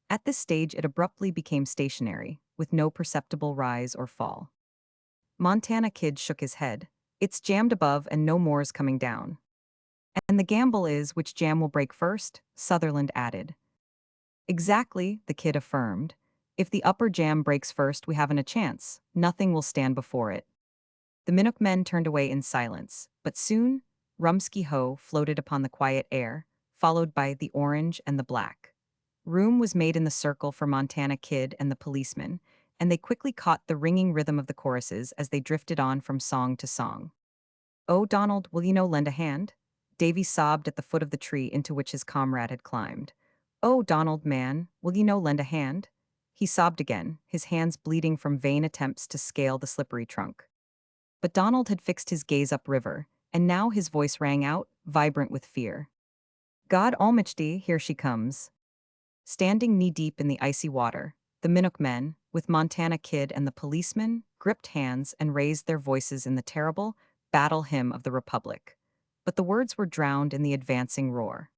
At this stage it abruptly became stationary, with no perceptible rise or fall. Montana Kid shook his head. It's jammed above and no more is coming down. And the gamble is which jam will break first, Sutherland added. Exactly, the Kid affirmed. If the upper jam breaks first, we haven't a chance. Nothing will stand before it. The Minook men turned away in silence, but soon, Rumsky Ho floated upon the quiet air, followed by the orange and the black. Room was made in the circle for Montana Kid and the policeman, and they quickly caught the ringing rhythm of the choruses as they drifted on from song to song. "Oh, Donald, will you no lend a hand?" Davy sobbed at the foot of the tree into which his comrade had climbed. "Oh, Donald, man, will you no lend a hand?" He sobbed again, his hands bleeding from vain attempts to scale the slippery trunk. But Donald had fixed his gaze upriver, and now his voice rang out, vibrant with fear. "God Almighty, here she comes." Standing knee-deep in the icy water, the Minook men, with Montana Kid and the policeman, gripped hands and raised their voices in the terrible battle hymn of the Republic. But the words were drowned in the advancing roar.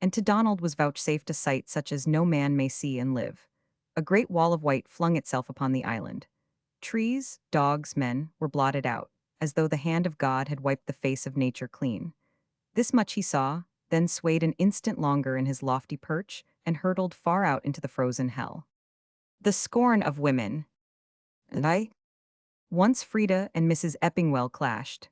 And to Donald was vouchsafed a sight such as no man may see and live. A great wall of white flung itself upon the island. Trees, dogs, men were blotted out, as though the hand of God had wiped the face of nature clean. This much he saw, then swayed an instant longer in his lofty perch and hurtled far out into the frozen hell. The scorn of women. And I? Once Frida and Mrs. Eppingwell clashed.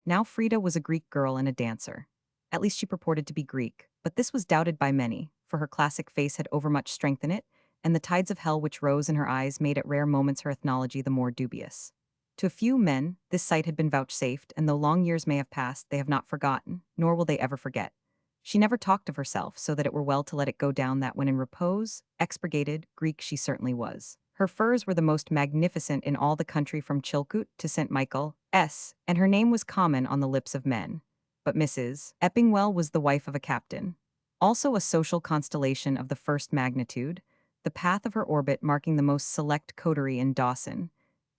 Now Frida was a Greek girl and a dancer. At least she purported to be Greek, but this was doubted by many, for her classic face had overmuch strength in it, and the tides of hell which rose in her eyes made at rare moments her ethnology the more dubious. To a few men, this sight had been vouchsafed, and though long years may have passed, they have not forgotten, nor will they ever forget. She never talked of herself, so that it were well to let it go down that when in repose, expurgated, Greek she certainly was. Her furs were the most magnificent in all the country from Chilkoot to St. Michael, and her name was common on the lips of men. But Mrs. Eppingwell was the wife of a captain. Also a social constellation of the first magnitude, the path of her orbit marking the most select coterie in Dawson,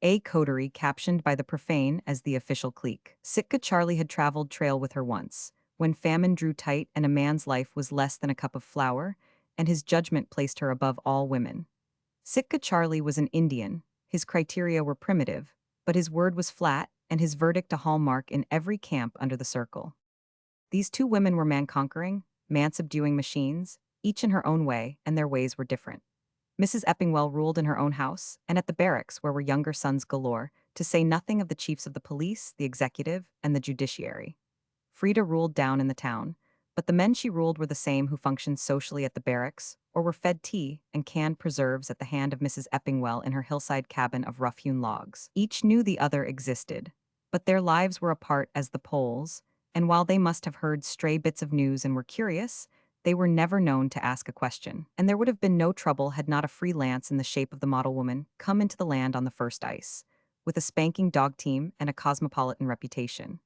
a coterie captioned by the profane as the official clique. Sitka Charlie had traveled trail with her once, when famine drew tight and a man's life was less than a cup of flour, and his judgment placed her above all women. Sitka Charlie was an Indian, his criteria were primitive, but his word was flat, and his verdict a hallmark in every camp under the circle. These two women were man-conquering, man-subduing machines, each in her own way, and their ways were different. Mrs. Eppingwell ruled in her own house, and at the barracks where were younger sons galore, to say nothing of the chiefs of the police, the executive, and the judiciary. Frida ruled down in the town, but the men she ruled were the same who functioned socially at the barracks, or were fed tea and canned preserves at the hand of Mrs. Eppingwell in her hillside cabin of rough-hewn logs. Each knew the other existed, but their lives were apart as the poles, and while they must have heard stray bits of news and were curious, they were never known to ask a question, and there would have been no trouble had not a free lance in the shape of the model woman come into the land on the first ice, with a spanking dog team and a cosmopolitan reputation.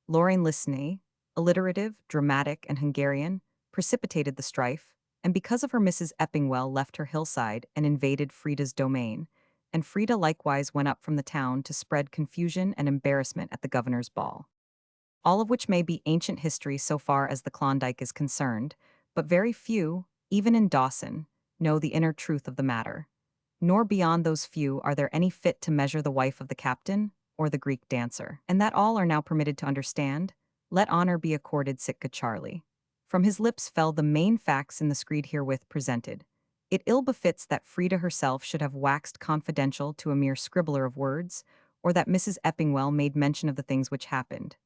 Lorraine Lisney, alliterative, dramatic, and Hungarian, precipitated the strife, and because of her Mrs. Eppingwell left her hillside and invaded Frida's domain, and Frida likewise went up from the town to spread confusion and embarrassment at the governor's ball. All of which may be ancient history so far as the Klondyke is concerned, but very few, even in Dawson, know the inner truth of the matter. Nor beyond those few are there any fit to measure the wife of the captain or the Greek dancer. And that all are now permitted to understand, let honor be accorded Sitka Charlie. From his lips fell the main facts in the screed herewith presented. It ill befits that Frida herself should have waxed confidential to a mere scribbler of words, or that Mrs. Eppingwell made mention of the things which happened.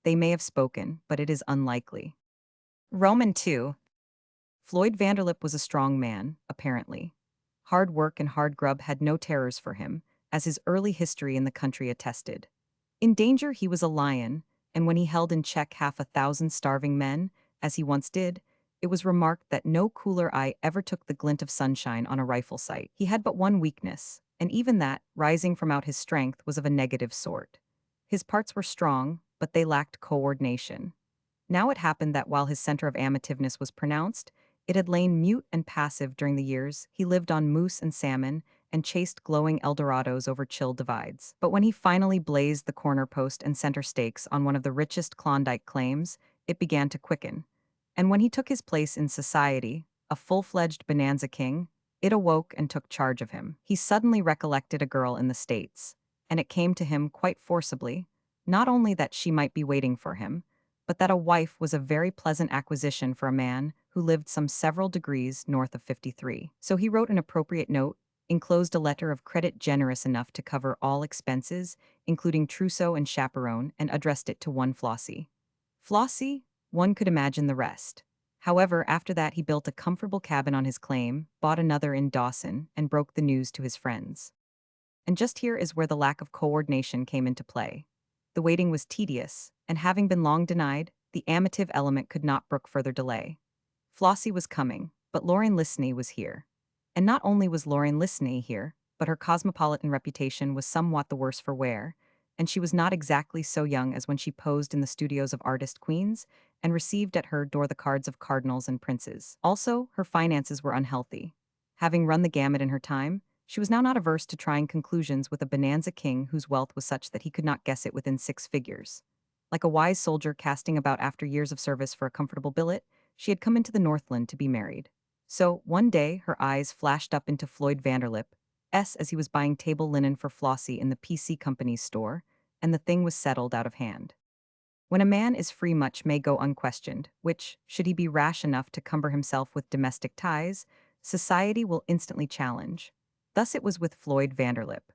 They may have spoken, but it is unlikely. Roman 2. Floyd Vanderlip was a strong man, apparently. Hard work and hard grub had no terrors for him, as his early history in the country attested. In danger he was a lion, and when he held in check 1,000 starving men, as he once did, it was remarked that no cooler eye ever took the glint of sunshine on a rifle sight. He had but one weakness, and even that, rising from out his strength, was of a negative sort. His parts were strong, but they lacked coordination. Now it happened that while his center of amativeness was pronounced, it had lain mute and passive during the years he lived on moose and salmon and chased glowing Eldorados over chill divides. But when he finally blazed the corner post and center stakes on one of the richest Klondike claims, it began to quicken. And when he took his place in society, a full-fledged bonanza king, it awoke and took charge of him. He suddenly recollected a girl in the States, and it came to him quite forcibly, not only that she might be waiting for him, but that a wife was a very pleasant acquisition for a man who lived some several degrees north of 53. So he wrote an appropriate note, enclosed a letter of credit generous enough to cover all expenses, including trousseau and chaperone, and addressed it to one Flossie. Flossie, one could imagine the rest. However, after that he built a comfortable cabin on his claim, bought another in Dawson, and broke the news to his friends. And just here is where the lack of coordination came into play. The waiting was tedious, and having been long denied, the amative element could not brook further delay. Flossie was coming, but Lauren Listeney was here. And not only was Lauren Listeney here, but her cosmopolitan reputation was somewhat the worse for wear, and she was not exactly so young as when she posed in the studios of artist queens and received at her door the cards of cardinals and princes. Also, her finances were unhealthy. Having run the gamut in her time, she was now not averse to trying conclusions with a bonanza king whose wealth was such that he could not guess it within 6 figures. Like a wise soldier casting about after years of service for a comfortable billet, she had come into the Northland to be married. So, one day, her eyes flashed up into Floyd Vanderlip, as he was buying table linen for Flossie in the PC Company's store, and the thing was settled out of hand. When a man is free, much may go unquestioned, which, should he be rash enough to cumber himself with domestic ties, society will instantly challenge. Thus it was with Floyd Vanderlip.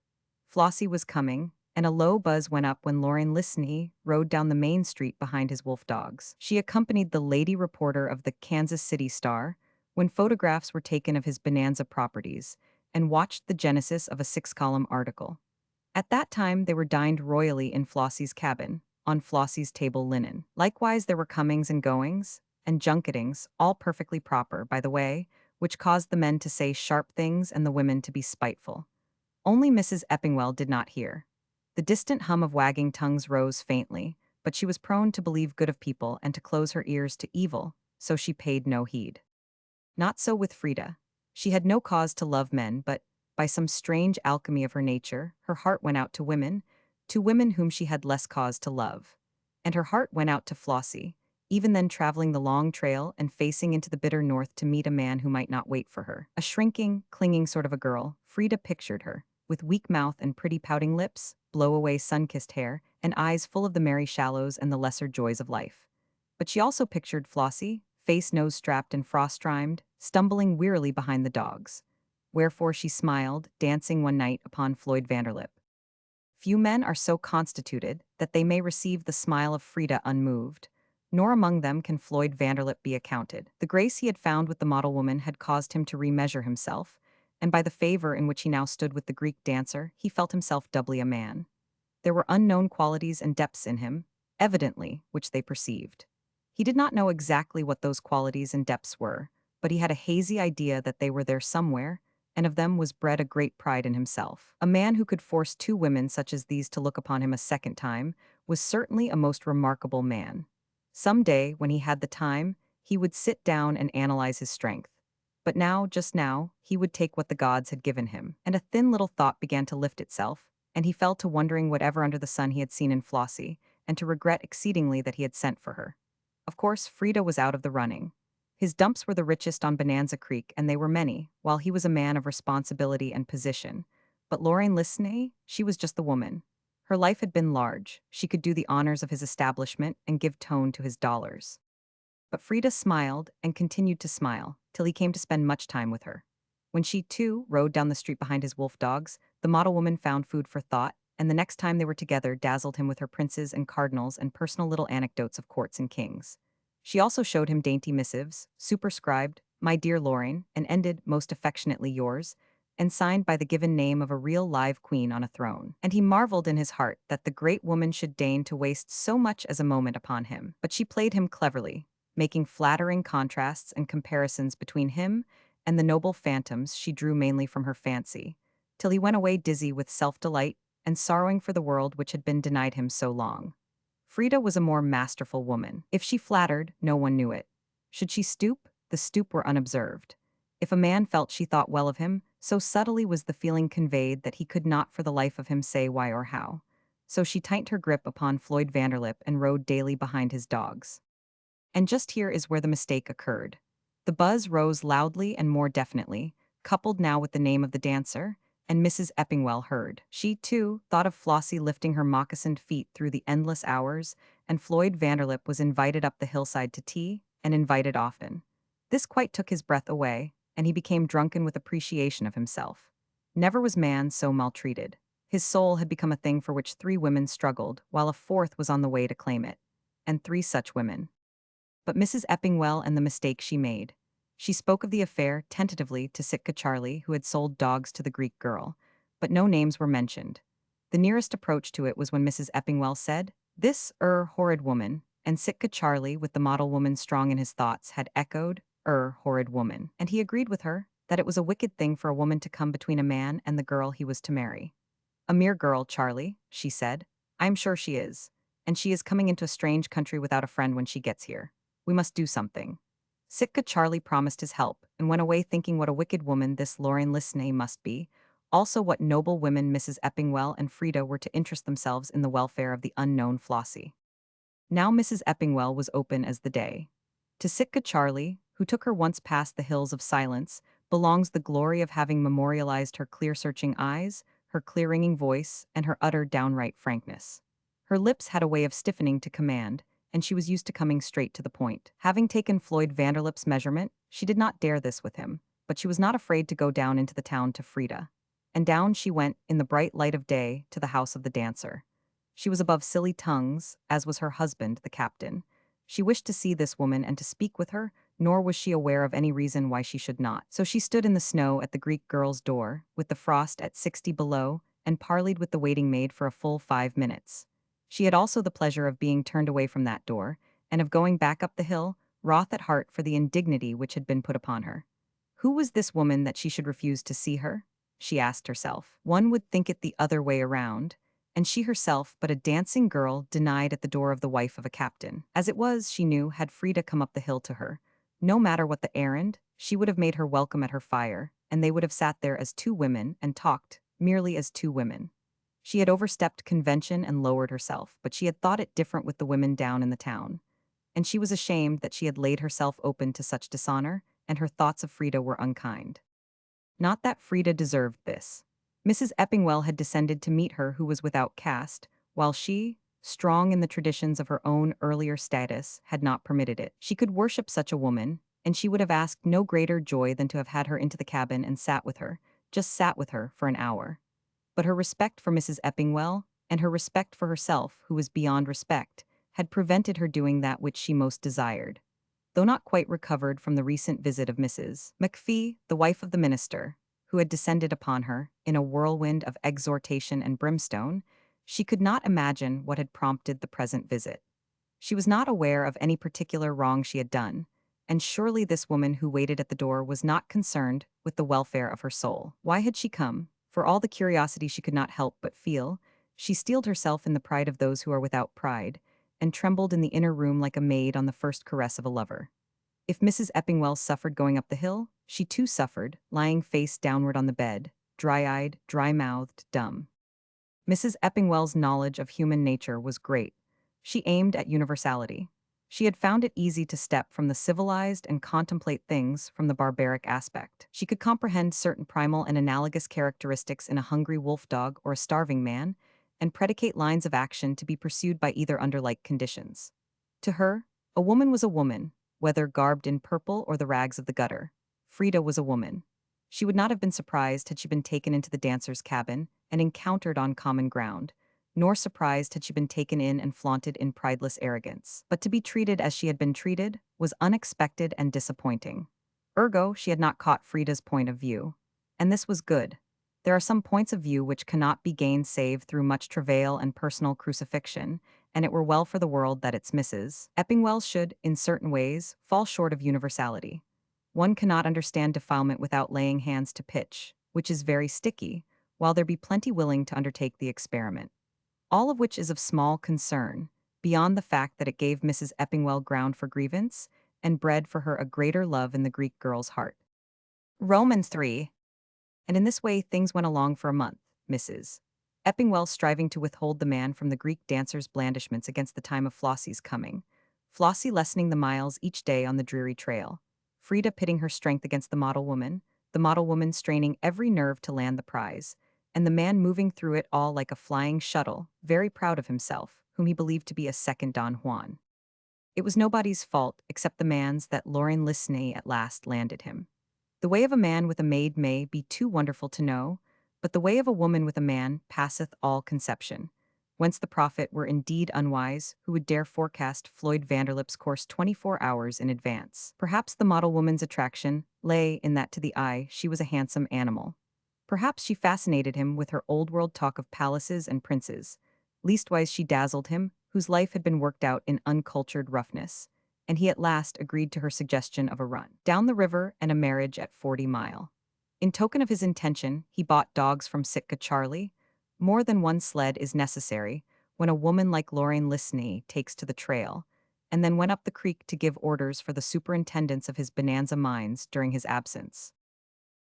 Flossie was coming, and a low buzz went up when Lauren Listeney rode down the main street behind his wolf dogs. She accompanied the lady reporter of the Kansas City Star when photographs were taken of his bonanza properties, and watched the genesis of a 6-column article. At that time, they were dined royally in Flossie's cabin, on Flossie's table linen. Likewise, there were comings and goings, and junketings, all perfectly proper, by the way, which caused the men to say sharp things and the women to be spiteful. Only Mrs. Eppingwell did not hear. The distant hum of wagging tongues rose faintly, but she was prone to believe good of people and to close her ears to evil, so she paid no heed. Not so with Frida. She had no cause to love men, but, by some strange alchemy of her nature, her heart went out to women whom she had less cause to love. And her heart went out to Flossie, even then traveling the long trail and facing into the bitter north to meet a man who might not wait for her. A shrinking, clinging sort of a girl, Frida pictured her, with weak mouth and pretty pouting lips, blow-away sun-kissed hair, and eyes full of the merry shallows and the lesser joys of life. But she also pictured Flossie, face nose-strapped and frost-rimed, stumbling wearily behind the dogs. Wherefore she smiled, dancing one night upon Floyd Vanderlip. Few men are so constituted that they may receive the smile of Frida unmoved, nor among them can Floyd Vanderlip be accounted. The grace he had found with the model woman had caused him to remeasure himself, and by the favor in which he now stood with the Greek dancer, he felt himself doubly a man. There were unknown qualities and depths in him, evidently, which they perceived. He did not know exactly what those qualities and depths were, but he had a hazy idea that they were there somewhere, and of them was bred a great pride in himself. A man who could force 2 women such as these to look upon him a second time was certainly a most remarkable man. Some day, when he had the time, he would sit down and analyze his strength. But now, just now, he would take what the gods had given him, and a thin little thought began to lift itself, and he fell to wondering whatever under the sun he had seen in Flossie, and to regret exceedingly that he had sent for her. Of course, Frida was out of the running. His dumps were the richest on Bonanza Creek, and they were many, while he was a man of responsibility and position. But Lauren Listeney, she was just the woman. Her life had been large. She could do the honors of his establishment and give tone to his dollars. But Frida smiled and continued to smile, till he came to spend much time with her. When she, too, rode down the street behind his wolf dogs, the model woman found food for thought, and the next time they were together dazzled him with her princes and cardinals and personal little anecdotes of courts and kings. She also showed him dainty missives, superscribed, "My dear Lauren," and ended, "Most affectionately yours," and signed by the given name of a real live queen on a throne. And he marveled in his heart that the great woman should deign to waste so much as a moment upon him. But she played him cleverly, making flattering contrasts and comparisons between him and the noble phantoms she drew mainly from her fancy, till he went away dizzy with self-delight and sorrowing for the world which had been denied him so long. Frida was a more masterful woman. If she flattered, no one knew it. Should she stoop, the stoop were unobserved. If a man felt she thought well of him, so subtly was the feeling conveyed that he could not for the life of him say why or how. So she tightened her grip upon Floyd Vanderlip and rode daily behind his dogs. And just here is where the mistake occurred. The buzz rose loudly and more definitely, coupled now with the name of the dancer, and Mrs. Eppingwell heard. She, too, thought of Flossie lifting her moccasined feet through the endless hours, and Floyd Vanderlip was invited up the hillside to tea, and invited often. This quite took his breath away, and he became drunken with appreciation of himself. Never was man so maltreated. His soul had become a thing for which 3 women struggled, while a 4th was on the way to claim it. And 3 such women. But Mrs. Eppingwell and the mistake she made. She spoke of the affair tentatively to Sitka Charlie, who had sold dogs to the Greek girl, but no names were mentioned. The nearest approach to it was when Mrs. Eppingwell said, "This, horrid woman," and Sitka Charlie, with the model woman strong in his thoughts, had echoed, horrid woman. And he agreed with her that it was a wicked thing for a woman to come between a man and the girl he was to marry. "A mere girl, Charlie," she said. "I'm sure she is. And she is coming into a strange country without a friend when she gets here. We must do something." Sitka Charlie promised his help, and went away thinking what a wicked woman this Lauren Lisney must be, also what noble women Mrs. Eppingwell and Frida were to interest themselves in the welfare of the unknown Flossie. Now Mrs. Eppingwell was open as the day. To Sitka Charlie, who took her once past the hills of silence, belongs the glory of having memorialized her clear-searching eyes, her clear-ringing voice, and her utter downright frankness. Her lips had a way of stiffening to command, and she was used to coming straight to the point. Having taken Floyd Vanderlip's measurement, she did not dare this with him, but she was not afraid to go down into the town to Frida. And down she went, in the bright light of day, to the house of the dancer. She was above silly tongues, as was her husband, the captain. She wished to see this woman and to speak with her, nor was she aware of any reason why she should not. So she stood in the snow at the Greek girl's door, with the frost at 60 below, and parleyed with the waiting maid for a full 5 minutes. She had also the pleasure of being turned away from that door, and of going back up the hill, wroth at heart for the indignity which had been put upon her. Who was this woman that she should refuse to see her? She asked herself. One would think it the other way around, and she herself but a dancing girl denied at the door of the wife of a captain. As it was, she knew, had Frida come up the hill to her, no matter what the errand, she would have made her welcome at her fire, and they would have sat there as 2 women and talked, merely as 2 women. She had overstepped convention and lowered herself, but she had thought it different with the women down in the town. And she was ashamed that she had laid herself open to such dishonor, and her thoughts of Frida were unkind. Not that Frida deserved this. Mrs. Eppingwell had descended to meet her who was without caste, while she, strong in the traditions of her own earlier status, had not permitted it. She could worship such a woman, and she would have asked no greater joy than to have had her into the cabin and sat with her, just sat with her for an hour. But her respect for Mrs. Eppingwell, and her respect for herself, who was beyond respect, had prevented her doing that which she most desired. Though not quite recovered from the recent visit of Mrs. McPhee, the wife of the minister, who had descended upon her, in a whirlwind of exhortation and brimstone, she could not imagine what had prompted the present visit. She was not aware of any particular wrong she had done, and surely this woman who waited at the door was not concerned with the welfare of her soul. Why had she come? For all the curiosity she could not help but feel, she steeled herself in the pride of those who are without pride, and trembled in the inner room like a maid on the first caress of a lover. If Mrs. Eppingwell suffered going up the hill, she too suffered, lying face downward on the bed, dry-eyed, dry-mouthed, dumb. Mrs. Eppingwell's knowledge of human nature was great. She aimed at universality. She had found it easy to step from the civilized and contemplate things from the barbaric aspect. She could comprehend certain primal and analogous characteristics in a hungry wolf dog or a starving man, and predicate lines of action to be pursued by either under like conditions. To her, a woman was a woman, whether garbed in purple or the rags of the gutter. Frida was a woman. She would not have been surprised had she been taken into the dancer's cabin and encountered on common ground, nor surprised had she been taken in and flaunted in prideless arrogance. But to be treated as she had been treated was unexpected and disappointing. Ergo, she had not caught Frida's point of view. And this was good. There are some points of view which cannot be gained save through much travail and personal crucifixion, and it were well for the world that its Mrs. Eppingwell should, in certain ways, fall short of universality. One cannot understand defilement without laying hands to pitch, which is very sticky, while there be plenty willing to undertake the experiment. All of which is of small concern, beyond the fact that it gave Mrs. Eppingwell ground for grievance, and bred for her a greater love in the Greek girl's heart. Romans 3. And in this way things went along for a month, Mrs. Eppingwell striving to withhold the man from the Greek dancer's blandishments against the time of Flossie's coming, Flossie lessening the miles each day on the dreary trail, Frida pitting her strength against the model woman straining every nerve to land the prize, and the man moving through it all like a flying shuttle, very proud of himself, whom he believed to be a second Don Juan. It was nobody's fault except the man's that Lauren Lisney at last landed him. The way of a man with a maid may be too wonderful to know, but the way of a woman with a man passeth all conception. Whence the prophet were indeed unwise, who would dare forecast Floyd Vanderlip's course 24 hours in advance. Perhaps the model woman's attraction lay in that to the eye she was a handsome animal. Perhaps she fascinated him with her old-world talk of palaces and princes. Leastwise she dazzled him, whose life had been worked out in uncultured roughness, and he at last agreed to her suggestion of a run down the river and a marriage at 40 Mile. In token of his intention, he bought dogs from Sitka Charlie. More than one sled is necessary when a woman like Lauren Lisney takes to the trail, and then went up the creek to give orders for the superintendence of his bonanza mines during his absence.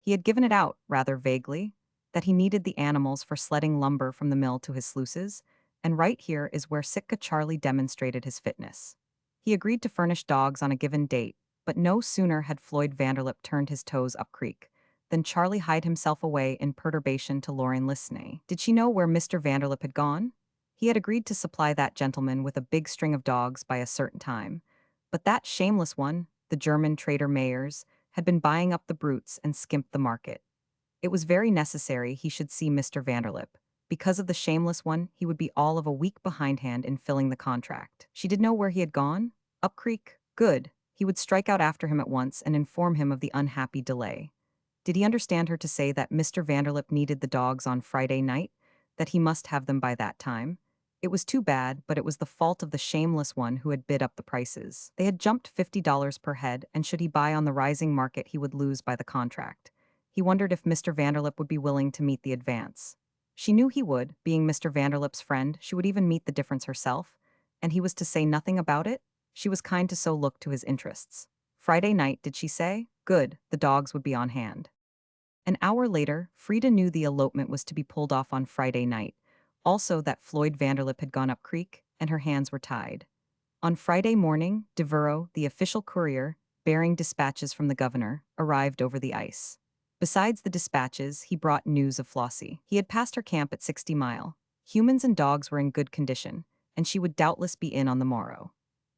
He had given it out, rather vaguely, that he needed the animals for sledding lumber from the mill to his sluices, and right here is where Sitka Charlie demonstrated his fitness. He agreed to furnish dogs on a given date, but no sooner had Floyd Vanderlip turned his toes up creek than Charlie hied himself away in perturbation to Lauren Lisney. Did she know where Mr. Vanderlip had gone? He had agreed to supply that gentleman with a big string of dogs by a certain time, but that shameless one, the German trader Mayers, had been buying up the brutes and skimped the market. It was very necessary he should see Mr. Vanderlip. Because of the shameless one, he would be all of a week behindhand in filling the contract. She did know where he had gone? Up creek. Good. He would strike out after him at once and inform him of the unhappy delay. Did he understand her to say that Mr. Vanderlip needed the dogs on Friday night? That he must have them by that time? It was too bad, but it was the fault of the shameless one who had bid up the prices. They had jumped $50 per head, and should he buy on the rising market he would lose by the contract. He wondered if Mr. Vanderlip would be willing to meet the advance. She knew he would, being Mr. Vanderlip's friend, she would even meet the difference herself, and he was to say nothing about it? She was kind to so look to his interests. Friday night, did she say? Good, the dogs would be on hand. An hour later, Frida knew the elopement was to be pulled off on Friday night, also that Floyd Vanderlip had gone up creek, and her hands were tied. On Friday morning, Devereux, the official courier, bearing dispatches from the governor, arrived over the ice. Besides the dispatches, he brought news of Flossie. He had passed her camp at 60 Mile. Humans and dogs were in good condition, and she would doubtless be in on the morrow.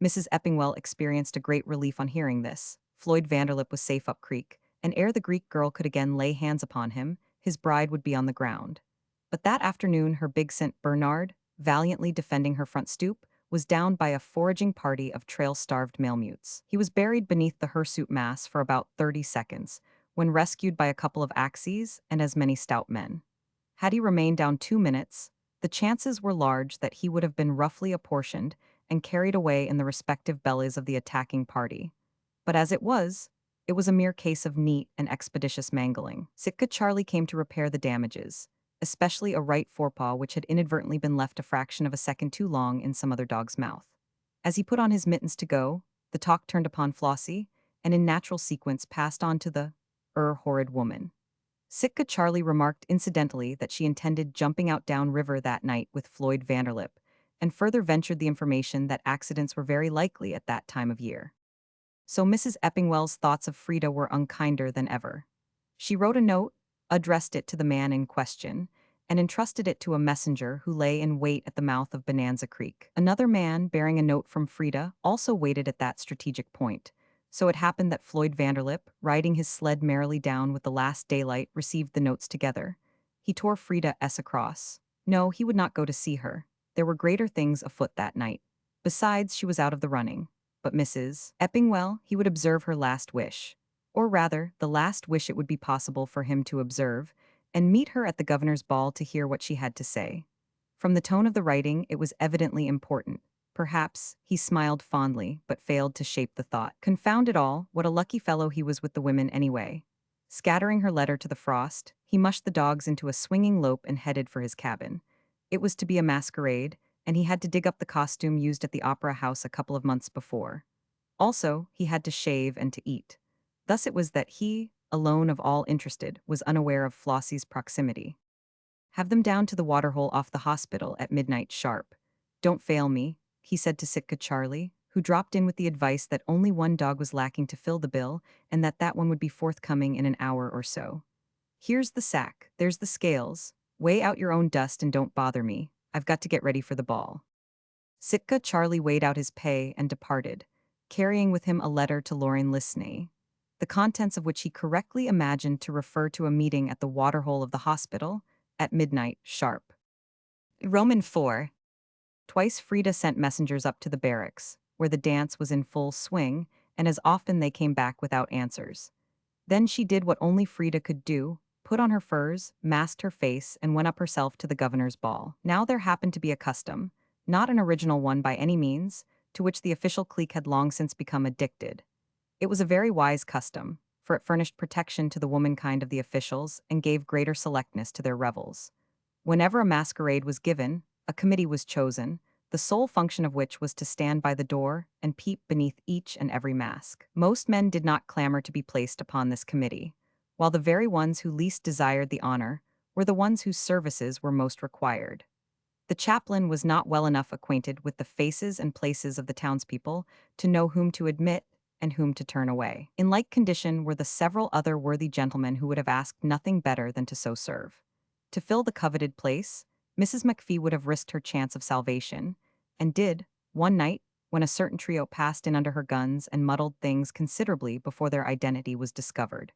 Mrs. Eppingwell experienced a great relief on hearing this. Floyd Vanderlip was safe up creek, and ere the Greek girl could again lay hands upon him, his bride would be on the ground. But that afternoon her big St. Bernard, valiantly defending her front stoop, was downed by a foraging party of trail-starved malemutes. He was buried beneath the hirsute mass for about 30 seconds, when rescued by a couple of axes and as many stout men. Had he remained down 2 minutes, the chances were large that he would have been roughly apportioned and carried away in the respective bellies of the attacking party. But as it was a mere case of neat and expeditious mangling. Sitka Charlie came to repair the damages, especially a right forepaw which had inadvertently been left a fraction of a second too long in some other dog's mouth. As he put on his mittens to go, the talk turned upon Flossie, and in natural sequence passed on to the horrid woman. Sitka Charlie remarked incidentally that she intended jumping out down river that night with Floyd Vanderlip, and further ventured the information that accidents were very likely at that time of year. So Mrs. Eppingwell's thoughts of Frida were unkinder than ever. She wrote a note, addressed it to the man in question, and entrusted it to a messenger who lay in wait at the mouth of Bonanza Creek. Another man, bearing a note from Frida, also waited at that strategic point. So it happened that Floyd Vanderlip, riding his sled merrily down with the last daylight, received the notes together. He tore Frida S. across. No, he would not go to see her. There were greater things afoot that night. Besides, she was out of the running. But Mrs. Eppingwell, he would observe her last wish. Or rather, the last wish it would be possible for him to observe, and meet her at the governor's ball to hear what she had to say. From the tone of the writing, it was evidently important. Perhaps he smiled fondly, but failed to shape the thought. Confound it all, what a lucky fellow he was with the women anyway. Scattering her letter to the frost, he mushed the dogs into a swinging lope and headed for his cabin. It was to be a masquerade, and he had to dig up the costume used at the opera house a couple of months before. Also, he had to shave and to eat. Thus it was that he, alone of all interested, was unaware of Flossie's proximity. Have them down to the waterhole off the hospital at midnight sharp. Don't fail me, he said to Sitka Charlie, who dropped in with the advice that only one dog was lacking to fill the bill and that one would be forthcoming in an hour or so. Here's the sack, there's the scales. Weigh out your own dust and don't bother me. I've got to get ready for the ball. Sitka Charlie weighed out his pay and departed, carrying with him a letter to Lauren Lisney, the contents of which he correctly imagined to refer to a meeting at the waterhole of the hospital at midnight sharp. Roman 4. Twice Frida sent messengers up to the barracks, where the dance was in full swing, and as often they came back without answers. Then she did what only Frida could do, put on her furs, masked her face, and went up herself to the governor's ball. Now there happened to be a custom, not an original one by any means, to which the official clique had long since become addicted. It was a very wise custom, for it furnished protection to the womankind of the officials and gave greater selectness to their revels. Whenever a masquerade was given, a committee was chosen, the sole function of which was to stand by the door and peep beneath each and every mask. Most men did not clamor to be placed upon this committee, while the very ones who least desired the honor were the ones whose services were most required. The chaplain was not well enough acquainted with the faces and places of the townspeople to know whom to admit and whom to turn away. In like condition were the several other worthy gentlemen who would have asked nothing better than to so serve. To fill the coveted place, Mrs. McPhee would have risked her chance of salvation, and did, one night, when a certain trio passed in under her guns and muddled things considerably before their identity was discovered.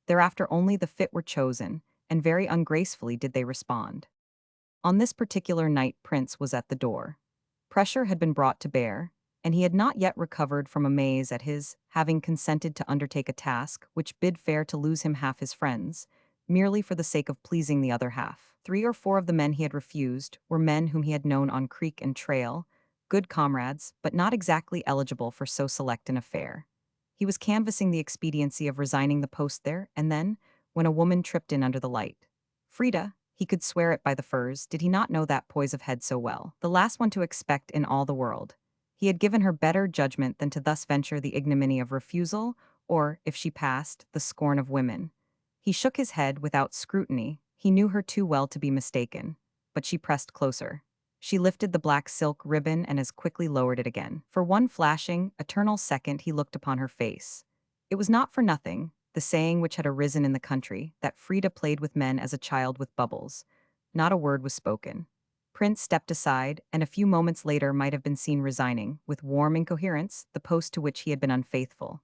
Thereafter only the fit were chosen, and very ungracefully did they respond. On this particular night Prince was at the door. Pressure had been brought to bear, and he had not yet recovered from amaze at his having consented to undertake a task which bid fair to lose him half his friends, merely for the sake of pleasing the other half. 3 or 4 of the men he had refused were men whom he had known on creek and trail, good comrades, but not exactly eligible for so select an affair. He was canvassing the expediency of resigning the post there, and then, when a woman tripped in under the light. Frida, he could swear it by the furs, did he not know that poise of head so well? The last one to expect in all the world. He had given her better judgment than to thus venture the ignominy of refusal, or, if she passed, the scorn of women. He shook his head without scrutiny. He knew her too well to be mistaken. But she pressed closer. She lifted the black silk ribbon and as quickly lowered it again. For one flashing, eternal second he looked upon her face. It was not for nothing, the saying which had arisen in the country, that Frida played with men as a child with bubbles. Not a word was spoken. Prince stepped aside, and a few moments later might have been seen resigning, with warm incoherence, the post to which he had been unfaithful.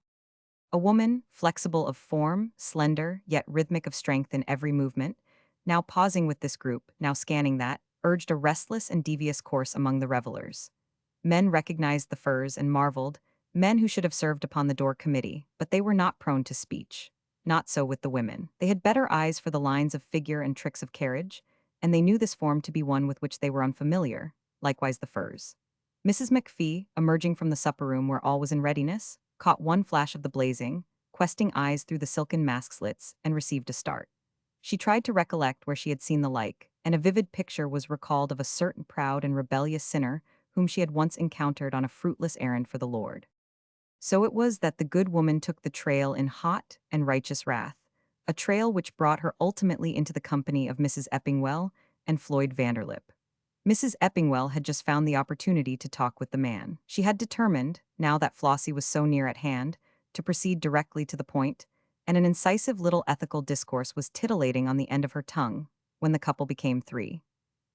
A woman, flexible of form, slender, yet rhythmic of strength in every movement, now pausing with this group, now scanning that, urged a restless and devious course among the revelers. Men recognized the furs and marveled, men who should have served upon the door committee, but they were not prone to speech. Not so with the women. They had better eyes for the lines of figure and tricks of carriage, and they knew this form to be one with which they were unfamiliar, likewise the furs. Mrs. McPhee, emerging from the supper room where all was in readiness, caught one flash of the blazing, questing eyes through the silken mask slits, and received a start. She tried to recollect where she had seen the like, and a vivid picture was recalled of a certain proud and rebellious sinner whom she had once encountered on a fruitless errand for the Lord. So it was that the good woman took the trail in hot and righteous wrath, a trail which brought her ultimately into the company of Mrs. Eppingwell and Floyd Vanderlip. Mrs. Eppingwell had just found the opportunity to talk with the man. She had determined, now that Flossie was so near at hand, to proceed directly to the point, and an incisive little ethical discourse was titillating on the end of her tongue when the couple became 3.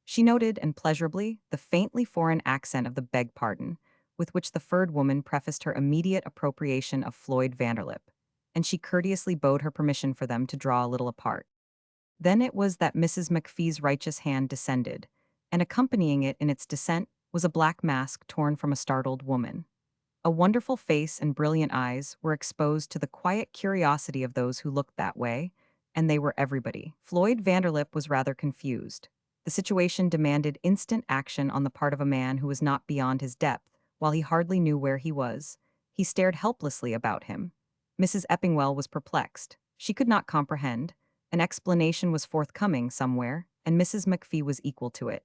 She noted, and pleasurably, the faintly foreign accent of the beg pardon, with which the furred woman prefaced her immediate appropriation of Floyd Vanderlip, and she courteously bowed her permission for them to draw a little apart. Then it was that Mrs. McPhee's righteous hand descended, and accompanying it in its descent was a black mask torn from a startled woman. A wonderful face and brilliant eyes were exposed to the quiet curiosity of those who looked that way, and they were everybody. Floyd Vanderlip was rather confused. The situation demanded instant action on the part of a man who was not beyond his depth, while he hardly knew where he was. He stared helplessly about him. Mrs. Eppingwell was perplexed. She could not comprehend. An explanation was forthcoming somewhere, and Mrs. McPhee was equal to it.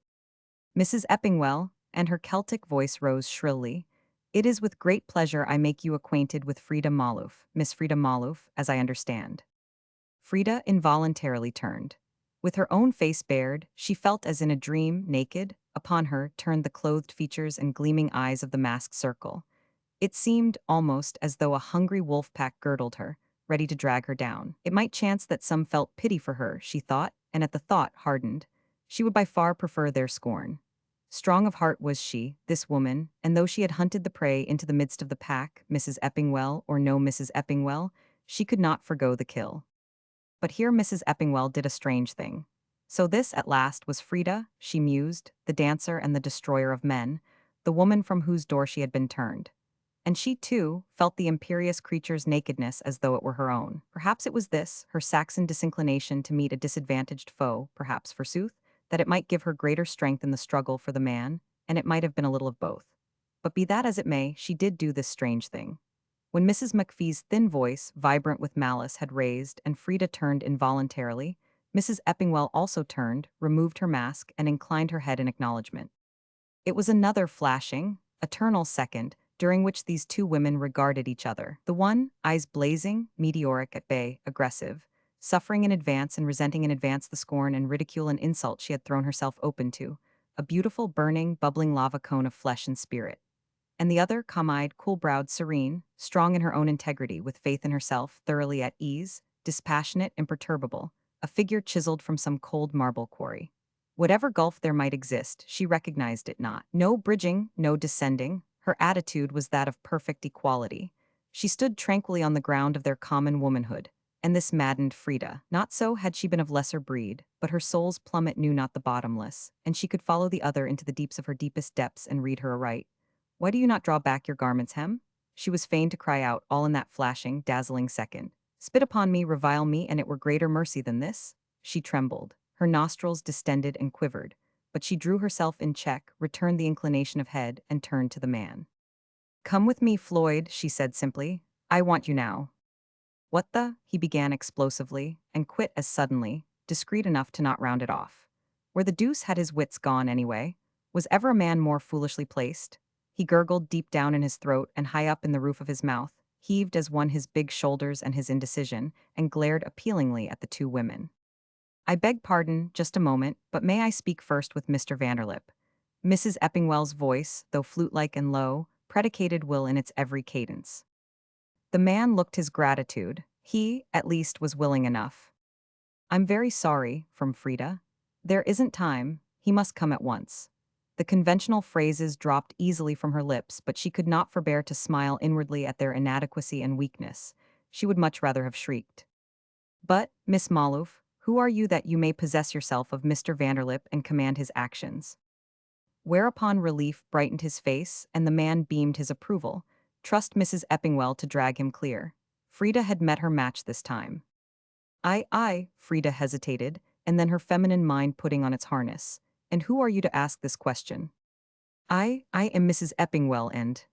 Mrs. Eppingwell, and her Celtic voice rose shrilly. It is with great pleasure I make you acquainted with Frida Maloof, Miss Frida Maloof, as I understand. Frida involuntarily turned. With her own face bared, she felt as in a dream, naked. Upon her turned the clothed features and gleaming eyes of the masked circle. It seemed, almost, as though a hungry wolf pack girdled her, ready to drag her down. It might chance that some felt pity for her, she thought, and at the thought hardened. She would by far prefer their scorn. Strong of heart was she, this woman, and though she had hunted the prey into the midst of the pack, Mrs. Eppingwell or no Mrs. Eppingwell, she could not forgo the kill. But here Mrs. Eppingwell did a strange thing. So this, at last, was Frida, she mused, the dancer and the destroyer of men, the woman from whose door she had been turned. And she, too, felt the imperious creature's nakedness as though it were her own. Perhaps it was this, her Saxon disinclination to meet a disadvantaged foe, perhaps, forsooth, that it might give her greater strength in the struggle for the man, and it might have been a little of both. But be that as it may, she did do this strange thing. When Mrs. McPhee's thin voice, vibrant with malice, had raised, and Frida turned involuntarily, Mrs. Eppingwell also turned, removed her mask, and inclined her head in acknowledgement. It was another flashing, eternal second, during which these two women regarded each other. The one, eyes blazing, meteoric at bay, aggressive, suffering in advance and resenting in advance the scorn and ridicule and insult she had thrown herself open to, a beautiful, burning, bubbling lava cone of flesh and spirit. And the other, calm-eyed, cool-browed, serene, strong in her own integrity, with faith in herself, thoroughly at ease, dispassionate, imperturbable, a figure chiseled from some cold marble quarry. Whatever gulf there might exist, she recognized it not. No bridging, no descending. Her attitude was that of perfect equality. She stood tranquilly on the ground of their common womanhood, and this maddened Frida. Not so had she been of lesser breed, but her soul's plummet knew not the bottomless, and she could follow the other into the deeps of her deepest depths and read her aright. Why do you not draw back your garment's hem? She was fain to cry out, all in that flashing, dazzling second. Spit upon me, revile me, and it were greater mercy than this? She trembled. Her nostrils distended and quivered, but she drew herself in check, returned the inclination of head, and turned to the man. Come with me, Floyd, she said simply. I want you now. What the? He began explosively, and quit as suddenly, discreet enough to not round it off. Where the deuce had his wits gone anyway? Was ever a man more foolishly placed? He gurgled deep down in his throat and high up in the roof of his mouth, heaved as one his big shoulders and his indecision, and glared appealingly at the two women. I beg pardon, just a moment, but may I speak first with Mr. Vanderlip? Mrs. Eppingwell's voice, though flute-like and low, predicated will in its every cadence. The man looked his gratitude. He, at least, was willing enough. I'm very sorry, from Frida. There isn't time, he must come at once. The conventional phrases dropped easily from her lips, but she could not forbear to smile inwardly at their inadequacy and weakness. She would much rather have shrieked. But, Miss Maloof, who are you that you may possess yourself of Mr. Vanderlip and command his actions? Whereupon relief brightened his face, and the man beamed his approval. Trust Mrs. Eppingwell to drag him clear. Frida had met her match this time. I, Frida hesitated, and then her feminine mind putting on its harness. And who are you to ask this question? I am Mrs. Eppingwell and…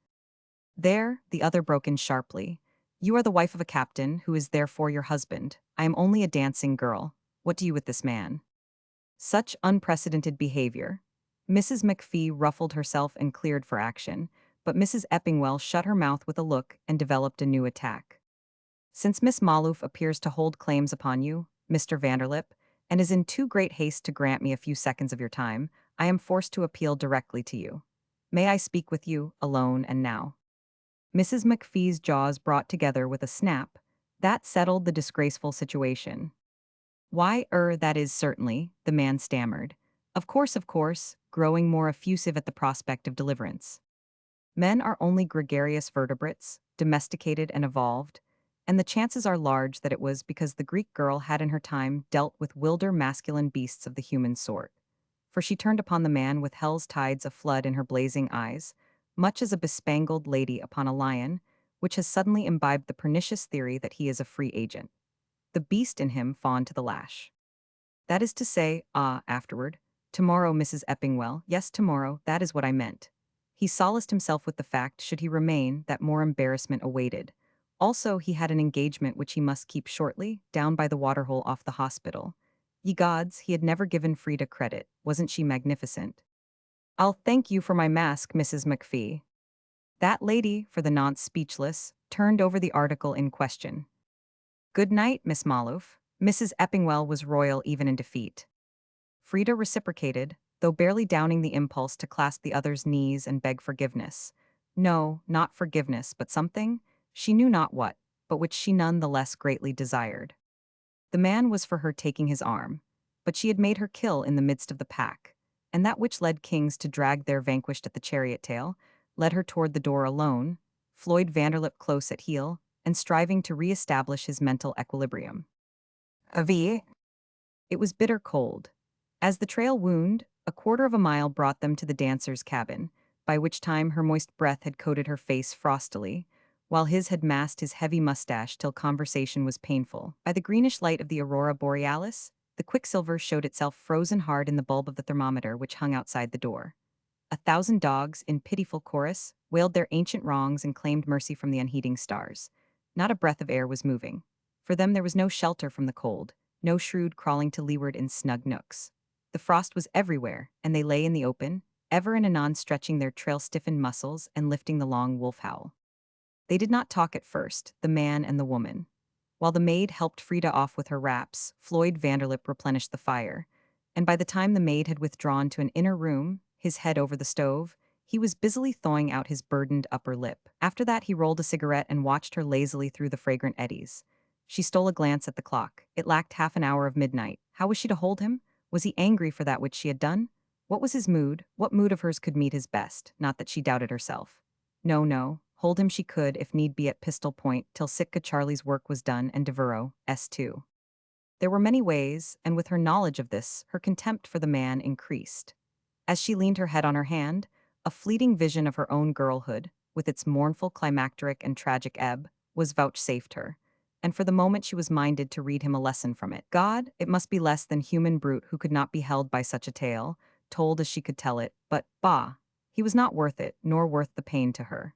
There, the other broke in sharply. You are the wife of a captain, who is therefore your husband. I am only a dancing girl. What do you with this man? Such unprecedented behavior. Mrs. McPhee ruffled herself and cleared for action, but Mrs. Eppingwell shut her mouth with a look and developed a new attack. Since Miss Maloof appears to hold claims upon you, Mr. Vanderlip, and is in too great haste to grant me a few seconds of your time, I am forced to appeal directly to you. May I speak with you, alone and now? Mrs. McPhee's jaws brought together with a snap. That settled the disgraceful situation. Why, that is certainly, the man stammered. Of course, growing more effusive at the prospect of deliverance. Men are only gregarious vertebrates, domesticated and evolved, and the chances are large that it was because the Greek girl had in her time dealt with wilder masculine beasts of the human sort. For she turned upon the man with hell's tides aflood in her blazing eyes, much as a bespangled lady upon a lion, which has suddenly imbibed the pernicious theory that he is a free agent. The beast in him fawned to the lash. That is to say, afterward, Tomorrow, Mrs. Eppingwell. Yes, tomorrow, that is what I meant. He solaced himself with the fact, should he remain, that more embarrassment awaited. Also, he had an engagement which he must keep shortly, down by the waterhole off the hospital. Ye gods, he had never given Frida credit. Wasn't she magnificent? I'll thank you for my mask, Mrs. McPhee. That lady, for the nonce speechless, turned over the article in question. Good night, Miss Maloof. Mrs. Eppingwell was royal even in defeat. Frida reciprocated, though barely downing the impulse to clasp the other's knees and beg forgiveness. No, not forgiveness, but something, she knew not what, but which she none the less greatly desired. The man was for her taking his arm, but she had made her kill in the midst of the pack, and that which led kings to drag their vanquished at the chariot tail, led her toward the door alone, Floyd Vanderlip close at heel, and striving to re-establish his mental equilibrium. Avi? It was bitter cold. As the trail wound, a quarter of a mile brought them to the dancer's cabin, by which time her moist breath had coated her face frostily, while his had masked his heavy mustache till conversation was painful. By the greenish light of the aurora borealis, the quicksilver showed itself frozen hard in the bulb of the thermometer which hung outside the door. 1,000 dogs, in pitiful chorus, wailed their ancient wrongs and claimed mercy from the unheeding stars. Not a breath of air was moving. For them there was no shelter from the cold, no shrew crawling to leeward in snug nooks. The frost was everywhere, and they lay in the open, ever and anon stretching their trail-stiffened muscles and lifting the long wolf howl. They did not talk at first, the man and the woman. While the maid helped Frida off with her wraps, Floyd Vanderlip replenished the fire, and by the time the maid had withdrawn to an inner room, his head over the stove, he was busily thawing out his burdened upper lip. After that he rolled a cigarette and watched her lazily through the fragrant eddies. She stole a glance at the clock. It lacked half an hour of midnight. How was she to hold him? Was he angry for that which she had done? What was his mood? What mood of hers could meet his best? Not that she doubted herself. No, no. Hold him she could, if need be at pistol point, till Sitka Charlie's work was done and Devereux, S2. There were many ways, and with her knowledge of this, her contempt for the man increased. As she leaned her head on her hand, a fleeting vision of her own girlhood, with its mournful climacteric and tragic ebb, was vouchsafed her, and for the moment she was minded to read him a lesson from it. God, it must be less than human brute who could not be held by such a tale, told as she could tell it, but, bah, he was not worth it, nor worth the pain to her.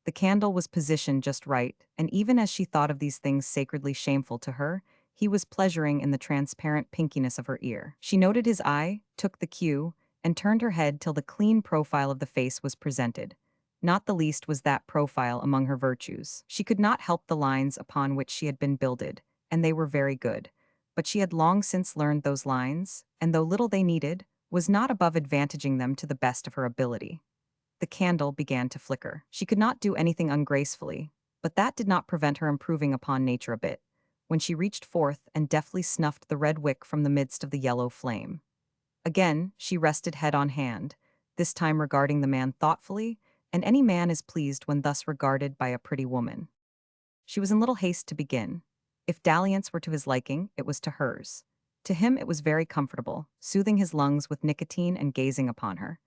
The candle was positioned just right, and even as she thought of these things sacredly shameful to her, he was pleasuring in the transparent pinkiness of her ear. She noted his eye, took the cue, and turned her head till the clean profile of the face was presented. Not the least was that profile among her virtues. She could not help the lines upon which she had been builded, and they were very good. But she had long since learned those lines, and though little they needed, was not above advantaging them to the best of her ability. The candle began to flicker. She could not do anything ungracefully, but that did not prevent her improving upon nature a bit, when she reached forth and deftly snuffed the red wick from the midst of the yellow flame. Again, she rested head on hand, this time regarding the man thoughtfully, and any man is pleased when thus regarded by a pretty woman. She was in little haste to begin. If dalliance were to his liking, it was to hers. To him it was very comfortable, soothing his lungs with nicotine and gazing upon her.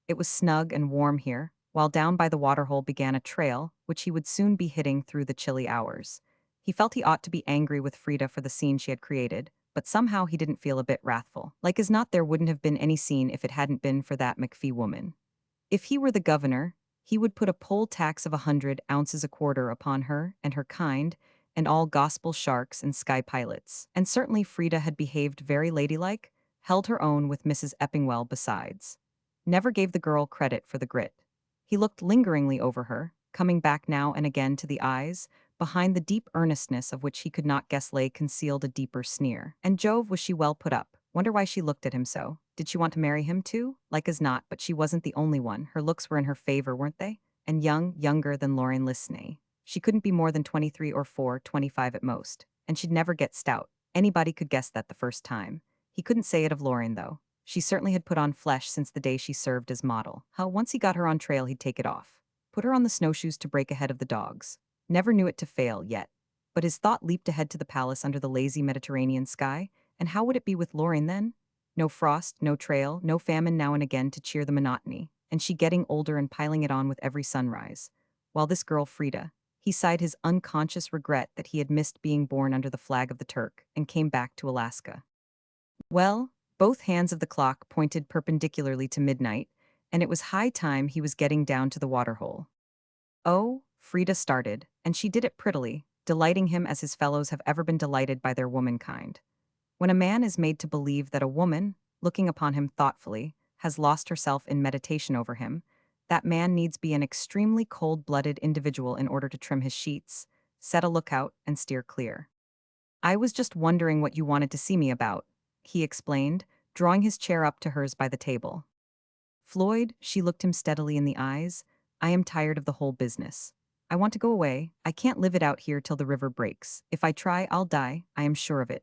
It was snug and warm here, while down by the waterhole began a trail, which he would soon be hitting through the chilly hours. He felt he ought to be angry with Frida for the scene she had created, but somehow he didn't feel a bit wrathful. Like as not there wouldn't have been any scene if it hadn't been for that McPhee woman. If he were the governor, he would put a poll tax of 100 ounces a quarter upon her and her kind, and all gospel sharks and sky pilots. And certainly Frida had behaved very ladylike, held her own with Mrs. Eppingwell besides. Never gave the girl credit for the grit. He looked lingeringly over her, coming back now and again to the eyes, behind the deep earnestness of which he could not guess lay concealed a deeper sneer. And Jove, was she well put up? Wonder why she looked at him so. Did she want to marry him too? Like as not, but she wasn't the only one. Her looks were in her favor, weren't they? And younger than Lauren Lisney. She couldn't be more than 23 or 4, 25 at most. And she'd never get stout. Anybody could guess that the first time. He couldn't say it of Lauren, though. She certainly had put on flesh since the day she served as model. How once he got her on trail he'd take it off. Put her on the snowshoes to break ahead of the dogs. Never knew it to fail, yet. But his thought leaped ahead to the palace under the lazy Mediterranean sky, and how would it be with Lauren then? No frost, no trail, no famine now and again to cheer the monotony, and she getting older and piling it on with every sunrise. While this girl Frida, he sighed his unconscious regret that he had missed being born under the flag of the Turk, and came back to Alaska. Well, Both hands of the clock pointed perpendicularly to midnight, and it was high time he was getting down to the waterhole. Oh, Frida started, and she did it prettily, delighting him as his fellows have ever been delighted by their womankind. When a man is made to believe that a woman, looking upon him thoughtfully, has lost herself in meditation over him, that man needs be an extremely cold-blooded individual in order to trim his sheets, set a lookout, and steer clear. I was just wondering what you wanted to see me about, he explained, drawing his chair up to hers by the table. Floyd, she looked him steadily in the eyes, I am tired of the whole business. I want to go away. I can't live it out here till the river breaks. If I try, I'll die, I am sure of it.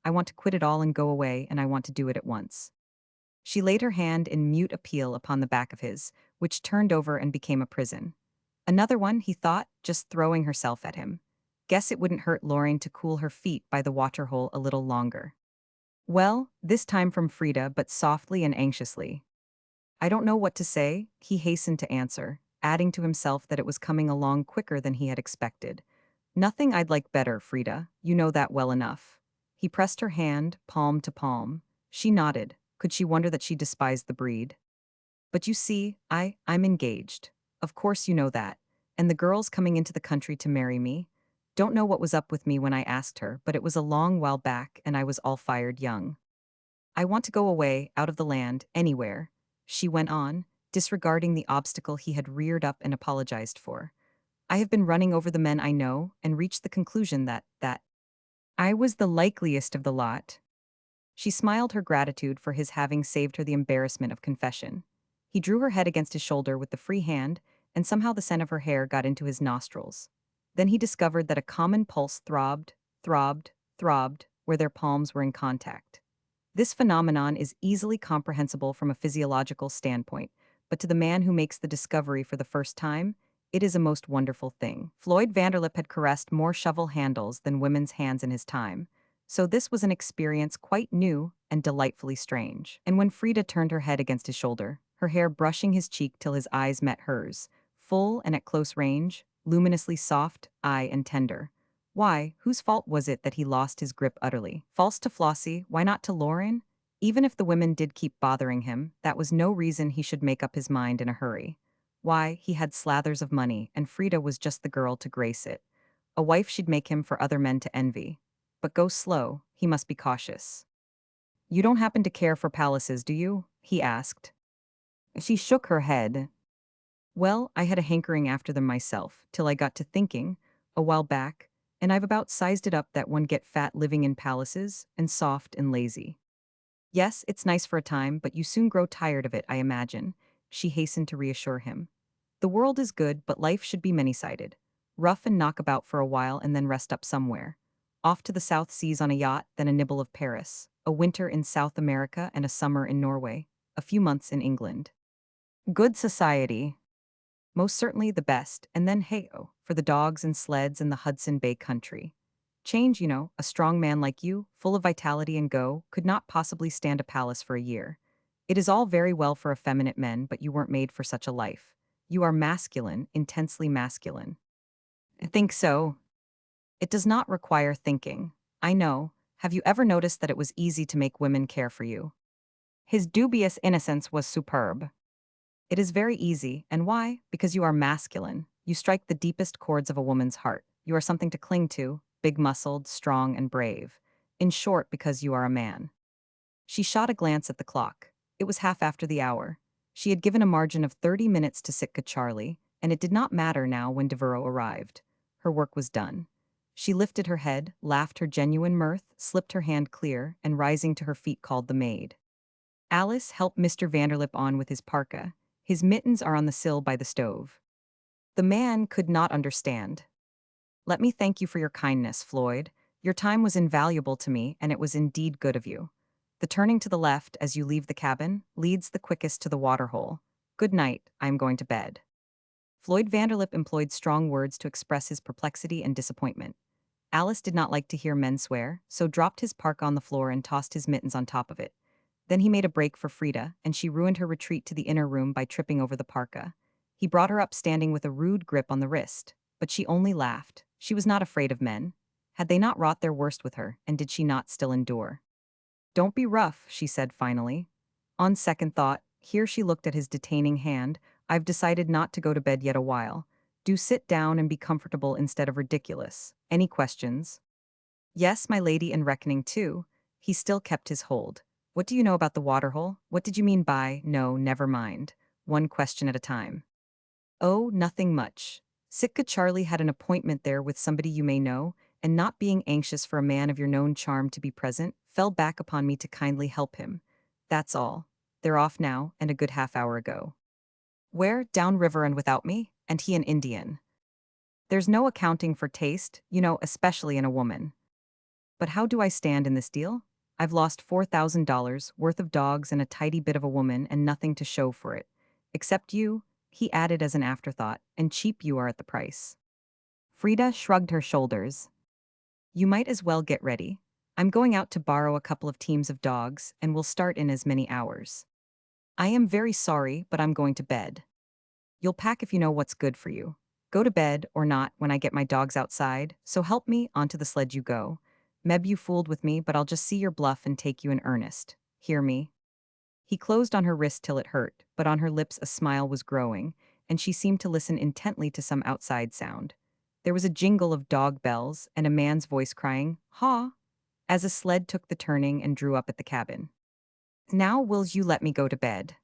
I want to quit it all and go away, and I want to do it at once. She laid her hand in mute appeal upon the back of his, which turned over and became a prison. Another one, he thought, just throwing herself at him. Guess it wouldn't hurt Lauren to cool her feet by the waterhole a little longer. Well, this time from Frida, but softly and anxiously. I don't know what to say, he hastened to answer, adding to himself that it was coming along quicker than he had expected. Nothing I'd like better, Frida, you know that well enough. He pressed her hand, palm to palm. She nodded. Could she wonder that she despised the breed? But you see, I'm engaged. Of course you know that. And the girl's coming into the country to marry me. Don't know what was up with me when I asked her, but it was a long while back and I was all fired young. I want to go away, out of the land, anywhere, she went on, disregarding the obstacle he had reared up and apologized for. I have been running over the men I know and reached the conclusion that I was the likeliest of the lot. She smiled her gratitude for his having saved her the embarrassment of confession. He drew her head against his shoulder with the free hand, and somehow the scent of her hair got into his nostrils. Then he discovered that a common pulse throbbed, throbbed, throbbed, where their palms were in contact. This phenomenon is easily comprehensible from a physiological standpoint, but to the man who makes the discovery for the first time, it is a most wonderful thing. Floyd Vanderlip had caressed more shovel handles than women's hands in his time, so this was an experience quite new and delightfully strange. And when Frida turned her head against his shoulder, her hair brushing his cheek till his eyes met hers, full and at close range, luminously soft, and tender. Why, whose fault was it that he lost his grip utterly? False to Flossie, why not to Lauren? Even if the women did keep bothering him, that was no reason he should make up his mind in a hurry. Why, he had slathers of money, and Frida was just the girl to grace it. A wife she'd make him for other men to envy. But go slow, he must be cautious. You don't happen to care for palaces, do you? He asked. She shook her head. Well, I had a hankering after them myself, till I got to thinking, a while back, and I've about sized it up that one get fat living in palaces, and soft and lazy. Yes, it's nice for a time, but you soon grow tired of it, I imagine, she hastened to reassure him. The world is good, but life should be many-sided. Rough and knockabout for a while and then rest up somewhere. Off to the South Seas on a yacht, then a nibble of Paris. A winter in South America and a summer in Norway. A few months in England. Good society. Most certainly the best, and then hey-oh, for the dogs and sleds in the Hudson Bay country. Change, you know, a strong man like you, full of vitality and go, could not possibly stand a palace for a year. It is all very well for effeminate men, but you weren't made for such a life. You are masculine, intensely masculine. I think so. It does not require thinking. I know. Have you ever noticed that it was easy to make women care for you? His dubious innocence was superb. It is very easy, and why? Because you are masculine. You strike the deepest chords of a woman's heart. You are something to cling to, big-muscled, strong, and brave. In short, because you are a man. She shot a glance at the clock. It was half after the hour. She had given a margin of 30 minutes to Sitka Charlie, and it did not matter now when Devereaux arrived. Her work was done. She lifted her head, laughed her genuine mirth, slipped her hand clear, and rising to her feet called the maid. Alice, help Mr. Vanderlip on with his parka. His mittens are on the sill by the stove. The man could not understand. Let me thank you for your kindness, Floyd. Your time was invaluable to me, and it was indeed good of you. The turning to the left as you leave the cabin leads the quickest to the waterhole. Good night, I am going to bed. Floyd Vanderlip employed strong words to express his perplexity and disappointment. Alice did not like to hear men swear, so dropped his parka on the floor and tossed his mittens on top of it. Then he made a break for Frida, and she ruined her retreat to the inner room by tripping over the parka. He brought her up standing with a rude grip on the wrist, but she only laughed. She was not afraid of men. Had they not wrought their worst with her, and did she not still endure? Don't be rough, she said finally. On second thought, here she looked at his detaining hand. I've decided not to go to bed yet a while. Do sit down and be comfortable instead of ridiculous. Any questions? Yes, my lady, and reckoning too. He still kept his hold. What do you know about the waterhole? What did you mean by, no, never mind. One question at a time. Oh, nothing much. Sitka Charlie had an appointment there with somebody you may know, and not being anxious for a man of your known charm to be present, fell back upon me to kindly help him. That's all. They're off now, and a good half-hour ago. Where? Down river and without me? And he an Indian. There's no accounting for taste, you know, especially in a woman. But how do I stand in this deal? I've lost $4,000 worth of dogs and a tidy bit of a woman and nothing to show for it. Except you, he added as an afterthought, and cheap you are at the price. Frida shrugged her shoulders. You might as well get ready. I'm going out to borrow a couple of teams of dogs, and we'll start in as many hours. I am very sorry, but I'm going to bed. You'll pack if you know what's good for you. Go to bed, or not, when I get my dogs outside, so help me, onto the sled you go. Meb, you fooled with me, but I'll just see your bluff and take you in earnest. Hear me? He closed on her wrist till it hurt, but on her lips a smile was growing, and she seemed to listen intently to some outside sound. There was a jingle of dog bells and a man's voice crying, "Haw!" as a sled took the turning and drew up at the cabin. Now wills you let me go to bed?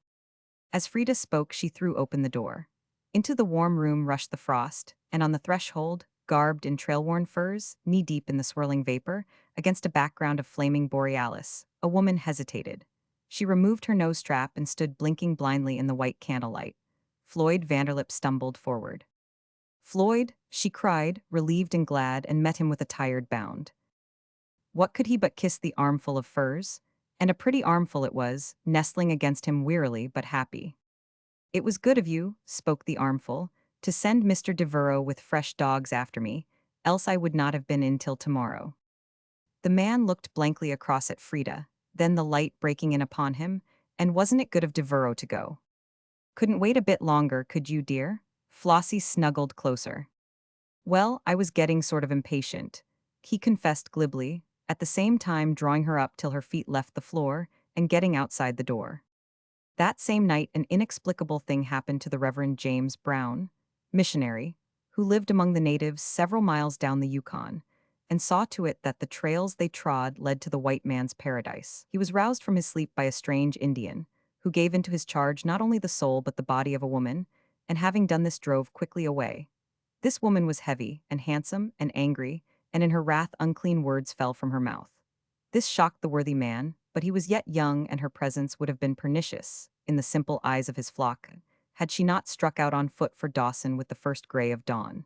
As Frida spoke, she threw open the door. Into the warm room rushed the frost, and on the threshold, garbed in trail-worn furs, knee-deep in the swirling vapor, against a background of flaming borealis, a woman hesitated. She removed her nose strap and stood blinking blindly in the white candlelight. Floyd Vanderlip stumbled forward. Floyd, she cried, relieved and glad, and met him with a tired bound. What could he but kiss the armful of furs? And a pretty armful it was, nestling against him wearily but happy. It was good of you, spoke the armful, to send Mr. Devereux with fresh dogs after me, else I would not have been in till tomorrow. The man looked blankly across at Frida, then the light breaking in upon him, and wasn't it good of Devereux to go? Couldn't wait a bit longer, could you, dear? Flossie snuggled closer. Well, I was getting sort of impatient, he confessed glibly, at the same time drawing her up till her feet left the floor and getting outside the door. That same night, an inexplicable thing happened to the Reverend James Brown, missionary, who lived among the natives several miles down the Yukon, and saw to it that the trails they trod led to the white man's paradise. He was roused from his sleep by a strange Indian, who gave into his charge not only the soul but the body of a woman, and having done this drove quickly away. This woman was heavy, and handsome, and angry, and in her wrath unclean words fell from her mouth. This shocked the worthy man, but he was yet young, and her presence would have been pernicious, in the simple eyes of his flock, had she not struck out on foot for Dawson with the first gray of dawn.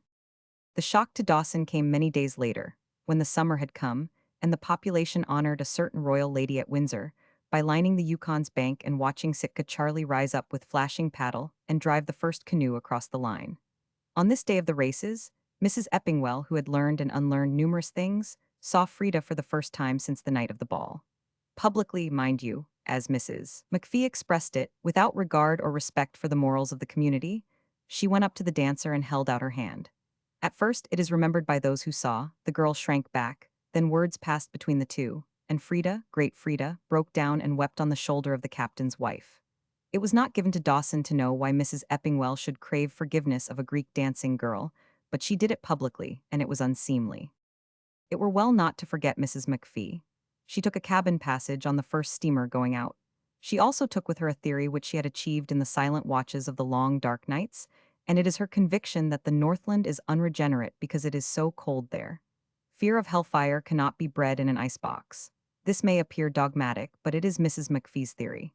The shock to Dawson came many days later, when the summer had come, and the population honored a certain royal lady at Windsor, by lining the Yukon's bank and watching Sitka Charlie rise up with flashing paddle and drive the first canoe across the line. On this day of the races, Mrs. Eppingwell, who had learned and unlearned numerous things, saw Frida for the first time since the night of the ball. Publicly, mind you, as Mrs. McPhee expressed it, without regard or respect for the morals of the community, she went up to the dancer and held out her hand. At first, it is remembered by those who saw, the girl shrank back, then words passed between the two, and Frida, great Frida, broke down and wept on the shoulder of the captain's wife. It was not given to Dawson to know why Mrs. Eppingwell should crave forgiveness of a Greek dancing girl, but she did it publicly, and it was unseemly. It were well not to forget Mrs. McPhee. She took a cabin passage on the first steamer going out. She also took with her a theory which she had achieved in the silent watches of the long, dark nights, and it is her conviction that the Northland is unregenerate because it is so cold there. Fear of hellfire cannot be bred in an icebox. This may appear dogmatic, but it is Mrs. McPhee's theory.